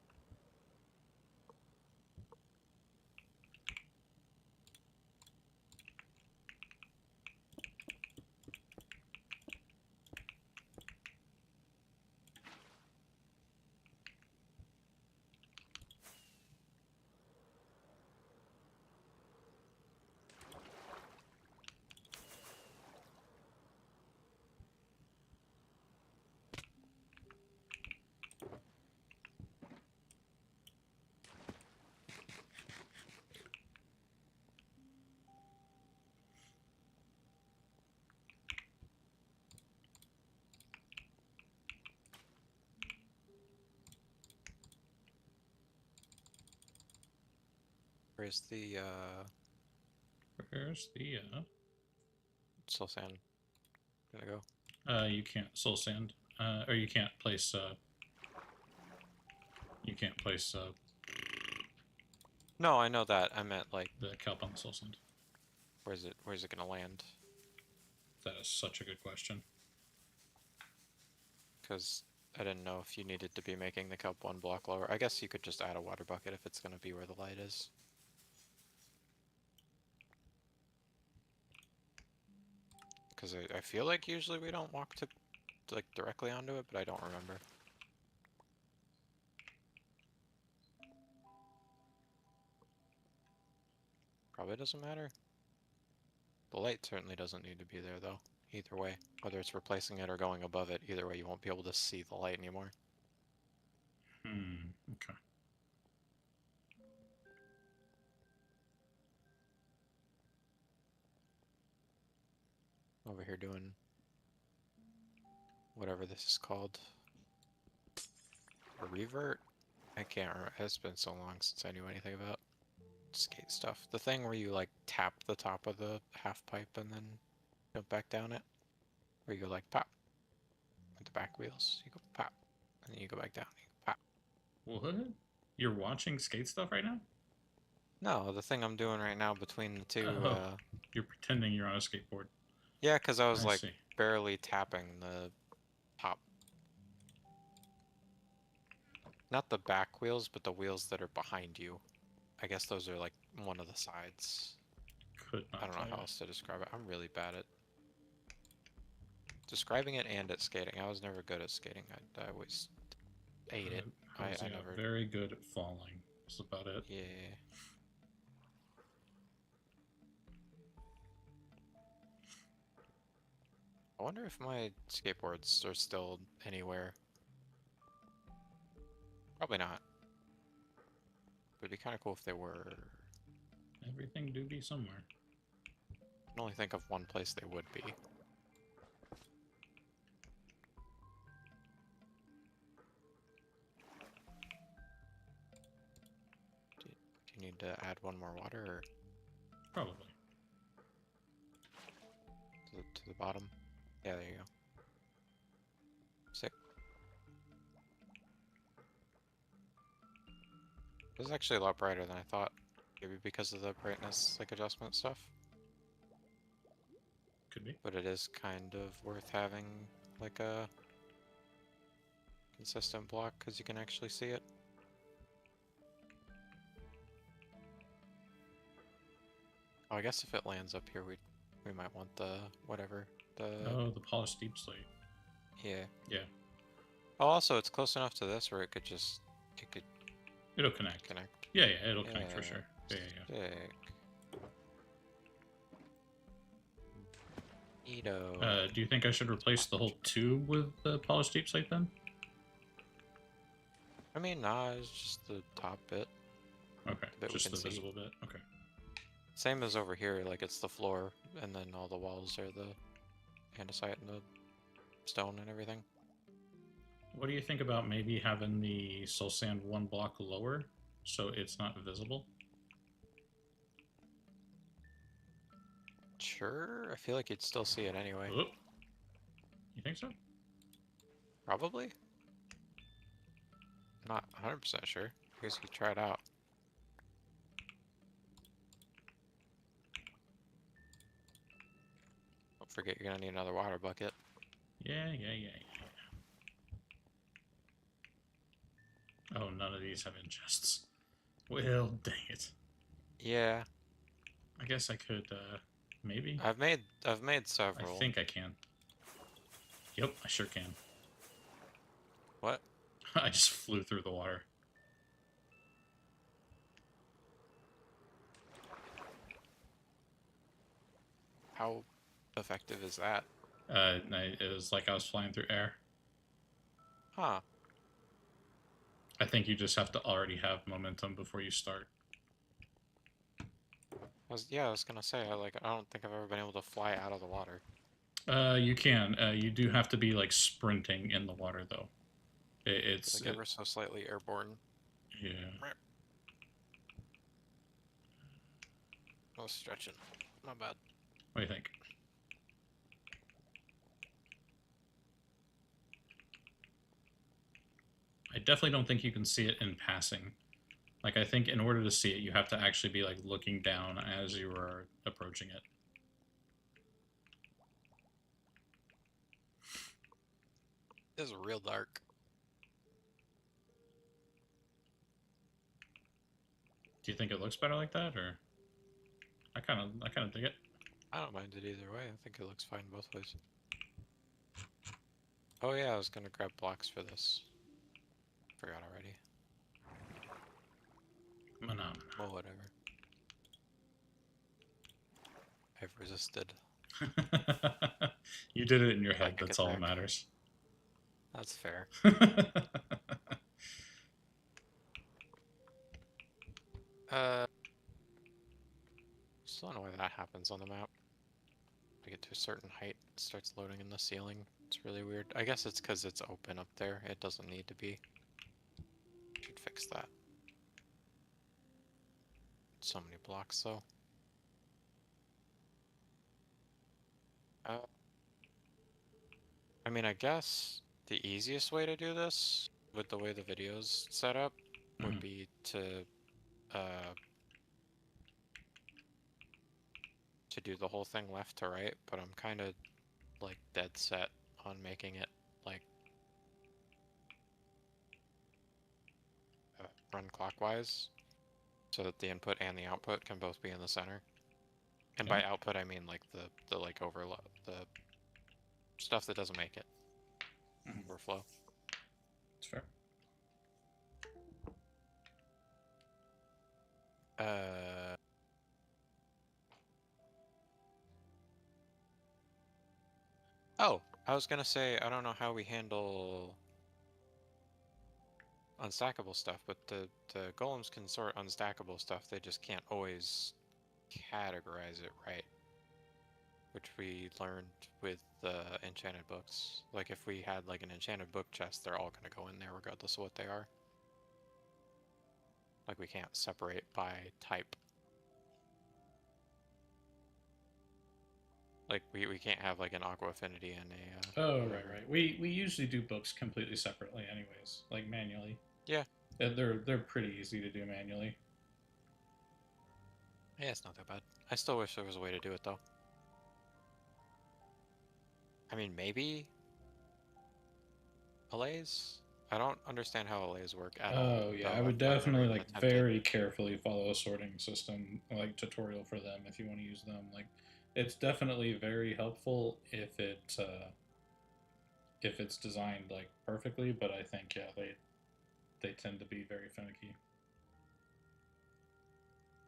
Where's the Where's the Still sand. Gonna go. you can't soul sand, or you can't place No, I know that. I meant like, the kelp on the soul sand. where's it gonna land? That is such a good question. Because I didn't know if you needed to be making the kelp 1 block lower. I guess you could just add a water bucket if it's gonna be where the light is. Because I feel like usually we don't walk to like directly onto it, but I don't remember. Probably doesn't matter. The light certainly doesn't need to be there though. Either way, whether it's replacing it or going above it, either way you won't be able to see the light anymore. Okay. Over here doing whatever this is called. A revert? I can't remember. It's been so long since I knew anything about skate stuff. The thing where you like tap the top of the half pipe and then jump back down it. Where you go like pop with the back wheels. You go pop. And then you go back down. You go pop. What? You're watching skate stuff right now? No, the thing I'm doing right now between the two, Oh. You're pretending you're on a skateboard. yeah, because I was I like see. barely tapping the top. Not the back wheels, but the wheels that are behind you. I guess those are like one of the sides. Could not I don't tell know how you. else to describe it. I'm really bad at describing it and at skating. I was never good at skating. I always ate it. I yeah, never. very good at falling. That's about it. Yeah. I wonder if my skateboards are still anywhere. Probably not. But it'd be kind of cool if they were. Everything do be somewhere. I can only think of one place they would be. Do you need to add one more water or Probably. to the bottom? Yeah, there you go. Sick. This is actually a lot brighter than I thought. Maybe because of the brightness like adjustment stuff. Could be. But it is kind of worth having like a consistent block because you can actually see it. Oh, I guess if it lands up here, we might want the whatever the Oh, the polished deep slate. yeah. Yeah. Oh, also it's close enough to this where it could It'll connect. connect. Yeah, it'll connect for Yeah. sure. Yeah. Sick. Neato. Do you think I should replace the whole tube with the polished deep slate then? I mean, nah, it's just the top bit. Okay, That we just can the see. visible bit. Okay. Same as over here, like it's the floor, and then all the walls are the andesite and the stone and everything. What do you think about maybe having the soul sand 1 block lower so it's not visible? Sure, I feel like you'd still see it anyway. Oop. You think so? Probably. Not 100% sure. I guess you could try it out. Don't forget you're gonna need another water bucket. Yeah. Oh, none of these have ingests. Well, dang it. Yeah, I guess I could, maybe? I've made I several. think I can. Yep, I sure can. What? I just flew through the water. How effective is that? It was like I was flying through air. Huh. I think you just have to already have momentum before you start. I was gonna say, I don't think I've ever been able to fly out of the water. You can. You do have to be like sprinting in the water though. It's Like ever so slightly airborne. yeah. Oh, was stretching. My bad. What do you think? I definitely don't think you can see it in passing. Like, I think in order to see it, you have to actually be, like, looking down as you are approaching it. This is real dark. Do you think it looks better like that, or? I kind of dig it. I don't mind it either way. I think it looks fine both ways. Oh yeah, I was gonna grab blocks for this. Forgot already. Phenomena. Well, whatever. I've resisted. You did it in your I head. can That's get all that back. matters. That's fair. Still don't know why that happens on the map. We get to a certain height, it starts loading in the ceiling. It's really weird. I guess it's because it's open up there. It doesn't need to be. Should fix that. So many blocks though. I mean, I guess the easiest way to do this, with the way the video's set up, would Mhm. be to do the whole thing left to right, but I'm kind of like dead set on making it like run clockwise, so that the input and the output can both be in the center. And by Yeah. output, I mean like the like overload, the stuff that doesn't make it Mhm. overflow. It's fair. Oh, I was gonna say, I don't know how we handle unstackable stuff, but the golems can sort unstackable stuff, they just can't always categorize it right. Which we learned with the enchanted books. Like if we had like an enchanted book chest, they're all gonna go in there regardless of what they are. Like we can't separate by type. Like we can't have like an aqua affinity and a Oh, right. We usually do books completely separately, anyways, like manually. Yeah. They're pretty easy to do manually. Yeah, it's not that bad. I still wish there was a way to do it though. I mean, maybe allays? I don't understand how allays work at all. Oh yeah, though I would I've never definitely even like attempted. very carefully follow a sorting system like tutorial for them if you want to use them. Like, it's definitely very helpful if it's designed like perfectly. But I think yeah, they tend to be very finicky.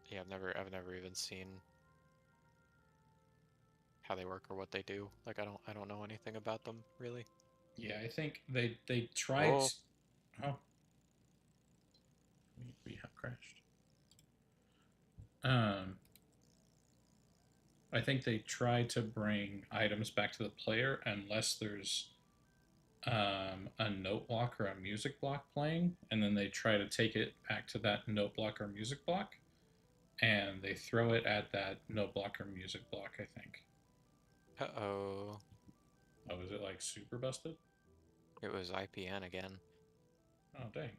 Yeah, I've never even seen how they work or what they do. Like I don't know anything about them really. Yeah, I think they tried. Oh, Oh, we have crashed. Um, I think they try to bring items back to the player unless there's a note block or a music block playing, and then they try to take it back to that note block or music block, and they throw it at that note block or music block. I think. uh-oh. Oh, is it like super busted? It was IPN again. Oh dang.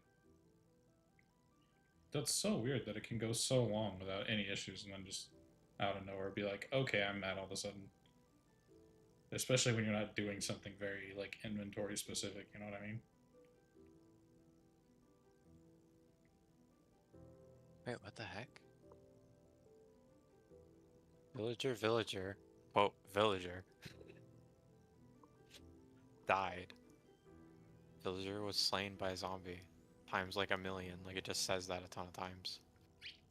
That's so weird that it can go so long without any issues, and then just out of nowhere be like, okay, I'm mad all of a sudden. Especially when you're not doing something very like inventory specific. You know what I mean? Wait, what the heck? Villager. Quote, villager. Died. Villager was slain by a zombie. Times like a million. Like it just says that a ton of times.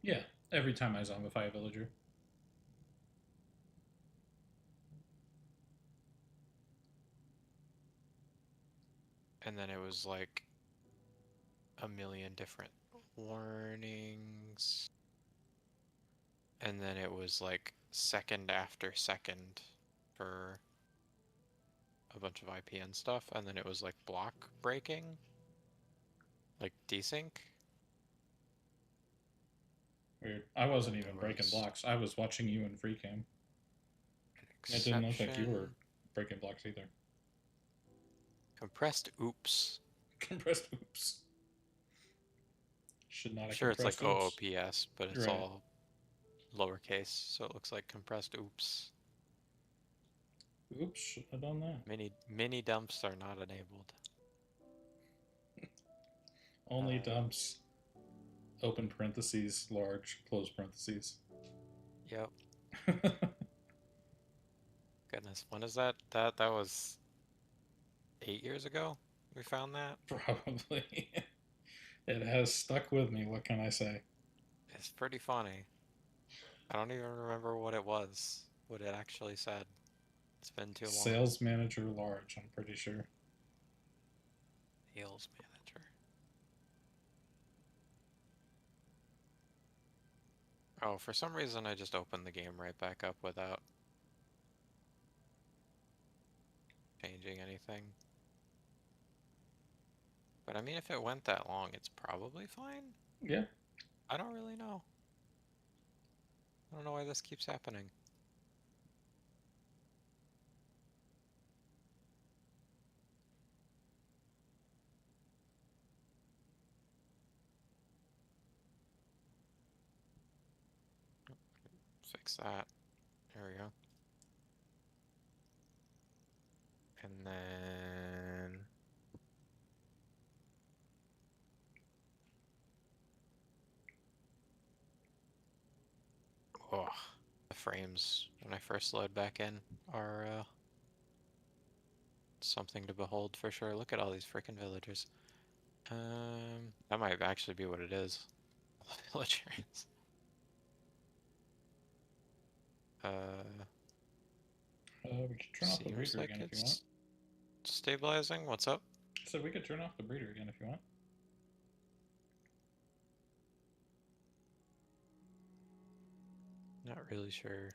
Yeah. Every time I zombify a villager. And then it was like a million different warnings. And then it was like second after second for a bunch of IPN stuff. And then it was like block breaking. Like desync. Weird. I wasn't There even breaking was blocks. I was watching you in free cam. an It didn't look like you were exception. breaking blocks either. Compressed oops. Compressed oops. Should not I'm have sure it's like compressed oops. OOPS, but it's Right. all lowercase, so it looks like compressed oops. Oops, should have done that. Mini dumps are not enabled. Only Uh, dumps. Open parentheses, large, close parentheses. Yep. Goodness, when is that? That was 8 years ago. We found that. Probably. It has stuck with me, what can I say? It's pretty funny. I don't even remember what it was. What it actually said. It's been too long. Sales manager large, I'm pretty sure. Sales manager. Oh, for some reason I just opened the game right back up without changing anything. But I mean, if it went that long, it's probably fine. Yeah. I don't really know. I don't know why this keeps happening. Fix that. There we go. And then... Oh, the frames when I first load back in are something to behold for sure. Look at all these freaking villagers. That might actually be what it is. Villagers. We could turn off the Seems breeder like again if you want. it's stabilizing. What's up? So we could turn off the breeder again if you want. Not really sure.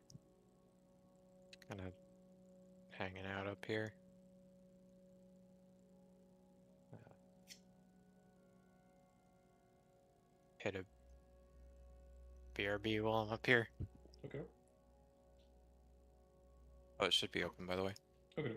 Kind of hanging out up here. Hit a BRB while I'm up here. Okay. Oh, it should be open, by the way. Okay.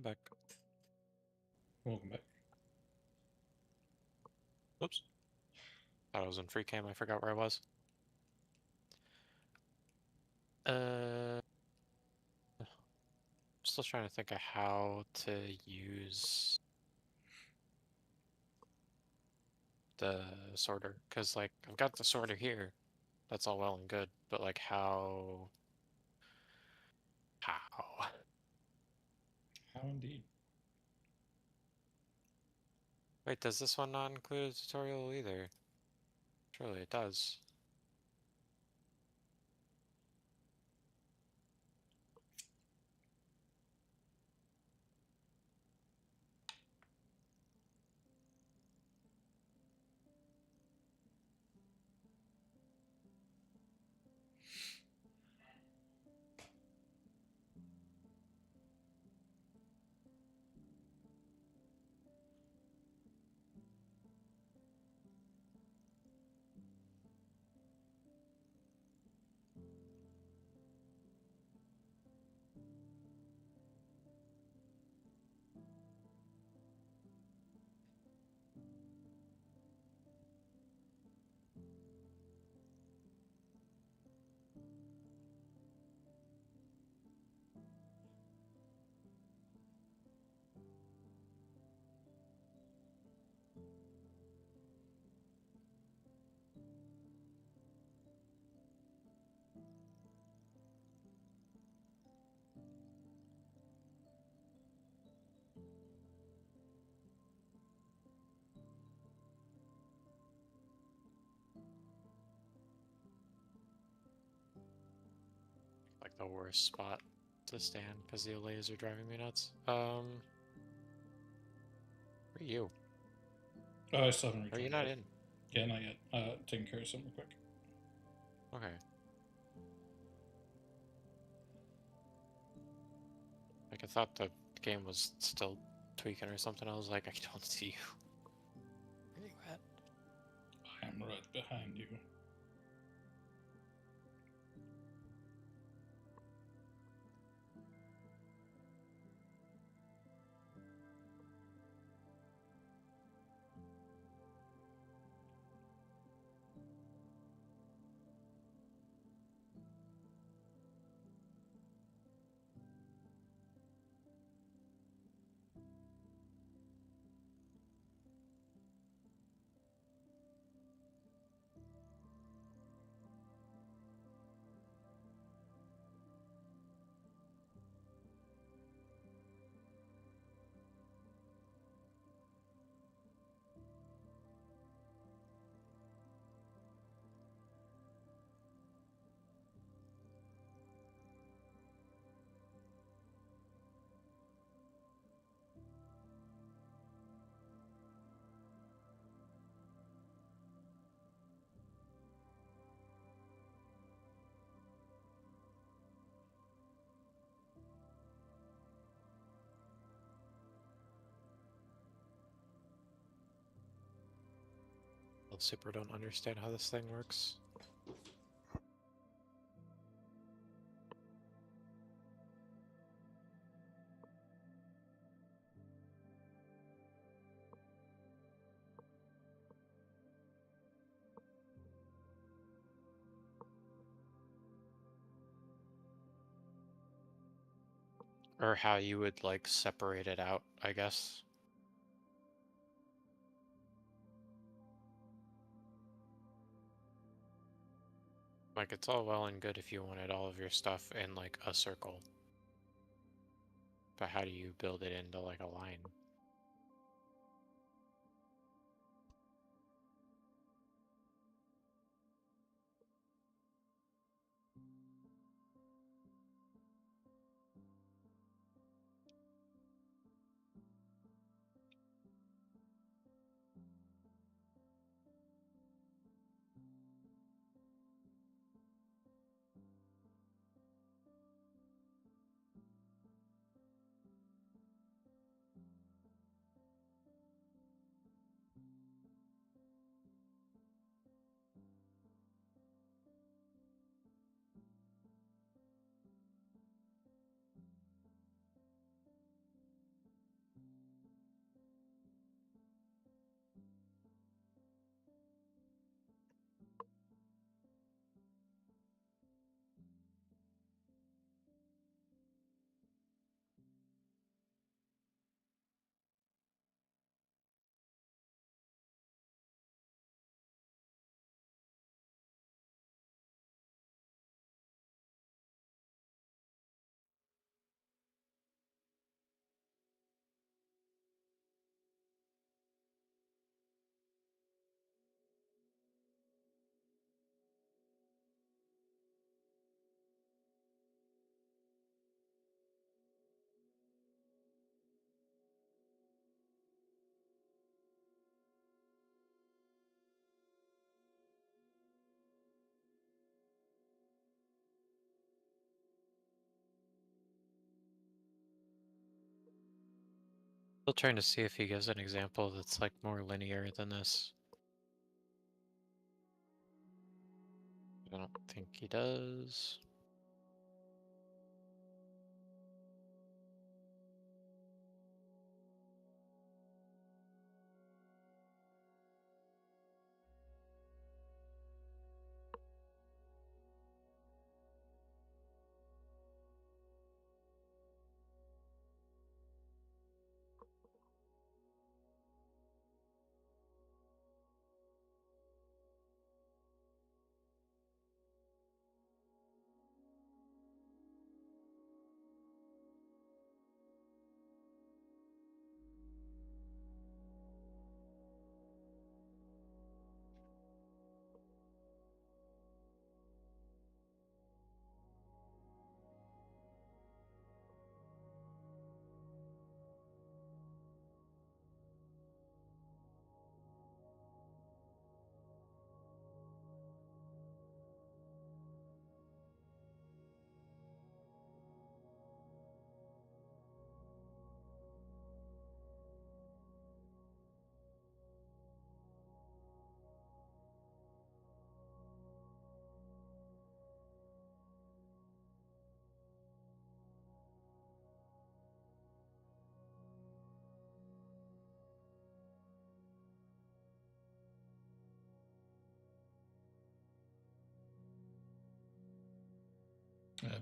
Back. Welcome back. Oops. Thought I was in free cam. I forgot where I was. Still trying to think of how to use the sorter, because like I've got the sorter here. That's all well and good, but like how? How indeed. Wait, does this one not include a tutorial either? Surely it does. Like the worst spot to stand because the OLAs are driving me nuts. Where are you? I still haven't Are you returned not yet. in? Yeah, not yet. Taking care of something real quick. Okay. Like I thought the game was still tweaking or something. I was like, I don't see you. Where are you at? I am right behind you. I super don't understand how this thing works. Or how you would like separate it out, I guess. Like it's all well and good if you wanted all of your stuff in like a circle. But how do you build it into like a line? Still trying to see if he gives an example that's like more linear than this. I don't think he does.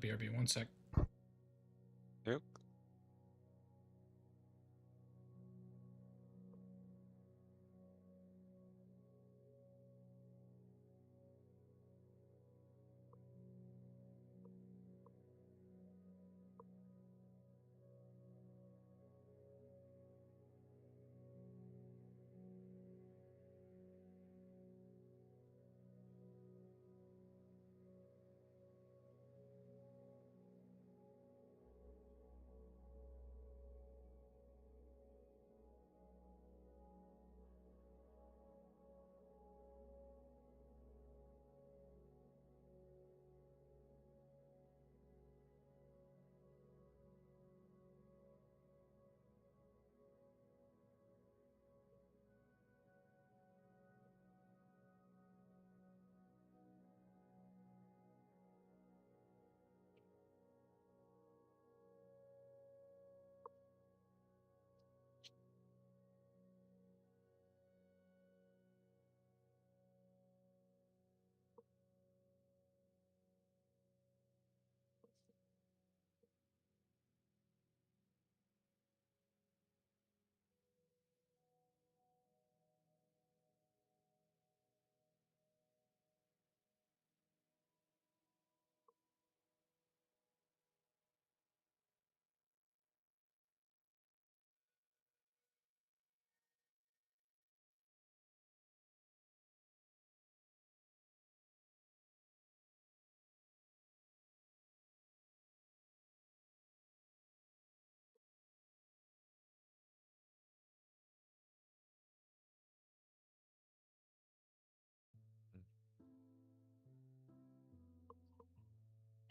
BRB, one sec. Yep.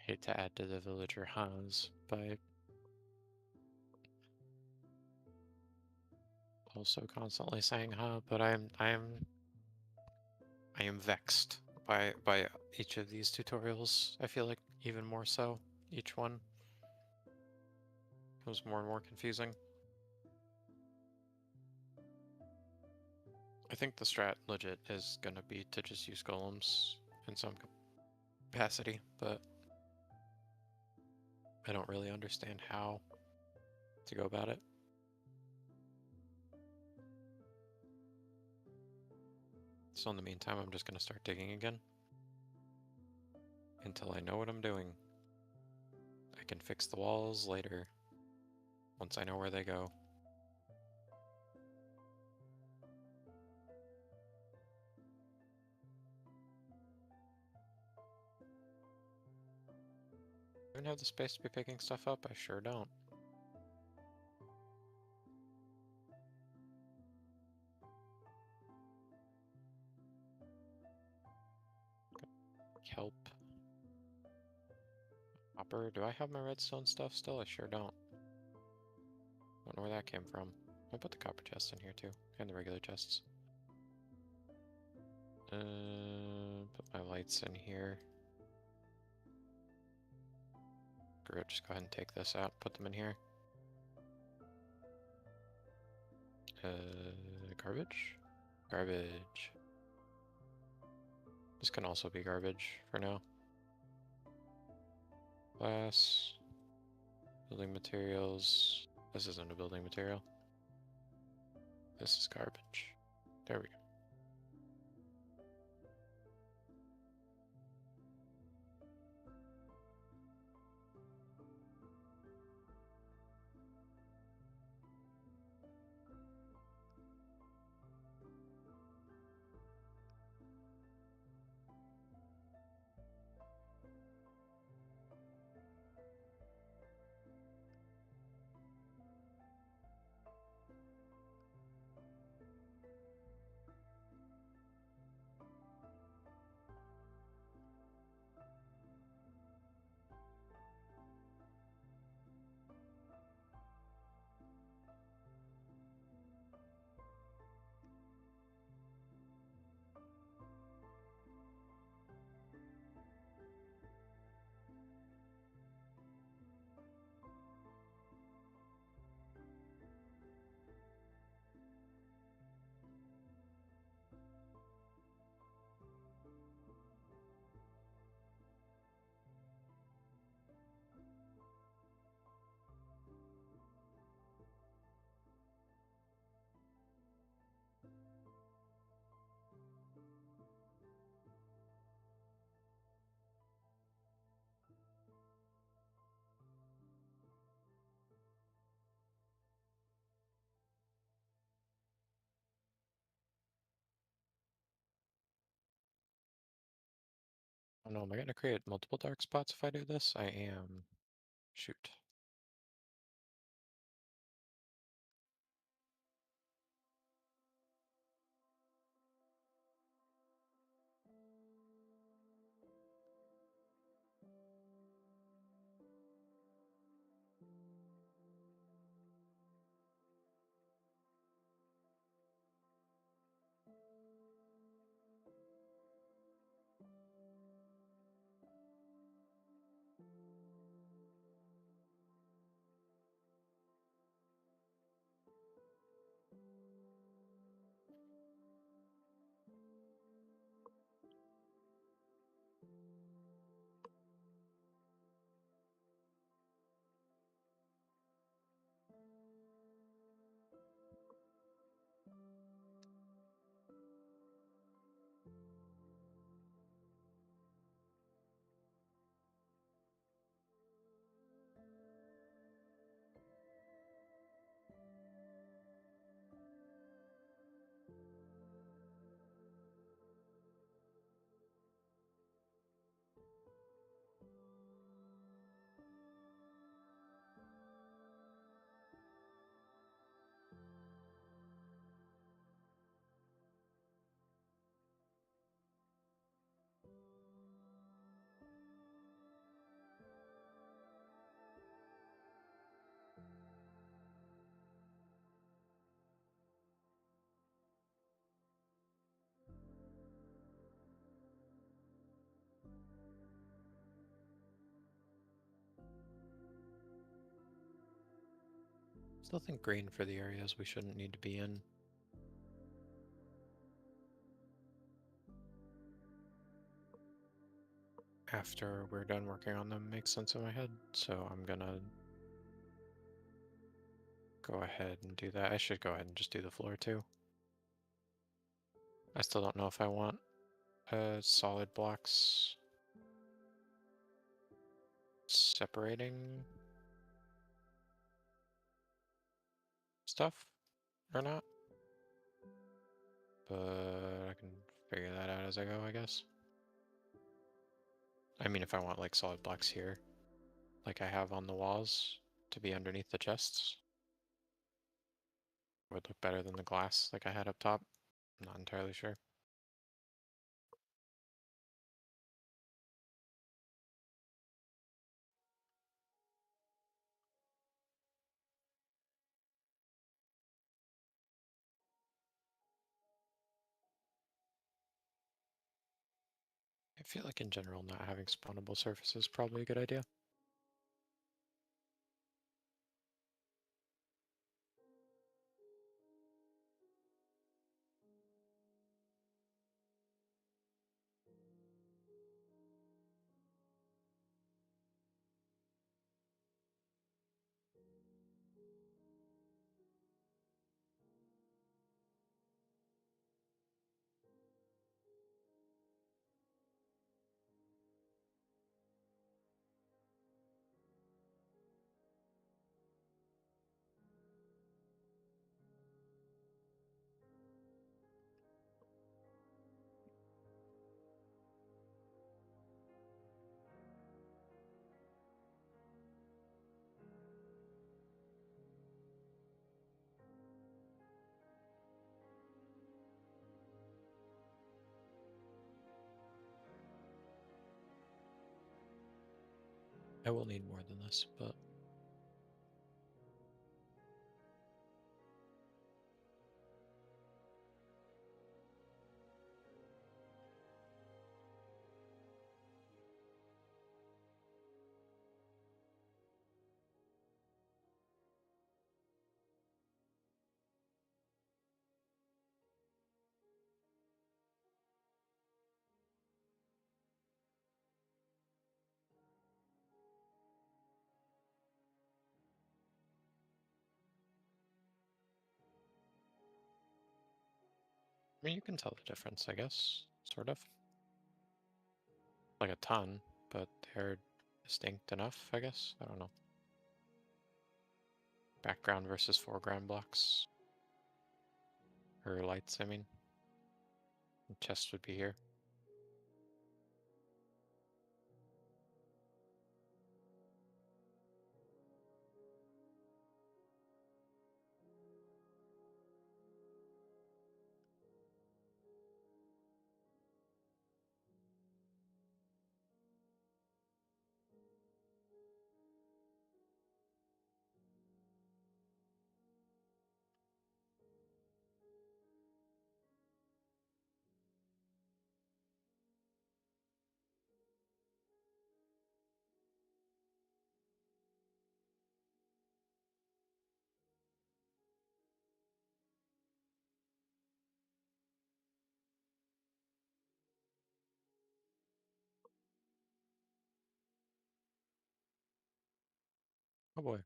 Hate to add to the villager has by also constantly saying huh, but I am vexed by each of these tutorials. I feel like even more so. Each one becomes more and more confusing. I think the strat legit is gonna be to just use golems in some capacity, but I don't really understand how to go about it. So in the meantime, I'm just gonna start digging again until I know what I'm doing. I can fix the walls later once I know where they go. I even have the space to be picking stuff up? I sure don't. Kelp. Hopper. Do I have my redstone stuff still? I sure don't. Don't know where that came from. I'll put the copper chest in here too, and the regular chests. Put my lights in here. Screw it, just go ahead and take this out, put them in here. Garbage? Garbage. This can also be garbage for now. Glass. Building materials. This isn't a building material. This is garbage. There we go. Oh no, am I gonna create multiple dark spots if I do this? I am. Shoot. Still think green for the areas we shouldn't need to be in. After we're done working on them makes sense in my head, so I'm gonna go ahead and do that. I should go ahead and just do the floor too. I still don't know if I want solid blocks separating stuff or not, but I can figure that out as I go, I guess. I mean, if I want like solid blocks here, like I have on the walls, to be underneath the chests, would look better than the glass like I had up top. I'm not entirely sure. I feel like in general not having spawnable surfaces is probably a good idea. I will need more than this, but I mean, you can tell the difference, I guess, sort of. Like a ton, but they're distinct enough, I guess. I don't know. Background versus foreground blocks. Or lights, I mean. The chest would be here. Oh boy.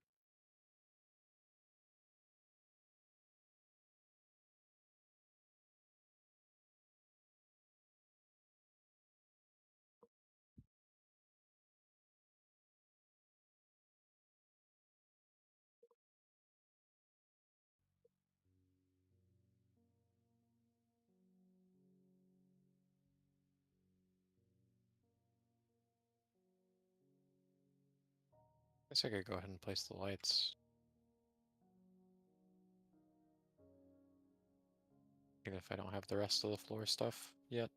Guess I could go ahead and place the lights. Even if I don't have the rest of the floor stuff yet.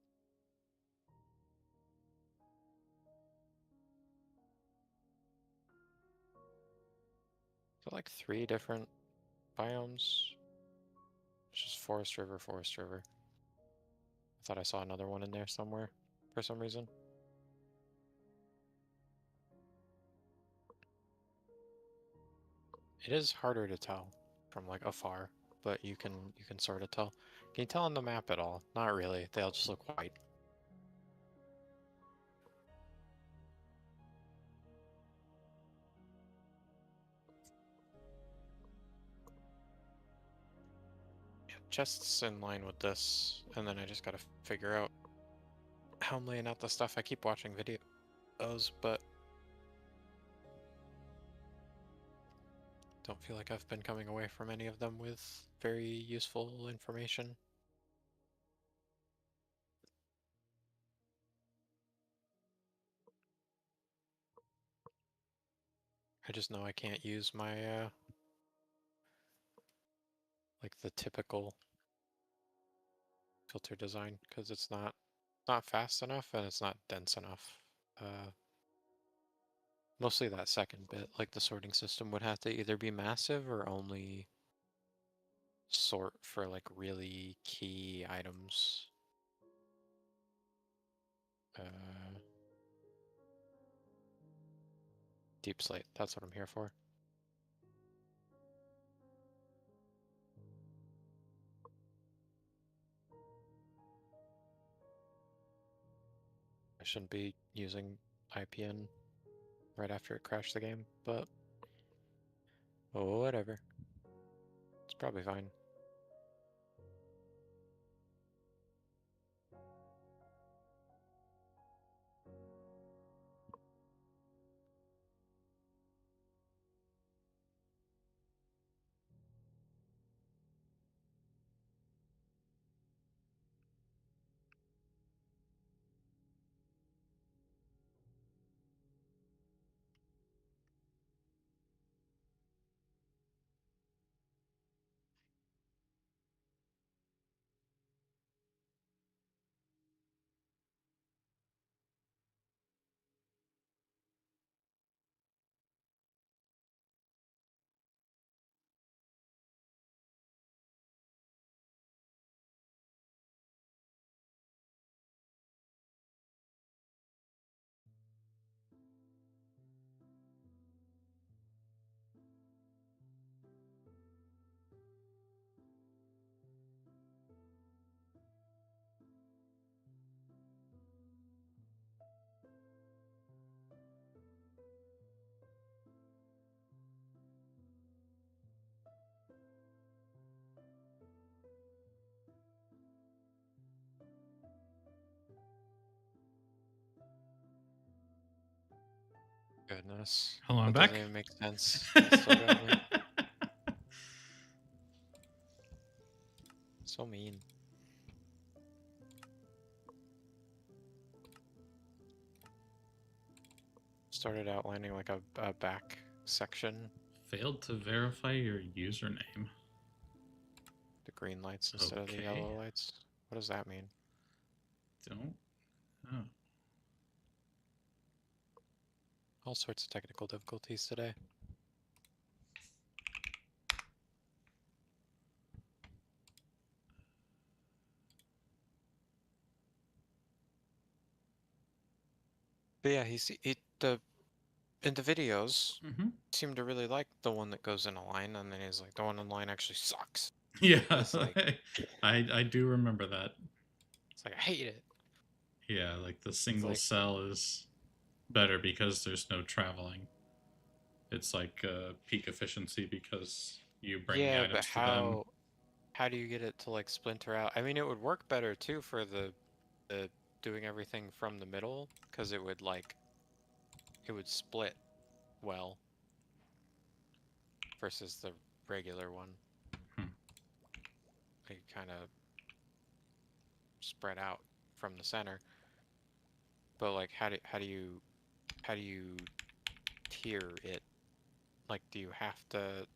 So like 3 different biomes. It's just forest river, forest river. I thought I saw another one in there somewhere for some reason. It is harder to tell from like afar, but you can sort of tell. Can you tell on the map at all? Not really. They all just look white. Yeah, chests in line with this, and then I just gotta figure out how I'm laying out the stuff. I keep watching videos, but don't feel like I've been coming away from any of them with very useful information. I just know I can't use my like the typical filter design because it's not fast enough and it's not dense enough. Mostly that second bit, like the sorting system would have to either be massive or only sort for like really key items. Deep slate. That's what I'm here for. I shouldn't be using IPN right after it crashed the game, but whatever. It's probably fine. Goodness. Hello, I'm That back. doesn't even make sense. It still got me. So mean. Started outlining like a back section. Failed to verify your username. The green lights instead of the Okay. yellow lights. What does that mean? Don't. Oh. All sorts of technical difficulties today. But yeah, in the videos Mm-hmm. seemed to really like the one that goes in a line, and then he's like, the one in line actually sucks. Yeah, It's like- I do remember that. It's like I hate it. Yeah, like the single like- cell is better because there's no traveling. It's like peak efficiency because you bring the Yeah, items but to them. how do you get it to like splinter out? I mean, it would work better too for the doing everything from the middle, because it would split well versus the regular one. Hmm. They kind of spread out from the center. But like, how do you tier it? Like, do you have to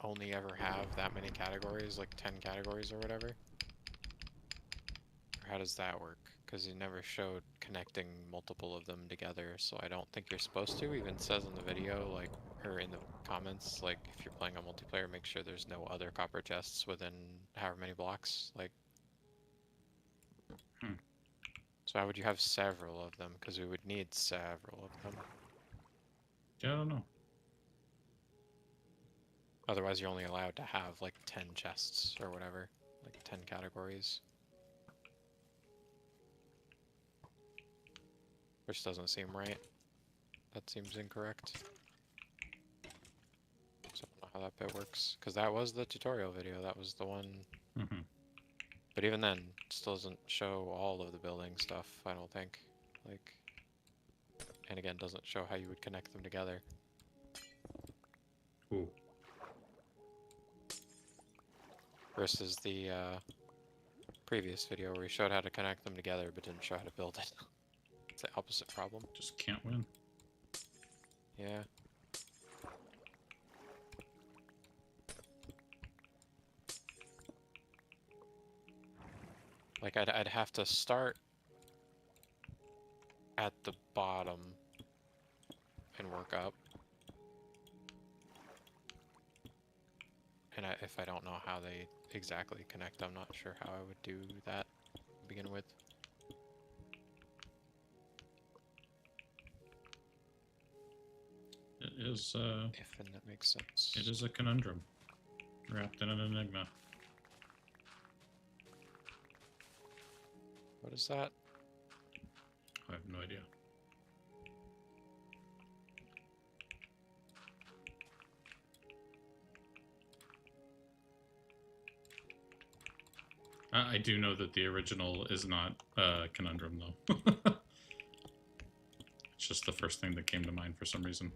only ever have that many categories, like 10 categories or whatever? Or how does that work? Because you never showed connecting multiple of them together, so I don't think you're supposed to. Even says in the video, like, or in the comments, like, if you're playing on multiplayer, make sure there's no other copper chests within however many blocks. Like, Hmm. so how would you have several of them? Because we would need several of them. Yeah, I don't know. Otherwise, you're only allowed to have like 10 chests or whatever, like 10 categories. Which doesn't seem right. That seems incorrect. So I don't know how that bit works. Because that was the tutorial video, that was the one. Mm-hmm. But even then, it still doesn't show all of the building stuff, I don't think. Like, and again, doesn't show how you would connect them together. Ooh. Versus the previous video where he showed how to connect them together but didn't show how to build it. It's the opposite problem. Just can't win. Yeah. Like, I'd have to start at the bottom and work up. And if I don't know how they exactly connect, I'm not sure how I would do that to begin with. is If and that makes sense. it is a conundrum wrapped in an enigma. What is that? I have no idea. I do know that the original is not a conundrum, though. It's just the first thing that came to mind for some reason.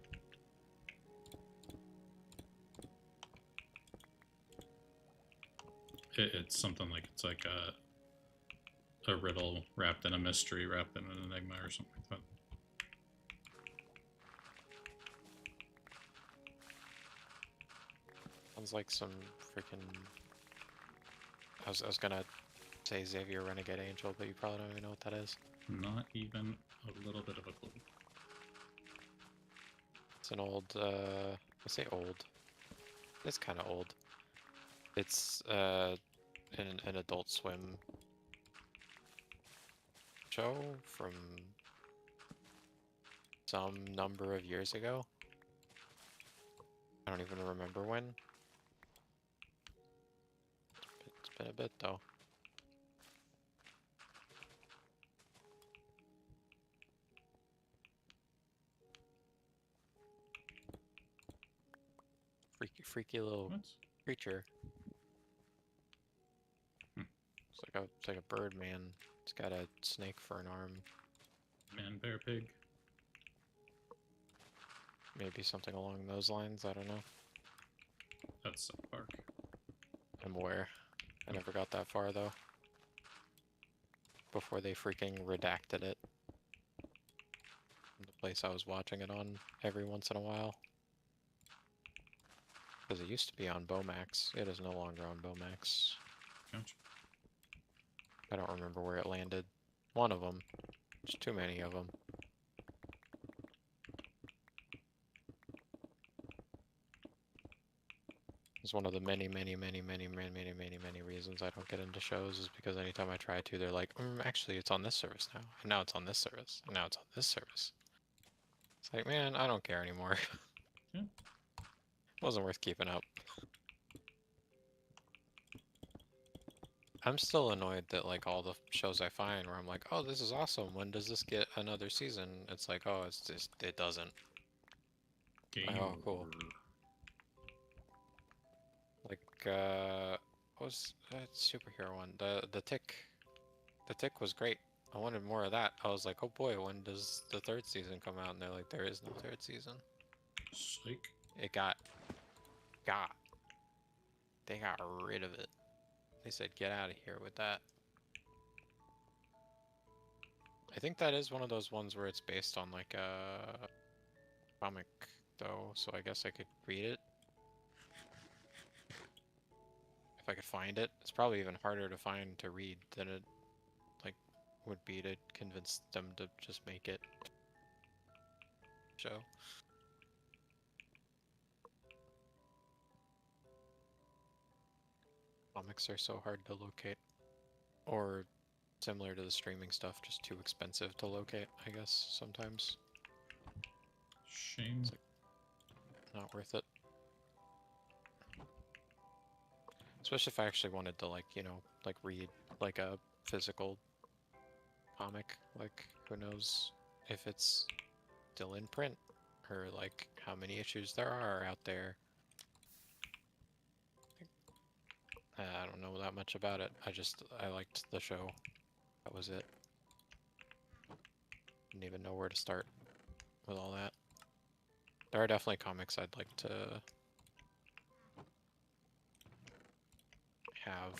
It's something like it's like a riddle wrapped in a mystery, wrapped in an enigma, or something like that. Sounds like some freaking. I was gonna say Xavier Renegade Angel, but you probably don't even know what that is. Not even a little bit of a clue. It's an old. I say old. It's kind of old. It's an Adult Swim show from some number of years ago. I don't even remember when. It's been a bit though. Freaky little What? creature. Hmm. It's like a bird man. It's got a snake for an arm. Man, bear, pig. Maybe something along those lines. I don't know. That's South Park. I'm aware. I never got that far though. Before they freaking redacted it. The place I was watching it on every once in a while. Because it used to be on Bomax. It is no longer on Bomax. Gotcha. I don't remember where it landed. One of them. There's too many of them. It's one of the many reasons I don't get into shows is because anytime I try to, they're like, actually, it's on this service now. And now it's on this service. And now it's on this service. It's like, man, I don't care anymore. Yeah. Wasn't worth keeping up. I'm still annoyed that like all the shows I find where I'm like, oh, this is awesome. When does this get another season? It's like, oh, it's just, it doesn't. Game Oh, cool. over. Like, what was that superhero one? The Tick. The Tick was great. I wanted more of that. I was like, oh boy, when does the third season come out? And they're like, there is no third season. Psych. It they got rid of it. They said, get out of here with that. I think that is one of those ones where it's based on like a comic though, so I guess I could read it. If I could find it. It's probably even harder to find to read than it like would be to convince them to just make it show. Comics are so hard to locate. Or similar to the streaming stuff, just too expensive to locate, I guess, sometimes. Shame. It's like not worth it. Especially if I actually wanted to, like, you know, like read like a physical comic. Like, who knows if it's still in print or like how many issues there are out there. I don't know that much about it. I liked the show. That was it. Didn't even know where to start with all that. There are definitely comics I'd like to have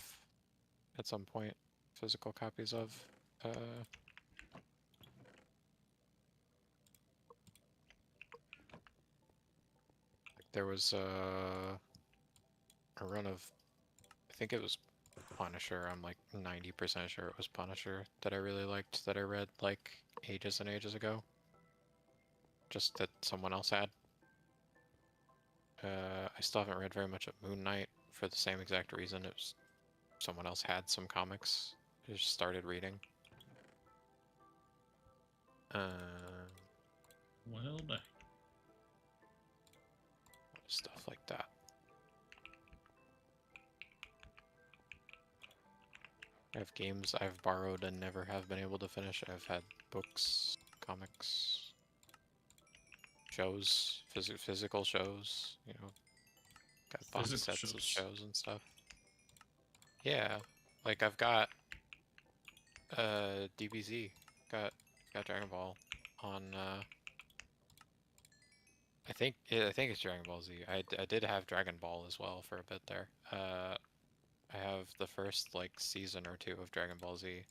at some point, physical copies of. There was a run of, I think it was Punisher. I'm like 90% sure it was Punisher that I really liked that I read like ages and ages ago. Just that someone else had. I still haven't read very much of Moon Knight for the same exact reason. It was someone else had some comics. I just started reading. Well, stuff like that. I have games I've borrowed and never have been able to finish. I've had books, comics, shows, physical shows, you know, got box Physical sets of shows. shows and stuff. Yeah, like I've got DBZ, got Dragon Ball on I think it's Dragon Ball Z. I did have Dragon Ball as well for a bit there. I have the first like season or two of Dragon Ball Z.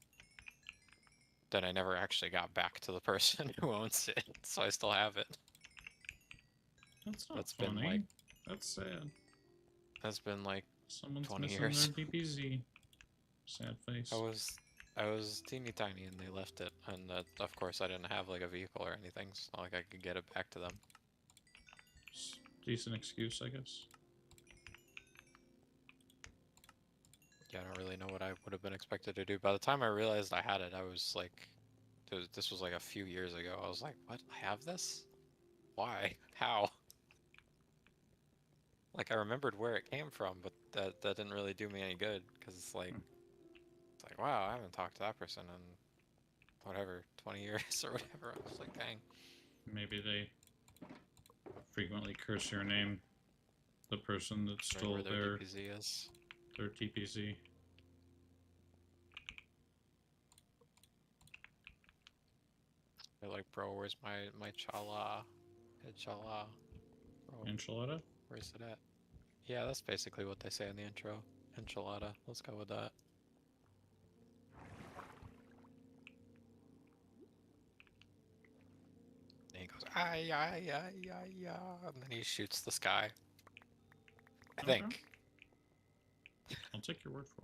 Then I never actually got back to the person who owns it, so I still have it. That's not That's been, funny. like- That's sad. That's been like Someone's 20 missing years. their DBZ. Sad face. I was teeny tiny and they left it, and of course I didn't have like a vehicle or anything, so it's not like I could get it back to them. Decent excuse, I guess. Yeah, I don't really know what I would have been expected to do. By the time I realized I had it, I was like, this was like a few years ago. I was like, what? I have this? Why? How? Like I remembered where it came from, but that didn't really do me any good because it's like, wow, I haven't talked to that person in whatever 20 years or whatever. I was like, dang. Maybe they frequently curse your name. The person that Right stole where their DBZ is. their TPC. They're like, bro, where's my chala? Hey, chala. Bro, Enchilada? where's it at? Yeah, that's basically what they say in the intro. Enchilada. Let's go with that. And he goes, ay, ay, ay, ay, ay, and then he shoots the sky. I Okay. think. I'll take your word for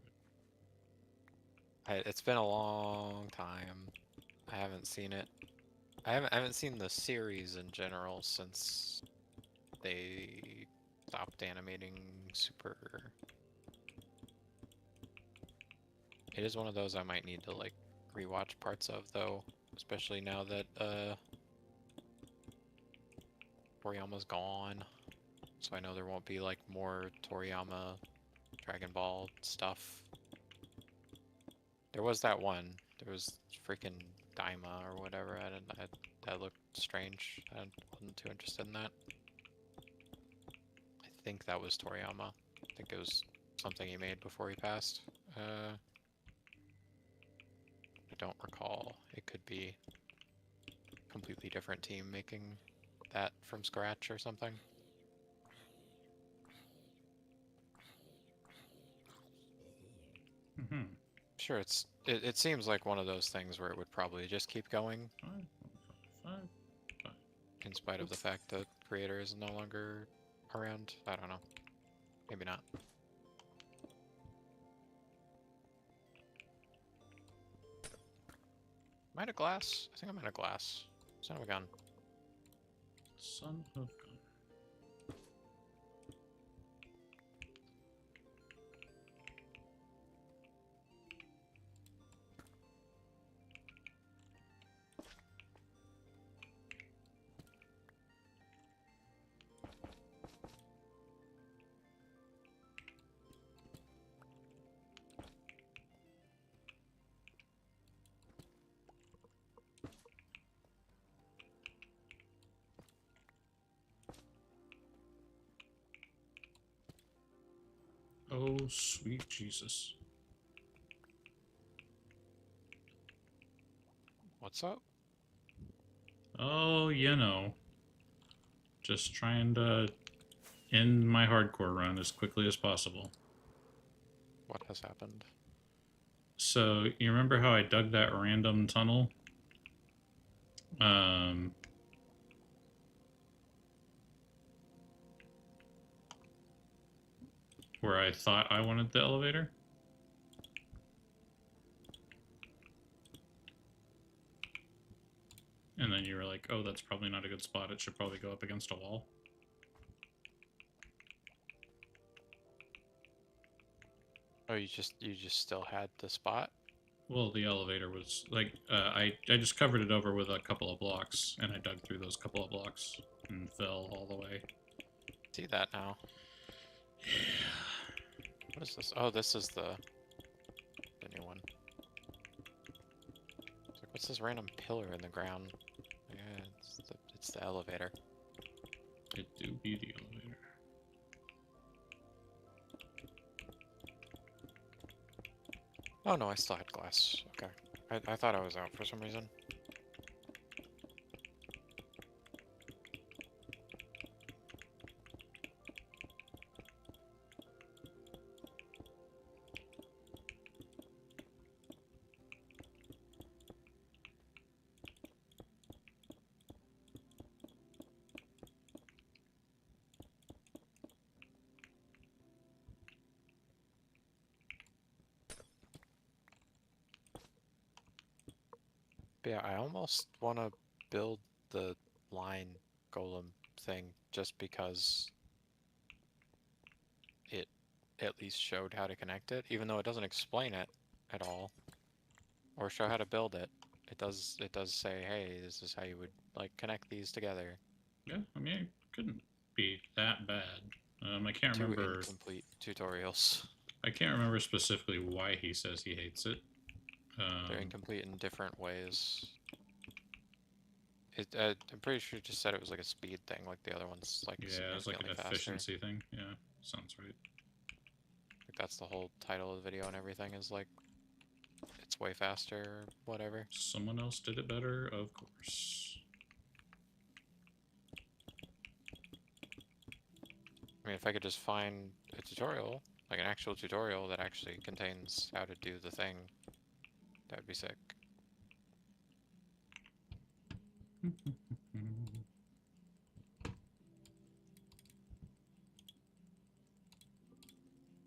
it. It's been a long time. I haven't seen it. I haven't seen the series in general since they stopped animating Super. It is one of those I might need to like rewatch parts of though, especially now that Toriyama's gone. So I know there won't be like more Toriyama Dragon Ball stuff. There was that one. There was freaking Daima or whatever. That looked strange. I wasn't too interested in that. I think that was Toriyama. I think it was something he made before he passed. I don't recall. It could be a completely different team making that from scratch or something. Mm-hmm. Sure, it seems like one of those things where it would probably just keep going Five. in spite of the fact that creator is no longer around. I don't know. Maybe not. Am I out of glass? I think I'm out of glass. Son of a gun. Son of gun. Oh, sweet Jesus. What's up? Oh, you know. Just trying to end my hardcore run as quickly as possible. What has happened? So, you remember how I dug that random tunnel? Where I thought I wanted the elevator? And then you were like, oh, that's probably not a good spot. It should probably go up against a wall. Oh, you just still had the spot? Well, the elevator was like I just covered it over with a couple of blocks, and I dug through those couple of blocks and fell all the way. see that now. What is this? Oh, this is the new one. It's like, what's this random pillar in the ground? Yeah, it's the elevator. It do be the elevator. Oh no, I still had glass. Okay. I thought I was out for some reason. But yeah, I almost want to build the line golem thing just because it at least showed how to connect it, even though it doesn't explain it at all or show how to build it. It does say, hey, this is how you would like connect these together. Yeah, I mean, it couldn't be that bad. I can't Two remember. incomplete tutorials. I can't remember specifically why he says he hates it. They're incomplete in different ways. I'm pretty sure it just said it was like a speed thing, like the other ones, like Yeah, it's like an significantly faster. efficiency thing. Yeah, sounds right. Like that's the whole title of the video and everything is like, it's way faster, or whatever. Someone else did it better, of course. I mean, if I could just find a tutorial, like an actual tutorial that actually contains how to do the thing, that would be sick.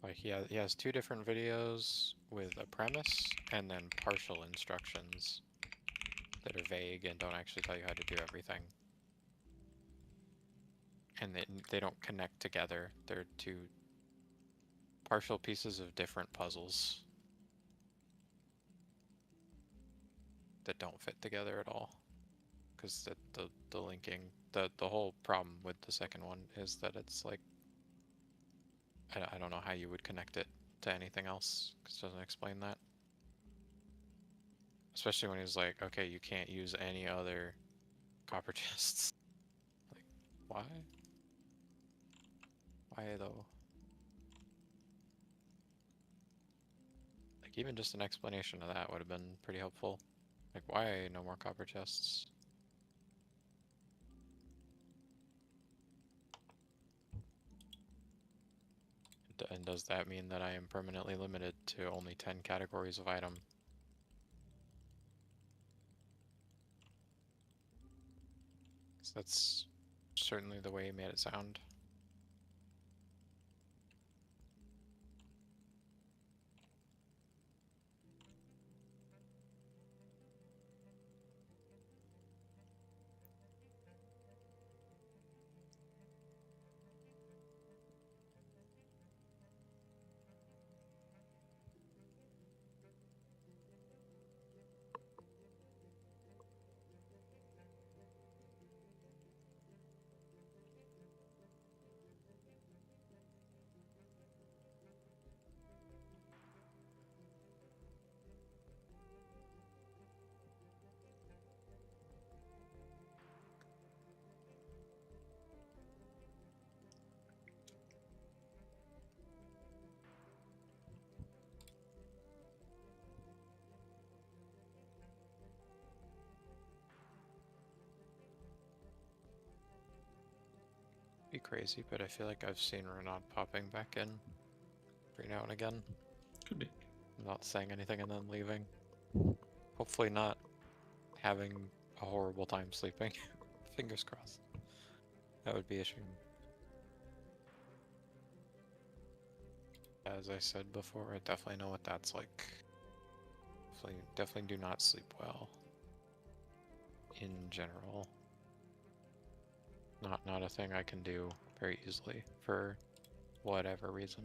Like he has two different videos with a premise and then partial instructions that are vague and don't actually tell you how to do everything. And they don't connect together. They're two partial pieces of different puzzles that don't fit together at all. Because the linking, the whole problem with the second one is that it's like, I don't know how you would connect it to anything else, because it doesn't explain that. Especially when he's like, okay, you can't use any other copper chests. Like, why? Why though? Like, even just an explanation of that would have been pretty helpful. Like, why no more copper chests? And does that mean that I am permanently limited to only 10 categories of item? So that's certainly the way he made it sound. Be crazy, but I feel like I've seen Renaud popping back in every now and again. Could be. Not saying anything and then leaving. Hopefully not having a horrible time sleeping. Fingers crossed. That would be a shame. As I said before, I definitely know what that's like. Definitely do not sleep well. In general. Not a thing I can do very easily for whatever reason.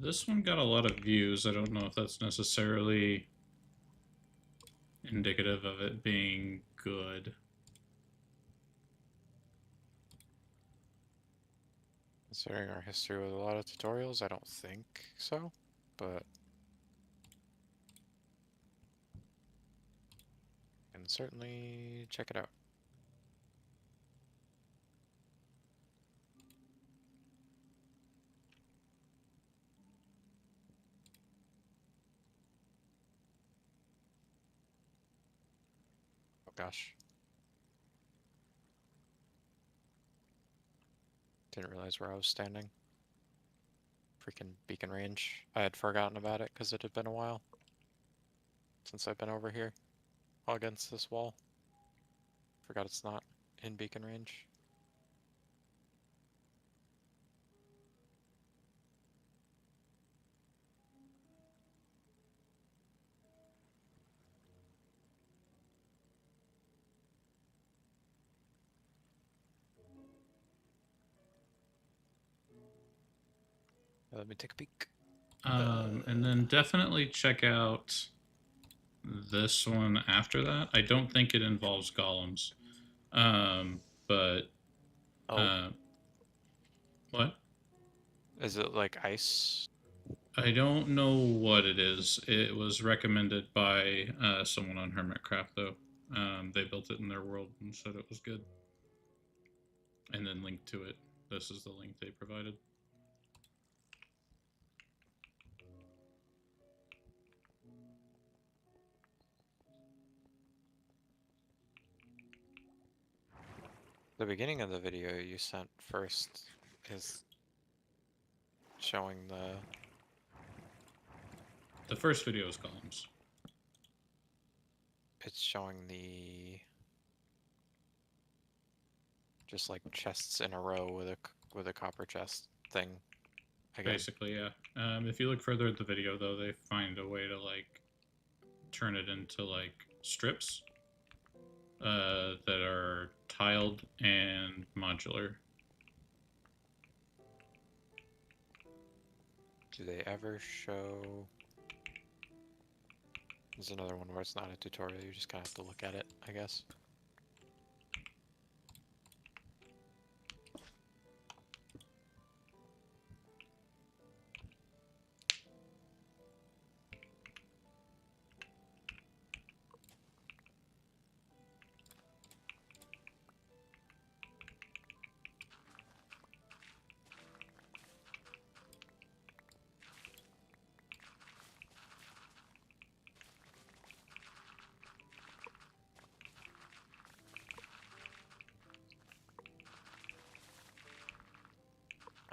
This one got a lot of views. I don't know if that's necessarily indicative of it being good. Considering our history with a lot of tutorials, I don't think so, but I can certainly check it out. Oh gosh. Didn't realize where I was standing. Freaking beacon range. I had forgotten about it because it had been a while since I've been over here against this wall. Forgot it's not in beacon range. Let me take a peek. And then definitely check out this one after that. I don't think it involves golems. But Oh, what? is it like ice? I don't know what it is. It was recommended by someone on Hermitcraft, though. They built it in their world and said it was good. And then linked to it. This is the link they provided. The beginning of the video you sent first is showing The first video is golems. it's showing the just like chests in a row with a copper chest thing. Again. Basically, yeah. If you look further at the video, though, they find a way to like turn it into like strips that are tiled and modular. Do they ever show? There's another one where it's not a tutorial, you just kind of have to look at it, I guess.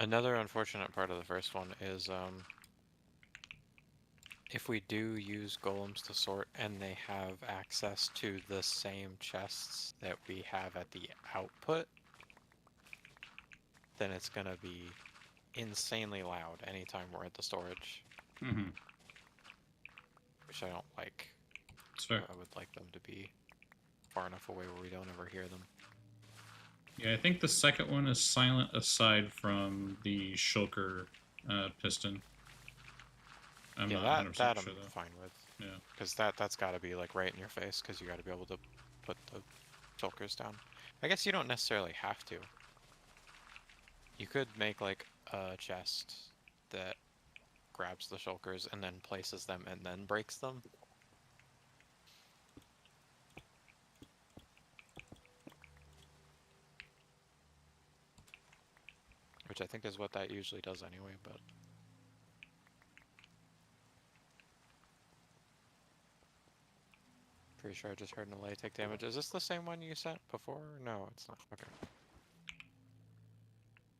Another unfortunate part of the first one is if we do use golems to sort and they have access to the same chests that we have at the output, then it's gonna be insanely loud anytime we're at the storage, Mm-hmm. which I don't like. It's fair. I would like them to be far enough away where we don't ever hear them. Yeah, I think the second one is silent aside from the shulker piston. I'm Yeah, not 100% that I'm sure though. fine with, Yeah. because that's got to be like right in your face, because you got to be able to put the shulkers down. I guess you don't necessarily have to. You could make like a chest that grabs the shulkers and then places them and then breaks them. Which I think is what that usually does anyway, but... Pretty sure I just heard Nalay take damage. Is this the same one you sent before? No, it's not. Okay.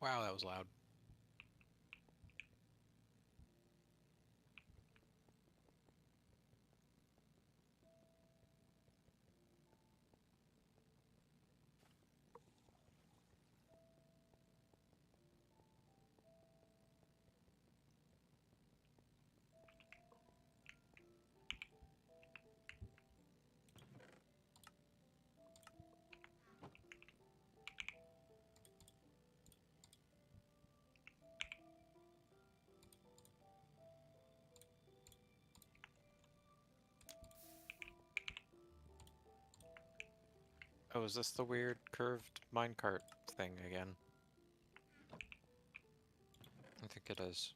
Wow, that was loud. Oh, is this the weird curved minecart thing again? I think it is.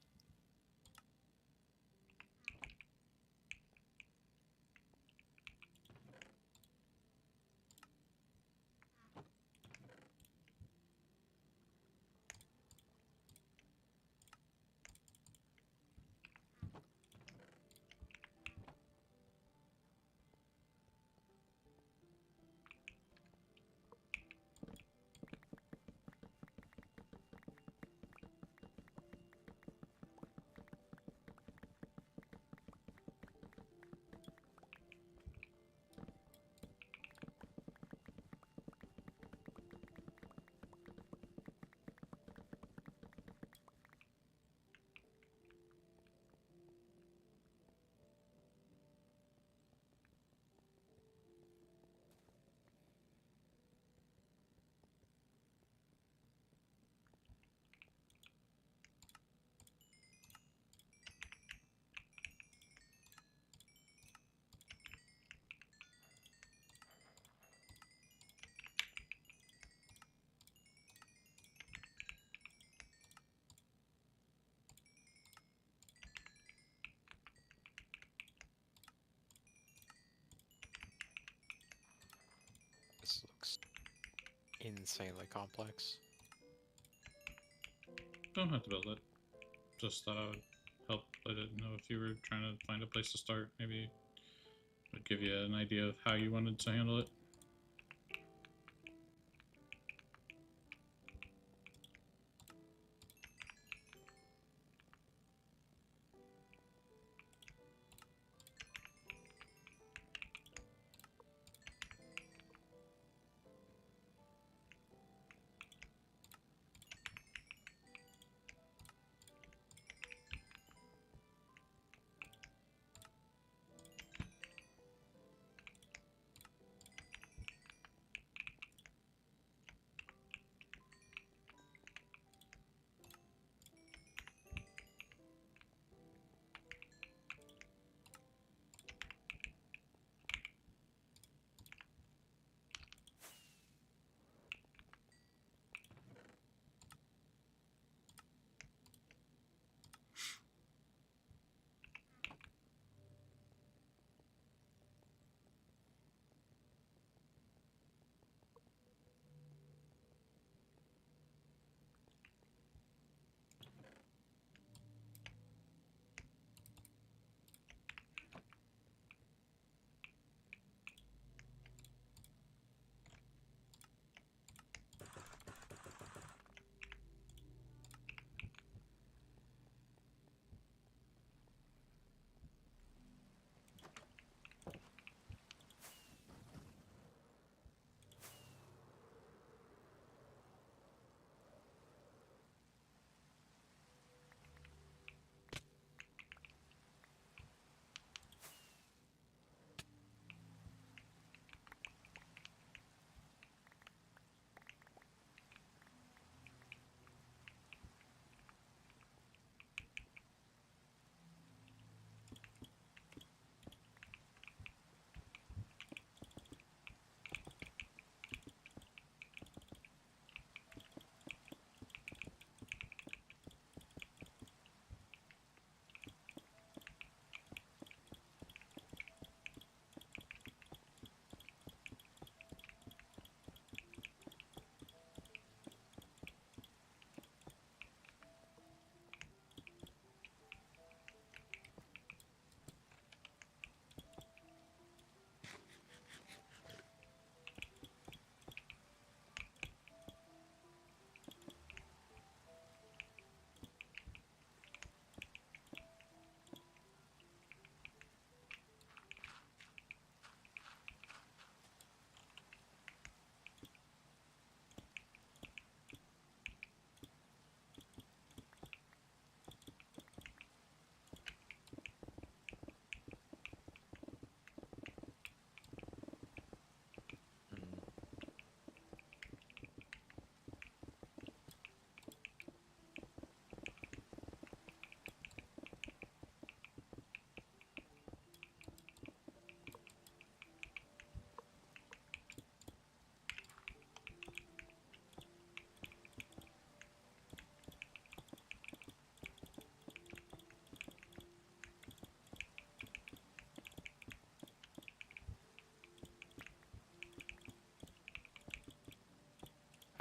This looks insanely complex. Don't have to build it. Just thought I would help. I didn't know if you were trying to find a place to start. Maybe it would give you an idea of how you wanted to handle it.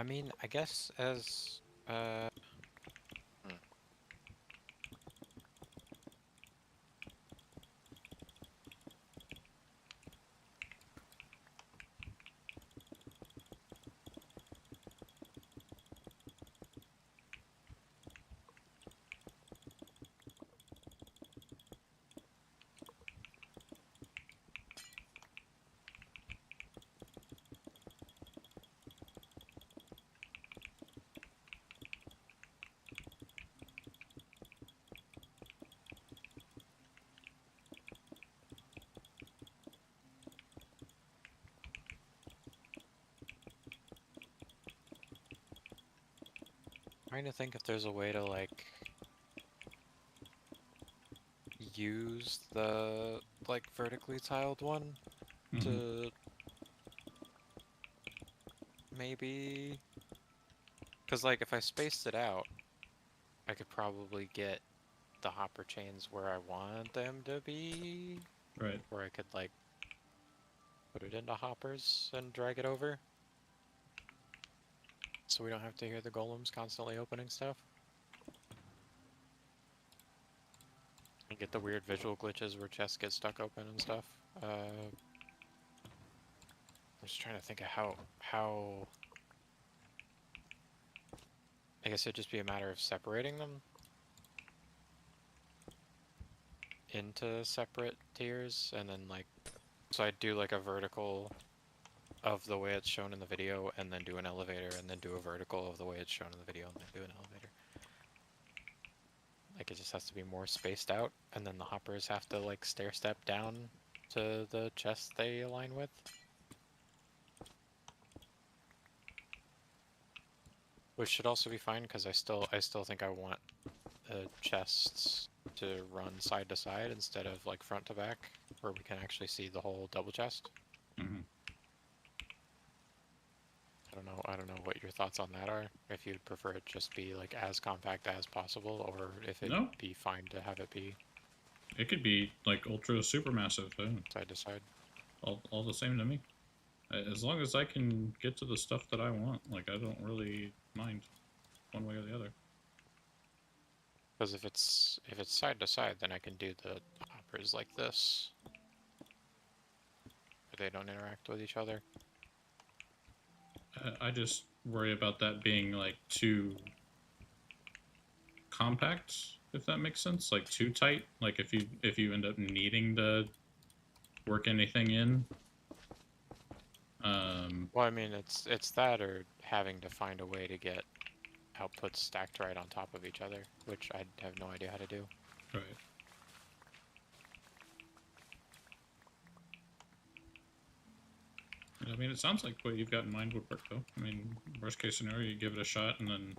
mean, I guess as trying to think if there's a way to like use the like vertically tiled one Mhm. to maybe, because like if I spaced it out, I could probably get the hopper chains where I want them to be, Right. or I could like put it into hoppers and drag it over, so we don't have to hear the golems constantly opening stuff. And get the weird visual glitches where chests get stuck open and stuff. I'm just trying to think of how. I guess it'd just be a matter of separating them into separate tiers, and then like, so I'd do like a vertical of the way it's shown in the video, and then do an elevator, and then do a vertical of the way it's shown in the video, and then do an elevator. Like it just has to be more spaced out, and then the hoppers have to like stair step down to the chest they align with. Which should also be fine, because I still think I want the chests to run side to side instead of like front to back, where we can actually see the whole double chest. Mhm. I don't know what your thoughts on that are. If you'd prefer it just be like as compact as possible, or if it'd No. be fine to have it be It could be like ultra super massive. side to side. All the same to me. As long as I can get to the stuff that I want, like I don't really mind one way or the other. Because if it's side to side, then I can do the hoppers like this, where they don't interact with each other. I just worry about that being like too compact, if that makes sense. Like too tight. Like if you end up needing to work anything in. Well, I mean, it's that, or having to find a way to get outputs stacked right on top of each other, which I have no idea how to do. Right. I mean, it sounds like what you've got in mind would work, though. I mean, worst case scenario, you give it a shot, and then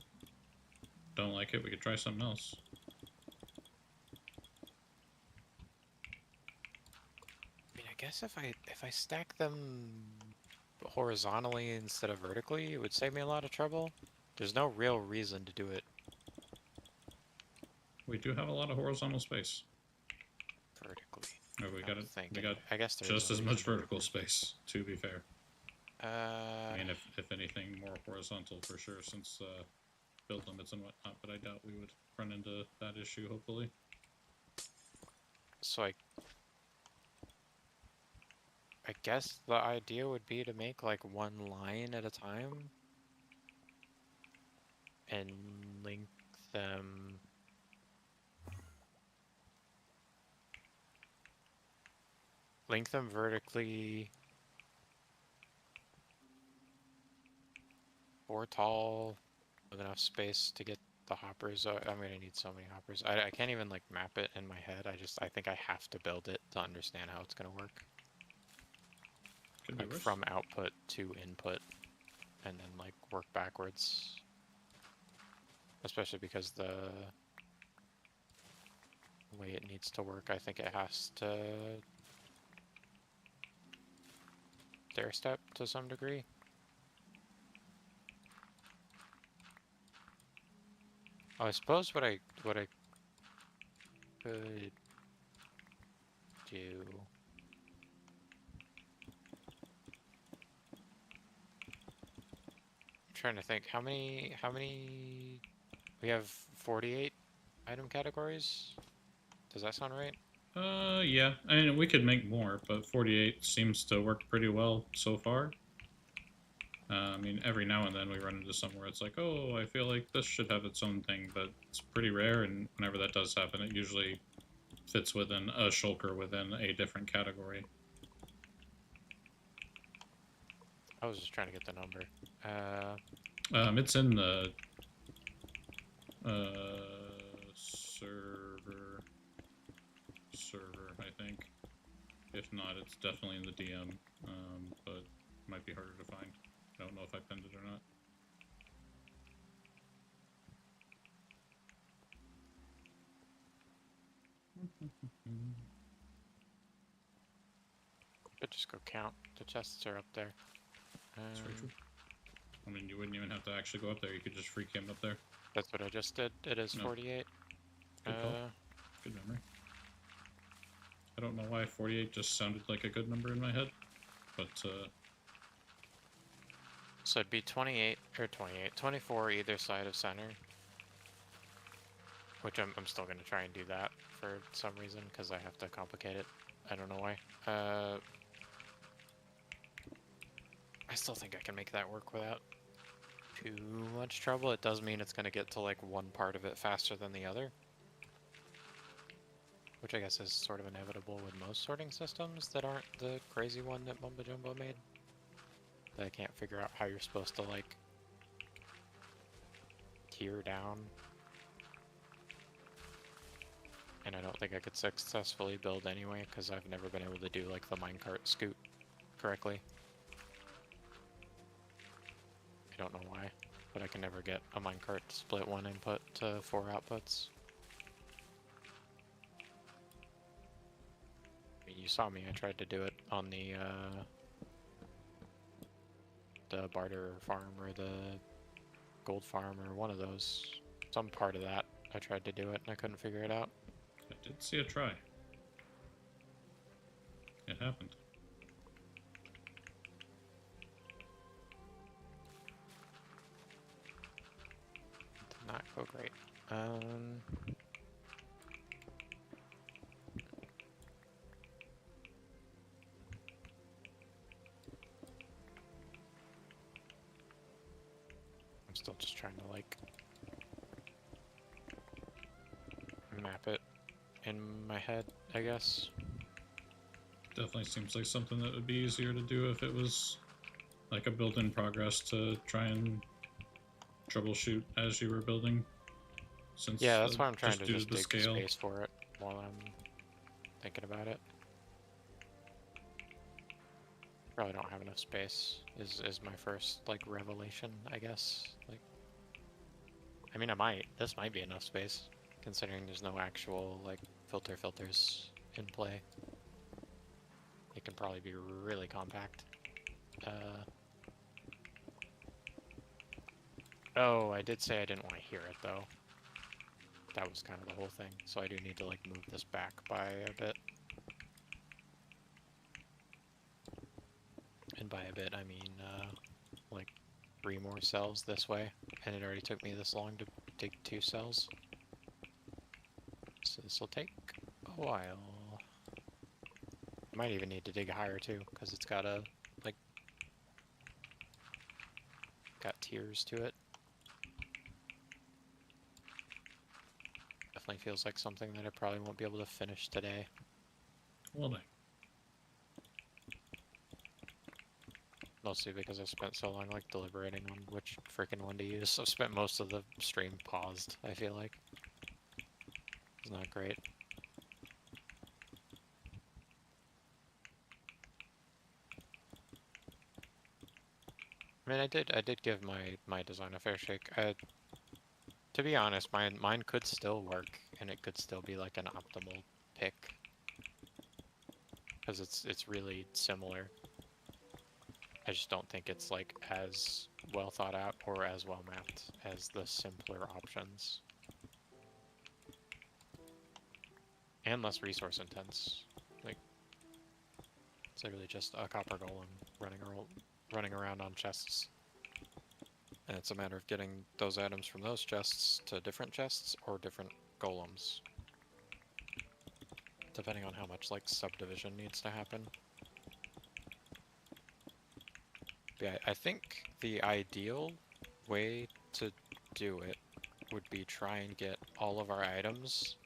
don't like it, we could try something else. I mean, I guess if I stack them horizontally instead of vertically, it would save me a lot of trouble. There's no real reason to do it We do have a lot of horizontal space. vertically. Or we got I guess there just is as no much reason to do it vertical space, to be fair. I mean, vertically. if anything, more horizontal for sure, since build limits and whatnot, but I doubt we would run into that issue, hopefully. So I guess the idea would be to make like one line at a time and link them vertically or tall with enough space to get the hoppers. I'm gonna need so many hoppers. I can't even like map it in my head. I think I have to build it to understand how it's gonna work. Could be Like worse. from output to input, and then like work backwards. Especially because the way it needs to work, I think it has to stair step to some degree. I suppose what I could do trying to think how many we have 48 item categories. Does that sound right? Yeah. I mean, we could make more, but 48 seems to work pretty well so far. I mean, every now and then we run into somewhere it's like, oh, I feel like this should have its own thing, but it's pretty rare, and whenever that does happen, it usually fits within a shulker within a different category. I was just trying to get the number. It's in the server, I think. If not, it's definitely in the DM, but might be harder to find. I don't know if I pinned it or not. Could just go count. The chests are up there. That's very true. I mean, you wouldn't even have to actually go up there. You could just free camp up there. That's what I just did. It is No. 48. Good call. Good memory. I don't know why 48 just sounded like a good number in my head, but So it'd be 28 or 24 either side of center. Which I'm still gonna try and do that for some reason because I have to complicate it. I don't know why. I still think I can make that work without too much trouble. It does mean it's gonna get to like one part of it faster than the other. Which I guess is sort of inevitable with most sorting systems that aren't the crazy one that Mumbo Jumbo made. That I can't figure out how you're supposed to like tier down. And I don't think I could successfully build anyway, because I've never been able to do like the minecart scoot correctly. I don't know why, but I can never get a minecart to split one input to 4 outputs. I mean, you saw me, I tried to do it on the barter farm or the gold farm or one of those. Some part of that, I tried to do it and I couldn't figure it out. I did see a try. It happened. Did not go great. I'm still just trying to like map it in my head, I guess. Definitely seems like something that would be easier to do if it was like a build in progress to try and troubleshoot as you were building. Since Yeah, that's why I'm trying to due just the dig scale. space for it while I'm thinking about it. Probably don't have enough space is my first like revelation, I guess. Like, I mean, this might be enough space considering there's no actual like filters in play. It can probably be really compact. Oh, I did say I didn't want to hear it though. That was kind of the whole thing, so I do need to like move this back by a bit. And by a bit, I mean like 3 more cells this way, and it already took me this long to dig 2 cells. So this will take a while. Might even need to dig higher too, because it's got a like got tiers to it. Definitely feels like something that I probably won't be able to finish today. Well, dang. Mostly because I spent so long like deliberating on which freaking one to use. I've spent most of the stream paused, I feel like. It's not great. I mean, I did give my design a fair shake. To be honest, mine could still work, and it could still be like an optimal pick, because it's really similar. I just don't think it's like as well thought out or as well mapped as the simpler options, and less resource intense. Like, it's literally just a copper golem running around on chests. And it's a matter of getting those items from those chests to different chests or different golems. Depending on how much, like, subdivision needs to happen. But yeah, I think the ideal way to do it would be try and get all of our items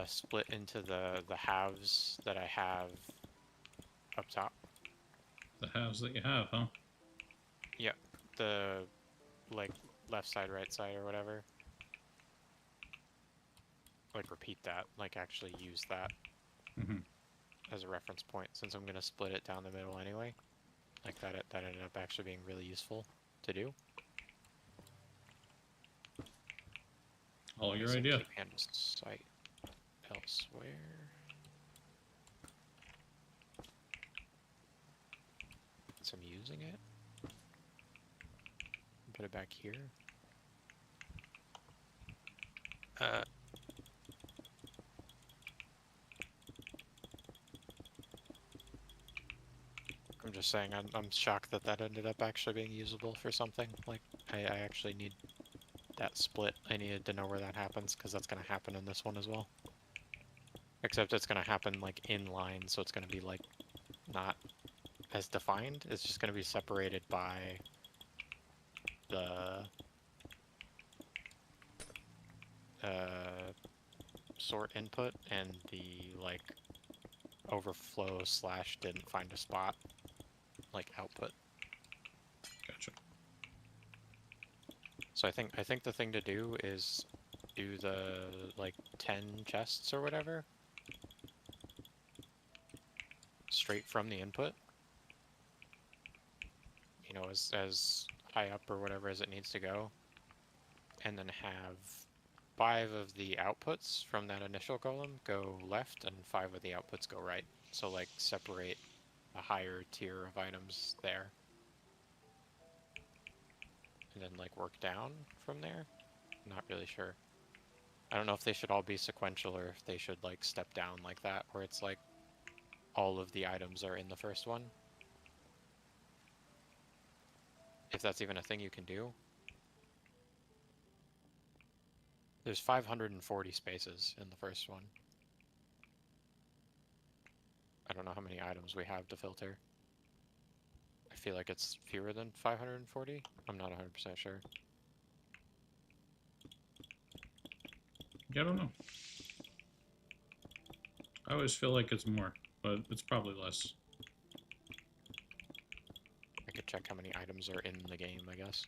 split into the halves that I have up top. The halves that you have, huh? Yep, the like left side, right side, or whatever. Like repeat that, like actually use that Mm-hmm. as a reference point, since I'm gonna split it down the middle anyway. Like that ended up actually being really useful to do. All your So idea. keep hand sight elsewhere. So I'm using it. Put it back here. I'm just saying, I'm shocked that that ended up actually being usable for something. Like, I actually need that split. I needed to know where that happens, because that's going to happen in this one as well. Except it's going to happen, like, in line, so it's going to be, like, not as defined. It's just going to be separated by the sort input and the, like, overflow / didn't find a spot, like, output. Gotcha. So I think the thing to do is do the, like, 10 chests or whatever straight from the input. You know, as high up or whatever as it needs to go. And then have 5 of the outputs from that initial golem go left and 5 of the outputs go right. So, like, separate a higher tier of items there. And then, like, work down from there? Not really sure. I don't know if they should all be sequential or if they should, like, step down like that, where it's like all of the items are in the first one. If that's even a thing you can do. There's 540 spaces in the first one. I don't know how many items we have to filter. I feel like it's fewer than 540. I'm not 100% sure. Yeah, I don't know. I always feel like it's more, but it's probably less. I could check how many items are in the game, I guess.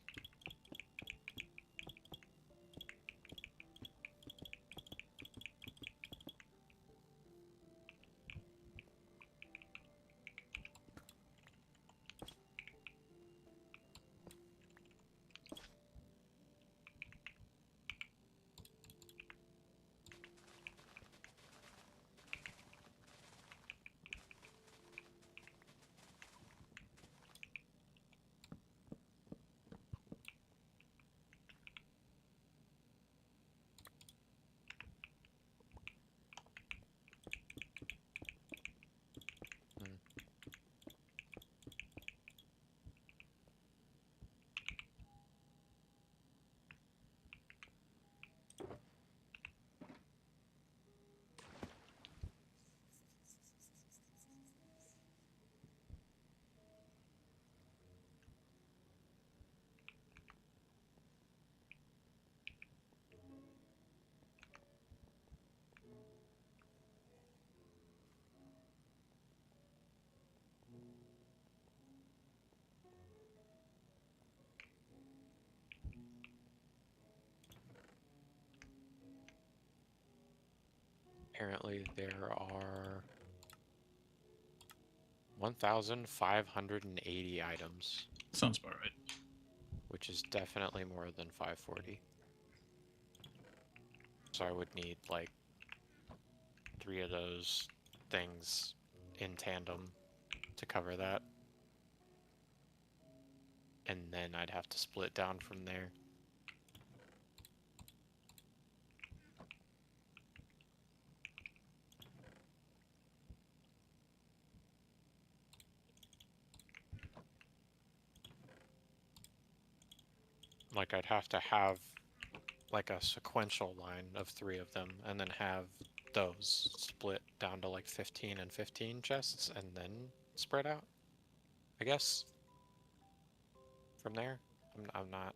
Apparently there are 1,580 items, Sounds about right. which is definitely more than 540. So I would need, like, 3 of those things in tandem to cover that. And then I'd have to split down from there. like I'd have to have like a sequential line of 3 of them, and then have those split down to like 15 and 15 chests, and then spread out, I guess. From there, I'm not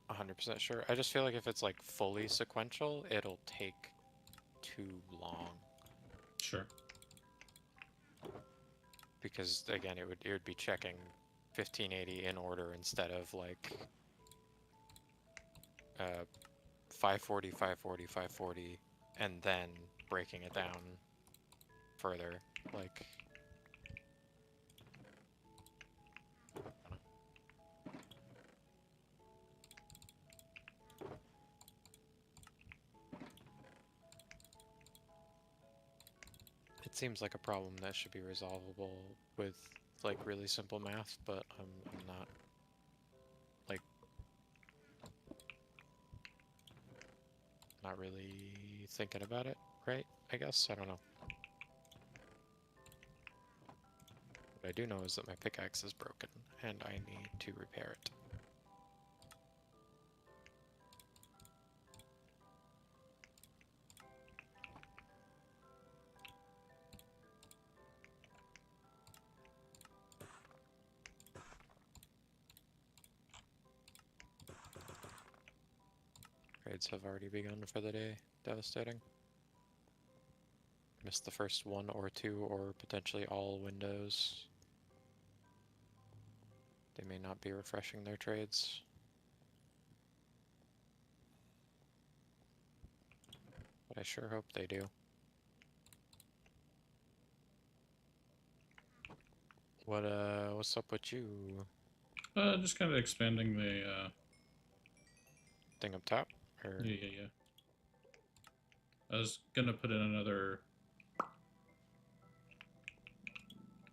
100% sure. I just feel like if it's like fully sequential, it'll take too long, Sure. because again, it would be checking 1580 in order instead of like 540, 540, 540, and then breaking it down further. Like, it seems like a problem that should be resolvable with like really simple math, but I'm not like not really thinking about it right, I guess. I don't know. What I do know is that my pickaxe is broken and I need to repair it. Raids have already begun for the day. Devastating. Missed the first 1 or 2 or potentially all windows. They may not be refreshing their trades. But I sure hope they do. What's up with you? Just kind of expanding the, Thing up top? Or yeah. I was gonna put in another,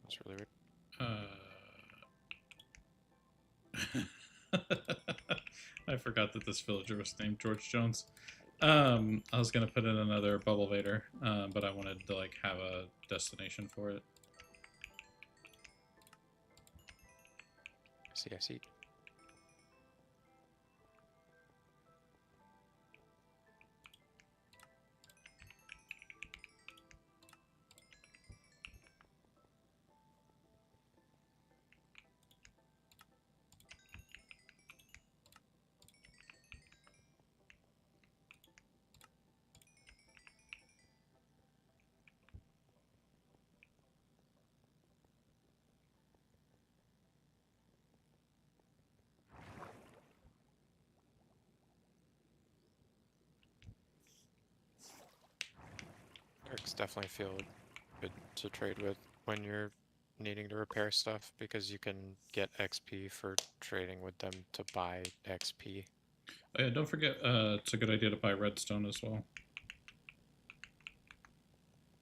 that's really weird. I forgot that this villager was named George Jones. I was gonna put in another bubble vader, but I wanted to like have a destination for it. I see. Orcs definitely feel good to trade with when you're needing to repair stuff, because you can get XP for trading with them to buy XP. Oh, yeah, don't forget, it's a good idea to buy redstone as well.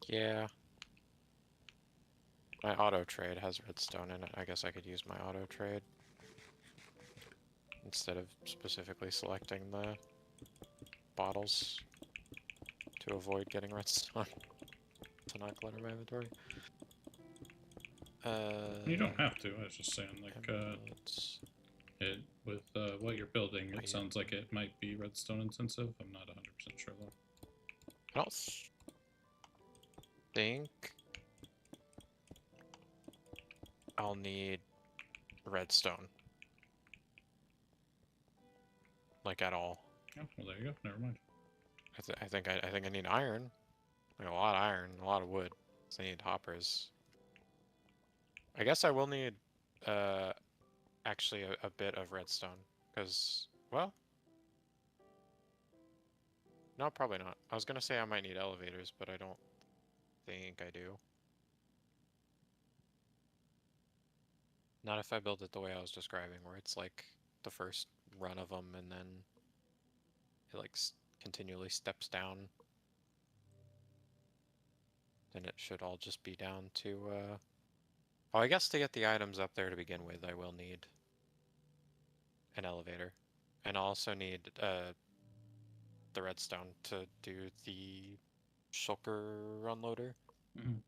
Yeah. My auto trade has redstone in it. I guess I could use my auto trade instead of specifically selecting the bottles to avoid getting redstone to not clutter my inventory. You don't have to. I was just saying, like, emeralds. it with what you're building, Oh, it yeah. sounds like it might be redstone intensive. I'm not 100% sure though. I don't think I'll need redstone, like, at all. Oh, well, there you go. Never mind. I think I need iron, like a lot of iron, a lot of wood. So I need hoppers. I guess I will need actually a bit of redstone, because, well, no, probably not. I was gonna say I might need elevators, but I don't think I do. Not if I build it the way I was describing, where it's like the first run of them and then it like continually steps down. Then it should all just be down to, oh, I guess to get the items up there to begin with, I will need an elevator. And I'll also need, the redstone to do the shulker unloader. Mhm.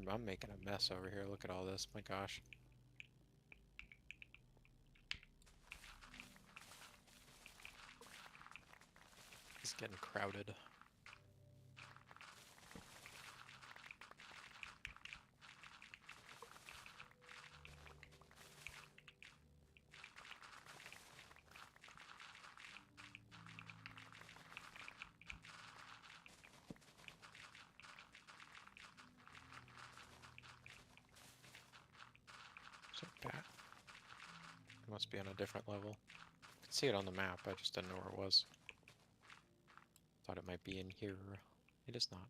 I'm making a mess over here. Look at all this. My gosh. It's getting crowded. Is it bat? It must be on a different level. I could see it on the map, I just didn't know where it was. Thought it might be in here. It is not.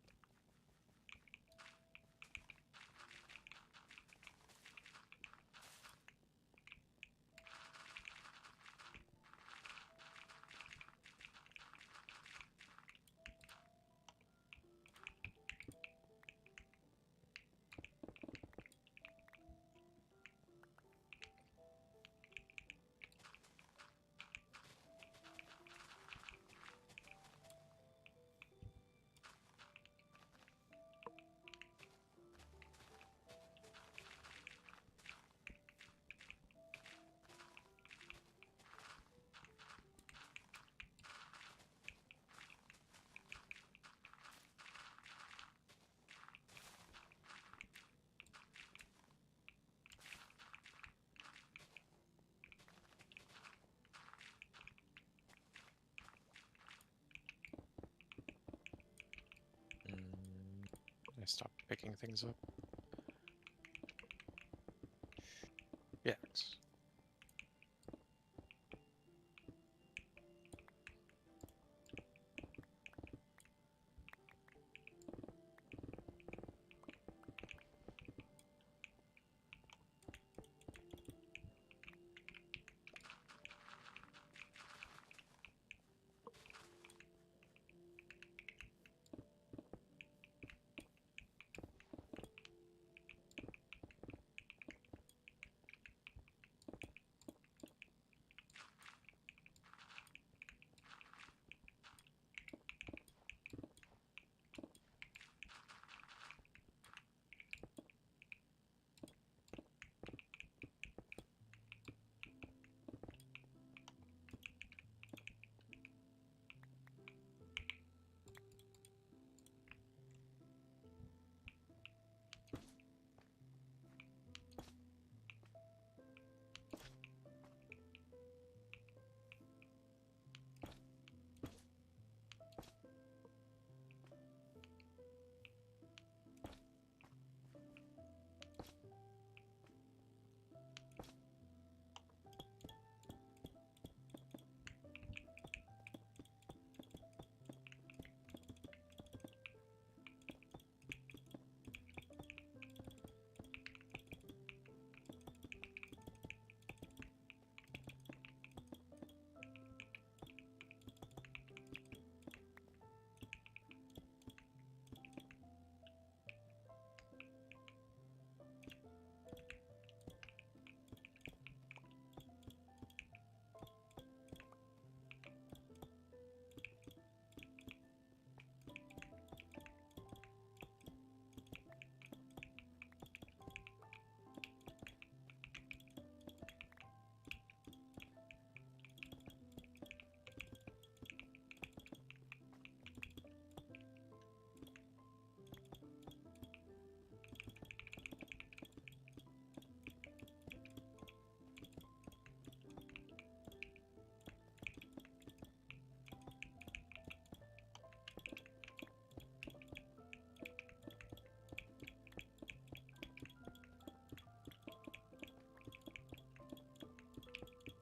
I stopped picking things up. Yes.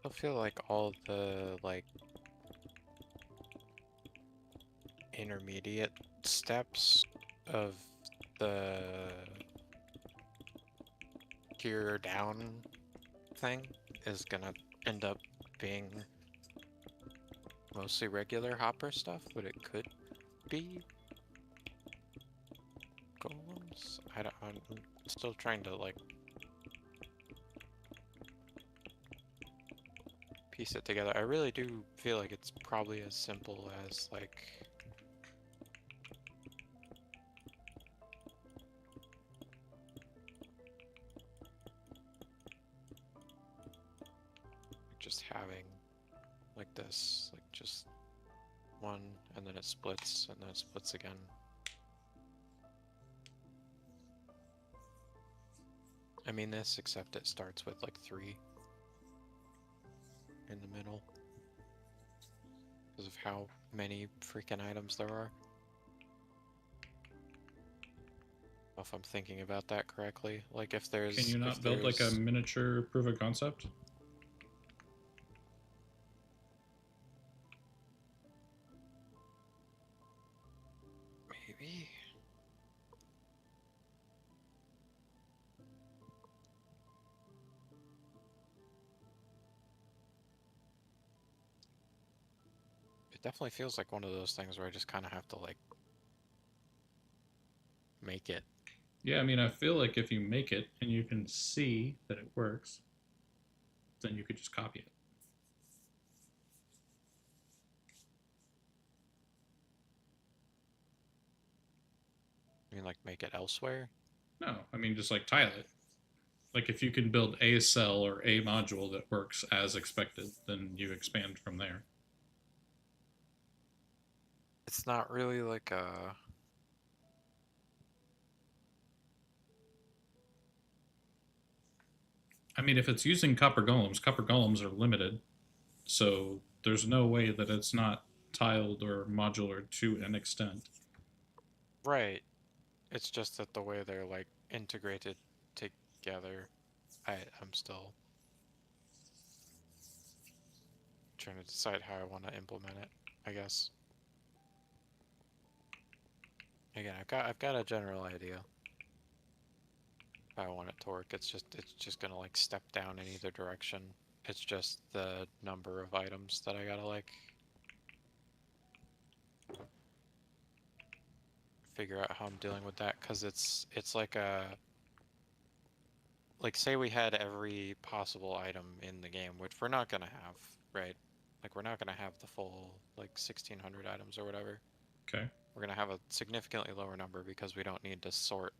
I feel like all the, like, intermediate steps of the gear down thing is gonna end up being mostly regular hopper stuff, but it could be golems. I'm still trying to, like, piece it together. I really do feel like it's probably as simple as, like, just having like this, like just one, and then it splits, and then it splits again. I mean this, except it starts with like 3 in the middle. Because of how many freaking items there are. If I'm thinking about that correctly. Like if there's... Can you if not build like a there's- miniature proof of concept? Maybe? It definitely feels like one of those things where I just kind of have to like make it. Yeah, I mean, I feel like if you make it and you can see that it works, then you could just copy it. I mean, like make it elsewhere. No, I mean, just like tile it. Like if you can build a cell or a module that works as expected, then you expand from there. It's not really like a... I mean, if it's using copper golems are limited, so there's no way that it's not tiled or modular to an extent. Right. It's just that the way they're like integrated together, I'm still trying to decide how I want to implement it, I guess. Again, I've got a general idea how I want it to work. It's just gonna like step down in either direction. It's just the number of items that I gotta like figure out how I'm dealing with that, because it's like a... Like, say we had every possible item in the game, which we're not gonna have, right? Like, we're not gonna have the full, like, 1,600 items or whatever. Okay. We're gonna have a significantly lower number because we don't need to sort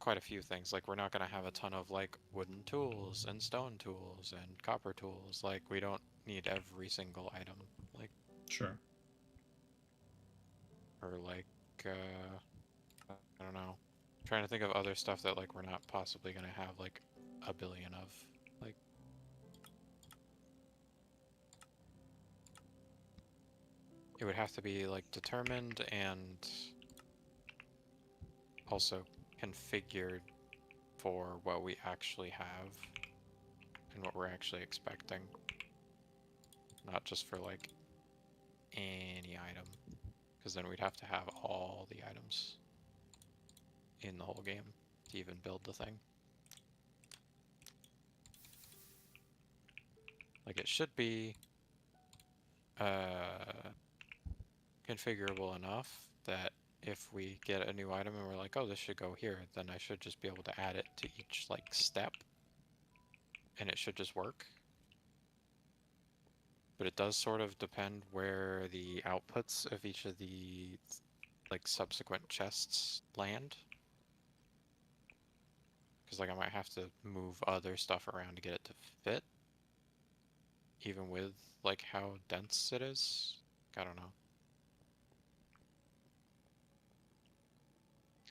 quite a few things. Like, we're not gonna have a ton of, like, wooden tools and stone tools and copper tools. Like, we don't need every single item. Like, Sure. or, like, I don't know. I'm trying to think of other stuff that, like, we're not possibly gonna have, like, a billion of. Like, it would have to be, like, determined and also configured for what we actually have and what we're actually expecting. Not just for, like, any item. Because then we'd have to have all the items in the whole game to even build the thing. Like, it should be configurable enough that if we get a new item and we're like, oh, this should go here, then I should just be able to add it to each, like, step, and it should just work. But it does sort of depend where the outputs of each of the, like, subsequent chests land. Because, like, I might have to move other stuff around to get it to fit, even with, like, how dense it is. I don't know.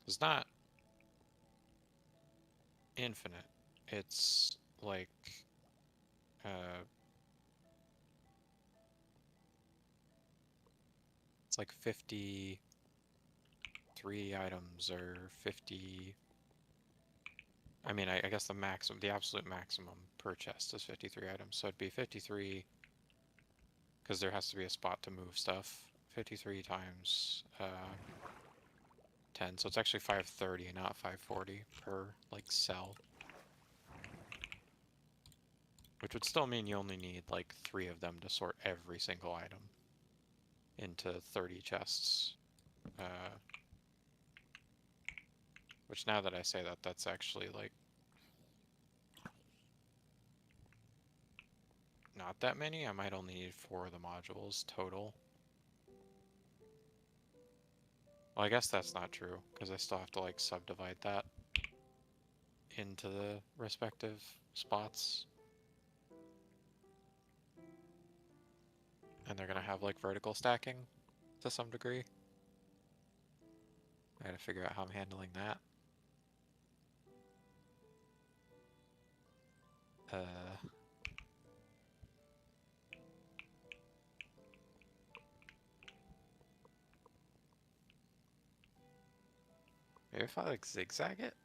It's not infinite. It's like it's like 53 items or 50. I mean, I guess the maximum, the absolute maximum per chest is 53 items. So it'd be 53 because there has to be a spot to move stuff. 53 times 10. So it's actually 530, not 540 per, like, cell. Which would still mean you only need, like, 3 of them to sort every single item into 30 chests. Which, now that I say that, that's actually, like, not that many. I might only need 4 of the modules total. Well, I guess that's not true, because I still have to, like, subdivide that into the respective spots. And they're gonna have like vertical stacking to some degree. I gotta figure out how I'm handling that. Maybe if I like zigzag it?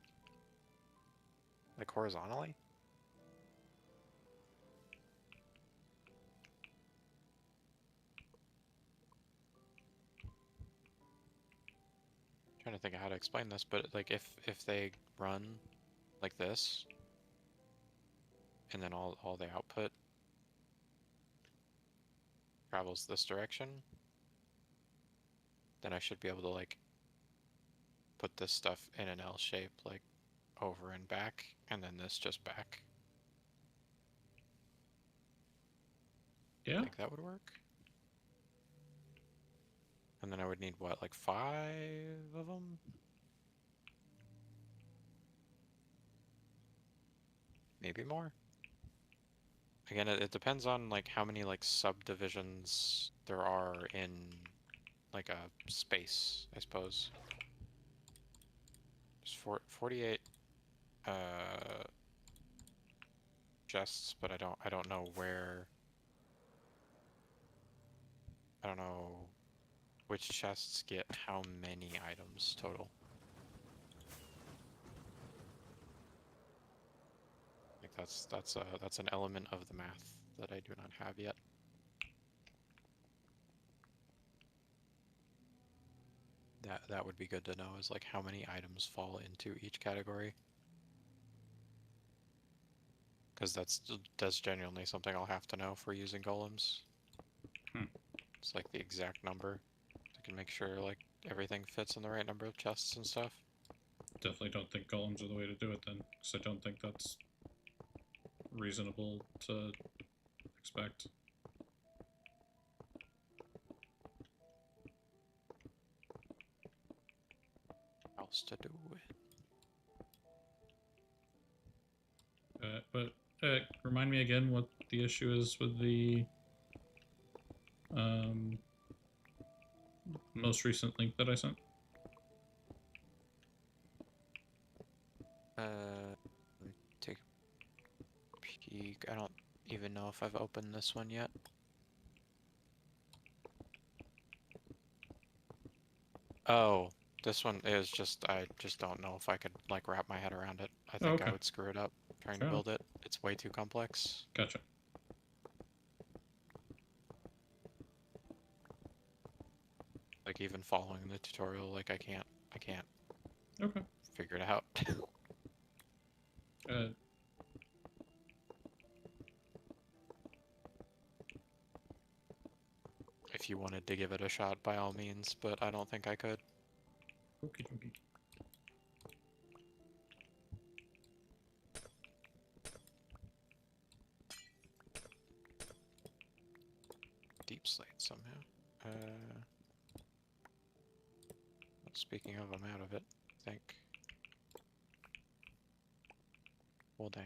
Like horizontally? Trying to think of how to explain this, but like if they run like this, and then all the output travels this direction, then I should be able to like put this stuff in an L shape, like over and back, and then this just back. Yeah. I think that would work. And then I would need what, like 5 of them? Maybe more. Again, it depends on like how many like subdivisions there are in like a space, I suppose. There's 48 chests, but I don't know where. I don't know which chests get how many items total. Like that's an element of the math that I do not have yet. That would be good to know, is like how many items fall into each category. Because that's genuinely something I'll have to know for using golems. It's like the exact number. I can make sure like everything fits in the right number of chests and stuff. Definitely don't think golems are the way to do it then, because I don't think that's reasonable to expect. Else to do it. But remind me again what the issue is with the most recent link that I sent. Let me take a peek. I don't even know if I've opened this one yet. Oh, this one is just, I just don't know if I could like wrap my head around it. I think I okay. would screw it up trying Fair to build it. It's way too complex. Gotcha. Like even following the tutorial, like I can't Okay. figure it out. If you wanted to give it a shot, by all means, but I don't think I could. Okie dokie. Deep slate somehow. Speaking of, I'm out of it, I think. Well, dang.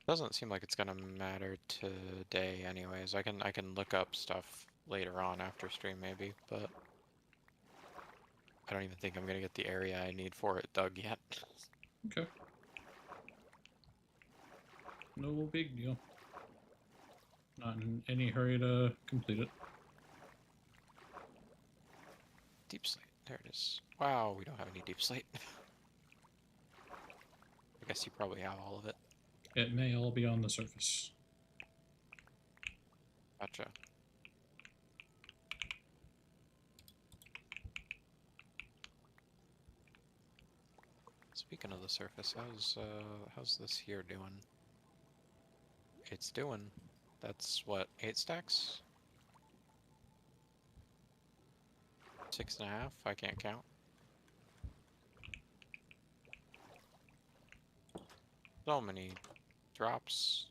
Doesn't seem like it's gonna matter today anyways. I can look up stuff later on after stream maybe, but I don't even think I'm gonna get the area I need for it dug yet. Okay. No big deal. Not in any hurry to complete it. Deep slate, there it is. Wow, we don't have any deep slate. I guess you probably have all of it. It may all be on the surface. Gotcha. Speaking of the surface, how's this here doing? It's doing. That's what, 8 stacks? 6.5? I can't count. So many drops.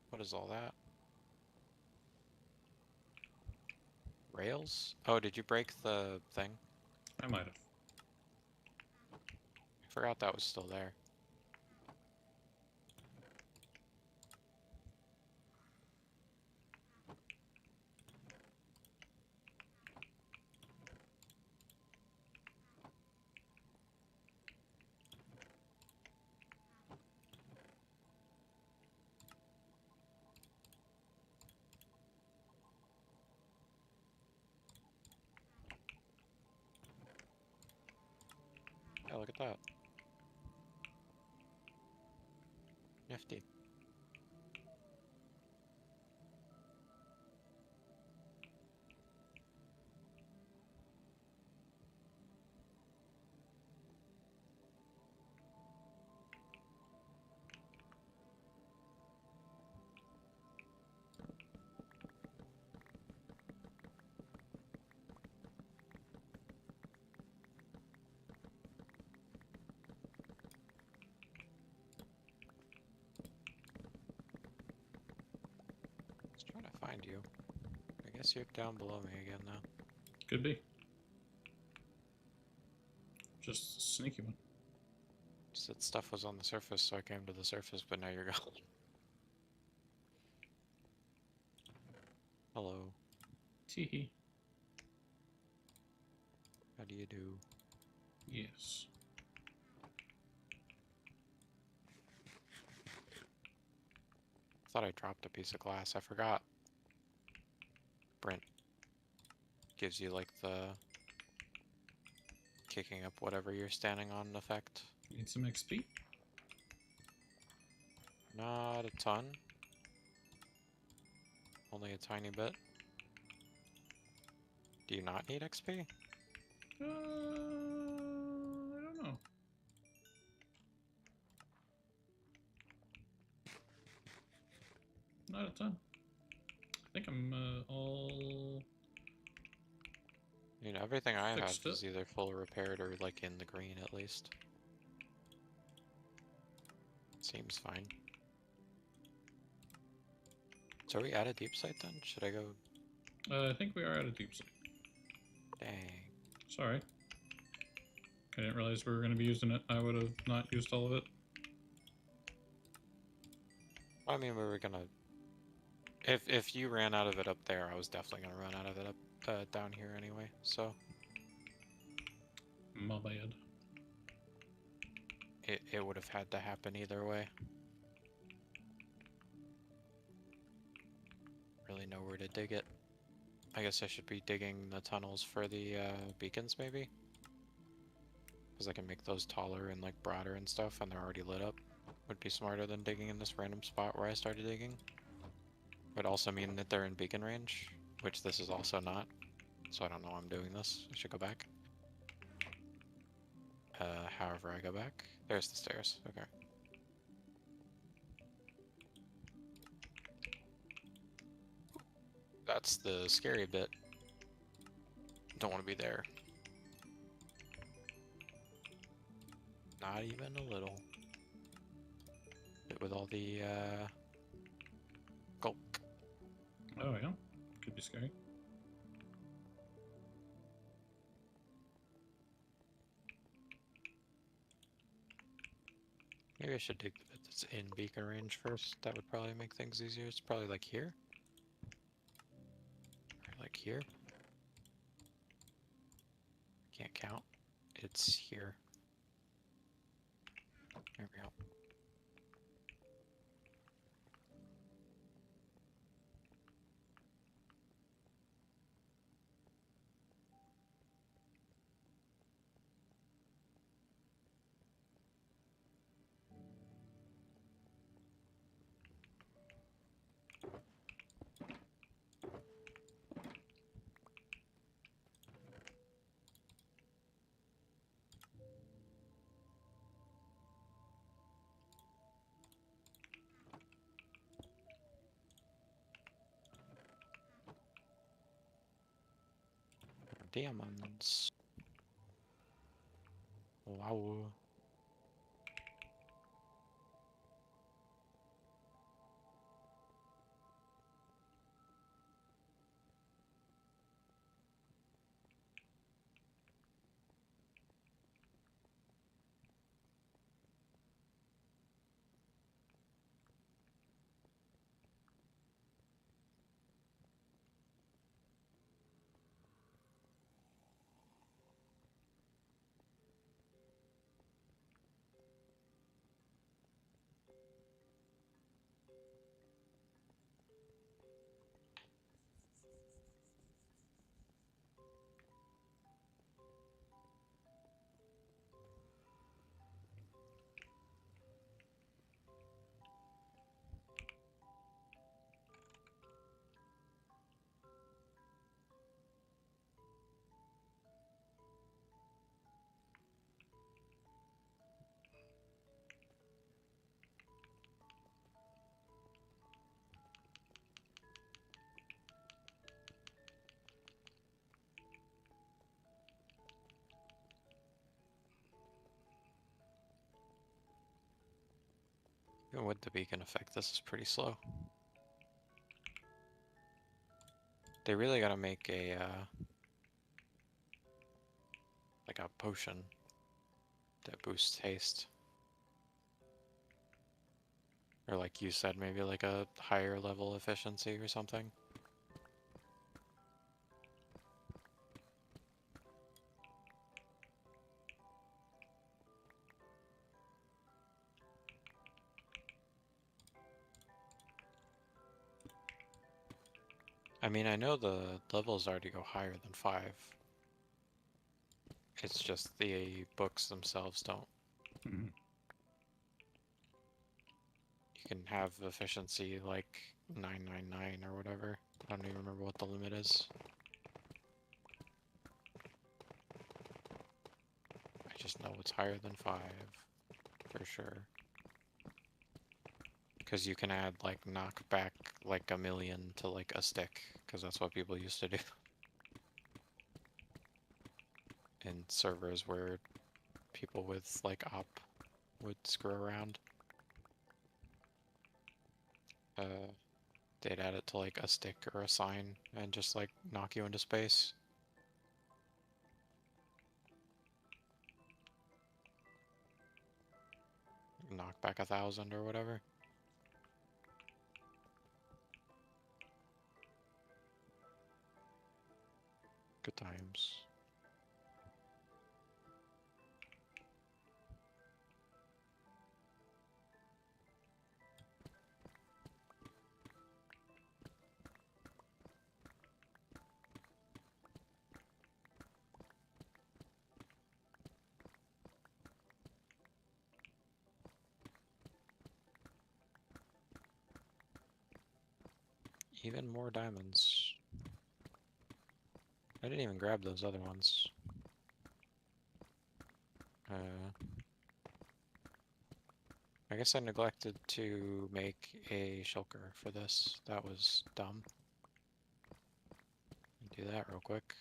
What is all that? rails? Oh, did you break the thing? I might have. I forgot that was still there. Yeah, look at that. Nifty. Just trying to find you. I guess you're down below me again now. Could be. Just a sneaky one. Said stuff was on the surface, so I came to the surface, but now you're gone. Hello. Teehee. How do you do? Yes. Thought I dropped a piece of glass. I forgot. Brent gives you like the kicking up whatever you're standing on effect. Need some XP? Not a ton. Only a tiny bit. Do you not need XP? I don't know. Not a ton. I think I'm all... You know, everything I have Fixed is it. either full repaired or like in the green at least. Seems fine. So are we at a deep site then? Should I go? I think we are at a deep site. Dang. Sorry. I didn't realize we were going to be using it. I would have not used all of it. I mean, we were gonna. If you ran out of it up there, I was definitely gonna run out of it up down here anyway. So My bad. it would have had to happen either way. Really know where to dig it. I guess I should be digging the tunnels for the beacons maybe, because I can make those taller and like broader and stuff, and they're already lit up. Would be smarter than digging in this random spot where I started digging. Would also mean that they're in beacon range, which this is also not. So I don't know why I'm doing this. I should go back. However I go back. There's the stairs. Okay. That's the scary bit. Don't want to be there. Not even a little. With all the gulp. Oh, yeah. Could be scary. Maybe I should dig the bit that's in beacon range first. That would probably make things easier. It's probably like here. Or like here. Can't count. It's here. There we go. Diamonds. Wow. Even with the beacon effect, this is pretty slow. They really gotta make a, like a potion that boosts haste. Or like you said, maybe like a higher level efficiency or something. I mean, I know the levels already go higher than 5. It's just the books themselves don't. Mhm. You can have efficiency like 999 or whatever. I don't even remember what the limit is. I just know it's higher than 5 for sure. Because you can add like knockback like 1,000,000 to like a stick, because that's what people used to do. In servers where people with like op would screw around. They'd add it to like a stick or a sign and just like knock you into space. Knock back 1,000 or whatever. Good times. Even more diamonds. I didn't even grab those other ones. I guess I neglected to make a shulker for this. That was dumb. Do that real quick.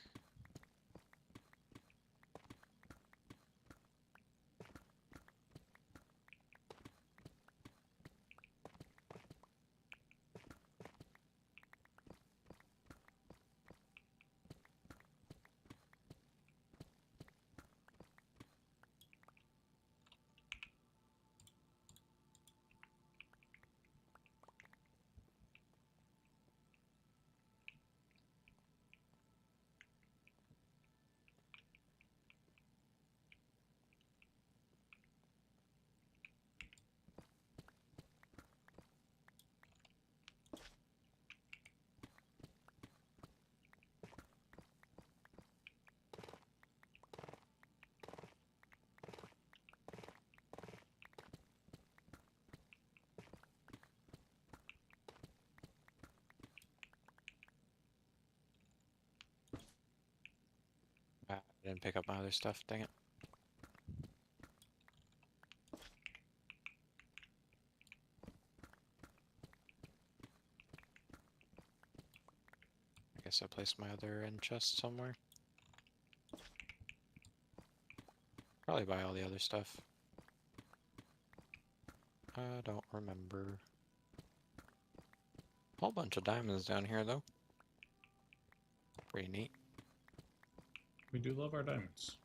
I didn't pick up my other stuff, dang it. I guess I placed my other end chest somewhere. Probably buy all the other stuff. I don't remember. Whole bunch of diamonds down here though. Pretty neat. We do love our diamonds.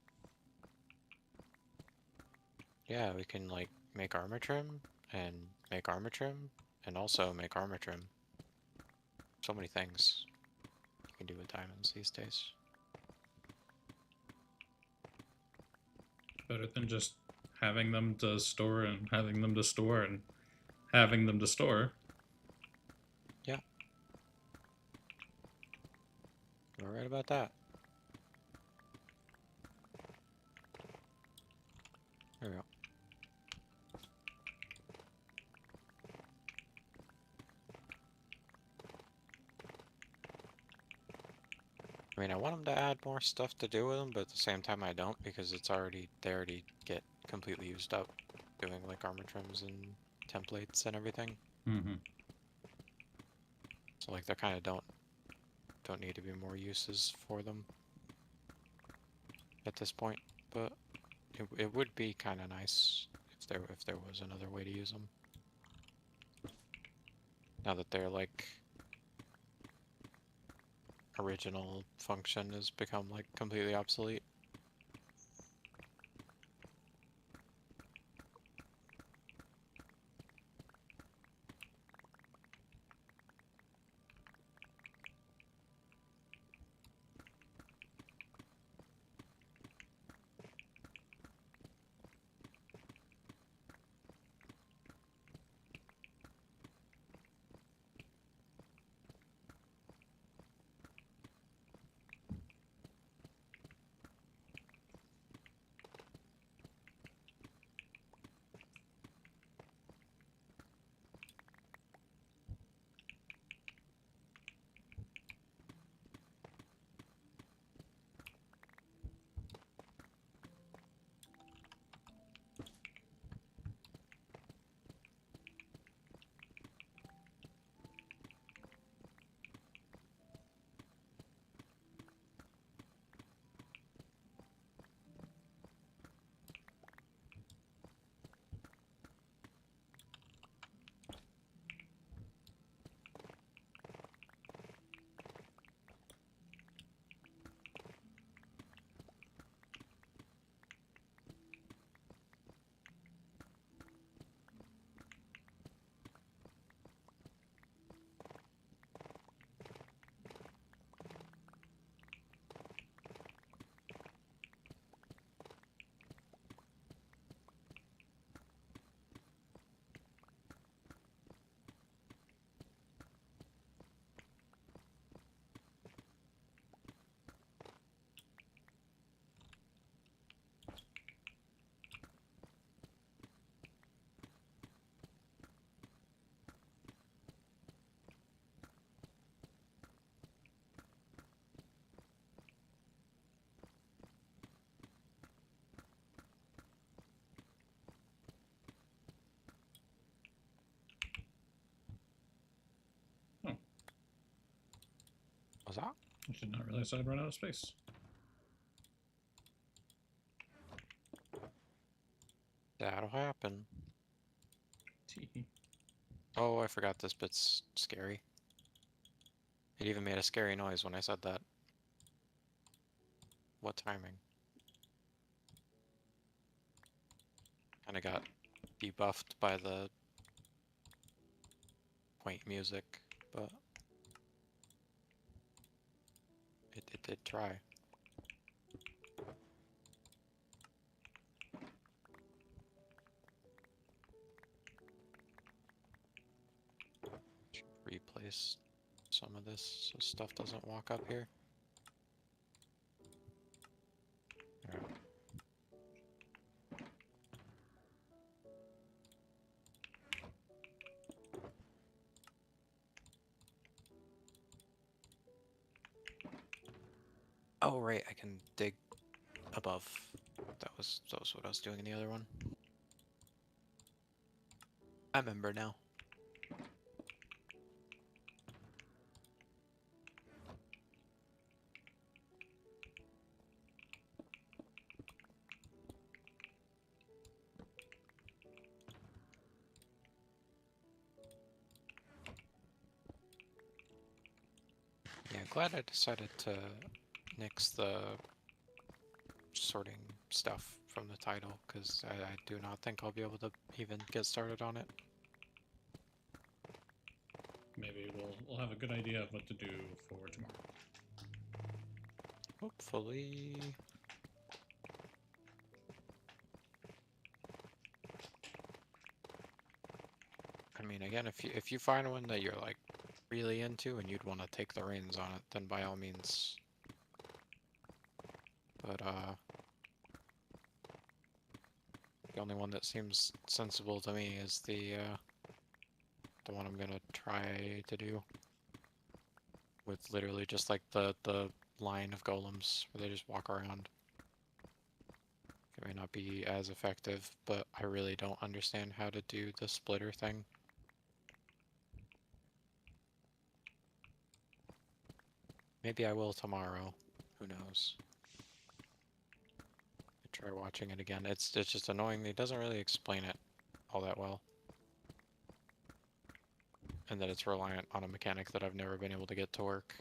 Yeah, we can like make armor trim and make armor trim and also make armor trim. So many things you can do with diamonds these days. Better than just having them to store and having them to store and having them to store. Yeah. You're right about that. There we go. I mean, I want them to add more stuff to do with them, but at the same time I don't, because they already get completely used up doing like armor trims and templates and everything. Mm-hmm. So like there kind of don't need to be more uses for them at this point, but it would be kind of nice if there was another way to use them. Now that their like original function has become like completely obsolete. What's that? I did not realize I'd run out of space. That'll happen. Tee. Oh, I forgot this bit's scary. It even made a scary noise when I said that. What timing? Kinda got debuffed by the quaint music, but it did try. Should replace some of this so stuff doesn't walk up here. Alright. Oh right, I can dig above. That was what I was doing in the other one. I remember now. Yeah, glad I decided to nix the sorting stuff from the title, because I do not think I'll be able to even get started on it. Maybe we'll have a good idea of what to do for tomorrow. Hopefully. I mean, again, if you find one that you're like really into and you'd want to take the reins on it, then by all means. But the only one that seems sensible to me is the one I'm gonna try to do. With literally just like the line of golems where they just walk around. It may not be as effective, but I really don't understand how to do the splitter thing. Maybe I will tomorrow. Who knows? I try watching it again. It's just annoying. It doesn't really explain it all that well. and that it's reliant on a mechanic that I've never been able to get to work.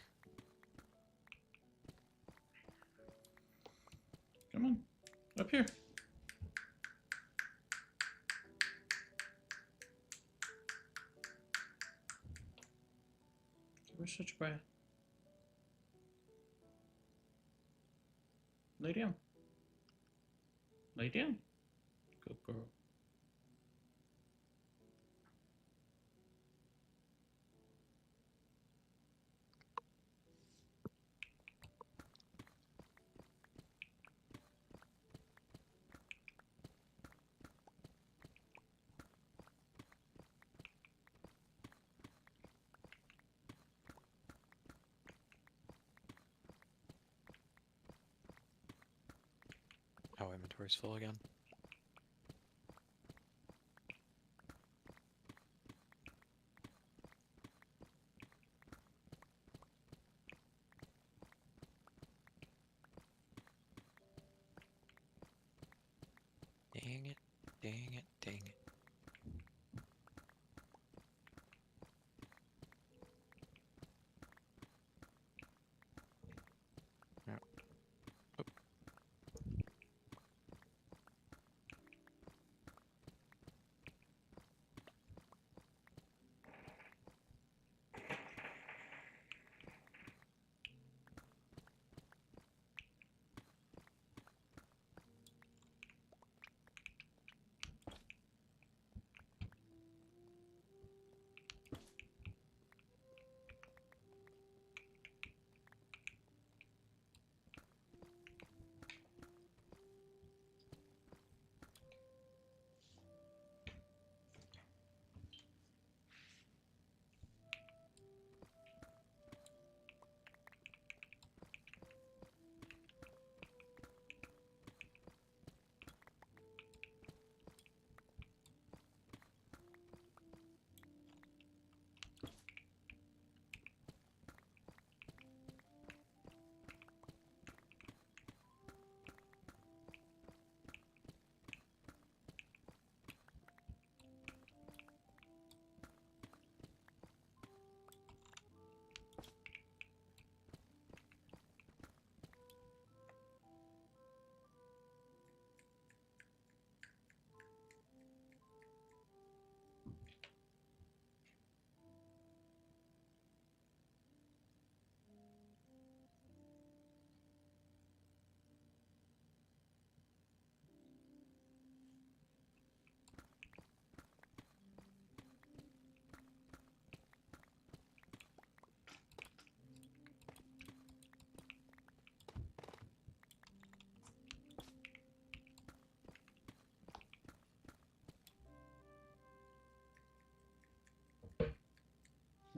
Come on. Up here. Where's such a brat? Lay down. Lay down. Good girl. Oh, inventory's full again. Dang it, dang it, dang it. No. Oop.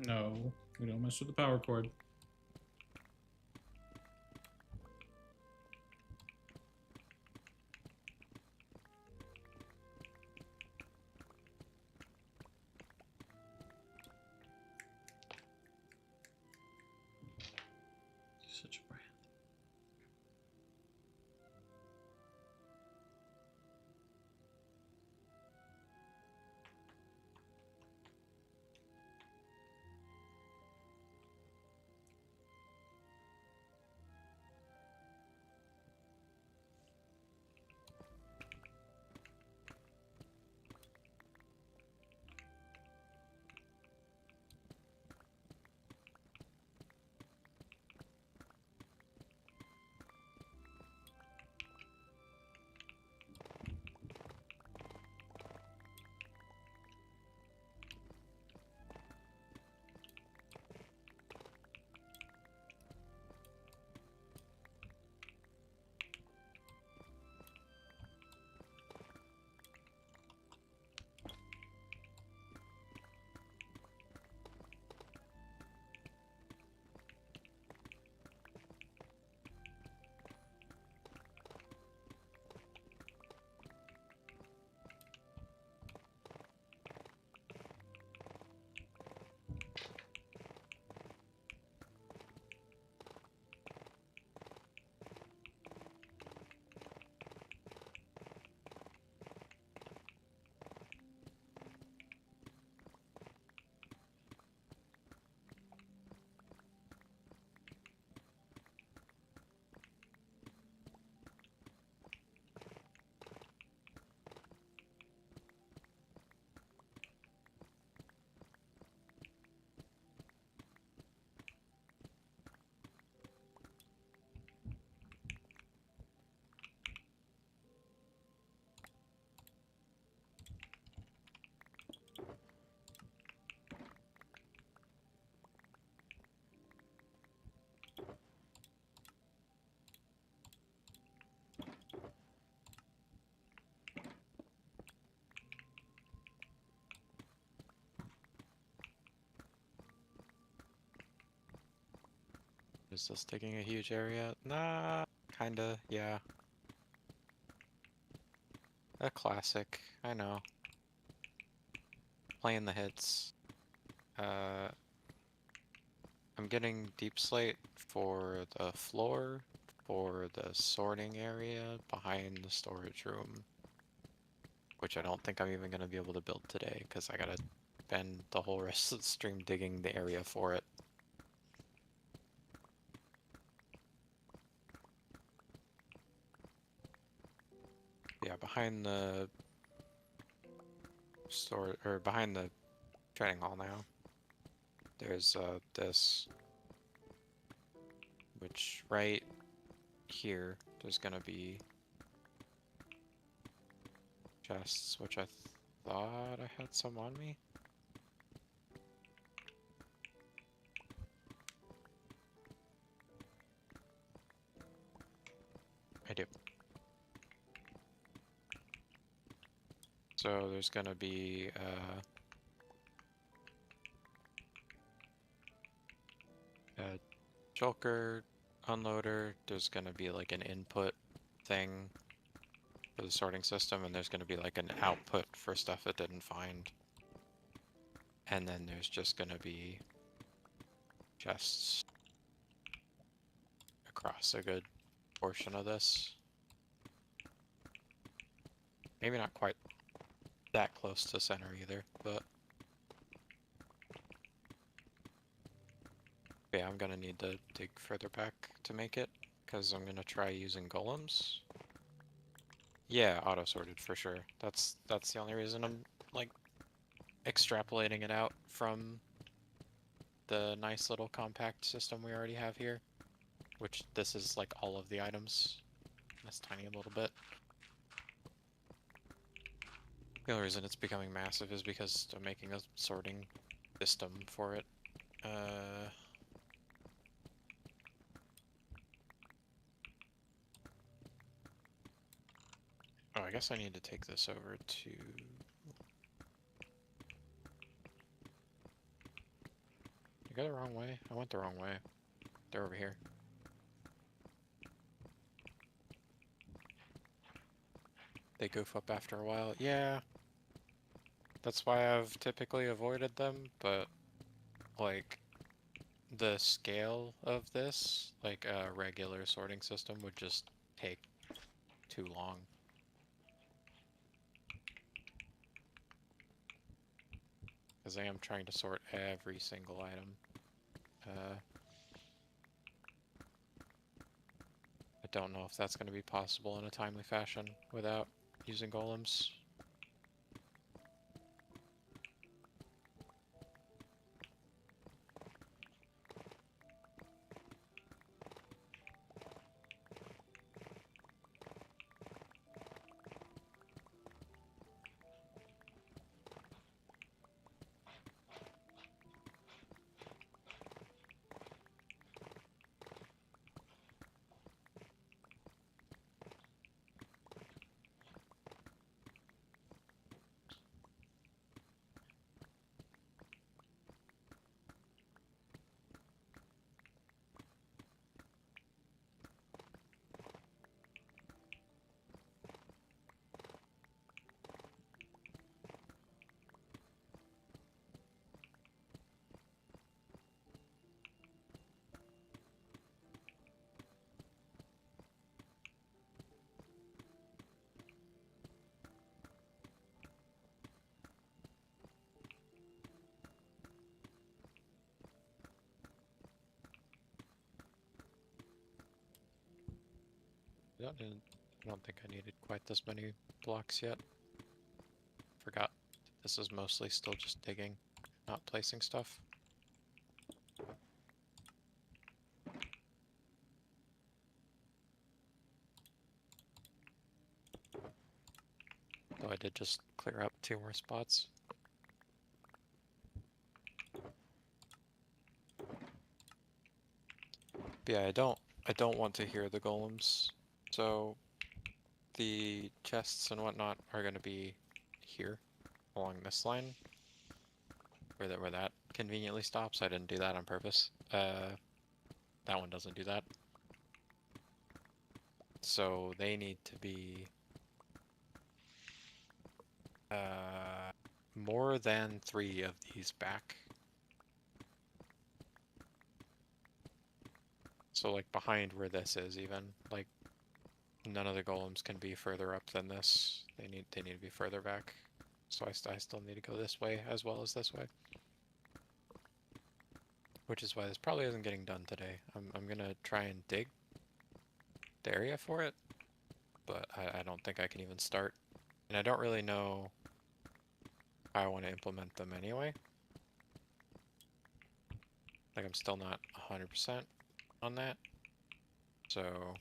No, we don't mess with the power cord. Such a brat. Is this taking a huge area? Nah, kinda, yeah. A classic, I know. Playing the hits. I'm getting deep slate for the floor, for the sorting area behind the storage room, which I don't think I'm even going to be able to build today because I gotta spend the whole rest of the stream digging the area for it. Yeah, behind the store, or behind the trading hall now, there's this, which right here, there's gonna be chests, which I thought I had some on me. I do. So there's gonna be a shulker unloader, there's gonna be like an input thing for the sorting system, and there's gonna be like an output for stuff it didn't find. And then there's just gonna be chests across a good portion of this. Maybe not quite that close to center either, but yeah, I'm gonna need to dig further back to make it, because I'm gonna try using golems. Yeah, auto sorted for sure. That's the only reason I'm like extrapolating it out from the nice little compact system we already have here, which this is like all of the items. This tiny little bit. The only reason it's becoming massive is because I'm making a sorting system for it. Oh, I guess I need to take this over to... I go the wrong way? I went the wrong way. They're over here. They goof up after a while. Yeah. That's why I've typically avoided them, but like the scale of this, like a regular sorting system would just take too long. Because I am trying to sort every single item. I don't know if that's going to be possible in a timely fashion without using golems. I don't think I needed quite this many blocks yet. Forgot this is mostly still just digging, not placing stuff. Though I did just clear up 2 more spots. But yeah, I don't want to hear the golems. So the chests and whatnot are going to be here along this line, where that conveniently stops. I didn't do that on purpose. that one doesn't do that. So they need to be more than 3 of these back. So like behind where this is, even like none of the golems can be further up than this. They need to be further back. So I still need to go this way as well as this way. Which is why this probably isn't getting done today. I'm gonna try and dig the area for it, but I don't think I can even start. And I don't really know how I want to implement them anyway. Like I'm still not 100% on that. So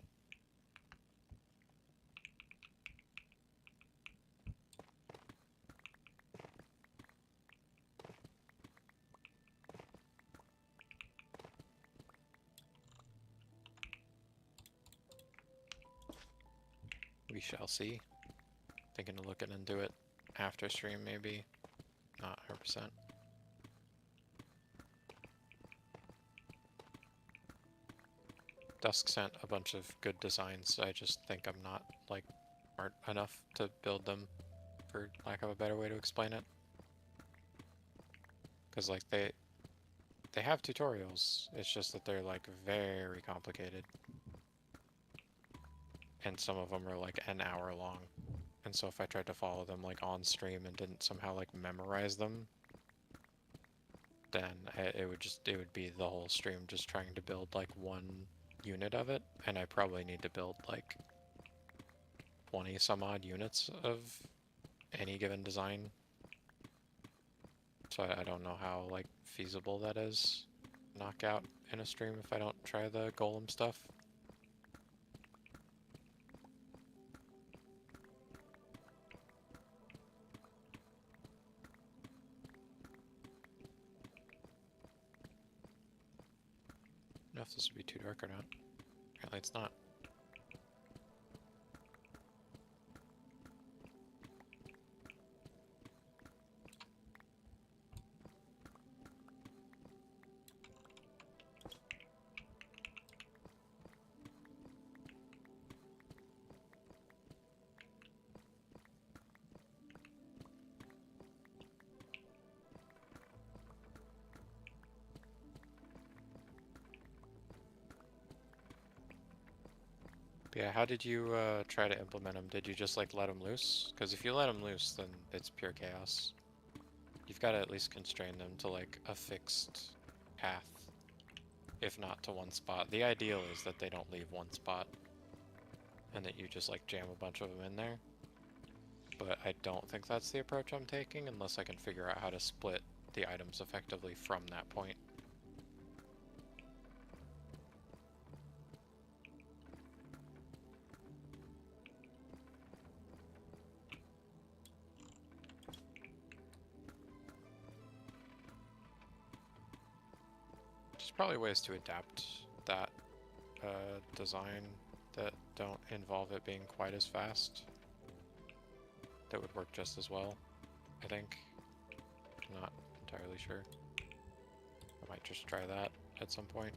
we shall see. Thinking of looking into it after stream, maybe. Not 100%. Dusk sent a bunch of good designs. I just think I'm not, like, smart enough to build them, for lack of a better way to explain it. Because, like, they have tutorials. It's just that they're, like, very complicated. And some of them are, like, an hour long. And so if I tried to follow them, like, on stream and didn't somehow, like, memorize them, then it would be the whole stream just trying to build, like, one unit of it. And I probably need to build, like, 20 some odd units of any given design. So I don't know how, like, feasible that is. Knock out in a stream if I don't try the golem stuff. I don't know if this would be too dark or not. Apparently it's not. But yeah, how did you try to implement them? Did you just like let them loose? Because if you let them loose, then it's pure chaos. You've got to at least constrain them to like a fixed path, if not to one spot. The ideal is that they don't leave one spot, and that you just like jam a bunch of them in there. But I don't think that's the approach I'm taking unless I can figure out how to split the items effectively from that point. There's probably ways to adapt that design that don't involve it being quite as fast. That would work just as well, I think. I'm not entirely sure. I might just try that at some point.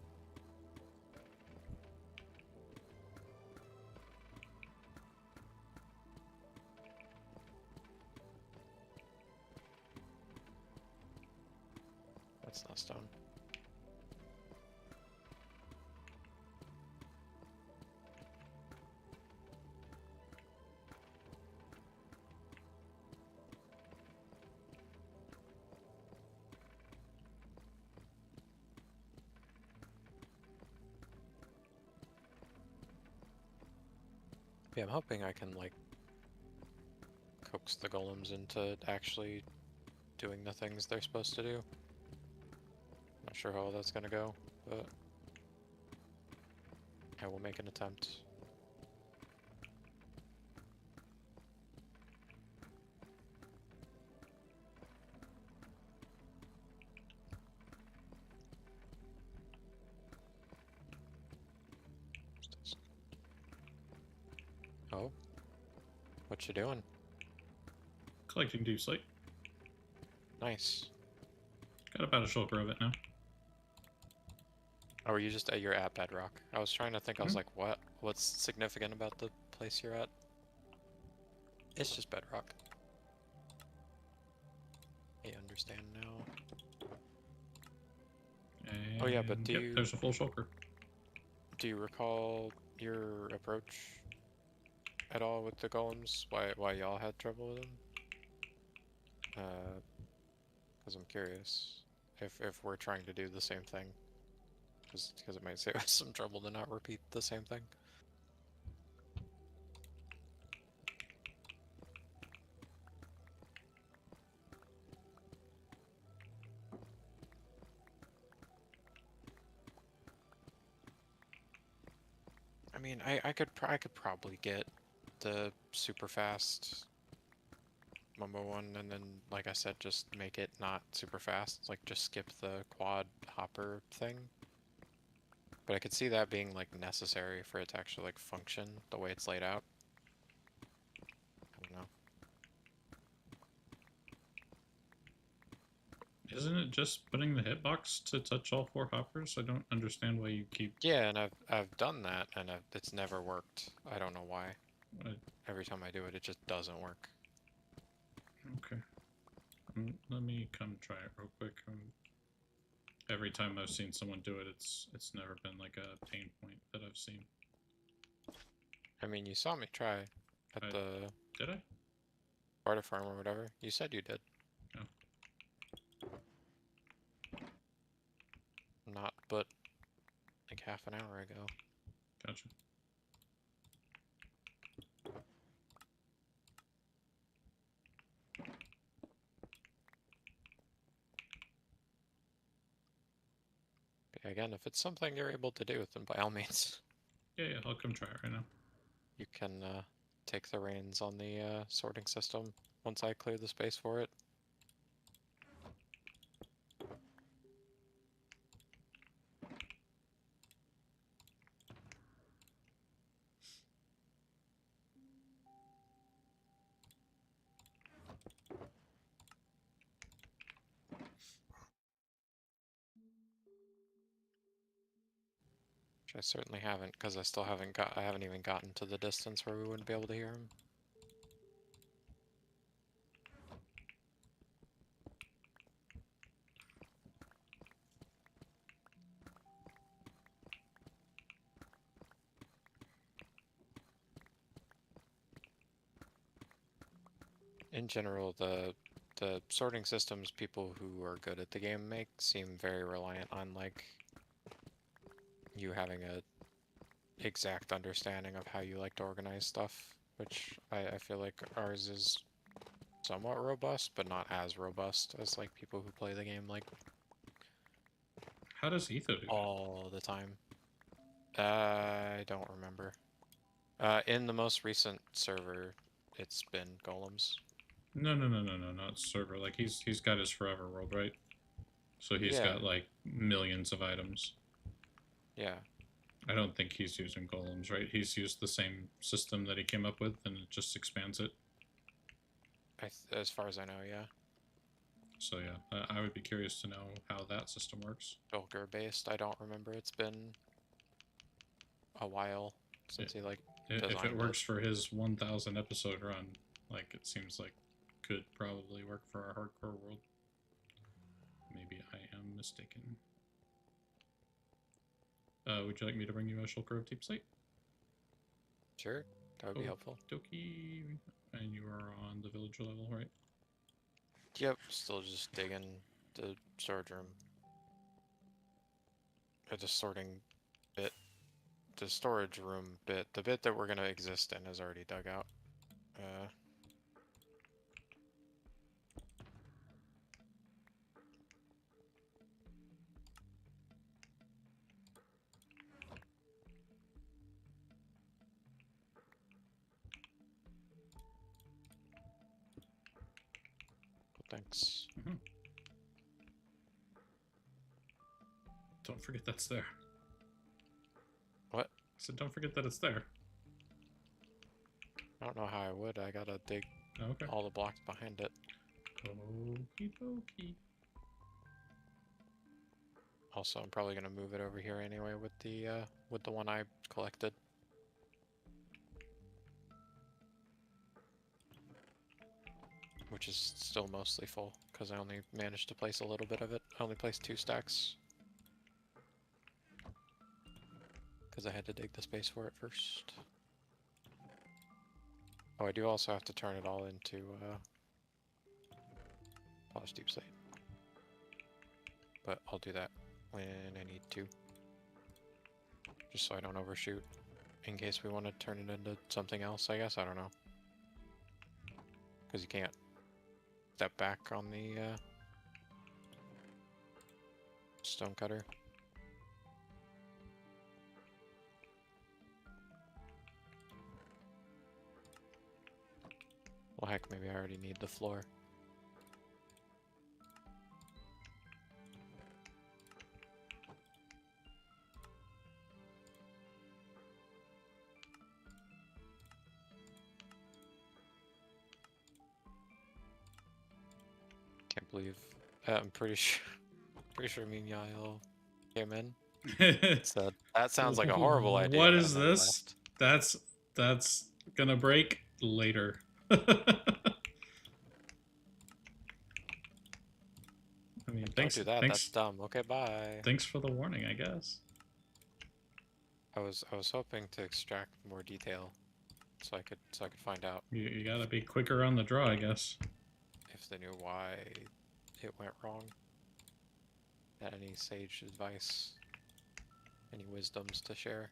That's not stone. Yeah, I'm hoping I can, like, coax the golems into actually doing the things they're supposed to do. Not sure how that's gonna go, but I will make an attempt. Oh, what you doing? Collecting deep slate. Nice. Got about a shulker of it now. Oh, are you just you're at Bedrock? I was trying to think. I was like, what? What's significant about the place you're at? It's just Bedrock. I understand now. Oh yeah, but And do yep, you there's a full shulker. do you recall your approach at all with the golems? Why y'all had trouble with them? Because I'm curious if we're trying to do the same thing, because it might save us some trouble to not repeat the same thing. I mean, I could probably get the super fast Mumbo one, and then, like I said, just make it not super fast. Like, just skip the quad hopper thing. But I could see that being, like, necessary for it to actually, like, function the way it's laid out. I don't know. Isn't it just putting the hitbox to touch all 4 hoppers? I don't understand why you keep... Yeah, and I've done that, and it's never worked. I don't know why. Uh, Every time I do it, it just doesn't work. okay. Let me come try it real quick. Every time I've seen someone do it, it's never been like a pain point that I've seen. I mean, you saw me try at I- the Did I? barter farm or whatever. You said you did. No. Not but like half an hour ago. Gotcha. But again, if it's something you're able to do, then by all means, Yeah, I'll come try it right now. you can take the reins on the sorting system once I clear the space for it. Which I certainly haven't, because I still I haven't even gotten to the distance where we wouldn't be able to hear him. In general, the sorting systems people who are good at the game make seem very reliant on, like, you having a exact understanding of how you like to organize stuff, which I feel like ours is somewhat robust, but not as robust as, like, people who play the game, like, How does Etho do that? all the time. I don't remember. In the most recent server, it's been golems. No, not server. Like he's got his forever world, right? So he's Yeah. got like millions of items. Yeah. I don't think he's using golems, right? He's used the same system that he came up with, and it just expands it. As far as I know, yeah. So yeah, I would be curious to know how that system works. Shulker based, I don't remember. It's been a while since he, like, If it designed works for his 1,000 episode run, like it seems like could probably work for our hardcore world. Maybe I am mistaken. Would you like me to bring you a Shulker of Deep Slate? Sure, that would be helpful. Doki, and you are on the villager level, right? Yep, still just digging the storage room. Or the sorting bit. The storage room bit. The bit that we're gonna exist in is already dug out. Thanks. Don't forget that's there. What? I said don't forget that it's there. I don't know how I would. I gotta dig Okay. all the blocks behind it. Okie dokie. Also, I'm probably gonna move it over here anyway with the one I collected. Which is still mostly full, because I only managed to place a little bit of it. I only placed 2 stacks. Because I had to dig the space for it first. Oh, I do also have to turn it all into polished deep slate. But I'll do that when I need to. Just so I don't overshoot. In case we want to turn it into something else, I guess. I don't know. Because you can't step back on the stone cutter. Well, heck, maybe I already need the floor. Can't believe. I'm pretty sure Menial came in. Said that sounds like a horrible idea. What is and then this? left. That's gonna break later. I mean, Don't do that. thanks, That's dumb. Okay, bye. thanks for the warning, I guess. I was hoping to extract more detail, so I could find out You gotta be quicker on the draw, I guess. if they knew why it went wrong. Had any sage advice? Any wisdoms to share?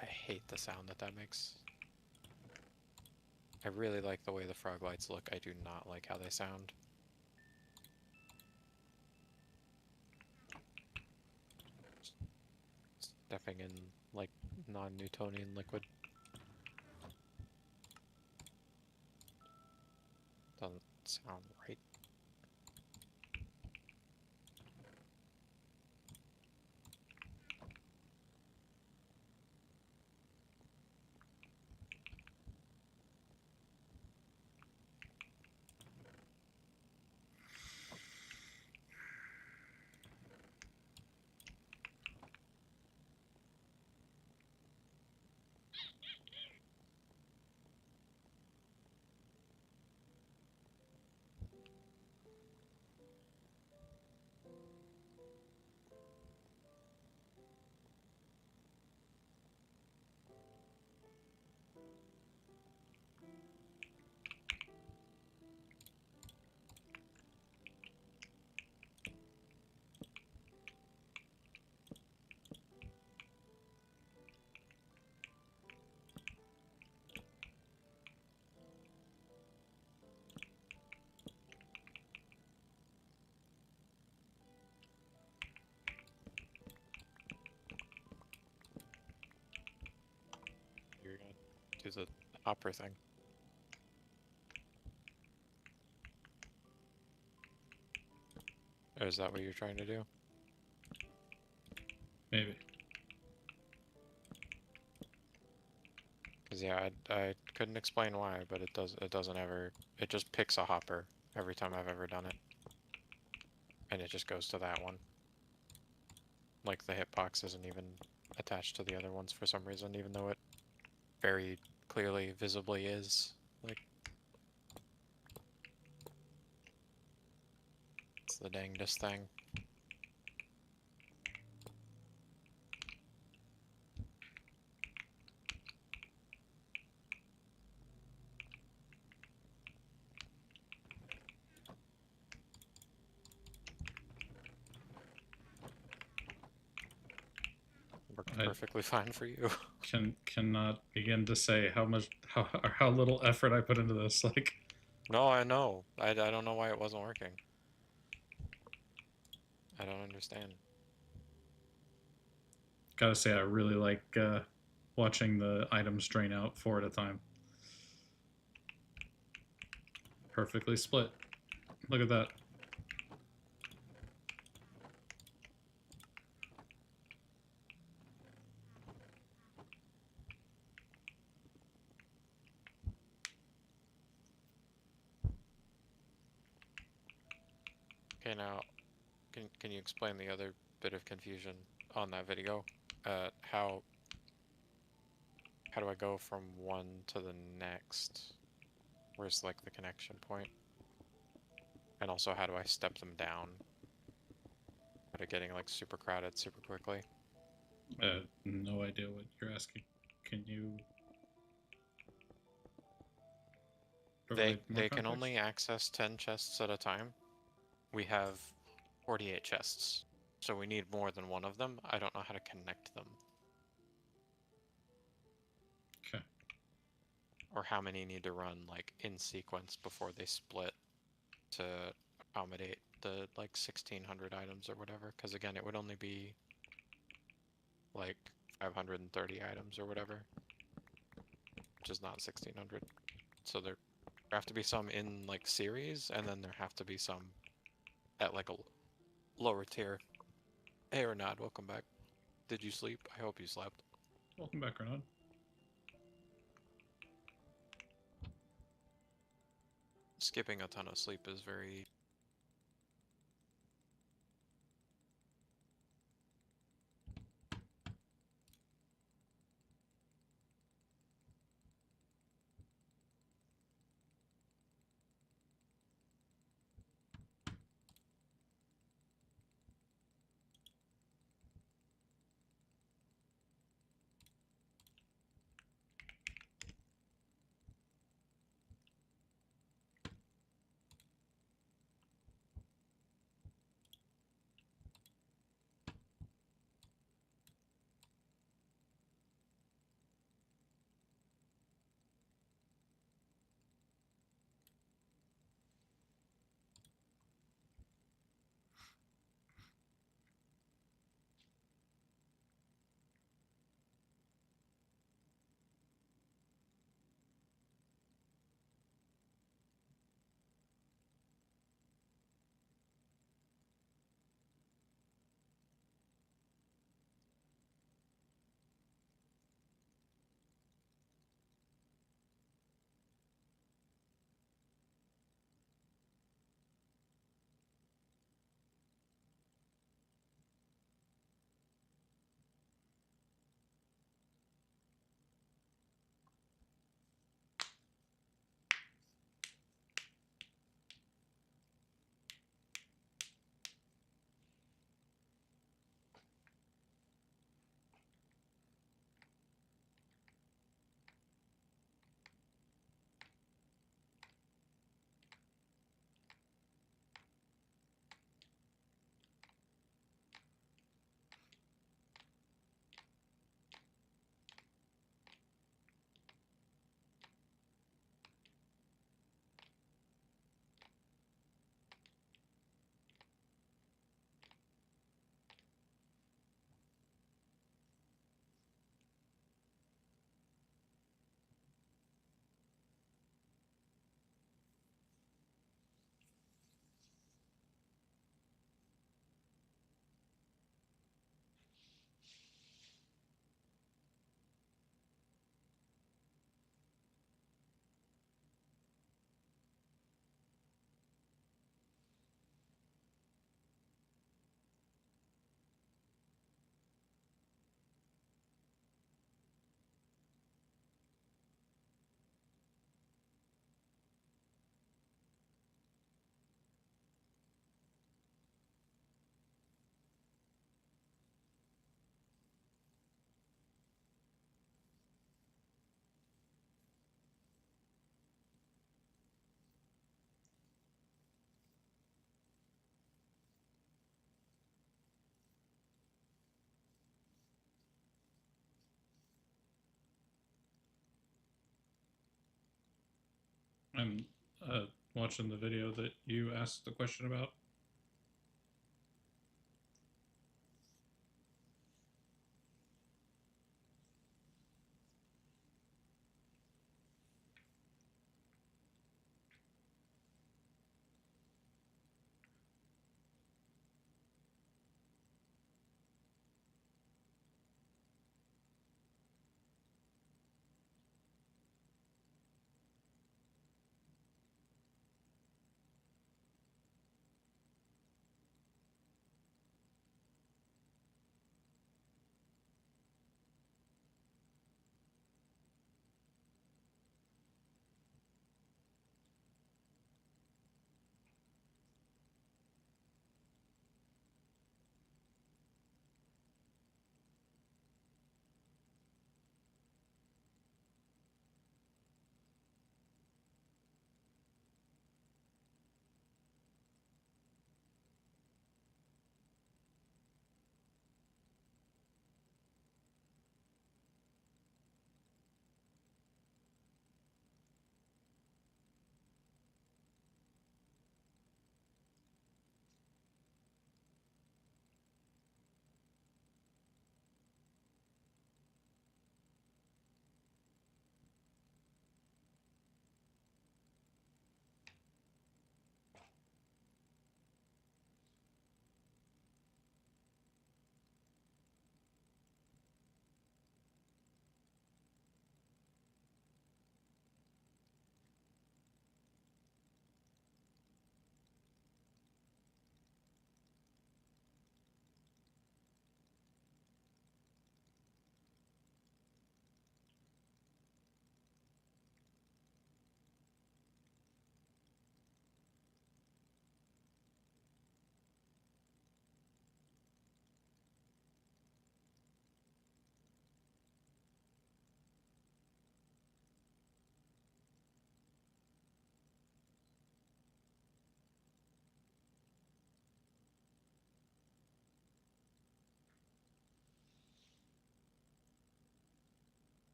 I hate the sound that makes. I really like the way the frog lights look. I do not like how they sound. Stepping in like non-Newtonian liquid. Doesn't sound right. You're gonna do the opera thing. Or is that what you're trying to do? Maybe. Cause yeah, I couldn't explain why, but it doesn't ever, it just picks a hopper every time I've ever done it. And it just goes to that one. Like the hitbox isn't even attached to the other ones for some reason, even though it very clearly, visibly is. Like, it's the dangest thing. Worked I- perfectly fine for you. Cannot begin to say how little effort I put into this. Like, No, I know. I don't know why it wasn't working. I don't understand. gotta say, I really like watching the items drain out 4 at a time. Perfectly split. Look at that. Okay, now, can you explain the other bit of confusion on that video? How do I go from one to the next? Where's like the connection point? And also, how do I step them down? Out of getting like super crowded super quickly. No idea what you're asking. Can you provide more They can context? only access 10 chests at a time. We have 48 chests, so we need more than one of them. I don't know how to connect them. Okay. Or how many need to run like in sequence before they split to accommodate the like 1600 items or whatever, because again it would only be like 530 items or whatever, which is not 1600. So there have to be some in like series, and then there have to be some at like a lower tier. Hey Renard, welcome back. Did you sleep? I hope you slept. Welcome back, Renan. Skipping a ton of sleep is very... I'm watching the video that you asked the question about.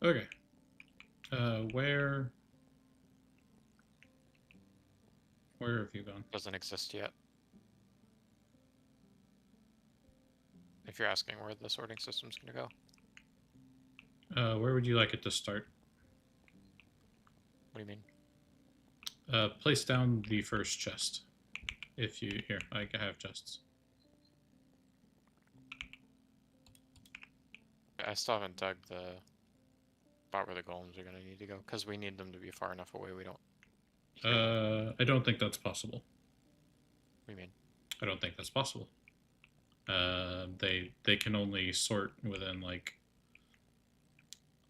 Okay. Where have you gone? Doesn't exist yet. If you're asking where the sorting system's gonna go. Where would you like it to start? What do you mean? Place down the first chest. If you here, I have chests. I still haven't dug the spot where the golems are gonna need to go, because we need them to be far enough away we don't hear them. I don't think that's possible. What do you mean? I don't think that's possible. They can only sort within like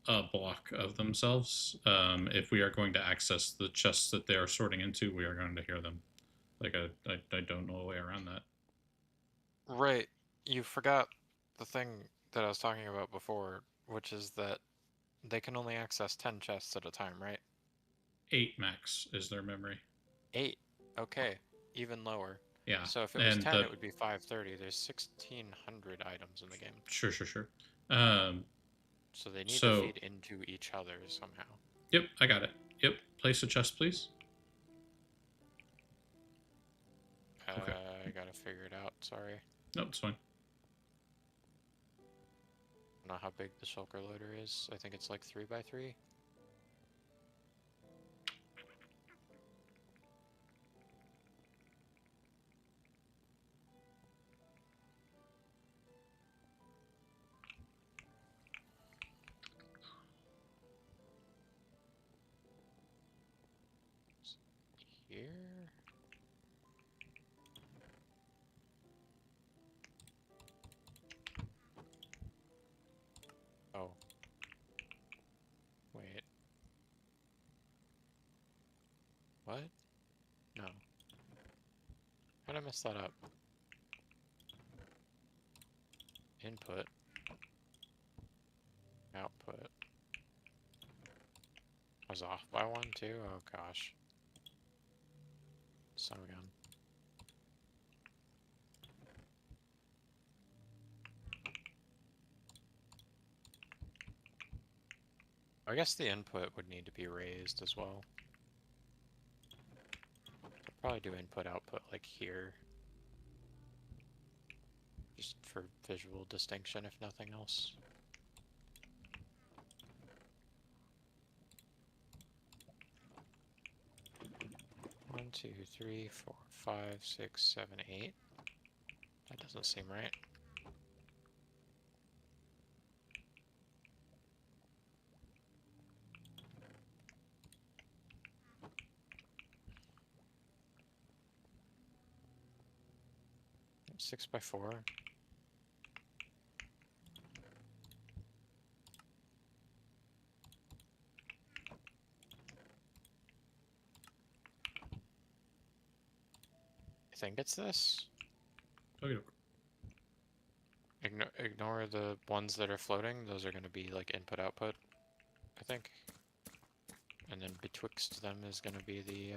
a block of themselves. If we are going to access the chests that they are sorting into, we are going to hear them. Like I don't know a way around that. Right. You forgot the thing that I was talking about before, which is that they can only access 10 chests at a time, right? 8 max is their memory. 8. Okay. Even lower. Yeah. So if it was and 10, it would be 530. There's 1,600 items in the game. Sure. So they need So- to feed into each other somehow. Yep, I got it. Yep, place a chest, please. Okay. I gotta figure it out, sorry. No, it's fine. I don't know how big the shulker loader is. I think it's like 3x3. Here. Oh. Wait. What? No. How'd I mess that up? Input. Output. I was off by one too? Oh gosh. So again. I guess the input would need to be raised as well. I'll probably do input output like here. Just for visual distinction, if nothing else. One, two, three, four, 5, 6, 7, 8. That doesn't seem right. Six by 4. I think it's this. Okay. Ignore the ones that are floating. Those are going to be like input output, I think. And then betwixt them is going to be the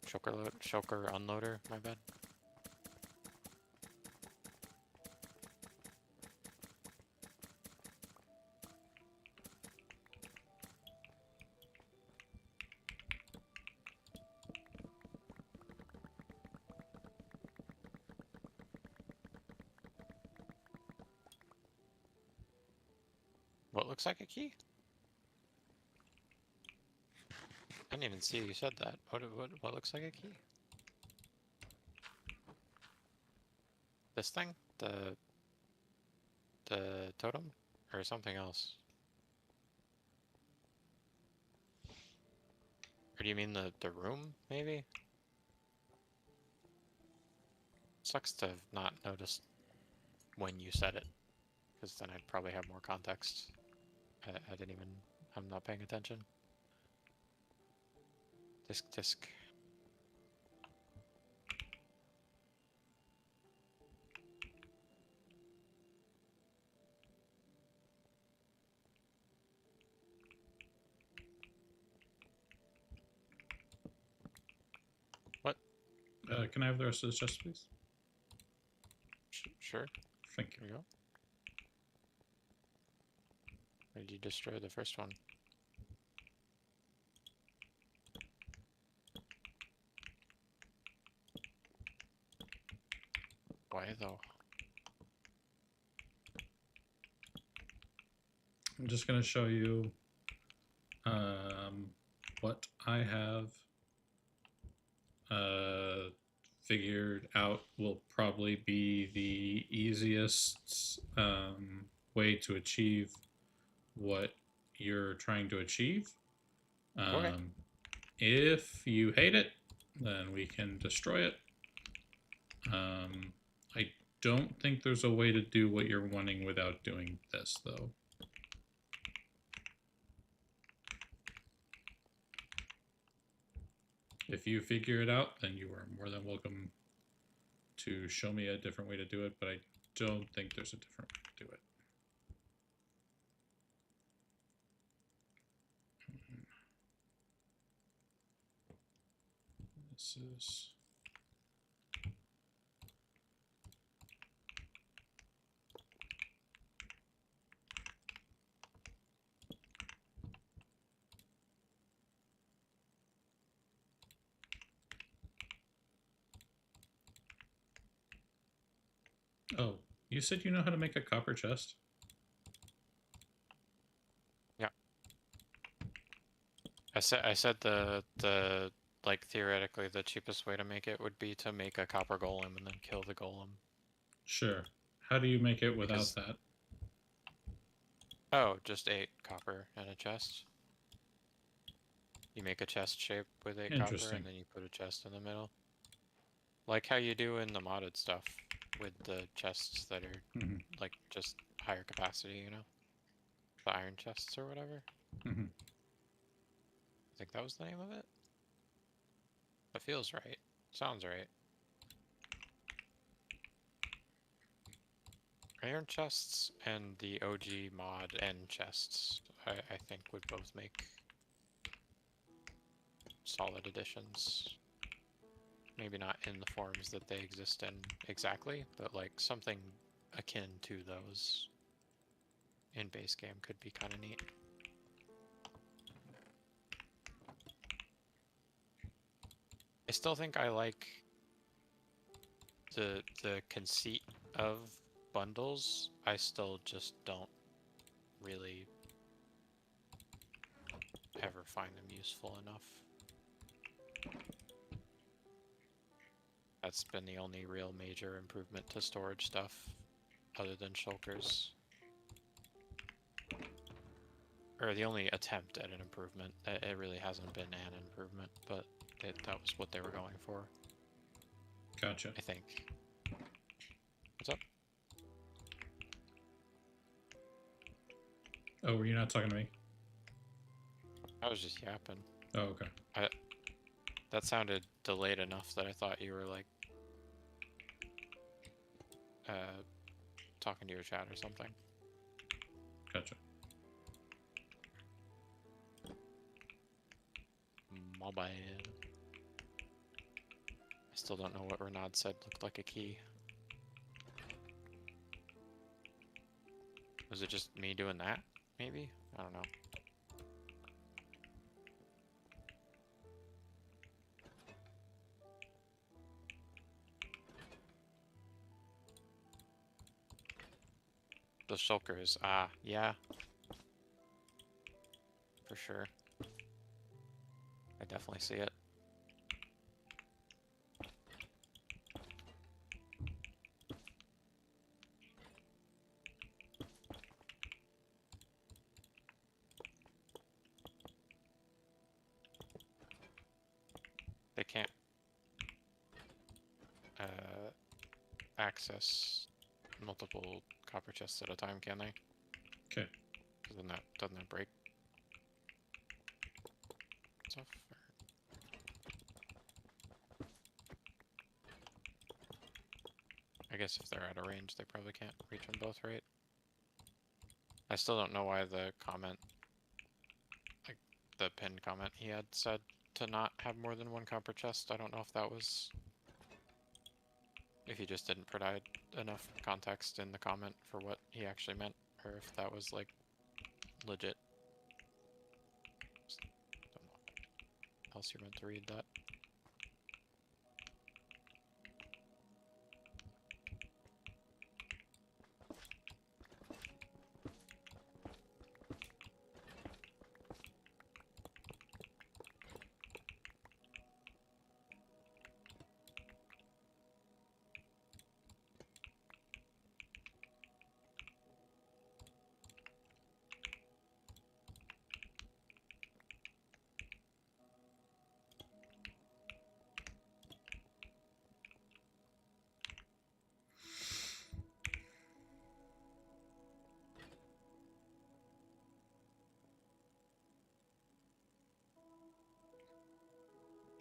shulker unloader. My bad. What looks like a key? I didn't even see you said that. What looks like a key? This thing? The totem? Or something else? Or do you mean the room, maybe? Sucks to have not noticed when you said it. Because then I'd probably have more context. I didn't even... I'm not paying attention. Disc. What? Can I have the rest of the chest, please? Sure. Thank you. Here you go. Why did you destroy the first one? Why though? I'm just going to show you what I have figured out will probably be the easiest way to achieve what you're trying to achieve. Okay. If you hate it, then we can destroy it. I don't think there's a way to do what you're wanting without doing this, though. If you figure it out, then you are more than welcome to show me a different way to do it, but I don't think there's a different way to do it. This is... Oh, you said you know how to make a copper chest? Yeah. I said the like theoretically the cheapest way to make it would be to make a copper golem and then kill the golem. Sure. How do you make it without Because- that? Oh, just 8 copper and a chest. You make a chest shape with 8 copper Interesting. and then you put a chest in the middle. Like how you do in the modded stuff with the chests that are Mhm. like just higher capacity, you know? The iron chests or whatever. Mhm. I think that was the name of it. That feels right. Sounds right. Iron chests and the OG mod end chests, I think would both make solid additions. Maybe not in the forms that they exist in exactly, but like something akin to those in base game could be kind of neat. I still think I like the conceit of bundles. I still just don't really ever find them useful enough. That's been the only real major improvement to storage stuff other than shulkers. Or the only attempt at an improvement. It really hasn't been an improvement, but that was what they were going for, Gotcha. I think. What's up? Oh, were you not talking to me? I was just yapping. Oh, okay. That sounded delayed enough that I thought you were like talking to your chat or something. Gotcha. My bad. I still don't know what Renaud said looked like a key. Was it just me doing that? Maybe? I don't know. The shulkers. Ah, yeah. For sure. I definitely see it. They can't access multiple copper chests at a time, can they? Okay. Because then doesn't that break stuff? I guess if they're out of range, they probably can't reach them both, right? I still don't know why the comment, like the pinned comment he had said to not have more than 1 copper chest. I don't know if that was, if he just didn't provide enough context in the comment for what he actually meant, or if that was like legit. Don't know what else you're meant to read that.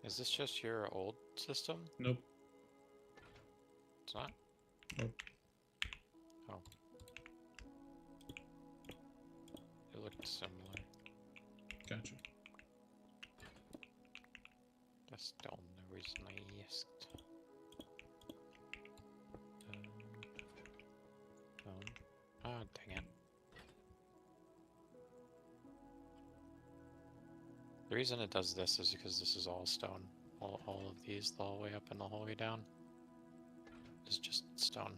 Is this just your old system? Nope. It's not? Nope. Oh. It looked similar. Gotcha. The stone, the reason I asked. Stone. Ah, dang it. The reason it does this is because this is all stone. All of these, the whole way up and the whole way down, is just stone.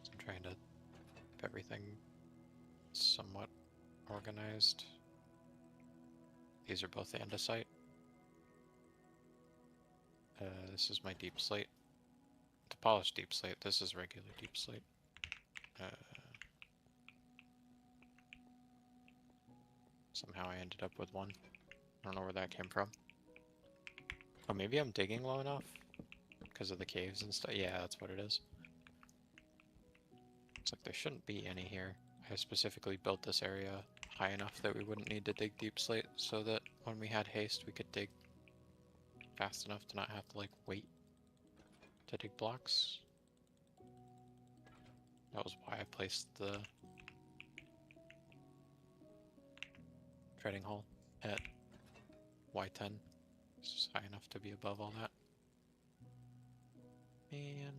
So I'm trying to keep everything somewhat organized. These are both andesite. This is my deep slate. The polished deep slate. This is regular deep slate. Somehow I ended up with one. I don't know where that came from. Oh, maybe I'm digging low enough because of the caves and stuff. Yeah, that's what it is. It's like there shouldn't be any here. I specifically built this area high enough that we wouldn't need to dig deep slate so that when we had haste we could dig fast enough to not have to like wait to dig blocks. That was why I placed the treading hole at Y10. It's just high enough to be above all that. Man.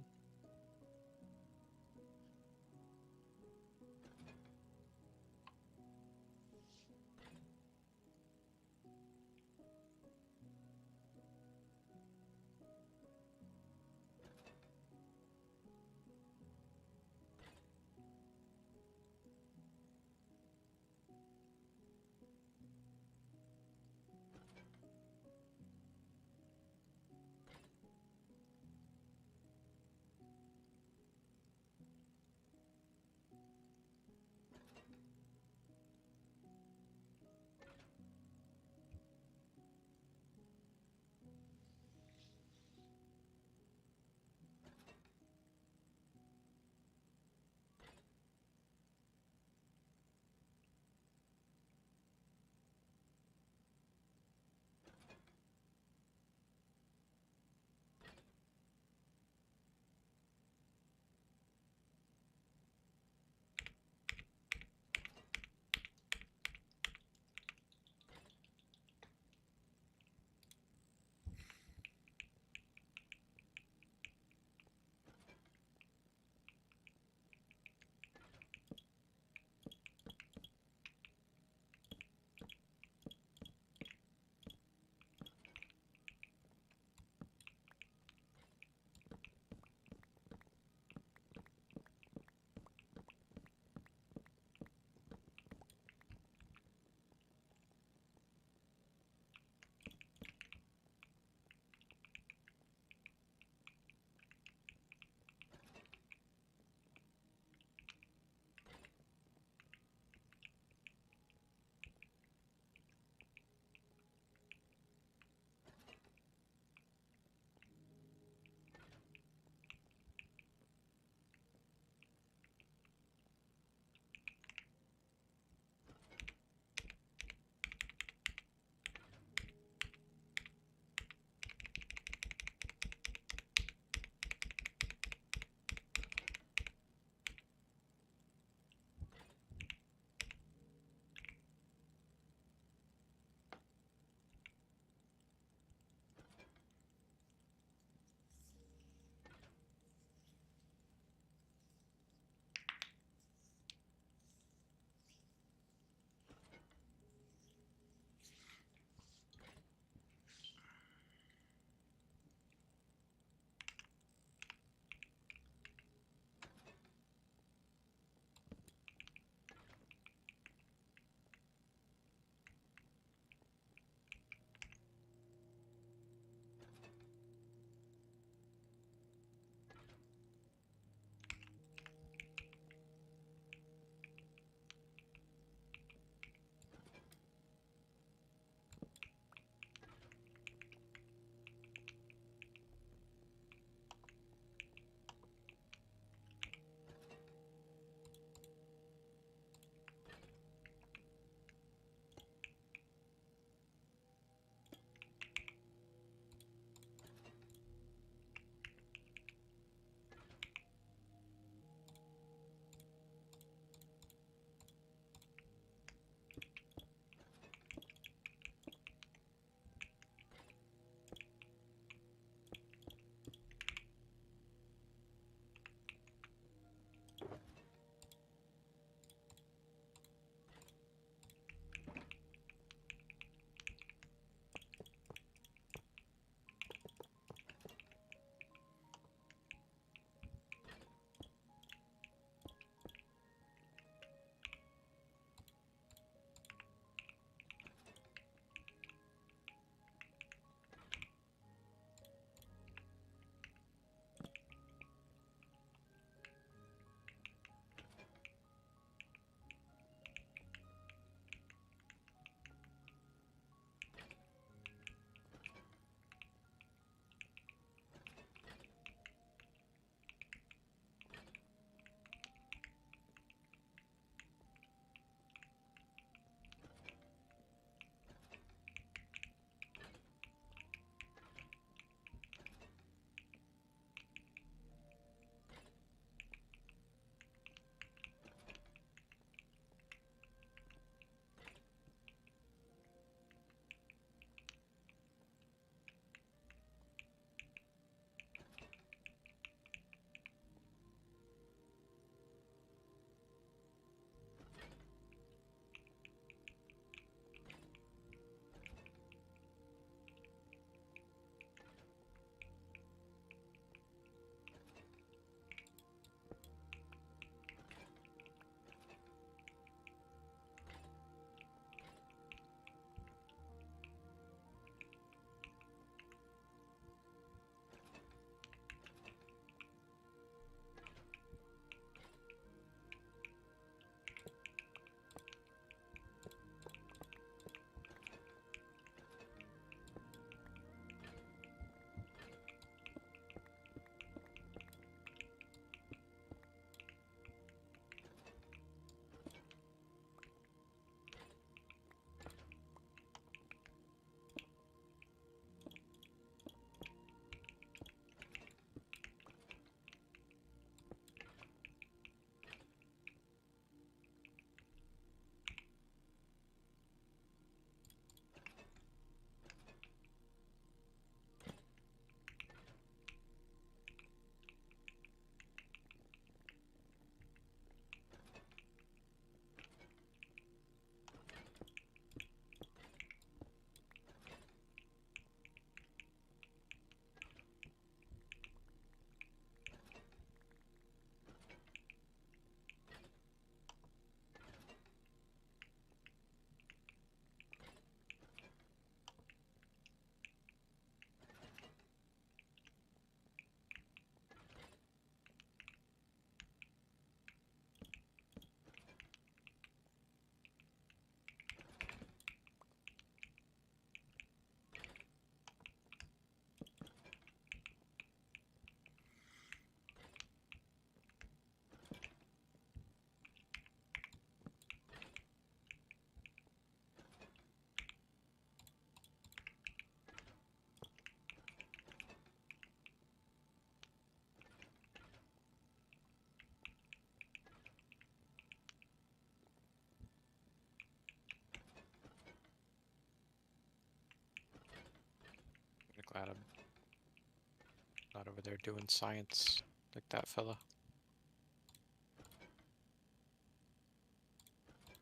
there doing science like that fella.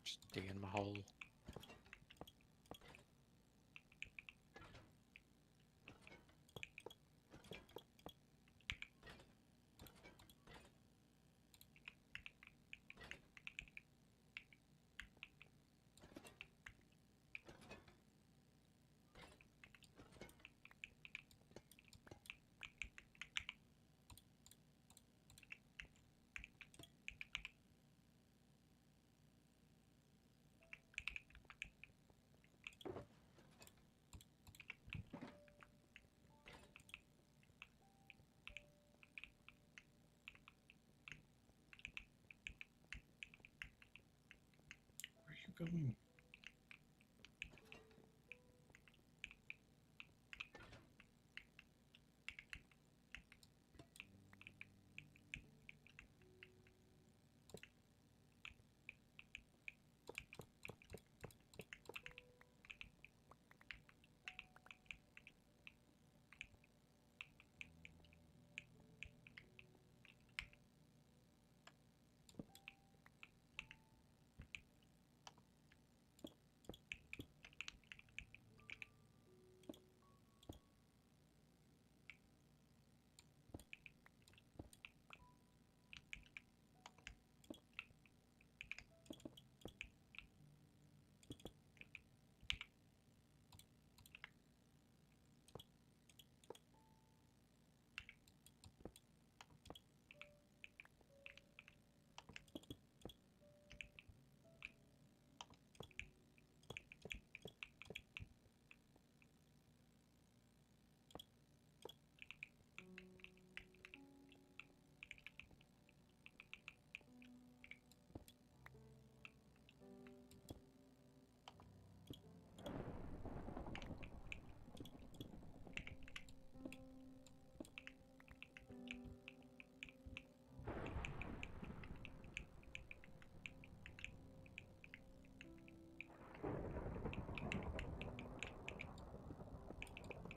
Just digging my hole. Where are you going?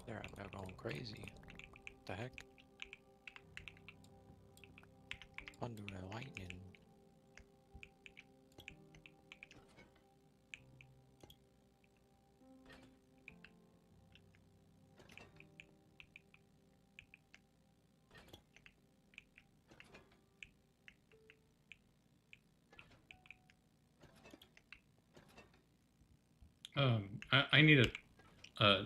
They're out there going crazy. The heck? Thunder and lightning. I need a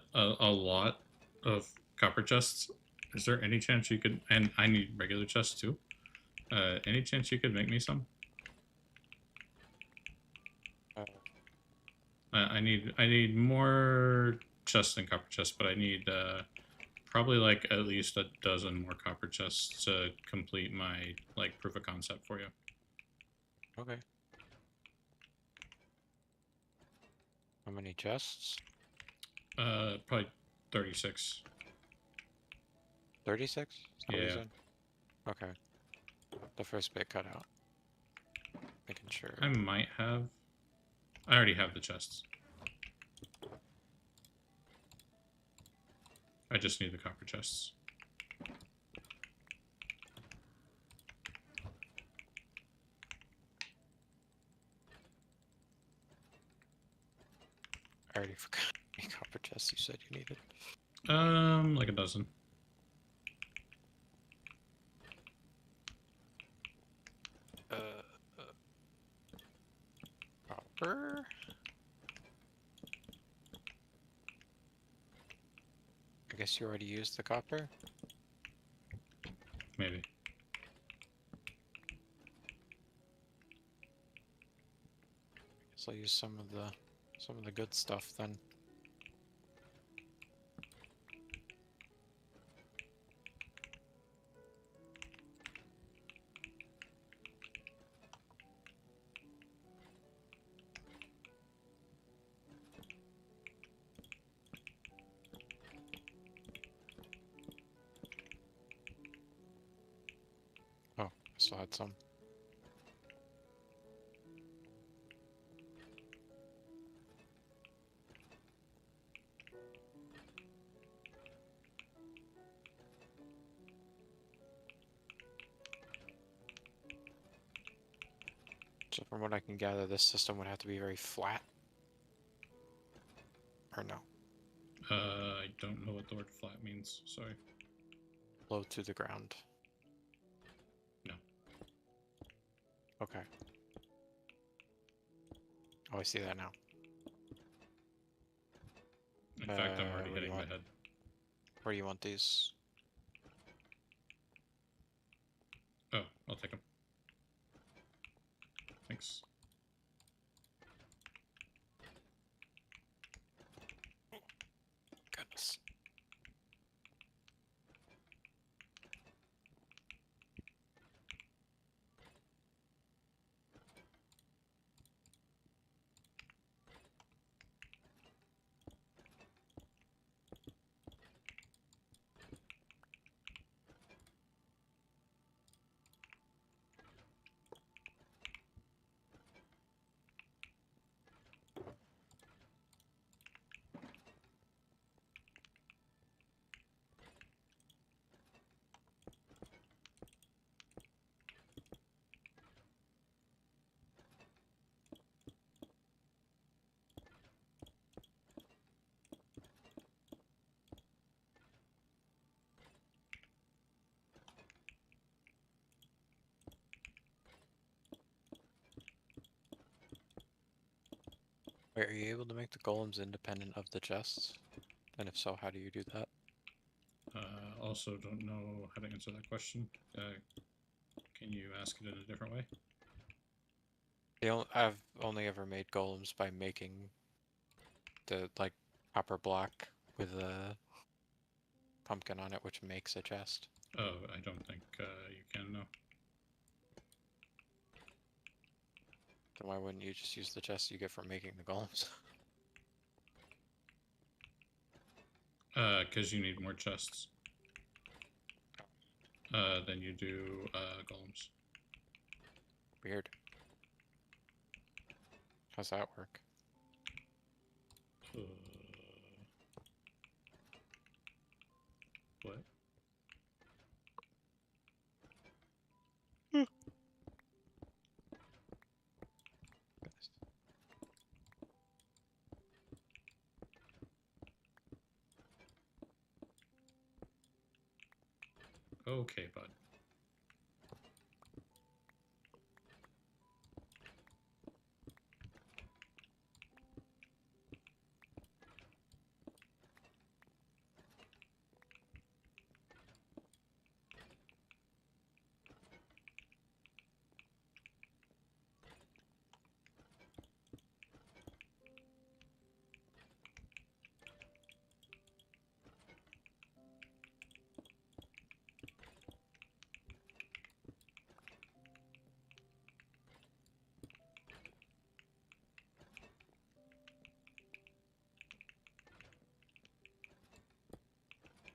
lot of copper chests. Is there any chance you could? And I need regular chests too. Any chance you could make me some? Uh, I need more chests than copper chests, but I need probably like at least a dozen more copper chests to complete my like proof of concept for you. okay. How many chests? Probably 36. 36? Yeah. Okay. The first bit cut out. Making sure. I might have. I already have the chests. I just need the copper chests. I already forgot how many copper chests you said you needed. Like a dozen. Copper? I guess you already used the copper? Maybe. Guess I'll use some of the good stuff then. Oh, I still had some. So from what I can gather, this system would have to be very flat. Or no, I don't know what the word flat means. Sorry. low to the ground. No. Okay. Oh, I see that now. In fact, I'm already what do you hitting the want? head. Where do you want these? Oh, I'll take them. Thanks. Goodness. Wait, are you able to make the golems independent of the chests? And if so, how do you do that? Also, don't know how to answer that question. Can you ask it in a different way? I've only ever made golems by making the like copper block with a pumpkin on it, which makes a chest. Oh, I don't think you can, no. Then why wouldn't you just use the chest you get from making the golems? Because you need more chests. Than you do golems. Weird. How's that work? What? Goodness. Okay, bud.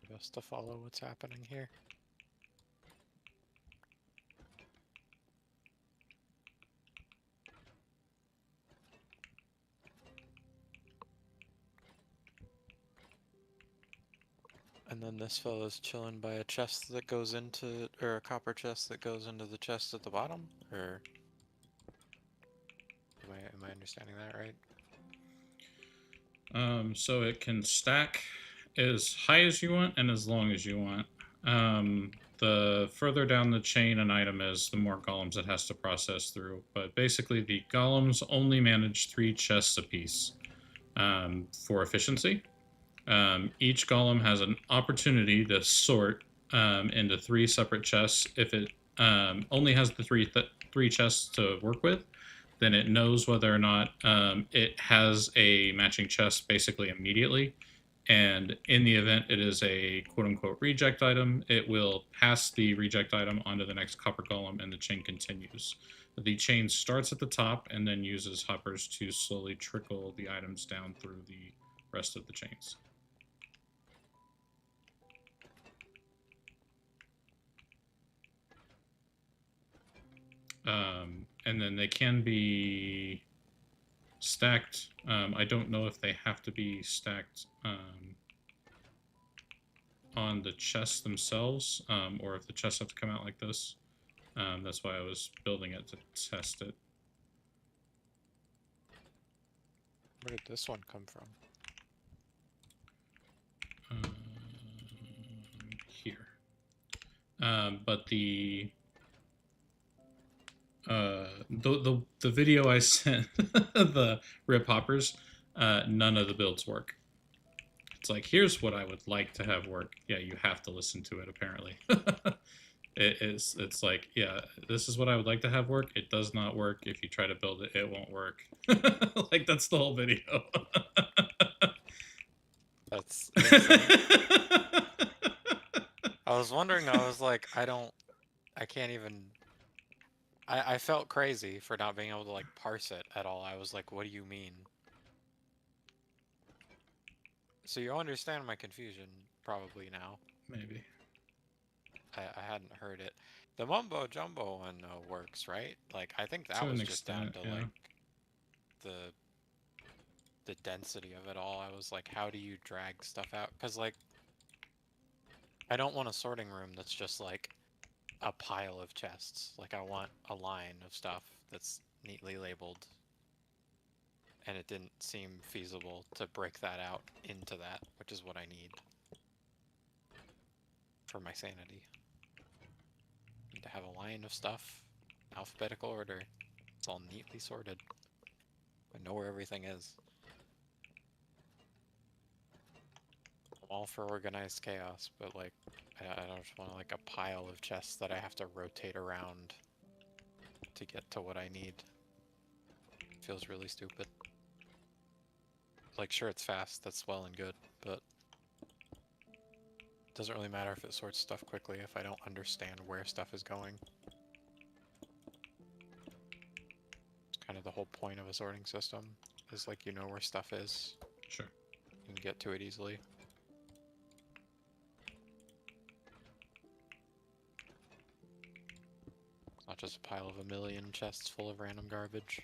Just to follow what's happening here. And then this fellow's chilling by a chest that goes into, or a copper chest that goes into the chest at the bottom? Or am I understanding that right? So it can stack as high as you want and as long as you want. The further down the chain an item is, the more golems it has to process through. But basically, the golems only manage 3 chests apiece for efficiency. Each golem has an opportunity to sort into 3 separate chests. If it only has the three chests to work with, then it knows whether or not it has a matching chest basically immediately. And in the event it is a quote-unquote reject item, it will pass the reject item onto the next copper golem, and the chain continues. The chain starts at the top and then uses hoppers to slowly trickle the items down through the rest of the chains. And then they can be stacked. I don't know if they have to be stacked on the chests themselves, or if the chests have to come out like this. That's why I was building it to test it. Where did this one come from? Here. But the video I sent, the rip hoppers, none of the builds work. It's like, here's what I would like to have work. Yeah, you have to listen to it, apparently. It's like, yeah, this is what I would like to have work. It does not work. If you try to build it, it won't work. Like, that's the whole video. That's insane. I was wondering, I was like, I can't even... I felt crazy for not being able to, like, parse it at all. I was like, what do you mean? So you understand my confusion, probably now. Maybe. I hadn't heard it. The mumbo jumbo one works, right? Like, I think that To was an just down extent, to yeah. like the density of it all. I was like, how do you drag stuff out? Because like, I don't want a sorting room that's just like a pile of chests. Like, I want a line of stuff that's neatly labeled. And it didn't seem feasible to break that out into that, which is what I need for my sanity. Need to have a line of stuff, alphabetical order. It's all neatly sorted. I know where everything is. I'm all for organized chaos, but like, I don't just want like a pile of chests that I have to rotate around to get to what I need. Feels really stupid. Like, sure, it's fast, that's well and good, but it doesn't really matter if it sorts stuff quickly if I don't understand where stuff is going. It's kind of the whole point of a sorting system, is like, you know where stuff is. Sure. You can get to it easily. It's not just a pile of a million chests full of random garbage.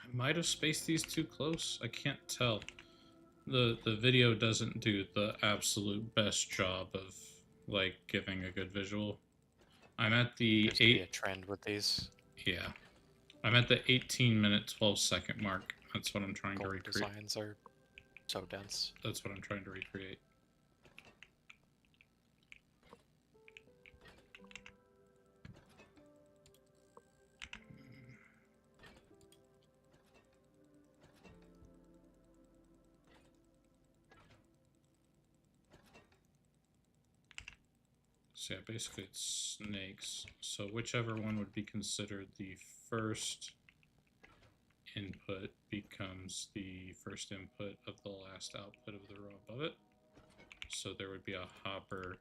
I might have spaced these too close. I can't tell. The video doesn't do the absolute best job of like giving a good visual. I'm at the Seems to be a trend with these. Yeah. I'm at the 18-minute, 12-second mark. That's what I'm trying to Gold recreate. designs are so dense. That's what I'm trying to recreate. So yeah, basically it's snakes. So whichever one would be considered the first input becomes the first input of the last output of the row above it. So there would be a hopper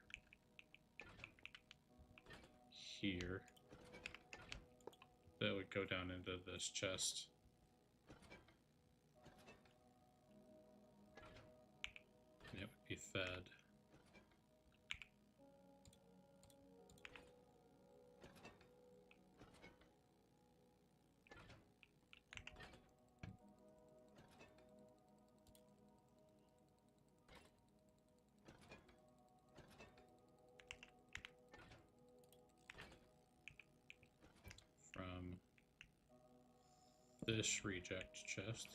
here that would go down into this chest. And it would be fed. From this reject chest.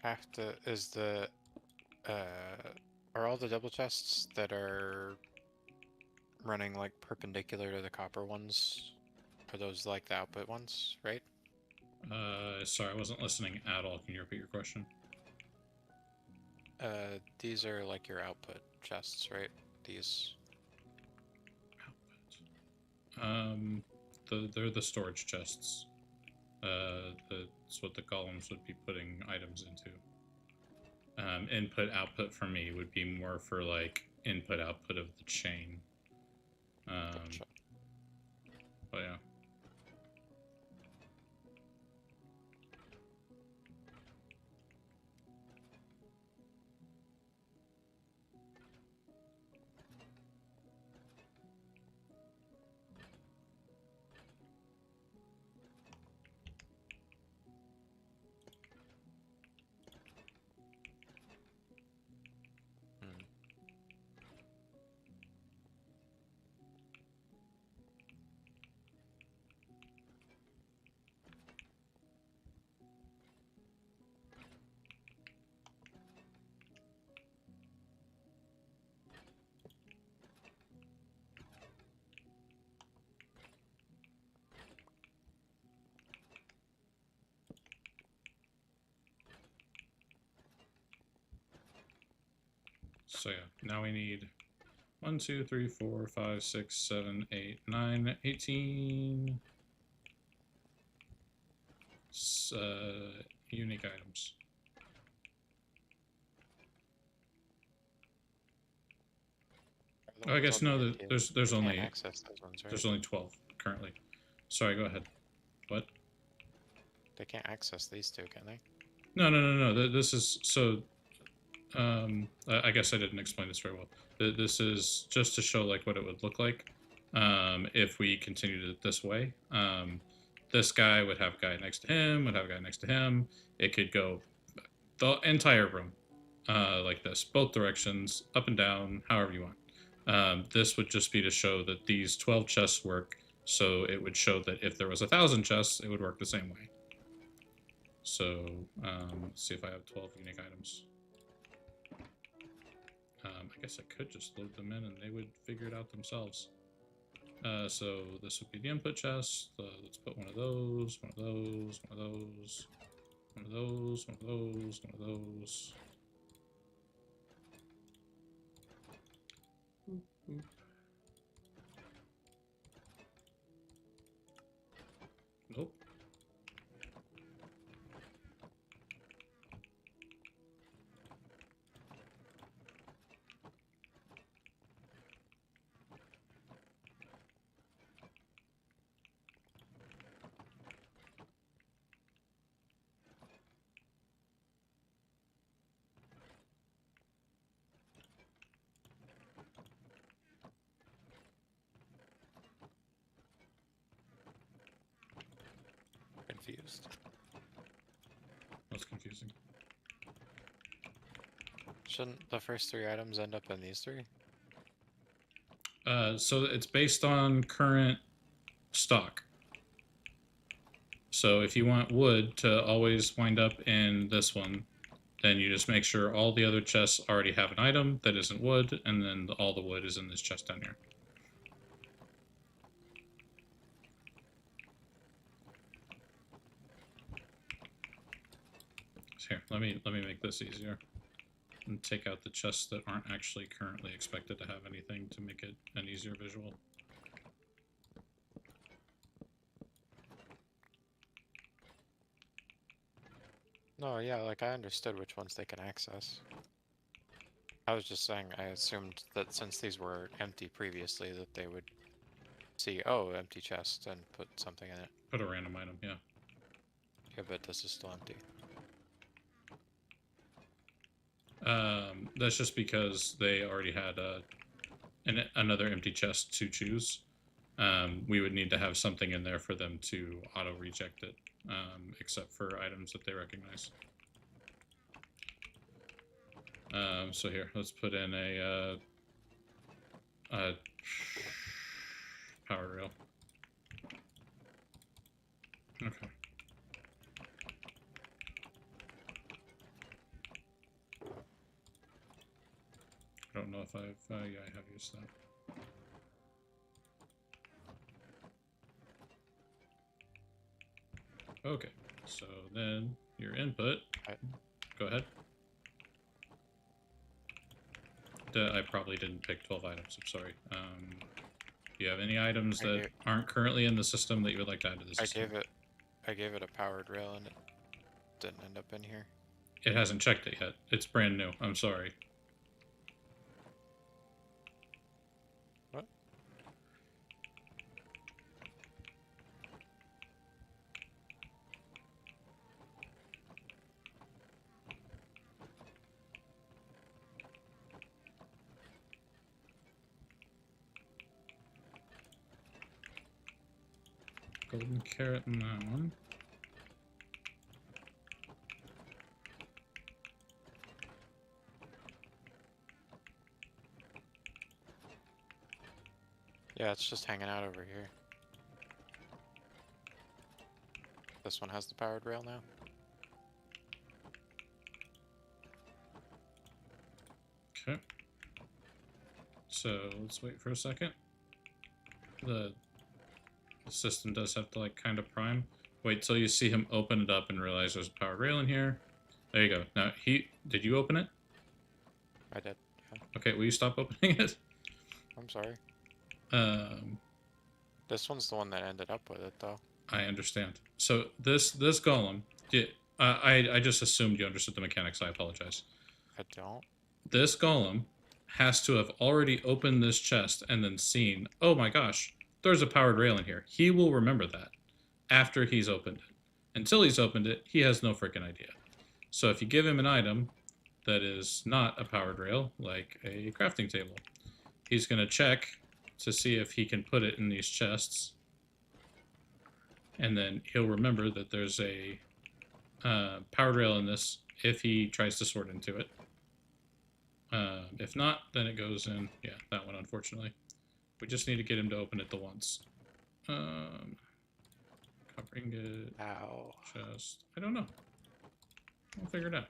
have to, is the, are all the double chests that are running like perpendicular to the copper ones, are those like the output ones, right? Sorry, I wasn't listening at all. Can you repeat your question? These are like your output chests, right? These. They're the storage chests. That's what the columns would be putting items into. Input output for me would be more for like input output of the chain. Gotcha. But yeah. Hmm. So yeah, now we need 1, 2, 3, 4, 5, 6, 7, 8, 9, 18 unique items. The Oh, I ones guess on no. the Indian, There's you can't only access those ones, right? there's only 12 currently. Sorry, go ahead. What? They can't access these two, can they? No. This is so. I guess I didn't explain this very well. This is just to show like what it would look like if we continued it this way. This guy would have a guy next to him, would have a guy next to him. It could go the entire room like this, both directions, up and down, however you want. This would just be to show that these 12 chests work. So it would show that if there was 1,000 chests, it would work the same way. So let's see if I have 12 unique items. I guess I could just load them in and they would figure it out themselves. So this would be the input chest. Let's put one of those, one of those, one of those, one of those, one of those, one of those. Oop, oop. Nope. Confused. That's confusing. Shouldn't the first three items end up in these three? So it's based on current stock. So if you want wood to always wind up in this one, then you just make sure all the other chests already have an item that isn't wood, and then all the wood is in this chest down here. So here, let me make this easier. And take out the chests that aren't actually currently expected to have anything to make it an easier visual. No, yeah, like I understood which ones they can access. I was just saying, I assumed that since these were empty previously, that they would see, oh, empty chest, and put something in it. Put a random item, yeah. Yeah, but this is still empty. That's just because they already had another empty chest to choose. We would need to have something in there for them to auto-reject it, except for items that they recognize. So here, let's put in a power rail. Okay. Yeah, I have used that. Okay, so then your input. Right. Go ahead. I probably didn't pick 12 items. I'm sorry. Do you have any items I that gave- aren't currently in the system that you would like to add to the system? I gave it a powered rail and it didn't end up in here. It hasn't checked it yet. It's brand new. I'm sorry. What? Golden carrot in that one. Yeah, it's just hanging out over here. This one has the powered rail now. Okay. So let's wait for a second. The system does have to like kind of prime. Wait till you see him open it up and realize there's a powered rail in here. There you go. Now did you open it? I did. Yeah. Okay, will you stop opening it? I'm sorry. Um, This one's the one that ended up with it, though. I understand. So this golem, I just assumed you understood the mechanics. I apologize. I don't. This golem has to have already opened this chest and then seen, oh my gosh, there's a powered rail in here. He will remember that after he's opened it. Until he's opened it, he has no freaking idea. So if you give him an item that is not a powered rail, like a crafting table, he's going to check to see if he can put it in these chests. And then he'll remember that there's a powered rail in this if he tries to sort into it. If not, then it goes in. Yeah, that one, unfortunately. We just need to get him to open it the once. Copper ingot, Ow. chest. I don't know. We'll figure it out.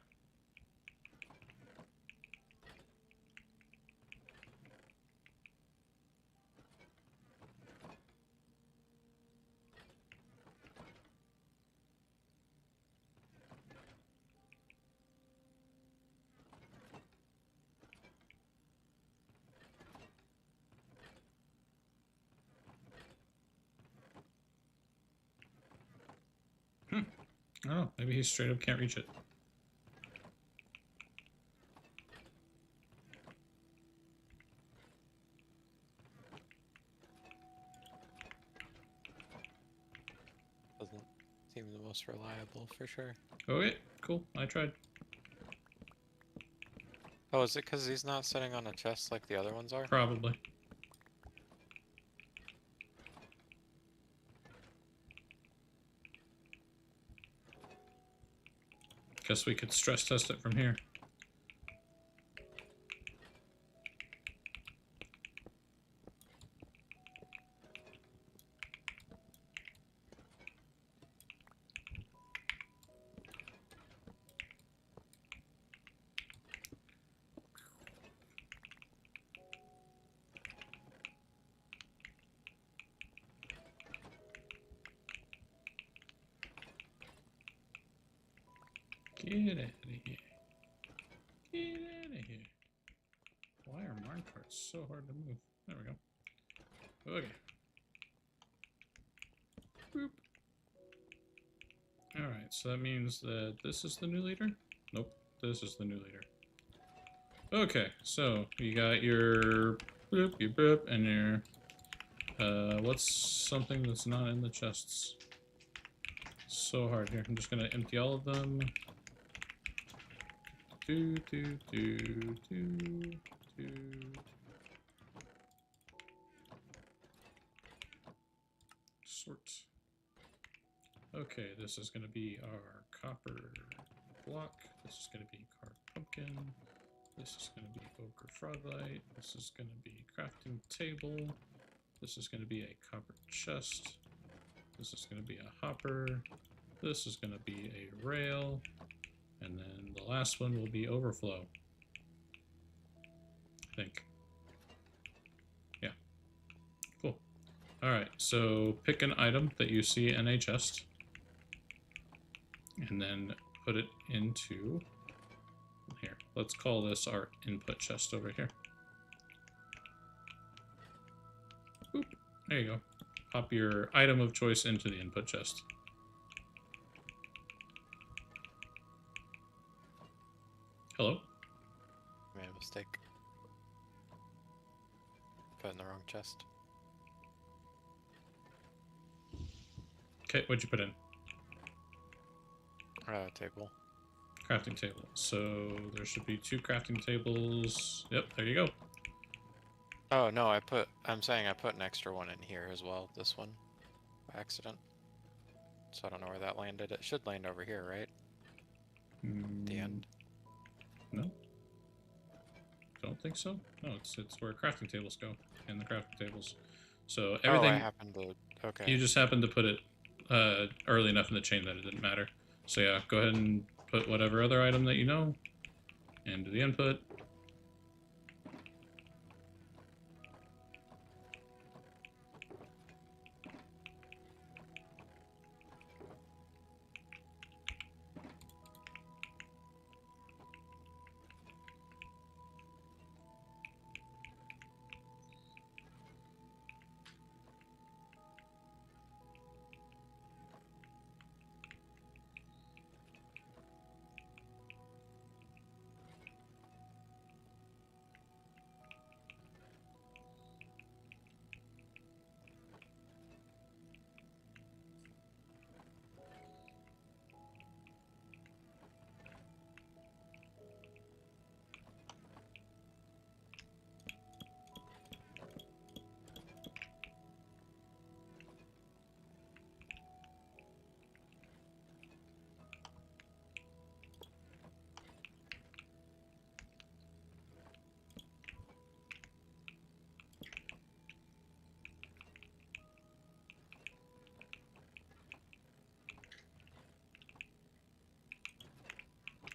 I don't know. Maybe he straight up can't reach it. Doesn't seem the most reliable for sure. Okay, cool. I tried. Oh, is it because he's not sitting on a chest like the other ones are? Probably. Guess we could stress test it from here. Get out of here. Get out of here. Why are minecarts so hard to move? There we go. Okay. Boop. Alright, so that means that this is the new leader? Nope, this is the new leader. Okay, so you got your boop, your boop, and your what's something that's not in the chests? So hard here. I'm just gonna empty all of them. Do. Sort. Okay, this is gonna be our copper block. This is gonna be carved pumpkin. This is gonna be ochre froglight. This is gonna be crafting table. This is gonna be a copper chest. This is gonna be a hopper. This is gonna be a rail. And then the last one will be overflow. I think. Alright, so pick an item that you see in a chest. And then put it into... Here, let's call this our input chest over here. Boop. There you go. Pop your item of choice into the input chest. Hello? Made a mistake. Put in the wrong chest. Okay, what'd you put in? Table. Crafting table. So there should be 2 crafting tables. Yep, there you go. Oh no, I'm saying I put an extra one in here as well. This one, by accident. So I don't know where that landed. It should land over here, right? The end. No. Don't think so. No, it's where crafting tables go, in the crafting tables. So everything. Oh, I happened to. Okay. You just happened to put it early enough in the chain that it didn't matter. So yeah, go ahead and put whatever other item that you know into the input.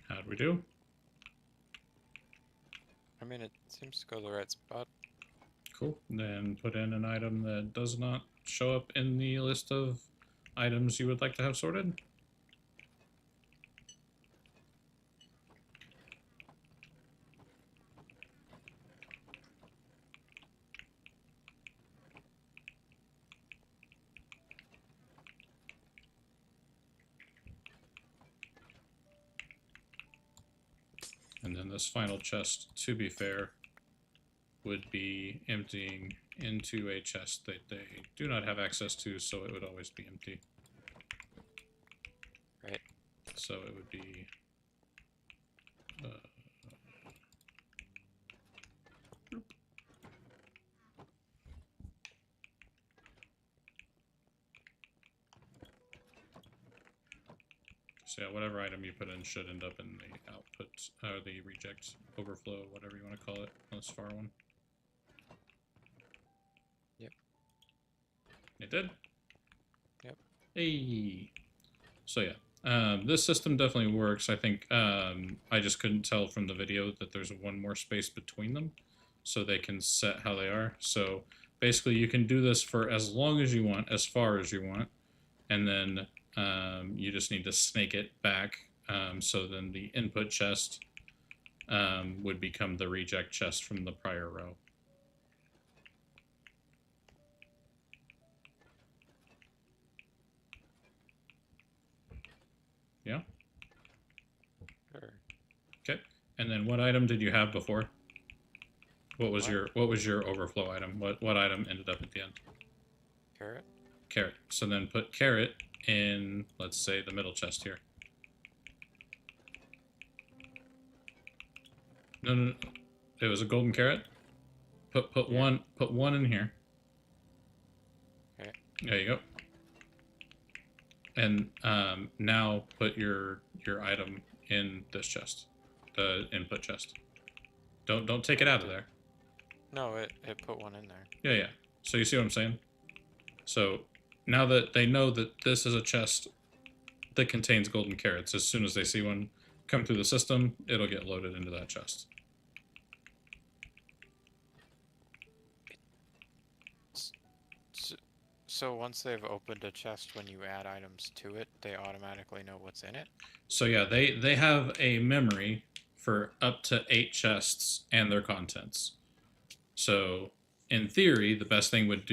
How'd we do? I mean, it seems to go to the right spot. Cool. Then put in an item that does not show up in the list of items you would like to have sorted. And then this final chest, to be fair, would be emptying into a chest that they do not have access to, so it would always be empty. Right. So it would be... So yeah, whatever item you put in should end up in the output, or the reject, overflow, whatever you want to call it, on this far one. Yep. It did? Yep. Hey! So yeah, this system definitely works. I think I just couldn't tell from the video that there's one more space between them, so they can set how they are. So basically you can do this for as long as you want, as far as you want, and then you just need to snake it back, so then the input chest would become the reject chest from the prior row. Yeah? Sure. Okay. And then what item did you have before? What was What? your overflow item? What item ended up at the end? Carrot. Carrot. So then put carrot in, let's say, the middle chest here. No. It was a golden carrot. Put Yeah. one in here. Okay. There you go. And now put your item in this chest, the input chest. Don't take it out of there. No, it put one in there. Yeah. So you see what I'm saying? So now that they know that this is a chest that contains golden carrots, as soon as they see one come through the system, it'll get loaded into that chest. So once they've opened a chest, when you add items to it, they automatically know what's in it? So yeah, they have a memory for up to 8 chests and their contents. So in theory, the best thing would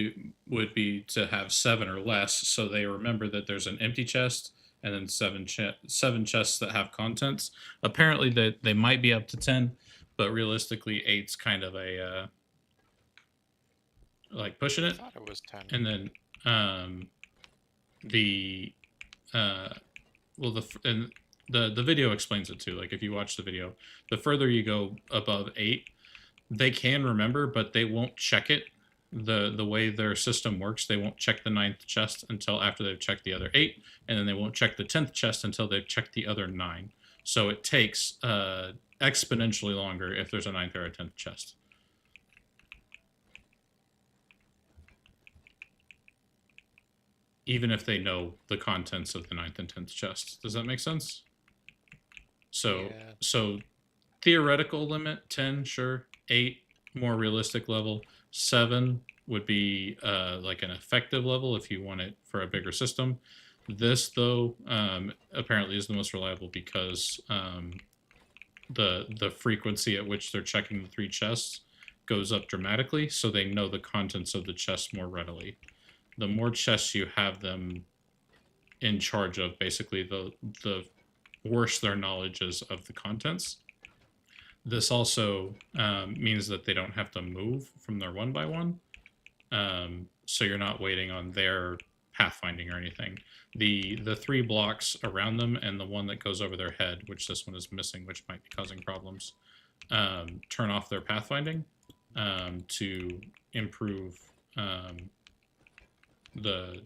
be to have 7 or less, so they remember that there's an empty chest and then 7 chests that have contents. Apparently, they might be up to 10, but realistically, 8's kind of a like pushing I it. thought it was 10. And then the well the video explains it too. Like if you watch the video, the further you go above 8, they can remember, but they won't check it. The way their system works, they won't check the 9th chest until after they've checked the other 8, and then they won't check the 10th chest until they've checked the other 9. So it takes exponentially longer if there's a 9th or a 10th chest. Even if they know the contents of the 9th and 10th chest. Does that make sense? So Yeah. so theoretical limit 10, sure. 8, more realistic level. 7 would be like an effective level if you want it for a bigger system. This though apparently is the most reliable because the frequency at which they're checking the 3 chests goes up dramatically, so they know the contents of the chest more readily. The more chests you have them in charge of, basically, the worse their knowledge is of the contents. This also means that they don't have to move from their 1 by 1, so you're not waiting on their pathfinding or anything. The 3 blocks around them and the one that goes over their head, which this one is missing, which might be causing problems, turn off their pathfinding to improve the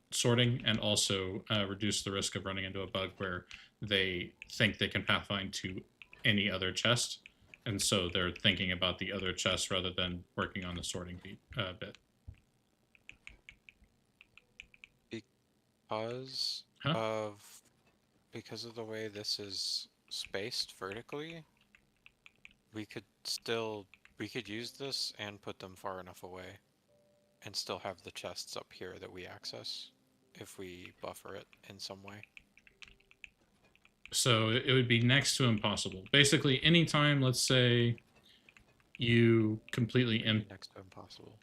sorting and also reduce the risk of running into a bug where they think they can pathfind to any other chest, and so they're thinking about the other chest rather than working on the sorting bit. Because because of the way this is spaced vertically, we could use this and put them far enough away and still have the chests up here that we access if we buffer it in some way. So it would be next to impossible. Basically, anytime, let's say, you completely Next to impossible.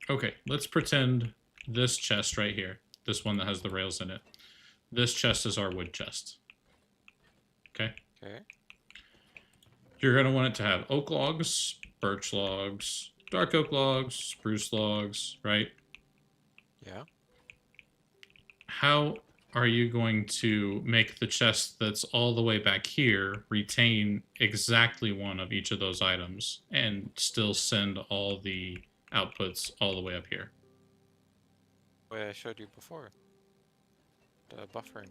okay, let's pretend this chest right here, this one that has the rails in it, this chest is our wood chest. Okay? Okay. You're going to want it to have oak logs, birch logs, dark oak logs, spruce logs, right? Yeah. How are you going to make the chest that's all the way back here retain exactly one of each of those items and still send all the outputs all the way up here? The way I showed you before. The buffering.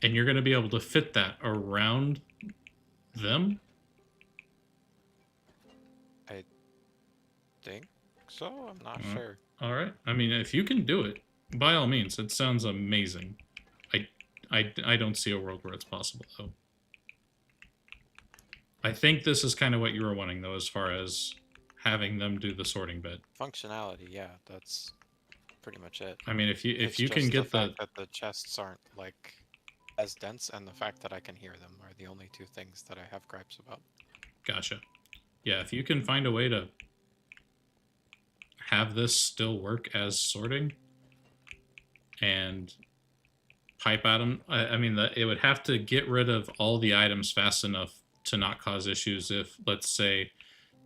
And you're going to be able to fit that around them? I think so. I'm not Mhm. sure. All right. I mean, if you can do it, by all means, it sounds amazing. I don't see a world where it's possible, though. I think this is kind of what you were wanting, though, as far as having them do the sorting bit. Functionality, yeah, that's pretty much it. I mean, if you It's can just get the fact that the chests aren't like as dense, and the fact that I can hear them are the only 2 things that I have gripes about. Gotcha. Yeah, if you can find a way to have this still work as sorting and pipe at them, I mean, it would have to get rid of all the items fast enough to not cause issues if, let's say,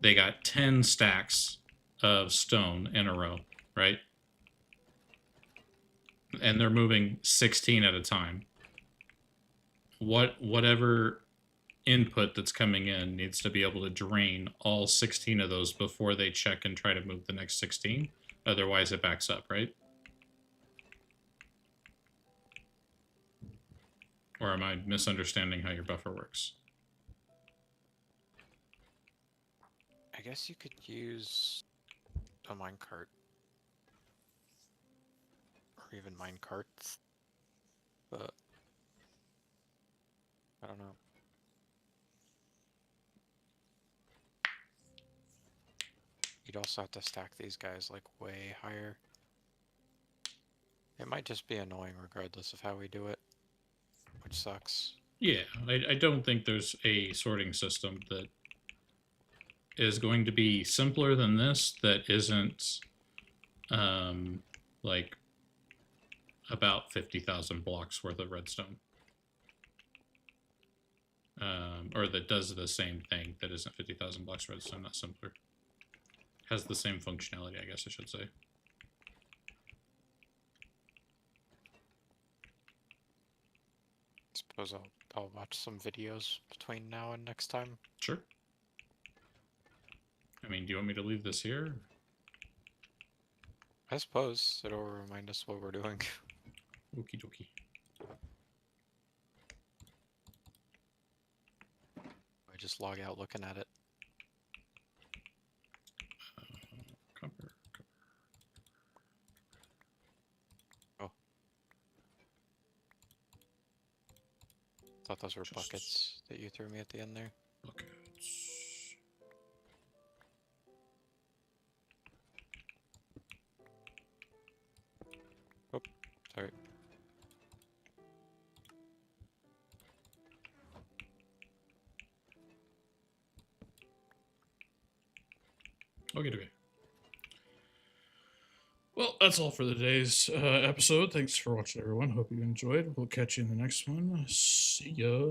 they got 10 stacks of stone in a row, right? And they're moving 16 at a time. Whatever input that's coming in needs to be able to drain all 16 of those before they check and try to move the next 16. Otherwise, it backs up, right? Or am I misunderstanding how your buffer works? I guess you could use a minecart. Or even minecarts. But I don't know. You'd also have to stack these guys like way higher. It might just be annoying regardless of how we do it, which sucks. Yeah, I don't think there's a sorting system that is going to be simpler than this that isn't like about 50,000 blocks worth of redstone. Or that does the same thing that isn't 50,000 blocks redstone, not simpler. Has the same functionality, I guess I should say. Suppose I'll watch some videos between now and next time. Sure. I mean, do you want me to leave this here? I suppose it'll remind us what we're doing. Okie dokie. I just log out looking at it. Copper. Thought those were Just- buckets that you threw me at the end there. Buckets. Sorry. Okay. Well, that's all for today's episode. Thanks for watching, everyone. Hope you enjoyed. We'll catch you in the next one. See ya.